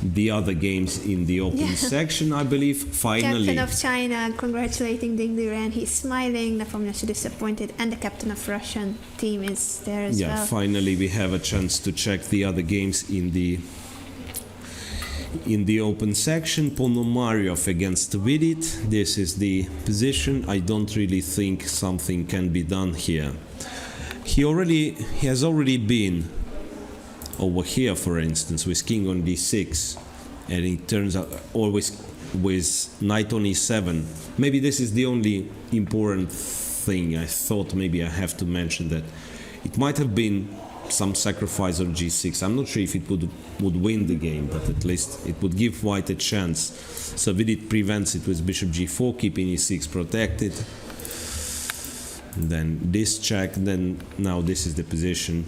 the other games in the open section, I believe. Finally, Captain of China congratulating Ding Liren. He's smiling. Nepomniachtchi disappointed, and the captain of Russian team is there as well. finally we have a chance to check the other games in the open section. Ponomaryov against Vidit. This is the position. I don't really think something can be done here. He has already been over here, for instance, with king on d6, and it turns out always with knight on e7. Maybe this is the only important thing. I thought maybe I have to mention that it might have been some sacrifice on g6. I'm not sure if it would win the game, but at least it would give white a chance. So Vidit prevents it with bishop g4, keeping e6 protected. Then this check, then now this is the position.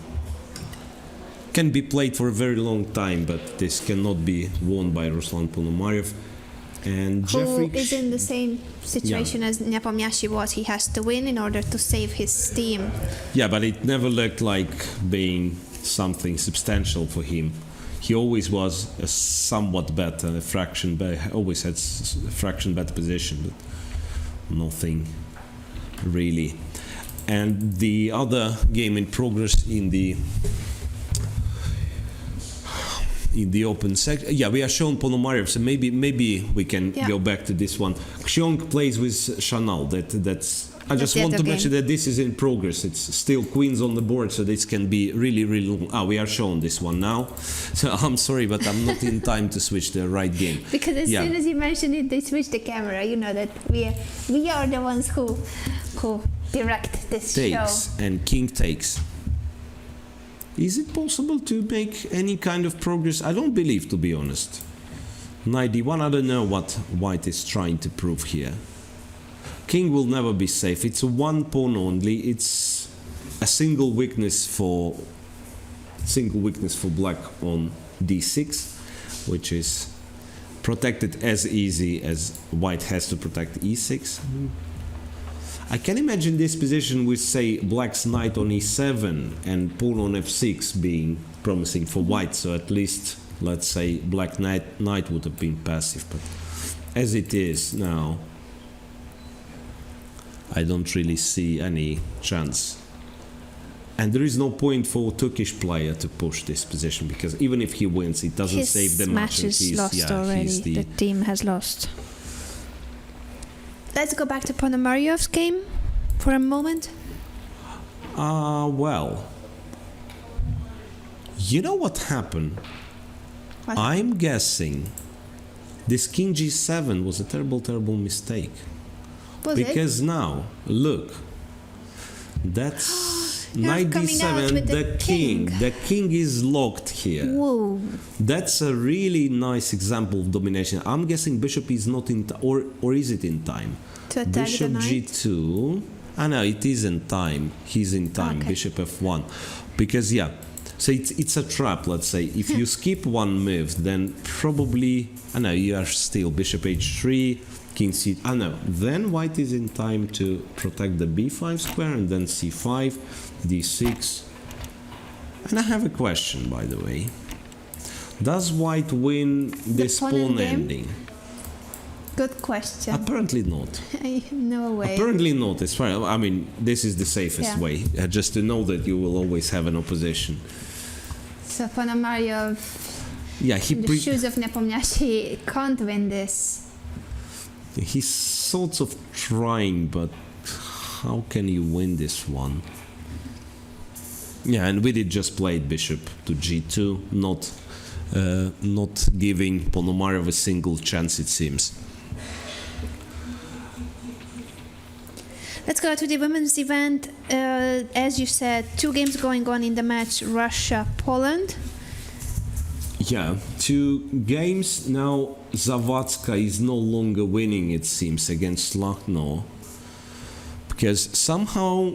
Can be played for a very long time, but this cannot be won by Ruslan Ponomaryov. And Who Jeffrey is in the same situation as Nepomniachtchi was. He has to win in order to save his team. Yeah, but it never looked like being something substantial for him. He always was a somewhat better, a fraction better, always had a fraction better position, but nothing really. And the other game in progress in the open section. Yeah, we are shown Ponomaryov, so maybe we can go back to this one. Xiong plays with Chanel. That's. I just want to mention that this is in progress. It's still queens on the board, so this can be really, really long. We are shown this one now. So I'm sorry, but I'm not in time to switch the right game. Because as soon as you mention it, they switch the camera. You know that we are the ones who direct this takes, show. And king takes. Is it possible to make any kind of progress? I don't believe, to be honest. Knight d1, I don't know what white is trying to prove here. King will never be safe. It's a one pawn only. It's a single weakness for black on d6, which is protected as easy as white has to protect e6. I can imagine this position with, say, black's knight on e7 and pawn on f6 being promising for white, so at least, let's say, black knight would have been passive, but as it is now, I don't really see any chance. And there is no point for a Turkish player to push this position, because even if he wins, it doesn't save them much. His match is lost already. The team has lost. Let's go back to Ponomaryov's game for a moment. Well, you know what happened? What? I'm guessing this king g7 was a terrible, terrible mistake. Was because now, look, that's knight coming out d7, with the king. The king is locked here. Whoa. That's a really nice example of domination. I'm guessing bishop is not in or is it in time? To attack Bishop the knight? g2. No, it is in time. He's in time. Okay. Bishop f1. Because so it's a trap. Let's say if you skip one move, then probably you are still bishop h3, king c. Then white is in time to protect the b5 square, and then c5, d6. And I have a question, by the way. Does white win this pawn ending? Good question. Apparently not. No way. Apparently not. As far this is the safest way, just to know that you will always have an opposition. So Ponomarev, Yeah, he in the shoes of Nepomniachtchi, can't win this. he's sort of trying, but how can you win this one? Yeah, and Vidit just played bishop to g2, not giving Ponomarev a single chance, it seems. Let's go to the women's event. As you said, 2 games going on in the match, Russia-Poland. Yeah, 2 games. Now Zawadzka is no longer winning, it seems, against Lucknow, because somehow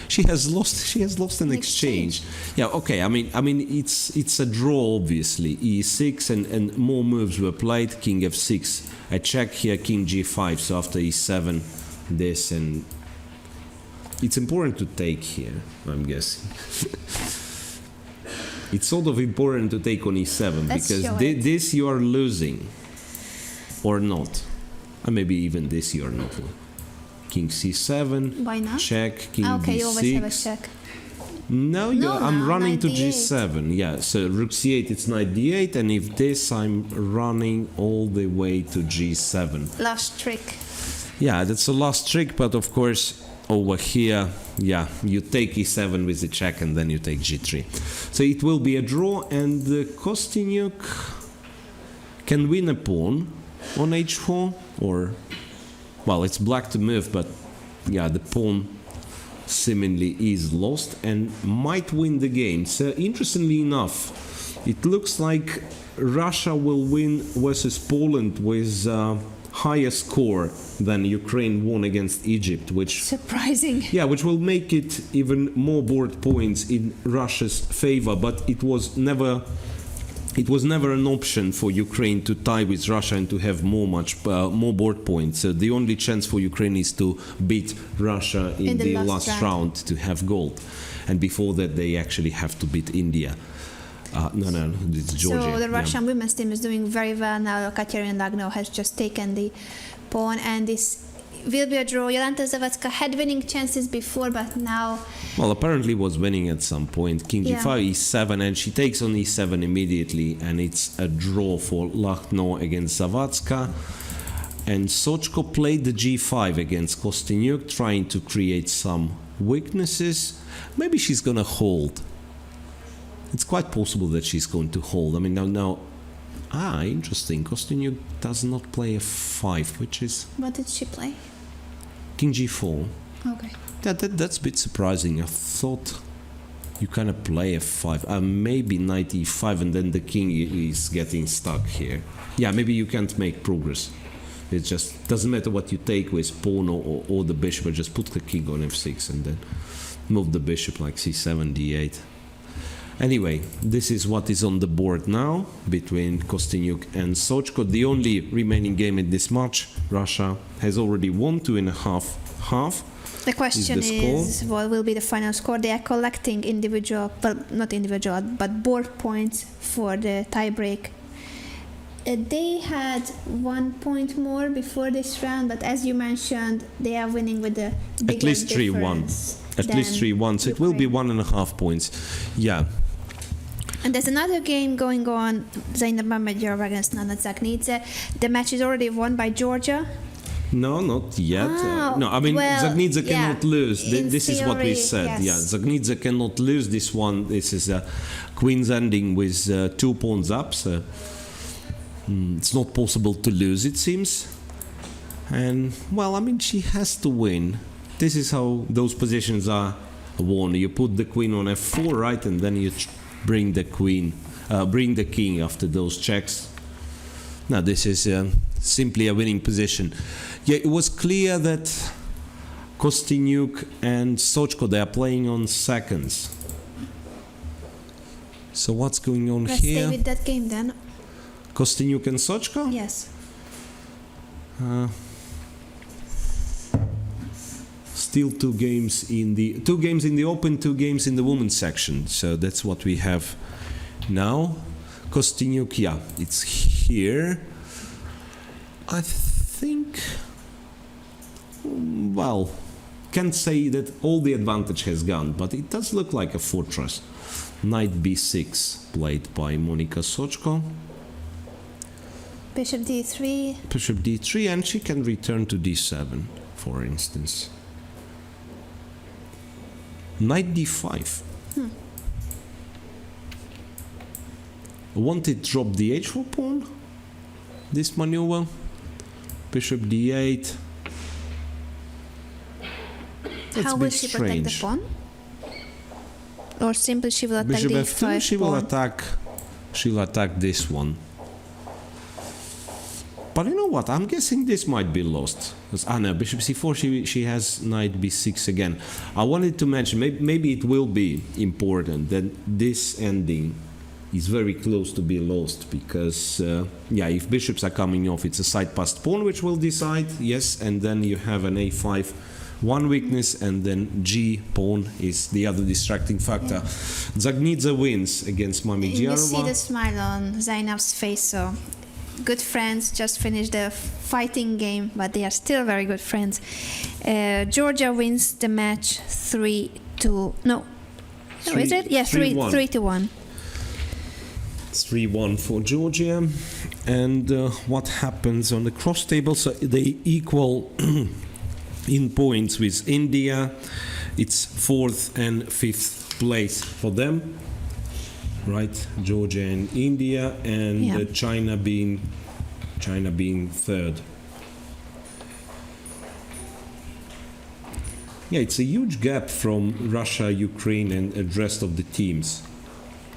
she has lost an exchange. Yeah, okay. I mean it's a draw, obviously. E6 and more moves were played. King f6. I check here, King g5. So after e7, this, and it's important to take here, I'm guessing. It's sort of important to take on e7 Let's because show it. this you are losing, or not, and maybe even this you are not. King c7. Why not? Check. King Okay, you always have a d6. check. No, No, I'm now, running knight to d8. g7. Yeah, so rook c8, it's knight d8, and if this, I'm running all the way to g7. Last trick. Yeah, that's the last trick, but of course, over here, yeah, you take e7 with the check, and then you take g3. So it will be a draw, and Kostyniuk can win a pawn on h4, or, well, it's black to move, but yeah, the pawn seemingly is lost and might win the game. So interestingly enough, it looks like Russia will win versus Poland with higher score than Ukraine won against Egypt, which Surprising. which will make it even more board points in Russia's favor, but it was never an option for Ukraine to tie with Russia and to have more board points. So the only chance for Ukraine is to beat Russia in the last round to have gold, and before that they actually have to beat India. No, it's Georgia. So the yeah. Russian women's team is doing very well now. Katerina Lagno has just taken the pawn, and this will be a draw. Jolanta Zawadzka had winning chances before, but now Well, apparently was winning at some point. King Yeah. g5, e7, and she takes on e7 immediately, and it's a draw for Lucknow against Zawadzka. And Sochko played the g5 against Kostyniuk, trying to create some weaknesses. Maybe she's gonna hold. It's quite possible that she's going to hold. I mean, now, interesting. Kostyniuk does not play f5, which is what did she play? King g4. Okay. That's a bit surprising. I thought you kind of play f5, maybe knight e5, and then the king is getting stuck here. Yeah, maybe you can't make progress. It just doesn't matter what you take with pawn or the bishop, or just put the king on f6 and then move the bishop like c7, d8. Anyway, this is what is on the board now between Kostyniuk and Sochko. The only remaining game in this match, Russia has already won 2.5. The question the score? is, what will be the final score? They are collecting individual, well, not individual, but board points for the tiebreak. They had 1 point more before this round, but as you mentioned, they are winning with the bigger At least 3-1. difference At least than 3-1, so it will be Ukraine. 1.5 points. Yeah. And there's another game going on, Zainab Mamedova against Nana Zagnidze. The match is already won by Georgia. No, not yet. Oh, No, I mean, well, Zagnidze yeah, cannot lose. in This is what we theory, said. yes. Yeah, Zagnidze cannot lose this one. This is a queen's ending with 2 pawns up, so it's not possible to lose, it seems. And, well, I mean, she has to win. This is how those positions are won. You put the queen on f4, right, and then you bring the king after those checks. Now, this is simply a winning position. Yeah, it was clear that Kostyniuk and Sochko, they are playing on seconds. So what's going on Let's here? stay with that game then. Kostyniuk and Sochko? Yes. Still 2 games in the open, 2 games in the women's section. So that's what we have now. Kostyniuk, yeah, it's here. I think, well, can't say that all the advantage has gone, but it does look like a fortress. Knight b6 played by Monika Sochko. Bishop d3. Bishop d3, and she can return to d7, for instance. Knight d5. Won't it drop the h4 pawn? This maneuver? Bishop d8. That's How a will bit she protect the strange. pawn? Or simply she will attack Bishop the f2, e5 she will pawn? she'll attack this one. But you know what? I'm guessing this might be lost. No, bishop c4, she has knight b6 again. I wanted to mention, maybe it will be important that this ending is very close to be lost, because, if bishops are coming off, it's a side-passed pawn which will decide, yes, and then you have an a5, one weakness, and then g pawn is the other distracting factor. Zagnidze wins against Mami You see the Giarova. smile on Zainab's face, so good friends, just finished the fighting game, but they are still very good friends. Georgia wins the match 3-2. No, is it? Yeah, 3-1. It's 3-1 for Georgia. And what happens on the cross table? So they equal in points with India. It's 4th and 5th place for them, right? Georgia and India, and China being 3rd. Yeah, it's a huge gap from Russia, Ukraine, and the rest of the teams.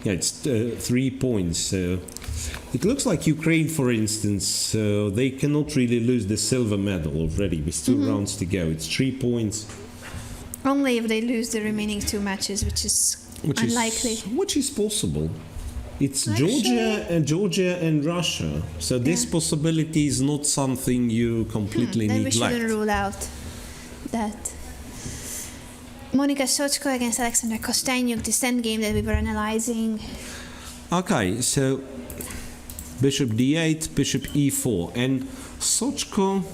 Yeah, it's 3 points. It looks like Ukraine, for instance, they cannot really lose the silver medal already with 2 rounds to go. It's 3 points. Only if they lose the remaining 2 matches, which is unlikely. Which is possible. It's Actually- Georgia and Russia. So this possibility is not something you completely Then we neglect. shouldn't rule out that. Monika Sochko against Alexander Kostyanyuk, this endgame that we were analyzing. Okay, so bishop d8, bishop e4, and Sochko,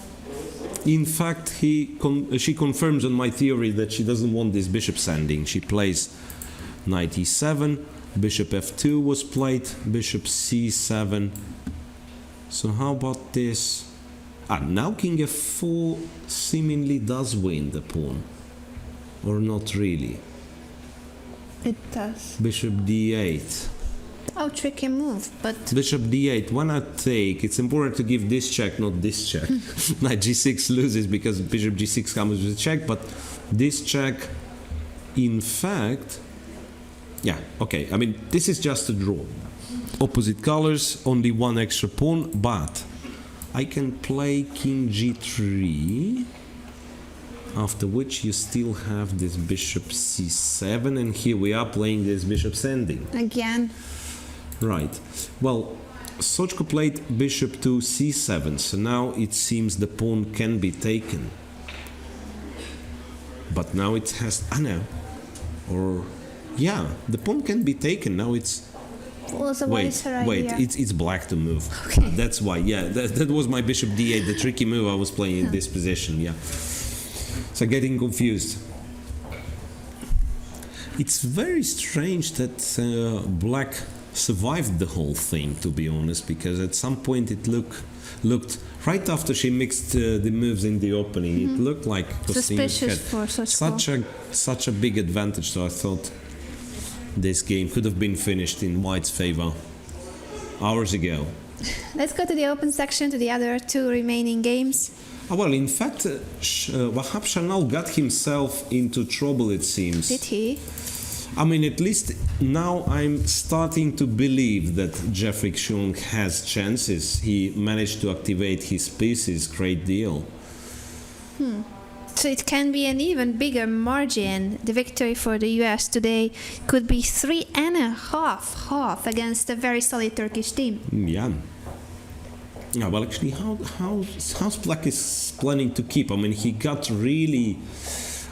in fact, she confirms on my theory that she doesn't want this bishop sanding. She plays knight e7, bishop f2 was played, bishop c7. So how about this? Now king f4 seemingly does win the pawn, or not really. It does. Bishop d8. Oh, tricky move, but Bishop d8, when I take, it's important to give this check, not this check. Knight g6 loses because bishop g6 comes with a check, but this check, in fact, I mean, this is just a draw. Opposite colors, only one extra pawn, but I can play king g3, after which you still have this bishop c7, and here we are playing this bishop sending. again, Right. Well, Sochko played bishop to c7, so now it seems the pawn can be taken. But now it has... the pawn can be taken. Now it's... was a Wait, wiser idea. it's black to move. Okay. That's why, that was my bishop d8, the tricky move I was playing in this position, So getting confused. It's very strange that black survived the whole thing, to be honest, because at some point it looked right after she mixed the moves in the opening, it looked like Kostyanyuk Suspicious for Sochko. such a big advantage. So I thought this game could have been finished in white's favor hours ago. Let's go to the open section, to the other 2 remaining games. Well, in fact, Wahab Chanal got himself into trouble, it seems. Did he? I mean, at least now I'm starting to believe that Jeffrey Xiong has chances. He managed to activate his pieces, great deal. So it can be an even bigger margin. The victory for the US today could be 3.5 against a very solid Turkish team. Yeah. Yeah, well, actually, how's Black is planning to keep? I mean, he got really...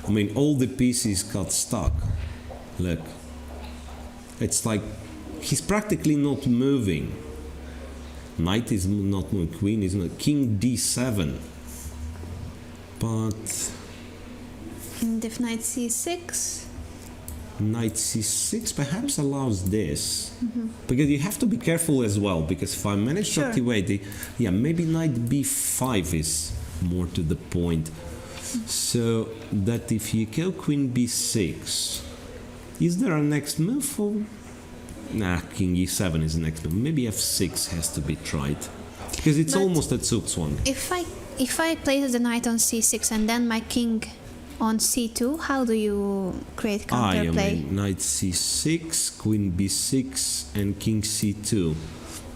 I mean, all the pieces got stuck. Look. It's like he's practically not moving. Knight is not moving, queen is not. King d7. But... If knight c6. Knight c6 perhaps allows this, because you have to be careful as well, because if I manage to Sure. activate maybe knight b5 is more to the point. So that if you go queen b6, is there a next move? Or nah, king e7 is the next move. Maybe f6 has to be tried, because it's But- almost at Zugzwang. If I place the knight on c6 and then my king on c2, how do you create counterplay? Knight c6, queen b6, and king c2.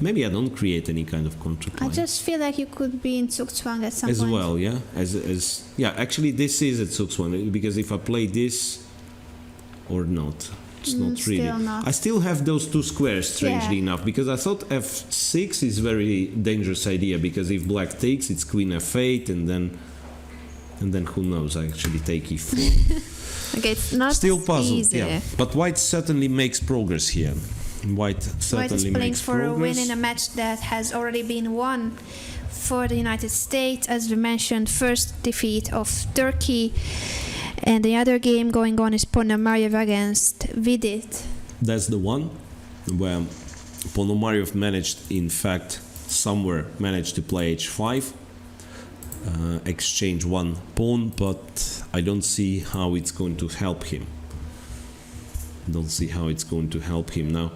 Maybe I don't create any kind of counterplay. I just feel like you could be in Zugzwang at some As point. well, yeah. Actually, this is at Zugzwang, because if I play this or not, it's not really. Still not. I still have those two squares, strangely Yeah. enough, because I thought f6 is very dangerous idea, because if black takes, it's queen f8, and then who knows? I actually take e4. Okay, it's not Still puzzled, easy. yeah. But white certainly makes progress here. White certainly White is playing makes for progress. a win in a match that has already been won for the United States. As we mentioned, first defeat of Turkey. And the other game going on is Ponomarev against Vidit. That's the one where Ponomarev managed to play h5, exchange one pawn, but I don't see how it's going to help him. Now.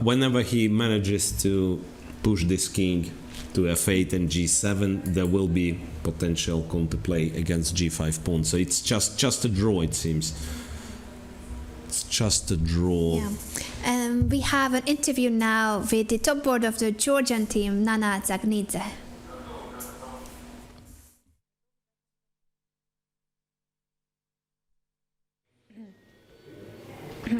Whenever he manages to push this king to f8 and g7, there will be potential counterplay against g5 pawn. So it's just a draw, it seems. It's just a draw. Yeah. We have an interview now with the top board of the Georgian team, Nana Dzagnidze.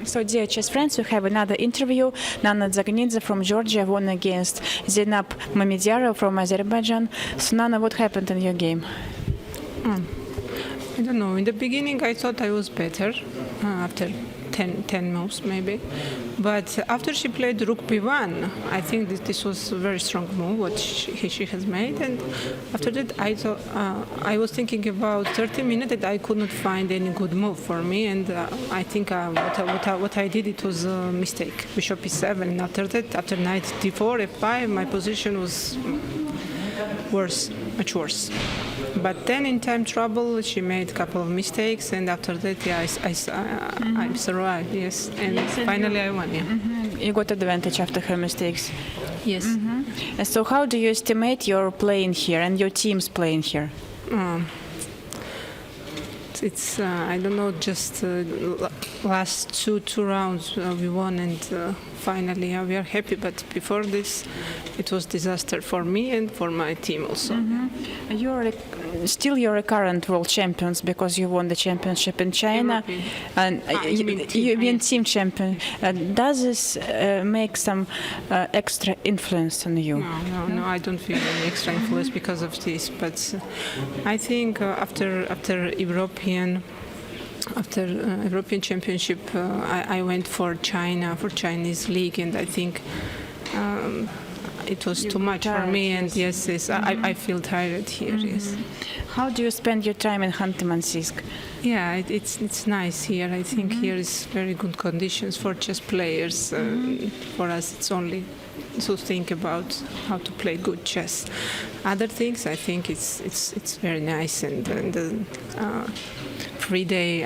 So, dear chess friends, we have another interview. Nana Dzagnidze from Georgia won against Zeynab Mamedyarova from Azerbaijan. So, Nana, what happened in your game? I don't know. In the beginning, I thought I was better after 10 moves, maybe. But after she played Rook b1, I think this was a very strong move what she has made. And after that, I thought I was thinking about 30 minutes that I could not find any good move for me. And I think what I did, it was a mistake. Bishop e7. And after that, after knight d4, f5, my position was worse, much worse. But then in time trouble, she made a couple of mistakes, and after that, yeah, I survived, yes. And finally I won, yeah. You got advantage after her mistakes. Yes. And so, how do you estimate your playing here and your team's playing here? It's I don't know, just last two rounds we won, and finally we are happy. But before this, it was disaster for me and for my team also. You're you're a current world champions because you won the championship in China, European. and you mean team, you mean yes. team champion. Does this make some extra influence on you? No, I don't feel any extra influence because of this. But I think after European Championship, I went for China, for Chinese League, and I think it was too much for me. And yes, I feel tired here. Yes. How do you spend your time in Khanty-Mansiysk? Yeah, it's nice here. I think here is very good conditions for chess players. For us, it's only to think about how to play good chess. Other things, I think it's very nice. And free day,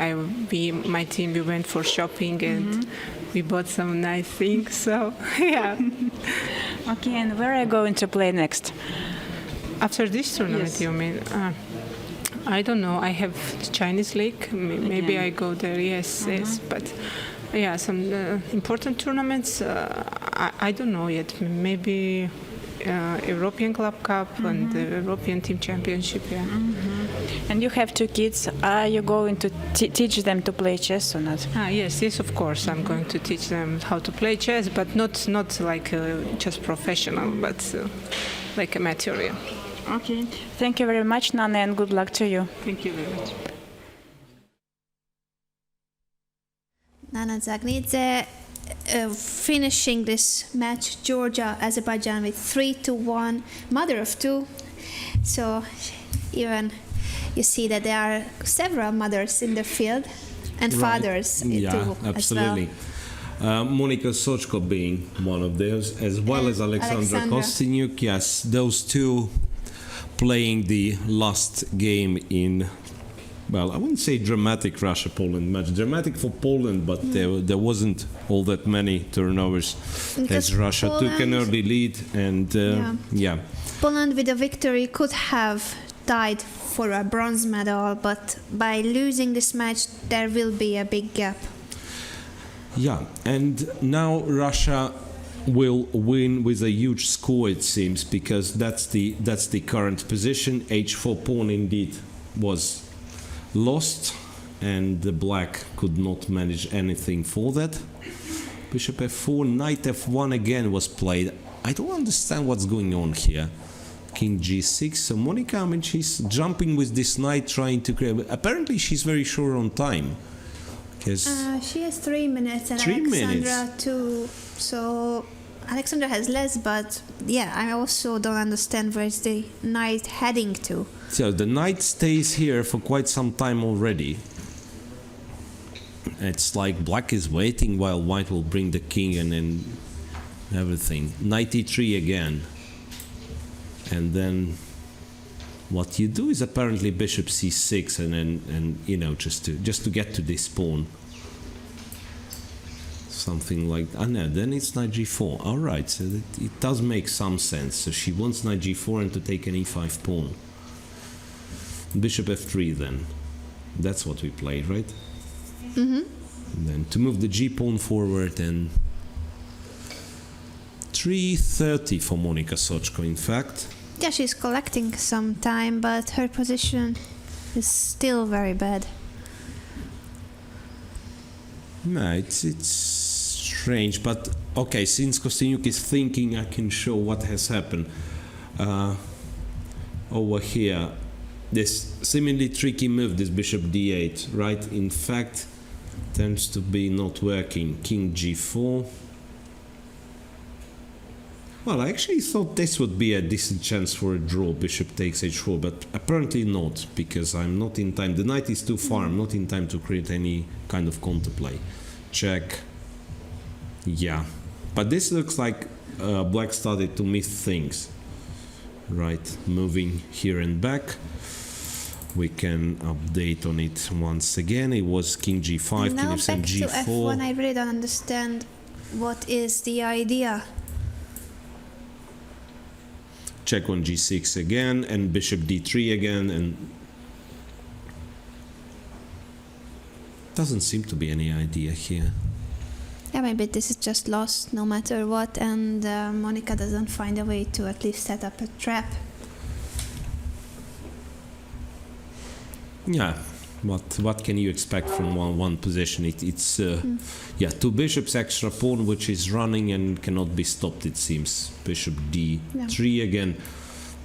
my team, we went for shopping and we bought some nice things. So yeah. Okay, and where are you going to play next? After this tournament, Yes. you mean? I don't know. I have Chinese League. Maybe I go there. Yes. But yeah, some important tournaments. I don't know yet. Maybe European Club Cup and the European Team Championship. Yeah. And you have two kids. Are you going to teach them to play chess or not? Yes, of course. I'm going to teach them how to play chess, but not like just professional, but like amateur. Yeah. Okay. Thank you very much, Nana, and good luck to you. Thank you very much. Nana Dzagnidze finishing this match, Georgia, Azerbaijan with 3-1, mother of two. So even you see that there are several mothers in the field and Right. fathers too absolutely. as well. Monika Sochko being one of those, as well as Alexandra Alexandra. Kostyniuk. Yes, those two playing the last game in, well, I wouldn't say dramatic Russia-Poland match. Dramatic for Poland, but there wasn't all that many turnovers Because as Russia took an Poland- early lead. And yeah. Poland with a victory could have tied for a bronze medal, but by losing this match, there will be a big gap. Yeah, and now Russia will win with a huge score, it seems, because that's the current position. H4 pawn indeed was lost, and the black could not manage anything for that. Bishop f4, knight f1 again was played. I don't understand what's going on here. King g6. So Monika, I mean, she's jumping with this knight, trying to create. Apparently, she's very sure on time. Because She has 3 minutes and 3 Alexandra 2. So Alexandra has less, but yeah, I also don't understand where's the knight heading to. so the knight stays here for quite some time already. It's like black is waiting while white will bring the king and everything. Knight e3 again. And then what you do is apparently bishop c6 and you know, just to get to this pawn. Something like no, then it's knight g4. All right, so it does make some sense. So she wants knight g4 and to take an e5 pawn. Bishop f3 then. That's what we played, right? Mm-hmm. And then to move the g pawn forward and 3:30 for Monika Sochko, in fact. Yeah, she's collecting some time, but her position is still very bad. No, it's strange, but okay, since Kostyniuk is thinking, I can show what has happened. Over here, this seemingly tricky move, this bishop d8, right? In fact, tends to be not working. King g4. Well, I actually thought this would be a decent chance for a draw. Bishop takes h4, but apparently not, because I'm not in time. The knight is too far. I'm not in time to create any kind of counterplay. Check. Yeah. But this looks like black started to miss things. Right. Moving here and back. We can update on it once again. It was king g5, king Now f7, back to g4. f1. I really don't understand what is the idea. Check on g6 again, and bishop d3 again, and doesn't seem to be any idea here. Yeah, maybe this is just lost no matter what, and Monika doesn't find a way to at least set up a trap. Yeah, what can you expect from one position? It's yeah, two bishops, extra pawn, which is running and cannot be stopped, it seems. Bishop d3 again.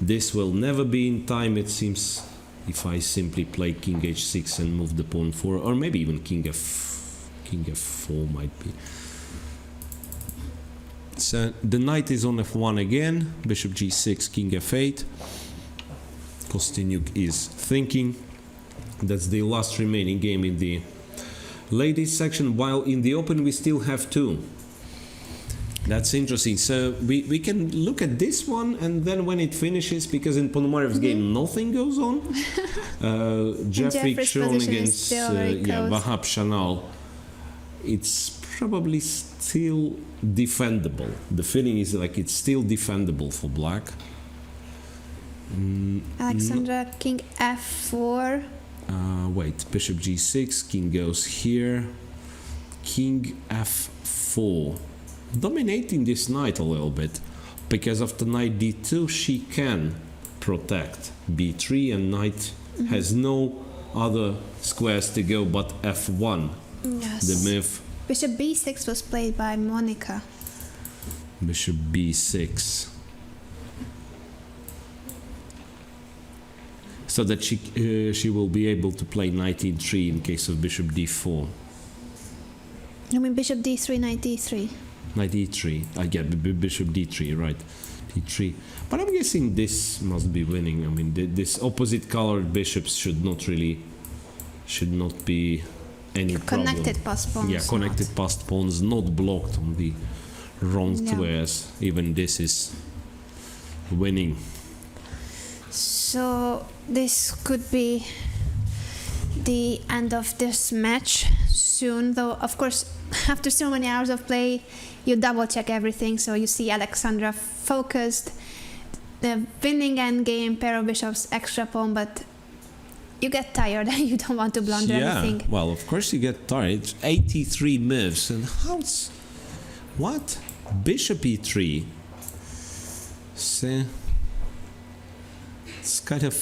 This will never be in time, it seems, if I simply play king h6 and move the pawn forward, or maybe even king f4 might be. So the knight is on f1 again, bishop g6, king f8. Kostyniuk is thinking. That's the last remaining game in the ladies section, while in the open we still have two. That's interesting. So we can look at this one, and then when it finishes, because in Ponomarev's game nothing goes on, Jeffrey Jeffrey's Kron position is against still very close. Wahab Chanal, it's probably still defendable. The feeling is like it's still defendable for black. Alexandra, king f4. Wait, bishop g6, king goes here, king f4. Dominating this knight a little bit, because after knight d2 she can protect b3, and knight has no other squares to go but f1. Yes. The move Bishop b6 was played by Monika. bishop b6, so that she will be able to play knight e3 in case of bishop d4. I mean bishop d3, knight d3. Knight e3, yeah, bishop d3, right. d3. But I'm guessing this must be winning. I mean, this opposite colored bishops should not be any problem. Connected passed pawns. Yeah, connected passed pawns, not blocked on the wrong Yeah. squares. Even this is winning. So this could be the end of this match soon, though of course after so many hours of play you double check everything, so you see Alexandra focused, the winning endgame, pair of bishops, extra pawn, but you get tired and you don't want to blunder anything. Well, of course you get tired. It's 83 moves, and how's what? Bishop e3. So it's kind of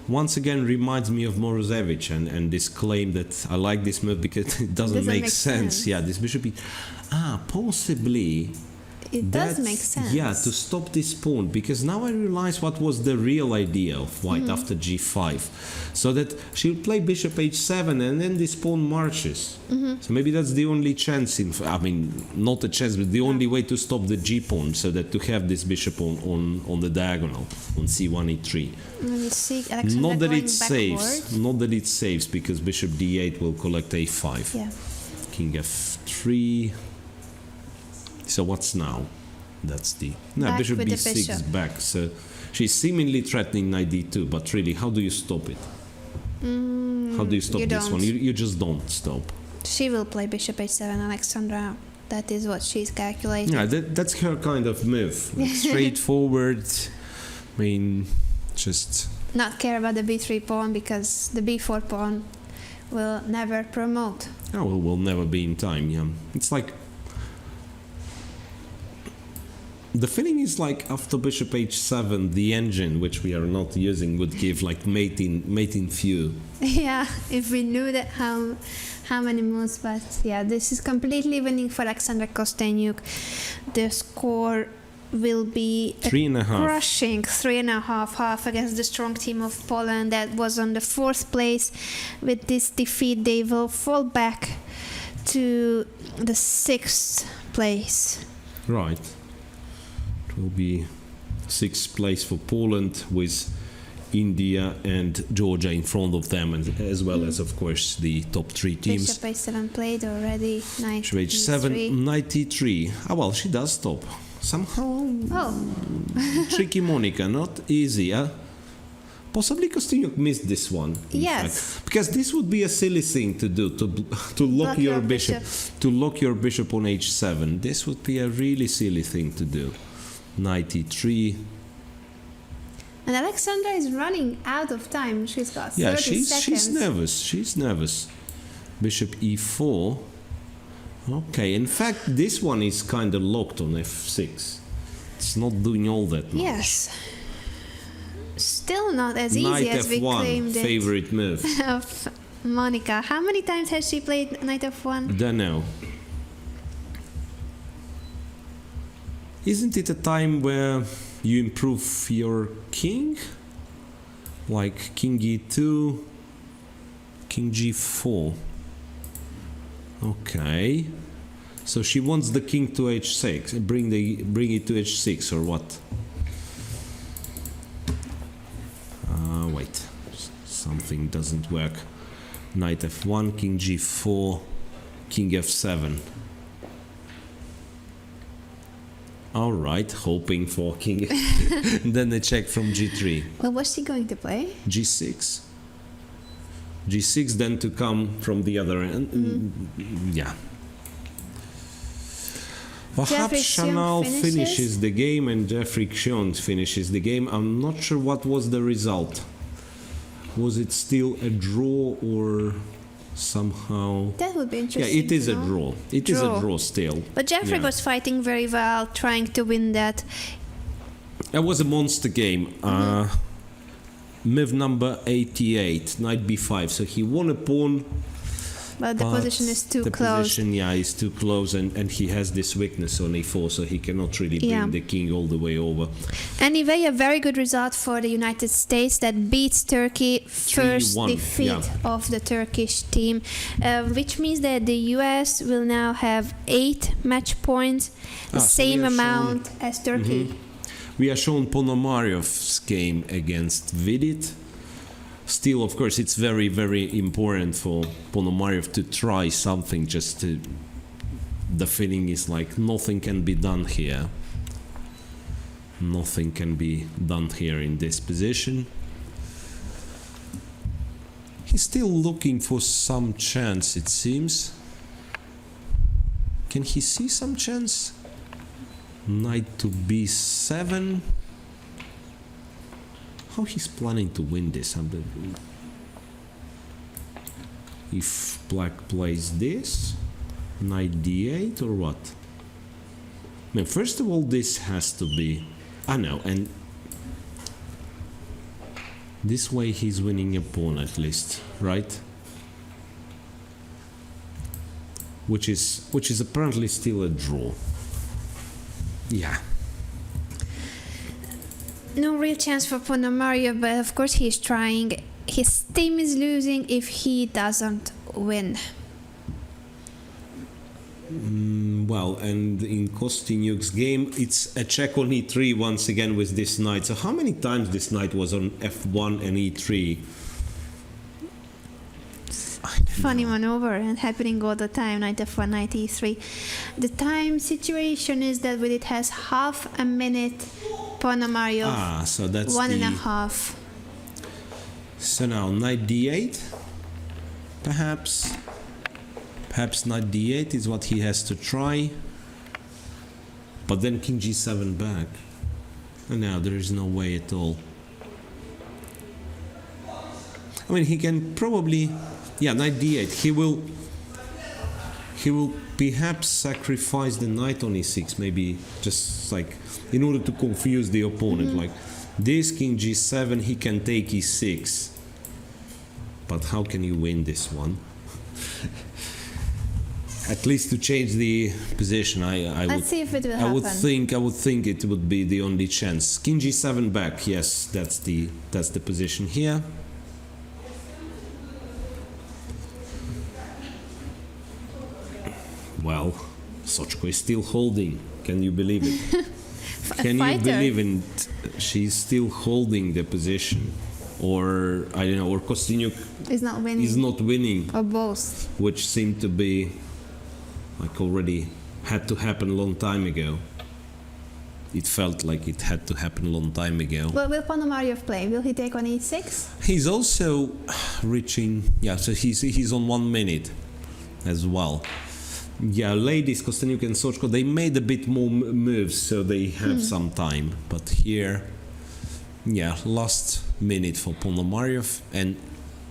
once again reminds me of Morozevich and this claim that I like this move because it doesn't make sense. Yeah, this bishop possibly. It does make sense. Yeah, to stop this pawn, because now I realize what was the real idea of white after g5. So that she'll play bishop h7 and then this pawn marches. So maybe that's the only chance, I mean, not a chance, but the only way to stop the g pawn, so that to have this bishop on the diagonal, on c1, e3. Let me see Alexandra Not that going it saves, backward. not that it saves, because bishop d8 will collect a5. Yeah. King f3. So what's now? That's the Back bishop with the b6 bishop. back. So she's seemingly threatening knight d2, but really, how do you stop it? How do you stop you this don't. one? You just don't stop. She will play bishop h7, Alexandra. That is what she's calculating. Yeah, that's her kind of move. Like, straightforward. I mean, just Not care about the b3 pawn, because the b4 pawn will never promote. we'll never be in time. Yeah, it's like. The feeling is like after bishop h7, the engine, which we are not using, would give like mating few. Yeah, if we knew that how many moves, but yeah, this is completely winning for Alexandra Kostenyuk. The score will be a 3.5. crushing 3.5 half against the strong team of Poland that was on the 4th place. With this defeat, they will fall back to the 6th place. Right. It will be 6th place for Poland, with India and Georgia in front of them, and as well as, of course, the top 3 teams. Bishop h7 played already. Knight Bishop h7, e3. knight e3. Well, she does stop. Somehow Oh, tricky, Monica, not easy, huh? Possibly Kostyuk missed this one. in Yes. fact. Because this would be a silly thing to do, to lock Block your your bishop, bishop. to lock your bishop on h7. This would be a really silly thing to do. Knight e3. and Alexandra is running out of time. She's got 30 Yeah, seconds. she's nervous. She's nervous. Bishop e4. Okay, in fact, this one is kind of locked on f6. It's not doing all that much. Yes. Still not as Knight easy as we f1, claimed it favorite move. of Monica. How many times has she played Knight f1? Don't know. Isn't it a time where you improve your king? Like king e2, king g4. Okay. So she wants the king to h6. Bring it to h6 or what? Wait. Something doesn't work. Knight f1, king g4, king f7. All right, hoping for king. Then a check from g3. Well, what's she going to play? G6. G6, then to come from the other end. Yeah. Jeffrey Perhaps Xiong Chanel finishes? finishes the game and Jeffrey Xiong finishes the game. I'm not sure what was the result. Was it still a draw or somehow? That would be Yeah, interesting. it is to a know. draw. It is a Draw. draw still. But Jeffrey Yeah. was fighting very well, trying to win that. It was a monster game. Move number 88, knight b5. So he won a pawn. but the position is too the close. position, yeah, is too close, and he has this weakness on a4, so he cannot really bring Yeah. the king all the way over. Anyway, a very good result for the United States that beats Turkey. First 3-1, defeat yeah. of the Turkish team, which means that the US will now have 8 match points, the So same we are amount as Turkey. We are shown Ponomariov's game against Vidit. Still, of course, it's very, very important for Ponomariov to try something. Just to, the feeling is like nothing can be done here. Nothing can be done here in this position. He's still looking for some chance, it seems. Can he see some chance? Knight to b7. How he's planning to win this? If black plays this, knight d8 or what? I mean, first of all, this has to be... I know, and this way he's winning a pawn at least, right? Which is apparently still a draw. Yeah. No real chance for Ponomariov, but of course he's trying. His team is losing if he doesn't win. Well, and in Kostyniuk's game, it's a check on e3 once again with this knight. So how many times this knight was on f1 and e3? Funny maneuver and happening all the time, knight f1, knight e3. The time situation is that with it has half a minute, Ponomariov So that's 1.5. So now knight d8, perhaps knight d8 is what he has to try, but then king g7 back, and now there is no way at all. I mean, he can probably, knight d8. He will perhaps sacrifice the knight on e6, maybe just like in order to confuse the opponent. Like this king g7, he can take e6, but how can you win this one? At least to change the position, Let's see if it will I would happen. think it would be the only chance. King g7 back, yes, that's the position here. Well, Sochko is still holding. Can you believe it? Can you fighter. believe it? She's still holding the position, or I don't know, or Kostyniuk Is not winning. is not winning, Or both. which seemed to be like already had to happen a long time ago. It felt like it had to happen a long time ago. Well, will Ponomariov play? Will he take on e6? He's also reaching, so he's on 1 minute as well. Yeah, ladies, Kostyniuk and Sochko, they made a bit more moves, so they have some time. But here, last minute for Ponomariov, and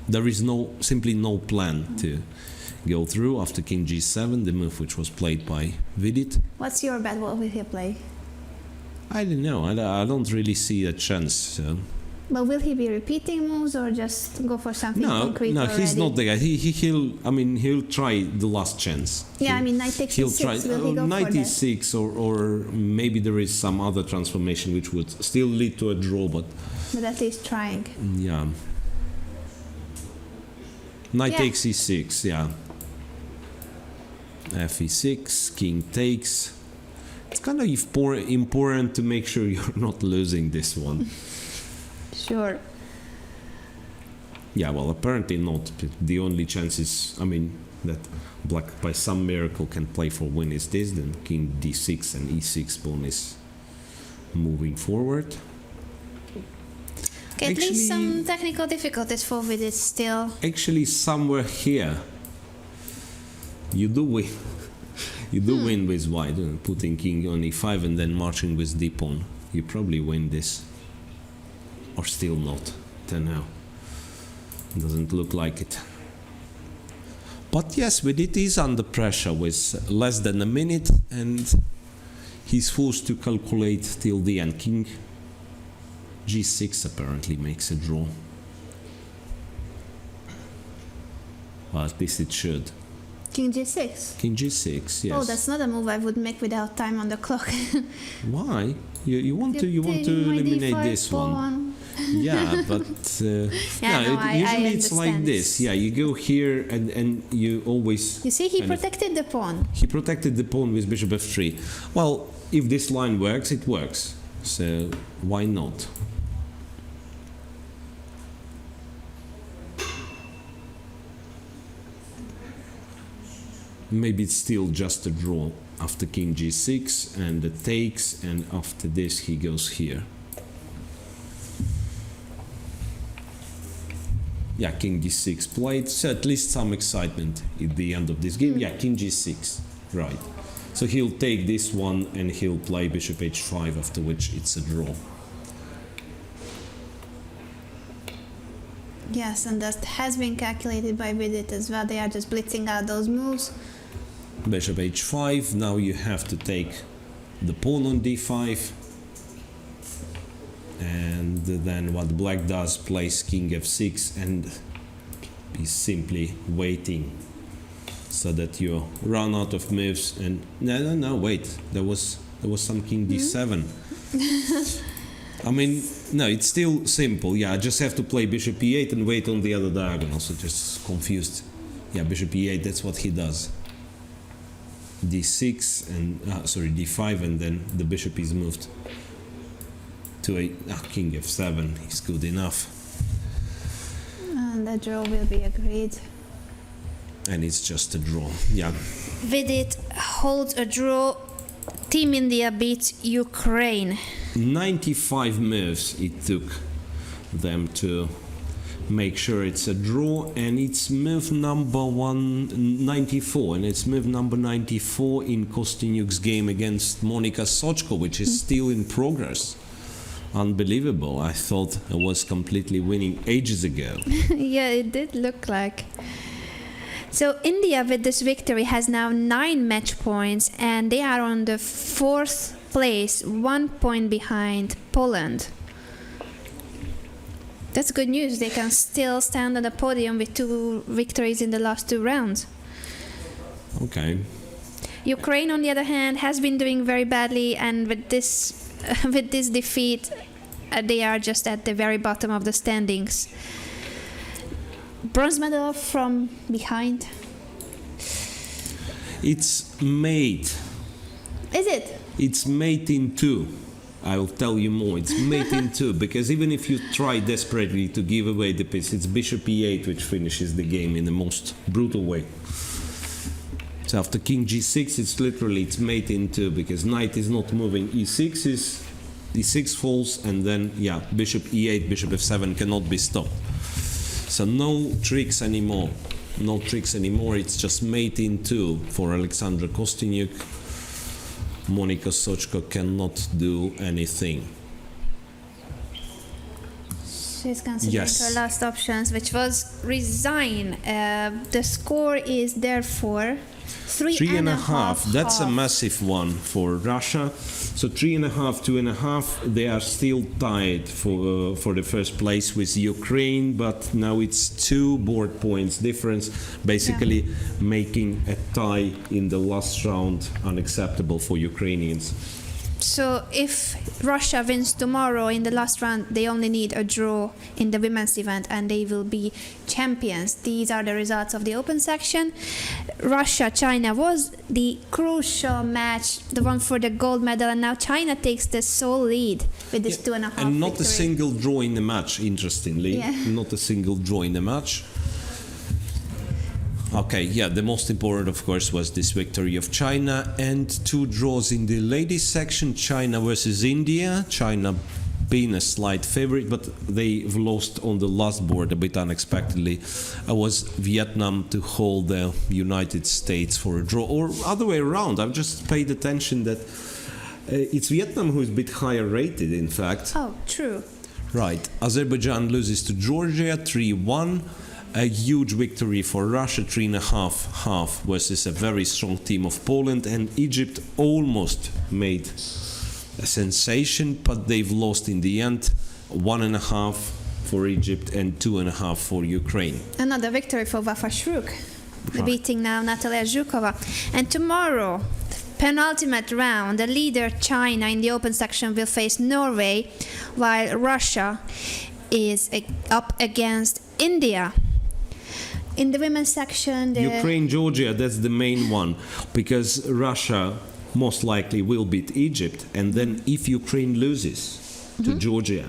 there is simply no plan to go through after king g7, the move which was played by Vidit. What's your bet? What will he play? I don't know, I don't really see a chance. So. But will he be repeating moves or just go for something concrete No, already? he's not the guy. He'll try the last chance. Yeah, I mean, knight takes He'll e6. try Will he go knight for that? e6, or maybe there is some other transformation which would still lead to a draw, but But at least trying. yeah. Knight Yeah. takes e6, f6, king takes. It's kind of important to make sure you're not losing this one. Sure. Yeah, well, apparently not. The only chance is, that black by some miracle can play for win is this, then king d6 and e6 pawn is moving forward. Okay, at least some technical difficulties for Vidit still. Actually, somewhere here, you do win. You do win with white, putting king on e5 and then marching with d pawn. You probably win this. Or still not. Don't know. Doesn't look like it. But yes, Vidit is under pressure with less than a minute, and he's forced to calculate till the end. King g6 apparently makes a draw. Well, at least it should. King G6. King G6, yes. Oh, that's not a move I would make without time on the clock. Why? You want to You're taking my eliminate D5 this one? pawn. Yeah, but Yeah, no, I usually it's like understand. this. Yeah, you go here and you always. You see, he kind of- protected the pawn. He protected the pawn with bishop f3. Well, if this line works, it works. So why not? Maybe it's still just a draw after king g6 and the takes, and after this he goes here. Yeah, king d6 played, so at least some excitement at the end of this game. Yeah, king g6, right. So he'll take this one and he'll play bishop h5, after which it's a draw. Yes, and that has been calculated by Vidit as well. They are just blitzing out those moves. Bishop h5, now you have to take the pawn on d5. And then what black does, plays king f6 and is simply waiting so that you run out of moves. And no, wait, there was some king d7. I mean, no, it's still simple. Yeah, I just have to play bishop e8 and wait on the other diagonal. So just confused. Yeah, bishop e8, that's what he does. d6 and sorry, d5, and then the bishop is moved to a king f7 is good enough, And the draw will be agreed. and it's just a draw. Yeah, Vidit holds a draw. Team India beats Ukraine. 95 moves it took them to make sure it's a draw, and it's move number 194, and it's move number 94 in Kostyniuk's game against Monika Sochko, which is still in progress. Unbelievable. I thought I was completely winning ages ago. Yeah, it did look like. So India with this victory has now 9 match points, and they are on the 4th place, 1 point behind Poland. That's good news. They can still stand on the podium with 2 victories in the last 2 rounds. Okay. Ukraine, on the other hand, has been doing very badly, and with this defeat, they are just at the very bottom of the standings. Bronze medal from behind. It's made. Is it? It's made in 2. I'll tell you more. It's made in 2, because even if you try desperately to give away the piece, it's bishop e8 which finishes the game in the most brutal way. So after king g6, it's made in 2, because knight is not moving. e6 falls, and then yeah, bishop e8, bishop f7 cannot be stopped. So no tricks anymore. No tricks anymore. It's just made in 2 for Alexandra Kostyniuk. Monika Sochko cannot do anything. She's considering Yes. her last options, which was resign. The score is therefore 3.5. That's a massive one for Russia. So 3.5, 2.5. They are still tied for the first place with Ukraine, but now it's 2 board points difference, basically making a tie in the last round unacceptable for Ukrainians. So if Russia wins tomorrow in the last round, they only need a draw in the women's event and they will be champions. These are the results of the open section. Russia-China was the crucial match, the one for the gold medal, and now China takes the sole lead with this 2.5 And not a victory. single draw in the match, interestingly. Yeah. Not a single draw in the match. Okay, yeah, the most important, of course, was this victory of China, and 2 draws in the ladies section, China versus India. China being a slight favorite, but they've lost on the last board a bit unexpectedly. It was Vietnam to hold the United States for a draw, or other way around. I've just paid attention that it's Vietnam who is a bit higher rated, in fact. Oh, true. Right. Azerbaijan loses to Georgia 3-1. A huge victory for Russia, 3.5 versus a very strong team of Poland, and Egypt almost made a sensation, but they've lost in the end, 1.5 for Egypt and 2.5 for Ukraine. Another victory for Vafa Shruk, Right. beating now Natalia Zhukova. And tomorrow, penultimate round, the leader China in the open section will face Norway, while Russia is up against India. In the women's section, the Ukraine, Georgia, that's the main one, because Russia most likely will beat Egypt, and then if Ukraine loses to Georgia,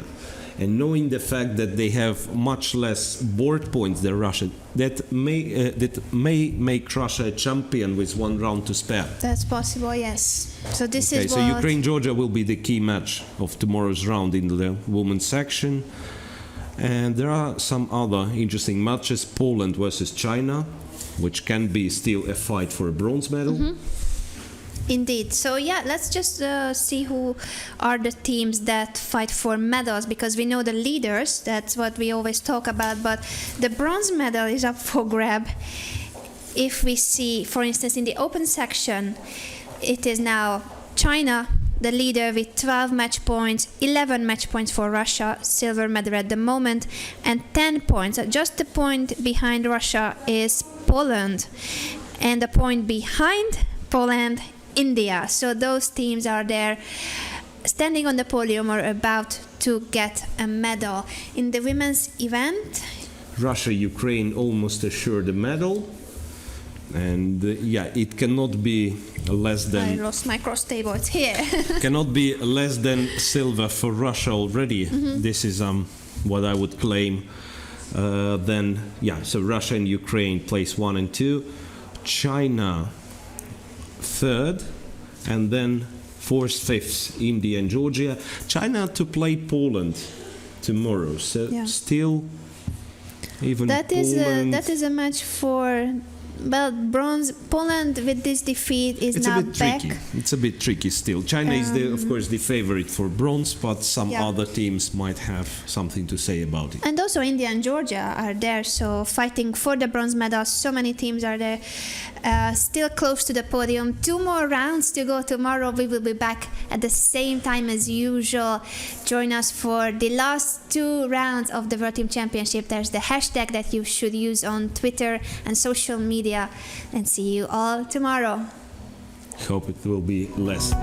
and knowing the fact that they have much less board points than Russia, that may make Russia a champion with 1 round to spare. that's possible, yes. So this Okay, is so what Ukraine, Georgia will be the key match of tomorrow's round in the women's section. And there are some other interesting matches: Poland versus China, which can be still a fight for a bronze medal. Indeed. So yeah, let's just see who are the teams that fight for medals, because we know the leaders, that's what we always talk about, but the bronze medal is up for grab. If we see, for instance, in the open section, it is now China, the leader, with 12 match points, 11 match points for Russia, silver medal at the moment, and 10 points. Just a point behind Russia is Poland, and a point behind Poland, India. So those teams are there standing on the podium or about to get a medal. In the women's event, Russia, Ukraine almost assured a medal. And yeah, it cannot be less I than lost my cross table, it's here. cannot be less than silver for Russia already. This is what I would claim. Then yeah, so Russia and Ukraine place 1 and 2, China 3rd, and then 4th, 5th, India and Georgia. China to play Poland tomorrow, so Yeah. still even that is a match for, well, bronze. Poland with this defeat is it's now a bit back. tricky. It's a bit tricky still. China is, of course, the favorite for bronze, but some Yeah. other teams might have something to say about it. And also India and Georgia are there, so fighting for the bronze medal. So many teams are there, still close to the podium. 2 more rounds to go tomorrow. We will be back at the same time as usual. Join us for the last 2 rounds of the World Team Championship. There's the hashtag that you should use on Twitter and social media. And see you all tomorrow. Hope it will be less.